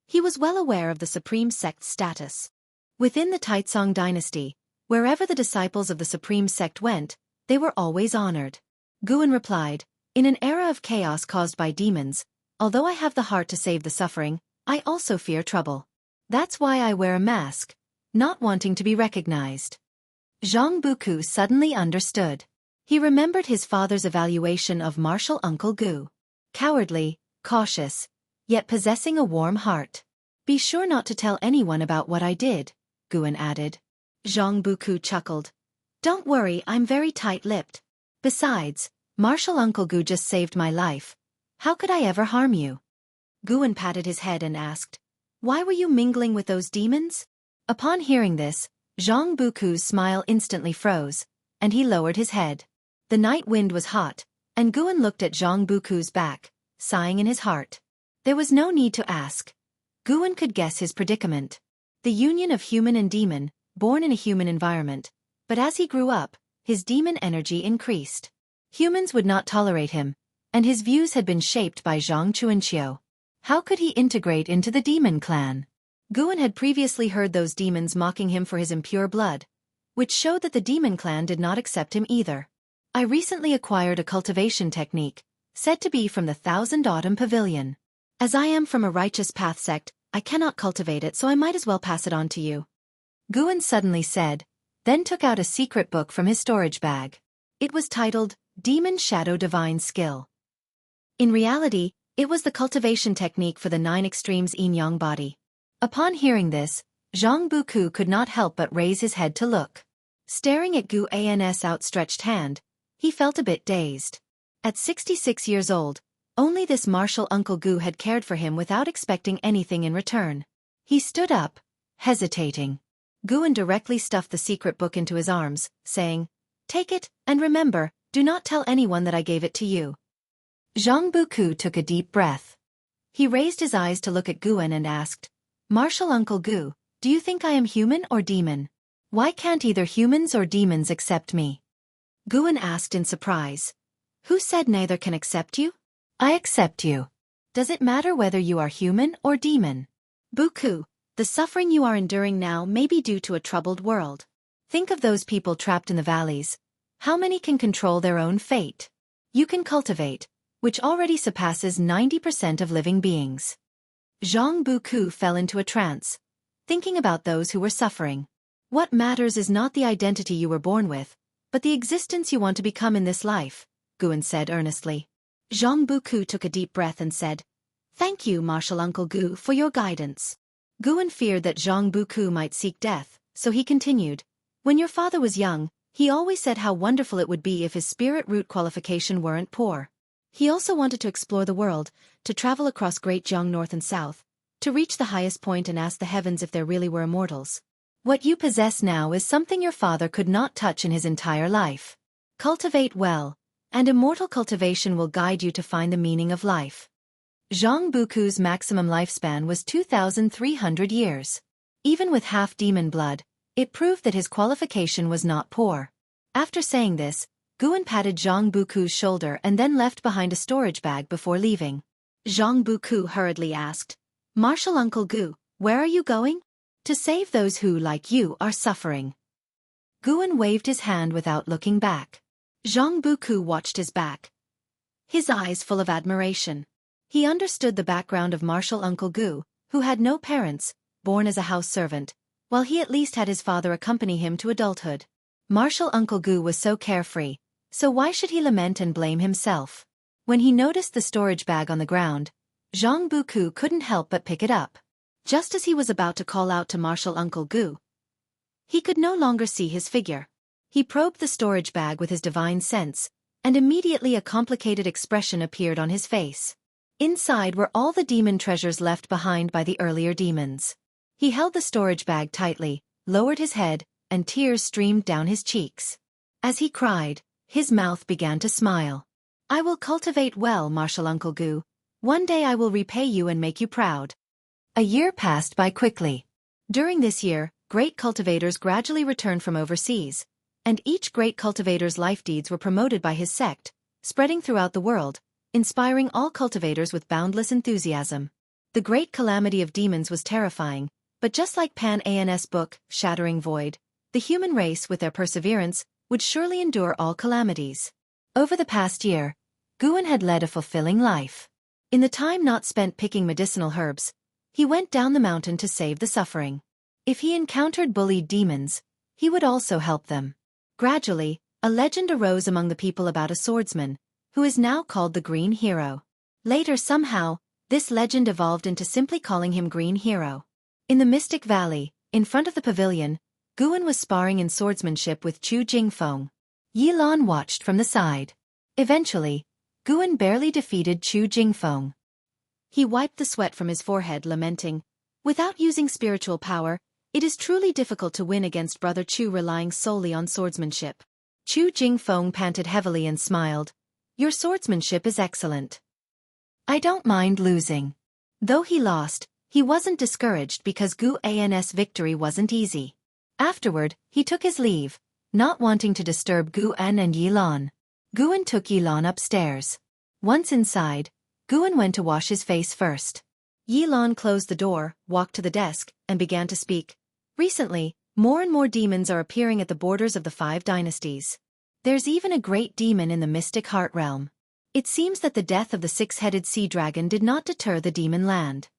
he was well aware of the supreme sect's status. Within the Taizong dynasty, wherever the disciples of the supreme sect went, they were always honored. Guan replied, In an era of chaos caused by demons, although I have the heart to save the suffering, I also fear trouble. That's why I wear a mask, not wanting to be recognized. Zhang Buku suddenly understood. He remembered his father's evaluation of martial Uncle Gu. Cowardly, cautious, yet possessing a warm heart. Be sure not to tell anyone about what I did, Guan added. Zhang Buku chuckled. Don't worry, I'm very tight-lipped. Besides, martial Uncle Gu just saved my life. How could I ever harm you? Guan patted his head and asked, Why were you mingling with those demons? Upon hearing this, Zhang Buku's smile instantly froze, and he lowered his head. The night wind was hot, and Guan looked at Zhang Buku's back, sighing in his heart. There was no need to ask. Guan could guess his predicament. The union of human and demon, born in a human environment, but as he grew up, his demon energy increased. Humans would not tolerate him, and his views had been shaped by Zhang Chuanqiu. How could he integrate into the demon clan? Guan had previously heard those demons mocking him for his impure blood, which showed that the demon clan did not accept him either. I recently acquired a cultivation technique, said to be from the Thousand Autumn Pavilion. As I am from a righteous path sect, I cannot cultivate it, so I might as well pass it on to you. Guan suddenly said, then took out a secret book from his storage bag. It was titled, Demon Shadow Divine Skill. In reality, it was the cultivation technique for the 9 extremes yin-yang body. Upon hearing this, Zhang Buku could not help but raise his head to look. Staring at Guan's outstretched hand, he felt a bit dazed. At 66 years old, only this martial Uncle Gu had cared for him without expecting anything in return. He stood up, hesitating. Guan directly stuffed the secret book into his arms, saying, Take it, and remember, do not tell anyone that I gave it to you. Zhang Buku took a deep breath. He raised his eyes to look at Guan and asked, Martial Uncle Gu, do you think I am human or demon? Why can't either humans or demons accept me? Guan asked in surprise. Who said neither can accept you? I accept you. Does it matter whether you are human or demon? Buku, the suffering you are enduring now may be due to a troubled world. Think of those people trapped in the valleys. How many can control their own fate? You can cultivate, which already surpasses 90% of living beings. Zhang Buku fell into a trance, thinking about those who were suffering. What matters is not the identity you were born with, but the existence you want to become in this life, Guan said earnestly. Zhang Buku took a deep breath and said, Thank you, Martial Uncle Gu, for your guidance. Guan feared that Zhang Buku might seek death, so he continued, When your father was young, he always said how wonderful it would be if his spirit root qualification weren't poor. He also wanted to explore the world, to travel across Great Jiang north and south, to reach the highest point and ask the heavens if there really were immortals. What you possess now is something your father could not touch in his entire life. Cultivate well, and immortal cultivation will guide you to find the meaning of life. Zhang Buku's maximum lifespan was 2,300 years. Even with half demon blood, it proved that his qualification was not poor. After saying this, Guan patted Zhang Buku's shoulder and then left behind a storage bag before leaving. Zhang Buku hurriedly asked, Martial Uncle Gu, where are you going? To save those who, like you, are suffering. Guan waved his hand without looking back. Zhang Buku watched his back, his eyes full of admiration. He understood the background of martial Uncle Gu, who had no parents, born as a house servant, while he at least had his father accompany him to adulthood. Martial Uncle Gu was so carefree, so why should he lament and blame himself? When he noticed the storage bag on the ground, Zhang Buku couldn't help but pick it up. Just as he was about to call out to martial Uncle Gu, he could no longer see his figure. He probed the storage bag with his divine sense, and immediately a complicated expression appeared on his face. Inside were all the demon treasures left behind by the earlier demons. He held the storage bag tightly, lowered his head, and tears streamed down his cheeks. As he cried, his mouth began to smile. I will cultivate well, martial Uncle Gu. One day I will repay you and make you proud. A year passed by quickly. During this year, great cultivators gradually returned from overseas, and each great cultivator's life deeds were promoted by his sect, spreading throughout the world, inspiring all cultivators with boundless enthusiasm. The great calamity of demons was terrifying, but just like Pan-An's book, Shattering Void, the human race, with their perseverance, would surely endure all calamities. Over the past year, Guan had led a fulfilling life. In the time not spent picking medicinal herbs, he went down the mountain to save the suffering. If he encountered bullied demons, he would also help them. Gradually, a legend arose among the people about a swordsman, who is now called the Green Hero. Later somehow, this legend evolved into simply calling him Green Hero. In the Mystic Valley, in front of the pavilion, Guan was sparring in swordsmanship with Chu Jingfeng. Yilan watched from the side. Eventually, Guan barely defeated Chu Jingfeng. He wiped the sweat from his forehead, lamenting, without using spiritual power, it is truly difficult to win against Brother Chu relying solely on swordsmanship. Chu Jingfeng panted heavily and smiled. Your swordsmanship is excellent. I don't mind losing. Though he lost, he wasn't discouraged because Guan's victory wasn't easy. Afterward, he took his leave, not wanting to disturb Guan and Yilan. Guan took Yilan upstairs. Once inside, Guan went to wash his face first. Yilan closed the door, walked to the desk, and began to speak. Recently, more and more demons are appearing at the borders of the 5 dynasties. There's even a great demon in the mystic heart realm. It seems that the death of the 6-headed sea dragon did not deter the demon land.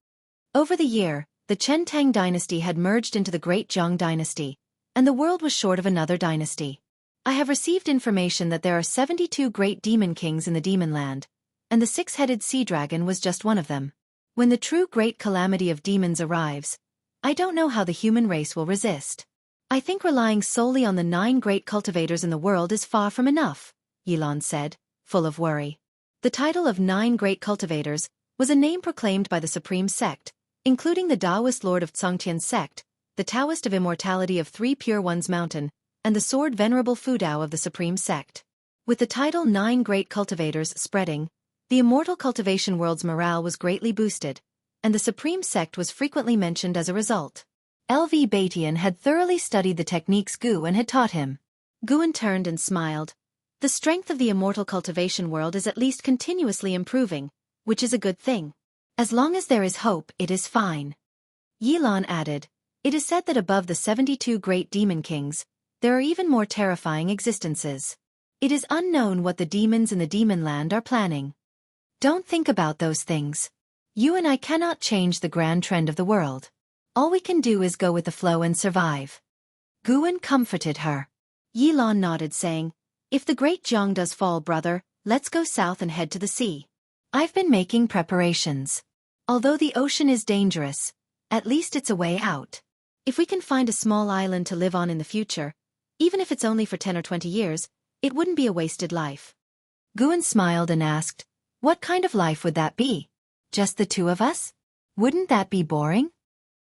Over the year, the Chen Tang dynasty had merged into the Great Zhang dynasty, and the world was short of another dynasty. I have received information that there are 72 great demon kings in the demon land, and the 6-headed sea dragon was just one of them. When the true great calamity of demons arrives, I don't know how the human race will resist. I think relying solely on the 9 great cultivators in the world is far from enough, Yilan said, full of worry. The title of 9 great cultivators was a name proclaimed by the supreme sect, including the Taoist lord of Tsongtian's sect, the Taoist of immortality of 3 Pure Ones Mountain, and the sword venerable Fudao of the supreme sect. With the title 9 great cultivators spreading, the immortal cultivation world's morale was greatly boosted, and the supreme sect was frequently mentioned as a result. LV Batian had thoroughly studied the techniques Guan had taught him. Guan turned and smiled. The strength of the immortal cultivation world is at least continuously improving, which is a good thing. As long as there is hope, it is fine. Yilan added, it is said that above the 72 great demon kings, there are even more terrifying existences. It is unknown what the demons in the demon land are planning. Don't think about those things. You and I cannot change the grand trend of the world. All we can do is go with the flow and survive. Guan comforted her. Yilan nodded, saying, if the great Zhang does fall, brother, let's go south and head to the sea. I've been making preparations. Although the ocean is dangerous, at least it's a way out. If we can find a small island to live on in the future, even if it's only for 10 or 20 years, it wouldn't be a wasted life. Guan smiled and asked, what kind of life would that be? Just the 2 of us? Wouldn't that be boring?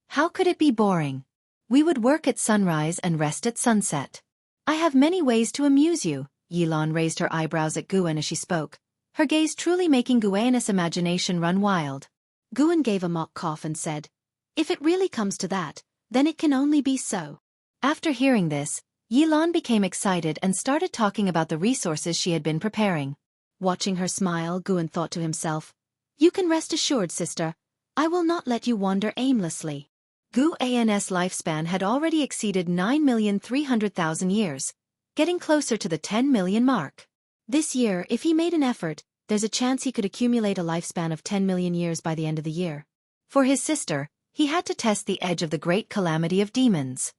How could it be boring? We would work at sunrise and rest at sunset. I have many ways to amuse you. Yilan raised her eyebrows at Guan as she spoke, her gaze truly making Guan's imagination run wild. Guan gave a mock cough and said, if it really comes to that, then it can only be so. After hearing this, Yilan became excited and started talking about the resources she had been preparing. Watching her smile, Guan thought to himself, you can rest assured, sister, I will not let you wander aimlessly. Guan's lifespan had already exceeded 9,300,000 years, getting closer to the 10 million mark. This year, if he made an effort, there's a chance he could accumulate a lifespan of 10 million years by the end of the year. For his sister, he had to test the edge of the great calamity of demons.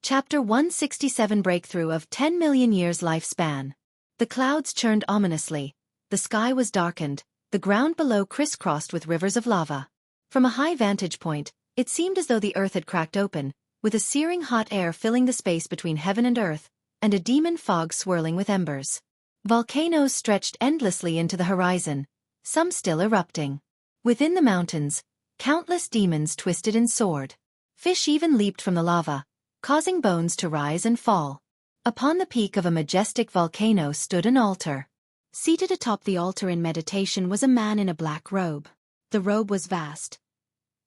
Chapter 167 Breakthrough of 10 million years lifespan. The clouds churned ominously, the sky was darkened, the ground below crisscrossed with rivers of lava. From a high vantage point, it seemed as though the earth had cracked open, with a searing hot air filling the space between heaven and earth, and a demon fog swirling with embers. Volcanoes stretched endlessly into the horizon, some still erupting. Within the mountains, countless demons twisted and soared. Fish even leaped from the lava, causing bones to rise and fall. Upon the peak of a majestic volcano stood an altar. Seated atop the altar in meditation was a man in a black robe. The robe was vast,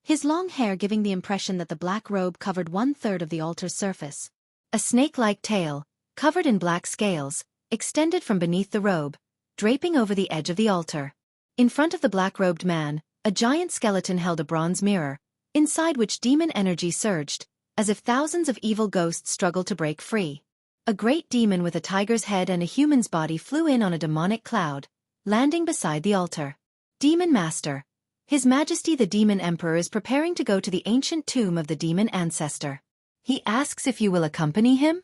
his long hair giving the impression that the black robe covered 1/3 of the altar's surface. A snake-like tail, covered in black scales, extended from beneath the robe, draping over the edge of the altar. In front of the black-robed man, a giant skeleton held a bronze mirror, inside which demon energy surged, as if thousands of evil ghosts struggled to break free. A great demon with a tiger's head and a human's body flew in on a demonic cloud, landing beside the altar. Demon Master. His Majesty the Demon Emperor is preparing to go to the ancient tomb of the demon ancestor. He asks if you will accompany him?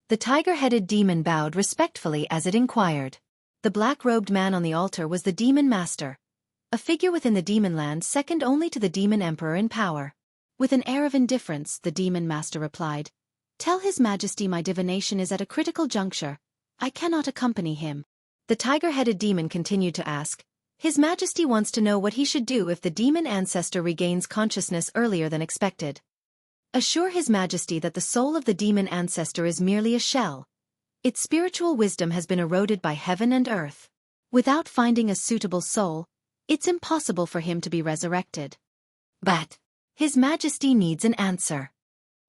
The tiger-headed demon bowed respectfully as it inquired. The black-robed man on the altar was the Demon Master, a figure within the demon land second only to the Demon Emperor in power. With an air of indifference, the Demon Master replied, "Tell His Majesty my divination is at a critical juncture. I cannot accompany him." The tiger-headed demon continued to ask, "His Majesty wants to know what he should do if the demon ancestor regains consciousness earlier than expected. Assure His Majesty that the soul of the demon ancestor is merely a shell. Its spiritual wisdom has been eroded by heaven and earth. Without finding a suitable soul, it's impossible for him to be resurrected. But His Majesty needs an answer."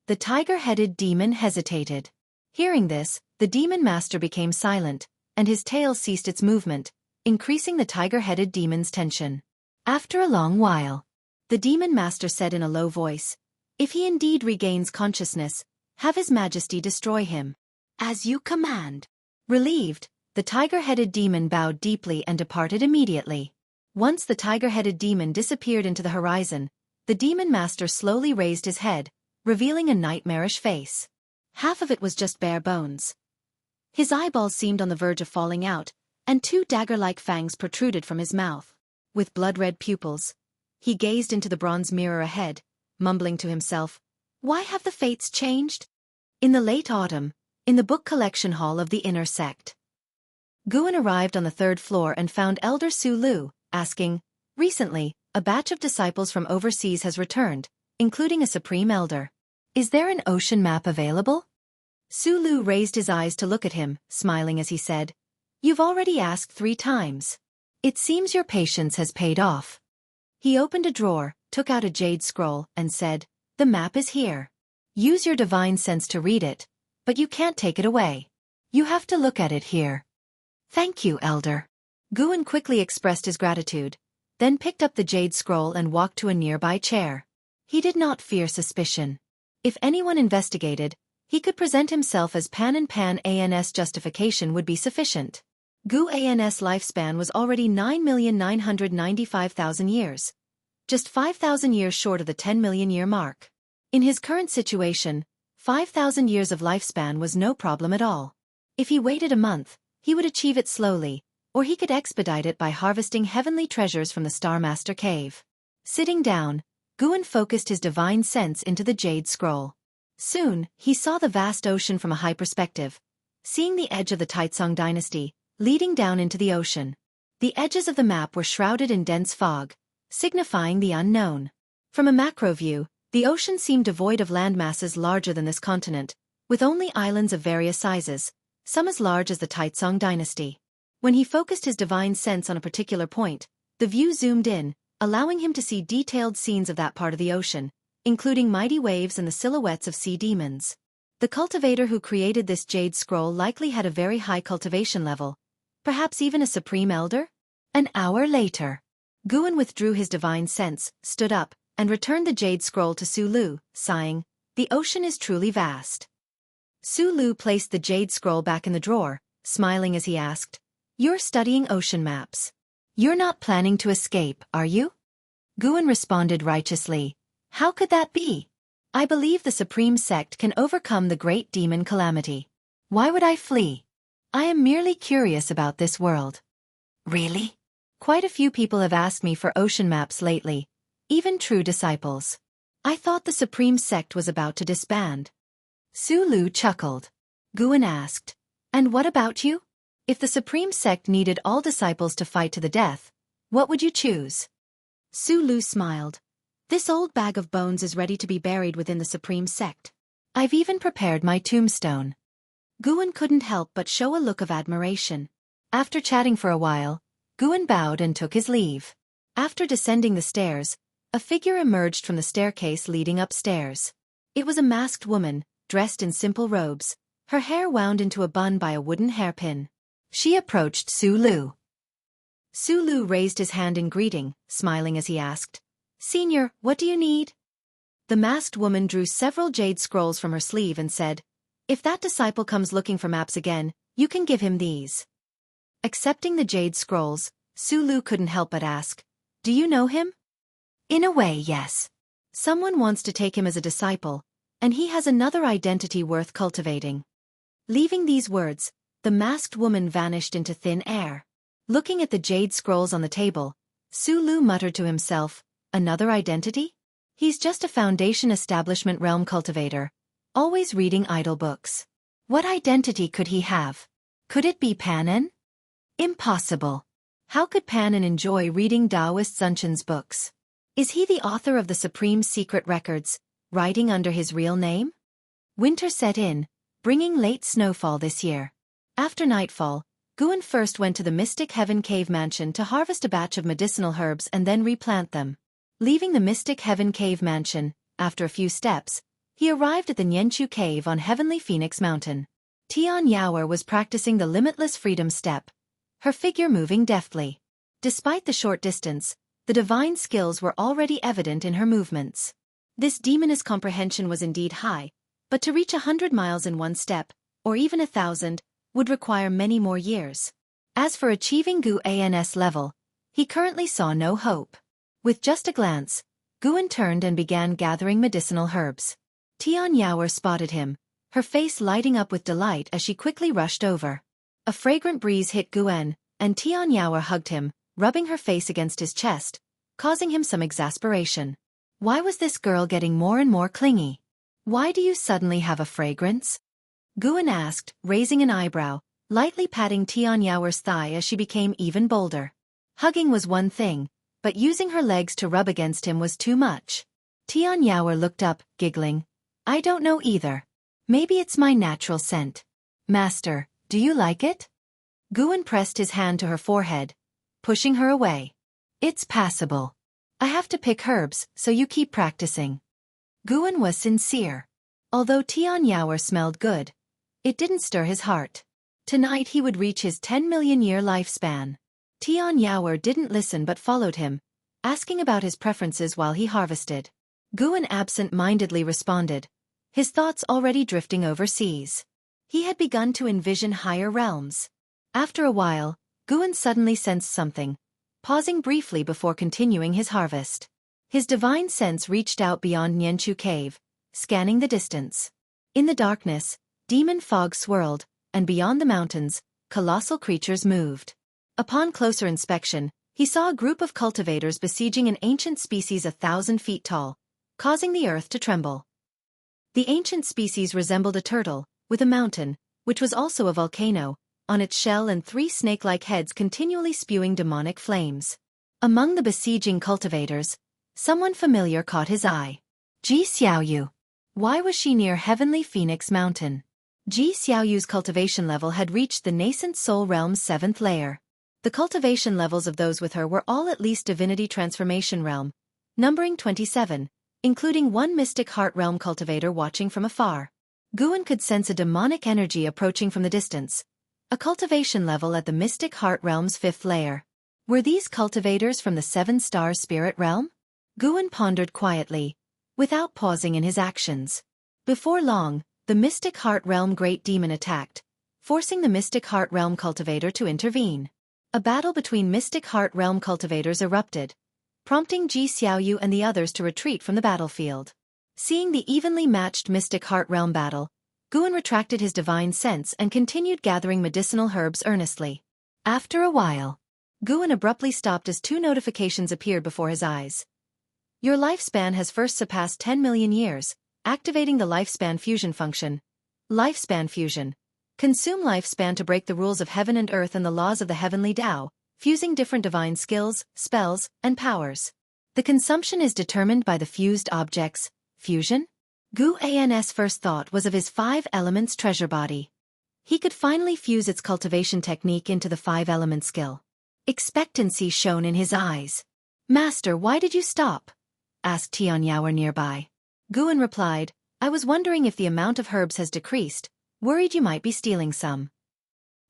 The tiger-headed demon hesitated. Hearing this, the Demon Master became silent, and his tail ceased its movement, increasing the tiger-headed demon's tension. After a long while, the Demon Master said in a low voice, "If he indeed regains consciousness, have His Majesty destroy him." "As you command." Relieved, the tiger-headed demon bowed deeply and departed immediately. Once the tiger-headed demon disappeared into the horizon, the Demon Master slowly raised his head, revealing a nightmarish face. Half of it was just bare bones. His eyeballs seemed on the verge of falling out, and 2 dagger-like fangs protruded from his mouth. With blood-red pupils, he gazed into the bronze mirror ahead, mumbling to himself, "Why have the fates changed?" In the late autumn, in the book collection hall of the inner sect, Guan arrived on the 3rd floor and found Elder Su Lu, asking, "Recently, a batch of disciples from overseas has returned, including a supreme elder. Is there an ocean map available?" Su Lu raised his eyes to look at him, smiling as he said, "You've already asked 3 times. It seems your patience has paid off." He opened a drawer, took out a jade scroll, and said, "The map is here. Use your divine sense to read it, but you can't take it away. You have to look at it here." "Thank you, Elder." Guan quickly expressed his gratitude, then picked up the jade scroll and walked to a nearby chair. He did not fear suspicion. If anyone investigated, he could present himself as Pan, and Pan's justification would be sufficient. Guan's lifespan was already 9,995,000 years, just 5,000 years short of the 10 million year mark. In his current situation, 5,000 years of lifespan was no problem at all. If he waited a month, he would achieve it slowly, or he could expedite it by harvesting heavenly treasures from the Star Master Cave. Sitting down, Guan focused his divine sense into the jade scroll. Soon, he saw the vast ocean from a high perspective, seeing the edge of the Taitsong dynasty, leading down into the ocean. The edges of the map were shrouded in dense fog, signifying the unknown. From a macro view, the ocean seemed devoid of land masses larger than this continent, with only islands of various sizes, some as large as the Taitsong dynasty. When he focused his divine sense on a particular point, the view zoomed in, allowing him to see detailed scenes of that part of the ocean, including mighty waves and the silhouettes of sea demons. The cultivator who created this jade scroll likely had a very high cultivation level, perhaps even a supreme elder? An hour later, Guan withdrew his divine sense, stood up, and returned the jade scroll to Su Lu, sighing, "The ocean is truly vast." Su Lu placed the jade scroll back in the drawer, smiling as he asked, "You're studying ocean maps. You're not planning to escape, are you?" Guan responded righteously, "How could that be? I believe the supreme sect can overcome the great demon calamity. Why would I flee? I am merely curious about this world." "Really? Quite a few people have asked me for ocean maps lately, even true disciples. I thought the supreme sect was about to disband." Su Lu chuckled. Guan asked, "And what about you? If the supreme sect needed all disciples to fight to the death, what would you choose?" Su Lu smiled. "This old bag of bones is ready to be buried within the supreme sect. I've even prepared my tombstone." Guan couldn't help but show a look of admiration. After chatting for a while, Guan bowed and took his leave. After descending the stairs, a figure emerged from the staircase leading upstairs. It was a masked woman, dressed in simple robes, her hair wound into a bun by a wooden hairpin. She approached Su Lu. Su Lu raised his hand in greeting, smiling as he asked, "Senior, what do you need?" The masked woman drew several jade scrolls from her sleeve and said, "If that disciple comes looking for maps again, you can give him these." Accepting the jade scrolls, Su Lu couldn't help but ask, "Do you know him?" "In a way, yes. Someone wants to take him as a disciple, and he has another identity worth cultivating." Leaving these words, the masked woman vanished into thin air. Looking at the jade scrolls on the table, Su Lu muttered to himself, "Another identity? He's just a Foundation Establishment realm cultivator, always reading idle books. What identity could he have? Could it be Panin? Impossible. How could Panin enjoy reading Taoist Zunshan's books? Is he the author of the Supreme Secret Records, writing under his real name?" Winter set in, bringing late snowfall this year. After nightfall, Guan first went to the Mystic Heaven Cave Mansion to harvest a batch of medicinal herbs and then replant them. Leaving the Mystic Heaven Cave Mansion, after a few steps, he arrived at the Nianchu Cave on Heavenly Phoenix Mountain. Tian Yaoer was practicing the Limitless Freedom Step, her figure moving deftly. Despite the short distance, the divine skills were already evident in her movements. This demoness comprehension was indeed high, but to reach 100 miles in one step, or even 1,000, would require many more years. As for achieving Guan's level, he currently saw no hope. With just a glance, Guan turned and began gathering medicinal herbs. Tian Yaoer spotted him, her face lighting up with delight as she quickly rushed over. A fragrant breeze hit Guan, and Tian Yaoer hugged him, rubbing her face against his chest, causing him some exasperation. Why was this girl getting more and more clingy? "Why do you suddenly have a fragrance?" Guan asked, raising an eyebrow, lightly patting Tian Yaoer's thigh as she became even bolder. Hugging was one thing, but using her legs to rub against him was too much. Tian Yaoer looked up, giggling. "I don't know either. Maybe it's my natural scent. Master, do you like it?" Guan pressed his hand to her forehead, pushing her away. "It's passable. I have to pick herbs, so you keep practicing." Guan was sincere. Although Tian Yaoer smelled good, it didn't stir his heart. Tonight he would reach his 10 million-year lifespan. Tian Yaoer didn't listen but followed him, asking about his preferences while he harvested. Guan absent-mindedly responded, his thoughts already drifting overseas. He had begun to envision higher realms. After a while, Guan suddenly sensed something, pausing briefly before continuing his harvest. His divine sense reached out beyond Nianchu Cave, scanning the distance. In the darkness, demon fog swirled, and beyond the mountains, colossal creatures moved. Upon closer inspection, he saw a group of cultivators besieging an ancient species 1,000 feet tall, causing the earth to tremble. The ancient species resembled a turtle, with a mountain, which was also a volcano, on its shell and 3 snake-like heads continually spewing demonic flames. Among the besieging cultivators, someone familiar caught his eye. Ji Xiaoyu. Why was she near Heavenly Phoenix Mountain? Ji Xiaoyu's cultivation level had reached the nascent soul realm's 7th layer. The cultivation levels of those with her were all at least divinity transformation realm, numbering 27, including one mystic heart realm cultivator watching from afar. Guan could sense a demonic energy approaching from the distance, a cultivation level at the mystic heart realm's 5th layer. Were these cultivators from the 7 Stars spirit realm? Guan pondered quietly, without pausing in his actions. Before long, the Mystic Heart Realm Great Demon attacked, forcing the Mystic Heart Realm Cultivator to intervene. A battle between Mystic Heart Realm cultivators erupted, prompting Ji Xiaoyu and the others to retreat from the battlefield. Seeing the evenly matched Mystic Heart Realm battle, Guan retracted his divine sense and continued gathering medicinal herbs earnestly. After a while, Guan abruptly stopped as two notifications appeared before his eyes. Your lifespan has first surpassed 10 million years, activating the lifespan fusion function. Lifespan fusion. Consume lifespan to break the rules of heaven and earth and the laws of the heavenly Tao, fusing different divine skills, spells, and powers. The consumption is determined by the fused objects. Fusion? Guan's first thought was of his 5 elements treasure body. He could finally fuse its cultivation technique into the 5 element skill. Expectancy shone in his eyes. Master, why did you stop? Asked Tianyao nearby. Guan replied, I was wondering if the amount of herbs has decreased, worried you might be stealing some.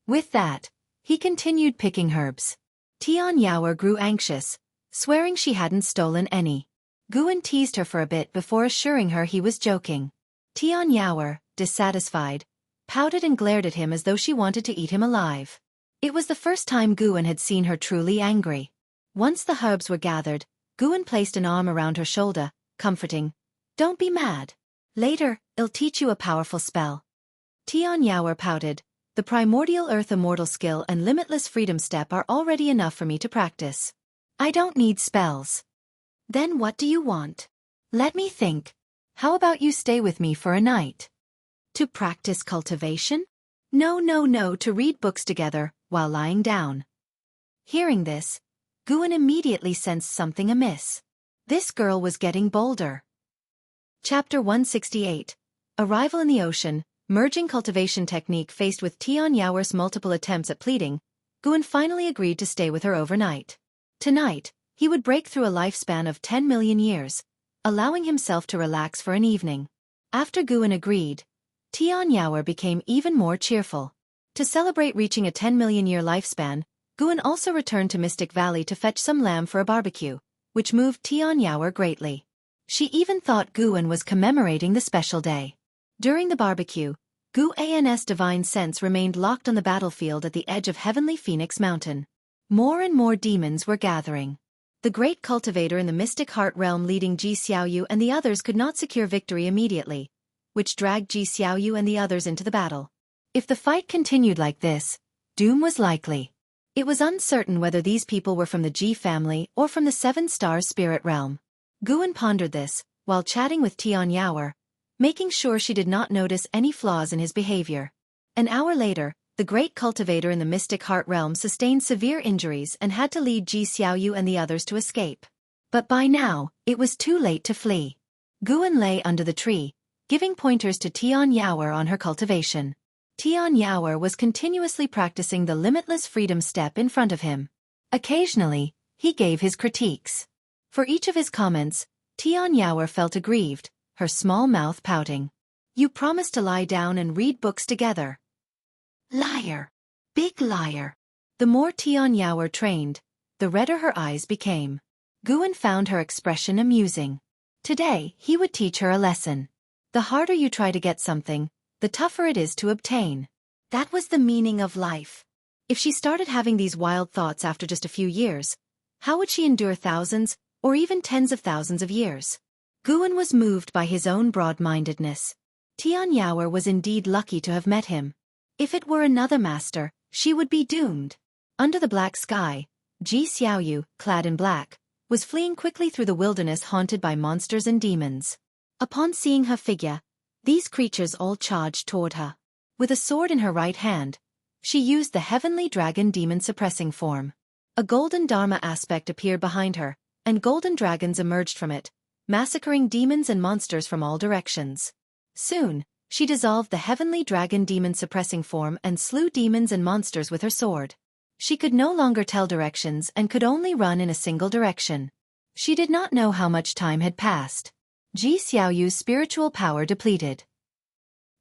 With that, he continued picking herbs. Tianyao grew anxious, swearing she hadn't stolen any. Guan teased her for a bit before assuring her he was joking. Tianyao, dissatisfied, pouted and glared at him as though she wanted to eat him alive. It was the first time Guan had seen her truly angry. Once the herbs were gathered, Guan placed an arm around her shoulder, comforting, Don't be mad. Later, I'll teach you a powerful spell. Tianyao pouted, The primordial earth immortal skill and limitless freedom step are already enough for me to practice. I don't need spells. Then what do you want? Let me think. How about you stay with me for a night? To practice cultivation? No, to read books together, while lying down. Hearing this, Guan immediately sensed something amiss. This girl was getting bolder. Chapter 168. Arrival in the Ocean, Merging Cultivation Technique. Faced with Tianyao's multiple attempts at pleading, Guan finally agreed to stay with her overnight. Tonight, he would break through a lifespan of 10 million years, allowing himself to relax for an evening. After Guan agreed, Tianyao became even more cheerful. To celebrate reaching a 10 million year lifespan, Guan also returned to Mystic Valley to fetch some lamb for a barbecue, which moved Tianyao greatly. She even thought Guan was commemorating the special day. During the barbecue, Guan's divine sense remained locked on the battlefield at the edge of Heavenly Phoenix Mountain. More and more demons were gathering. The great cultivator in the Mystic Heart Realm leading Ji Xiaoyu and the others could not secure victory immediately, which dragged Ji Xiaoyu and the others into the battle. If the fight continued like this, doom was likely. It was uncertain whether these people were from the Ji family or from the 7 Stars Spirit Realm. Guan pondered this, while chatting with Tianyao, making sure she did not notice any flaws in his behavior. An hour later, the great cultivator in the Mystic Heart Realm sustained severe injuries and had to lead Ji Xiaoyu and the others to escape. But by now, it was too late to flee. Guan lay under the tree, giving pointers to Tianyao on her cultivation. Tianyao was continuously practicing the limitless freedom step in front of him. Occasionally, he gave his critiques. For each of his comments, Tianyao felt aggrieved, her small mouth pouting. You promised to lie down and read books together. Liar. Big liar. The more Tianyao trained, the redder her eyes became. Guan found her expression amusing. Today, he would teach her a lesson. The harder you try to get something, the tougher it is to obtain. That was the meaning of life. If she started having these wild thoughts after just a few years, how would she endure thousands, or even tens of thousands of years? Guan was moved by his own broad-mindedness. Tianyao was indeed lucky to have met him. If it were another master, she would be doomed. Under the black sky, Ji Xiaoyu, clad in black, was fleeing quickly through the wilderness haunted by monsters and demons. Upon seeing her figure, these creatures all charged toward her. With a sword in her right hand, she used the heavenly dragon demon suppressing form. A golden dharma aspect appeared behind her, and golden dragons emerged from it, massacring demons and monsters from all directions. Soon, she dissolved the heavenly dragon demon suppressing form and slew demons and monsters with her sword. She could no longer tell directions and could only run in a single direction. She did not know how much time had passed. Ji Xiaoyu's spiritual power depleted.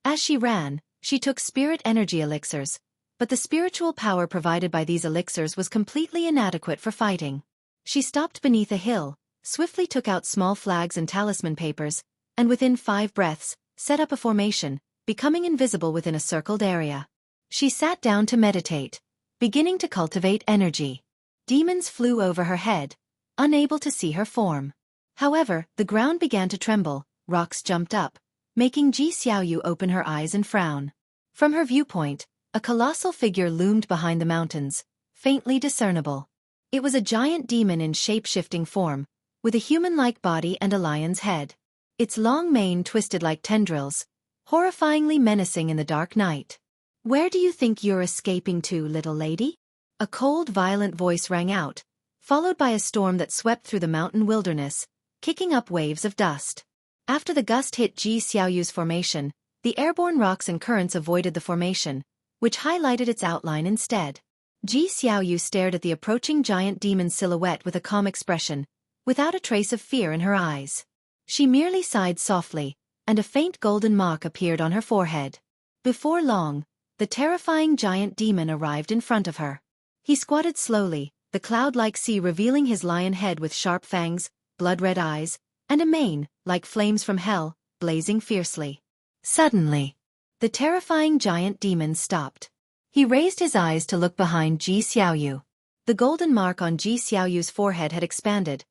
As she ran, she took spirit energy elixirs, but the spiritual power provided by these elixirs was completely inadequate for fighting. She stopped beneath a hill, swiftly took out small flags and talisman papers, and within 5 breaths, set up a formation, becoming invisible within a circled area. She sat down to meditate, beginning to cultivate energy. Demons flew over her head, unable to see her form. However, the ground began to tremble, rocks jumped up, making Ji Xiaoyu open her eyes and frown. From her viewpoint, a colossal figure loomed behind the mountains, faintly discernible. It was a giant demon in shape-shifting form, with a human-like body and a lion's head. Its long mane twisted like tendrils, horrifyingly menacing in the dark night. "Where do you think you're escaping to, little lady?" A cold, violent voice rang out, followed by a storm that swept through the mountain wilderness, kicking up waves of dust. After the gust hit Ji Xiaoyu's formation, the airborne rocks and currents avoided the formation, which highlighted its outline instead. Ji Xiaoyu stared at the approaching giant demon's silhouette with a calm expression, without a trace of fear in her eyes. She merely sighed softly, and a faint golden mark appeared on her forehead. Before long, the terrifying giant demon arrived in front of her. He squatted slowly, the cloud-like sea revealing his lion head with sharp fangs, blood-red eyes, and a mane, like flames from hell, blazing fiercely. Suddenly, the terrifying giant demon stopped. He raised his eyes to look behind Ji Xiaoyu. The golden mark on Ji Xiaoyu's forehead had expanded,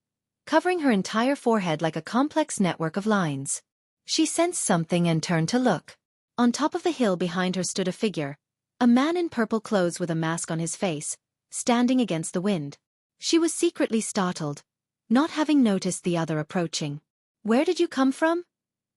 covering her entire forehead like a complex network of lines. She sensed something and turned to look. On top of the hill behind her stood a figure, a man in purple clothes with a mask on his face, standing against the wind. She was secretly startled, not having noticed the other approaching. "Where did you come from?"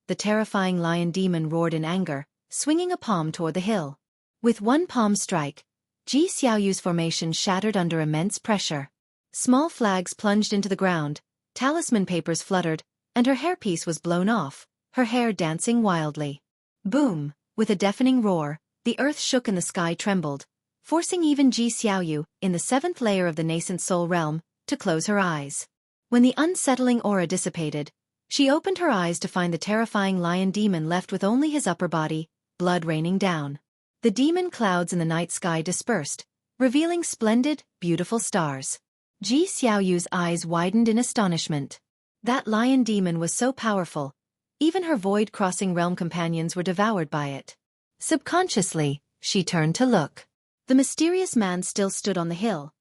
The terrifying lion demon roared in anger, swinging a palm toward the hill. With one palm strike, Ji Xiaoyu's formation shattered under immense pressure. Small flags plunged into the ground, talisman papers fluttered, and her hairpiece was blown off, her hair dancing wildly. Boom! With a deafening roar, the earth shook and the sky trembled, forcing even Ji Xiaoyu, in the 7th layer of the nascent soul realm, to close her eyes. When the unsettling aura dissipated, she opened her eyes to find the terrifying lion demon left with only his upper body, blood raining down. The demon clouds in the night sky dispersed, revealing splendid, beautiful stars. Ji Xiaoyu's eyes widened in astonishment. That lion demon was so powerful, even her void-crossing realm companions were devoured by it. Subconsciously, she turned to look. The mysterious man still stood on the hill,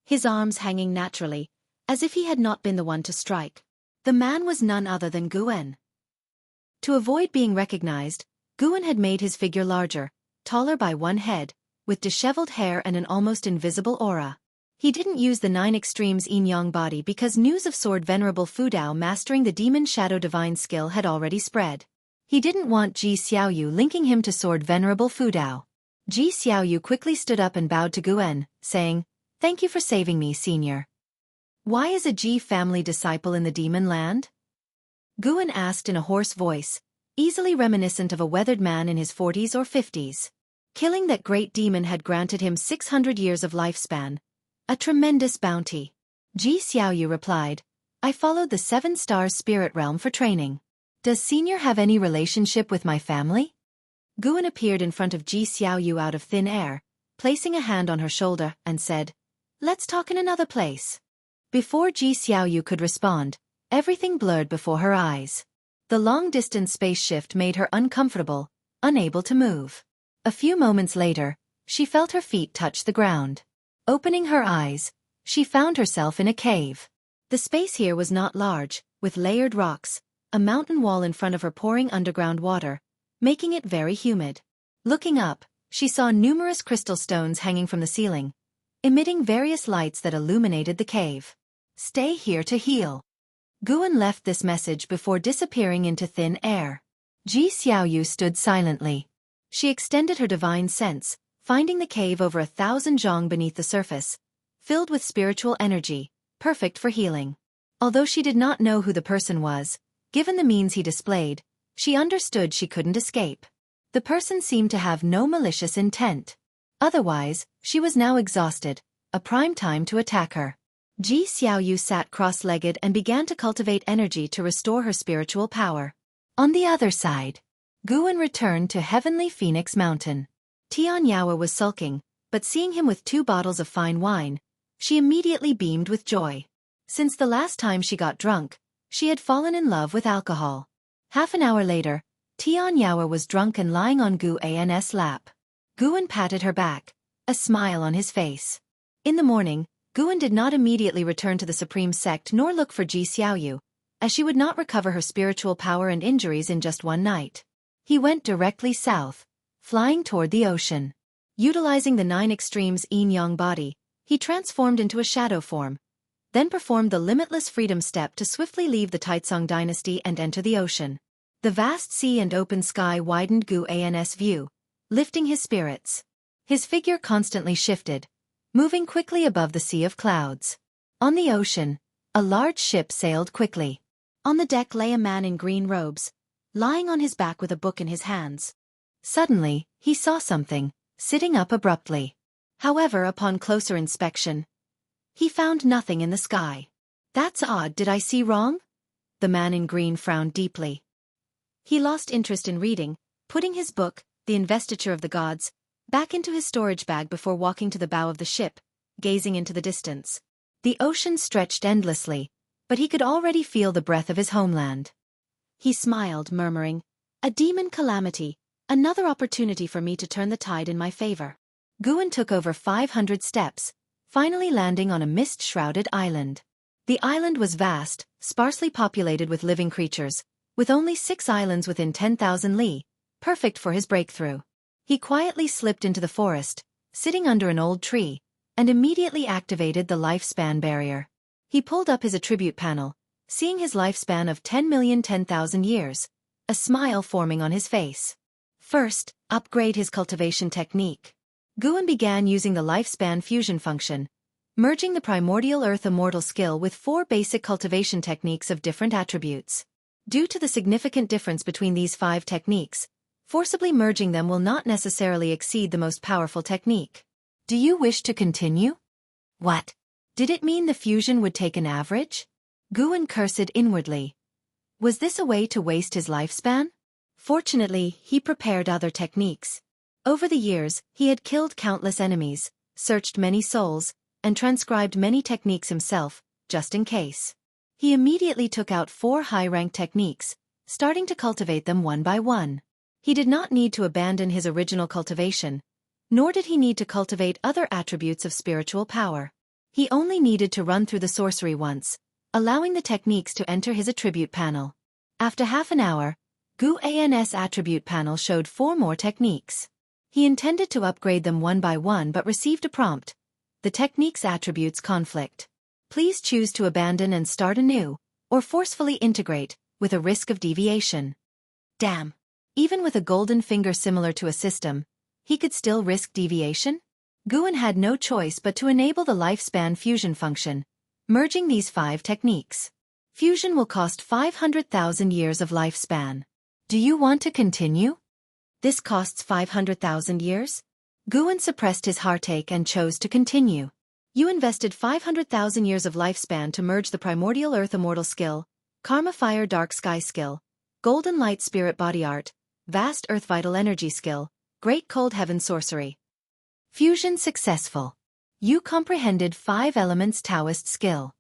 his arms hanging naturally, as if he had not been the one to strike. The man was none other than Guan. To avoid being recognized, Guan had made his figure larger, taller by one head, with disheveled hair and an almost invisible aura. He didn't use the 9 extremes yin-yang body because news of Sword Venerable Fudao mastering the Demon Shadow Divine skill had already spread. He didn't want Ji Xiaoyu linking him to Sword Venerable Fudao. Ji Xiaoyu quickly stood up and bowed to Guan, saying, "Thank you for saving me, senior." "Why is a Ji family disciple in the demon land?" Guan asked in a hoarse voice, easily reminiscent of a weathered man in his 40s or 50s. Killing that great demon had granted him 600 years of lifespan, a tremendous bounty. Ji Xiaoyu replied, "I followed the 7 stars spirit realm for training. Does senior have any relationship with my family?" Guan appeared in front of Ji Xiaoyu out of thin air, placing a hand on her shoulder, and said, "Let's talk in another place." Before Ji Xiaoyu could respond, everything blurred before her eyes. The long-distance space shift made her uncomfortable, unable to move. A few moments later, she felt her feet touch the ground. Opening her eyes, she found herself in a cave. The space here was not large, with layered rocks, a mountain wall in front of her pouring underground water, making it very humid. Looking up, she saw numerous crystal stones hanging from the ceiling, emitting various lights that illuminated the cave. "Stay here to heal." Guan left this message before disappearing into thin air. Ji Xiaoyu stood silently. She extended her divine sense, finding the cave over 1,000 zhang beneath the surface, filled with spiritual energy, perfect for healing. Although she did not know who the person was, given the means he displayed, she understood she couldn't escape. The person seemed to have no malicious intent. Otherwise, she was now exhausted, a prime time to attack her. Ji Xiaoyu sat cross-legged and began to cultivate energy to restore her spiritual power. On the other side, Guan returned to Heavenly Phoenix Mountain. Tian Yaowa was sulking, but seeing him with 2 bottles of fine wine, she immediately beamed with joy. Since the last time she got drunk, she had fallen in love with alcohol. Half an hour later, Tian Yaoer was drunk and lying on Gu An's lap. Guan patted her back, a smile on his face. In the morning, Guan did not immediately return to the Supreme Sect nor look for Ji Xiaoyu, as she would not recover her spiritual power and injuries in just one night. He went directly south, flying toward the ocean. Utilizing the 9 extremes yin-yang body, he transformed into a shadow form, then performed the limitless freedom step to swiftly leave the Taizong dynasty and enter the ocean. The vast sea and open sky widened Gu An's view, lifting his spirits. His figure constantly shifted, moving quickly above the sea of clouds. On the ocean, a large ship sailed quickly. On the deck lay a man in green robes, lying on his back with a book in his hands. Suddenly, he saw something, sitting up abruptly. However, upon closer inspection, he found nothing in the sky. "That's odd, did I see wrong?" The man in green frowned deeply. He lost interest in reading, putting his book, The Investiture of the Gods, back into his storage bag before walking to the bow of the ship, gazing into the distance. The ocean stretched endlessly, but he could already feel the breath of his homeland. He smiled, murmuring, "A demon calamity, another opportunity for me to turn the tide in my favor." Guan took over 500 steps, finally landing on a mist-shrouded island. The island was vast, sparsely populated with living creatures, with only 6 islands within 10,000 li, perfect for his breakthrough. He quietly slipped into the forest, sitting under an old tree, and immediately activated the lifespan barrier. He pulled up his attribute panel, seeing his lifespan of 10,010,000 years, a smile forming on his face. First, upgrade his cultivation technique. Guan began using the lifespan fusion function, merging the primordial earth immortal skill with 4 basic cultivation techniques of different attributes. Due to the significant difference between these 5 techniques, forcibly merging them will not necessarily exceed the most powerful technique. Do you wish to continue? What? Did it mean the fusion would take an average? Guan cursed inwardly. Was this a way to waste his lifespan? Fortunately, he prepared other techniques. Over the years, he had killed countless enemies, searched many souls, and transcribed many techniques himself, just in case. He immediately took out 4 high-ranked techniques, starting to cultivate them one by one. He did not need to abandon his original cultivation, nor did he need to cultivate other attributes of spiritual power. He only needed to run through the sorcery once, allowing the techniques to enter his attribute panel. After half an hour, Gu An's attribute panel showed 4 more techniques. He intended to upgrade them one by one but received a prompt. The technique's attributes conflict. Please choose to abandon and start anew, or forcefully integrate, with a risk of deviation. Damn. Even with a golden finger similar to a system, he could still risk deviation? Guan had no choice but to enable the lifespan fusion function, merging these 5 techniques. Fusion will cost 500,000 years of lifespan. Do you want to continue? This costs 500,000 years? Guan suppressed his heartache and chose to continue. You invested 500,000 years of lifespan to merge the primordial earth immortal skill, karma fire dark sky skill, golden light spirit body art, vast earth vital energy skill, great cold heaven sorcery. Fusion successful. You comprehended 5 elements Taoist skill.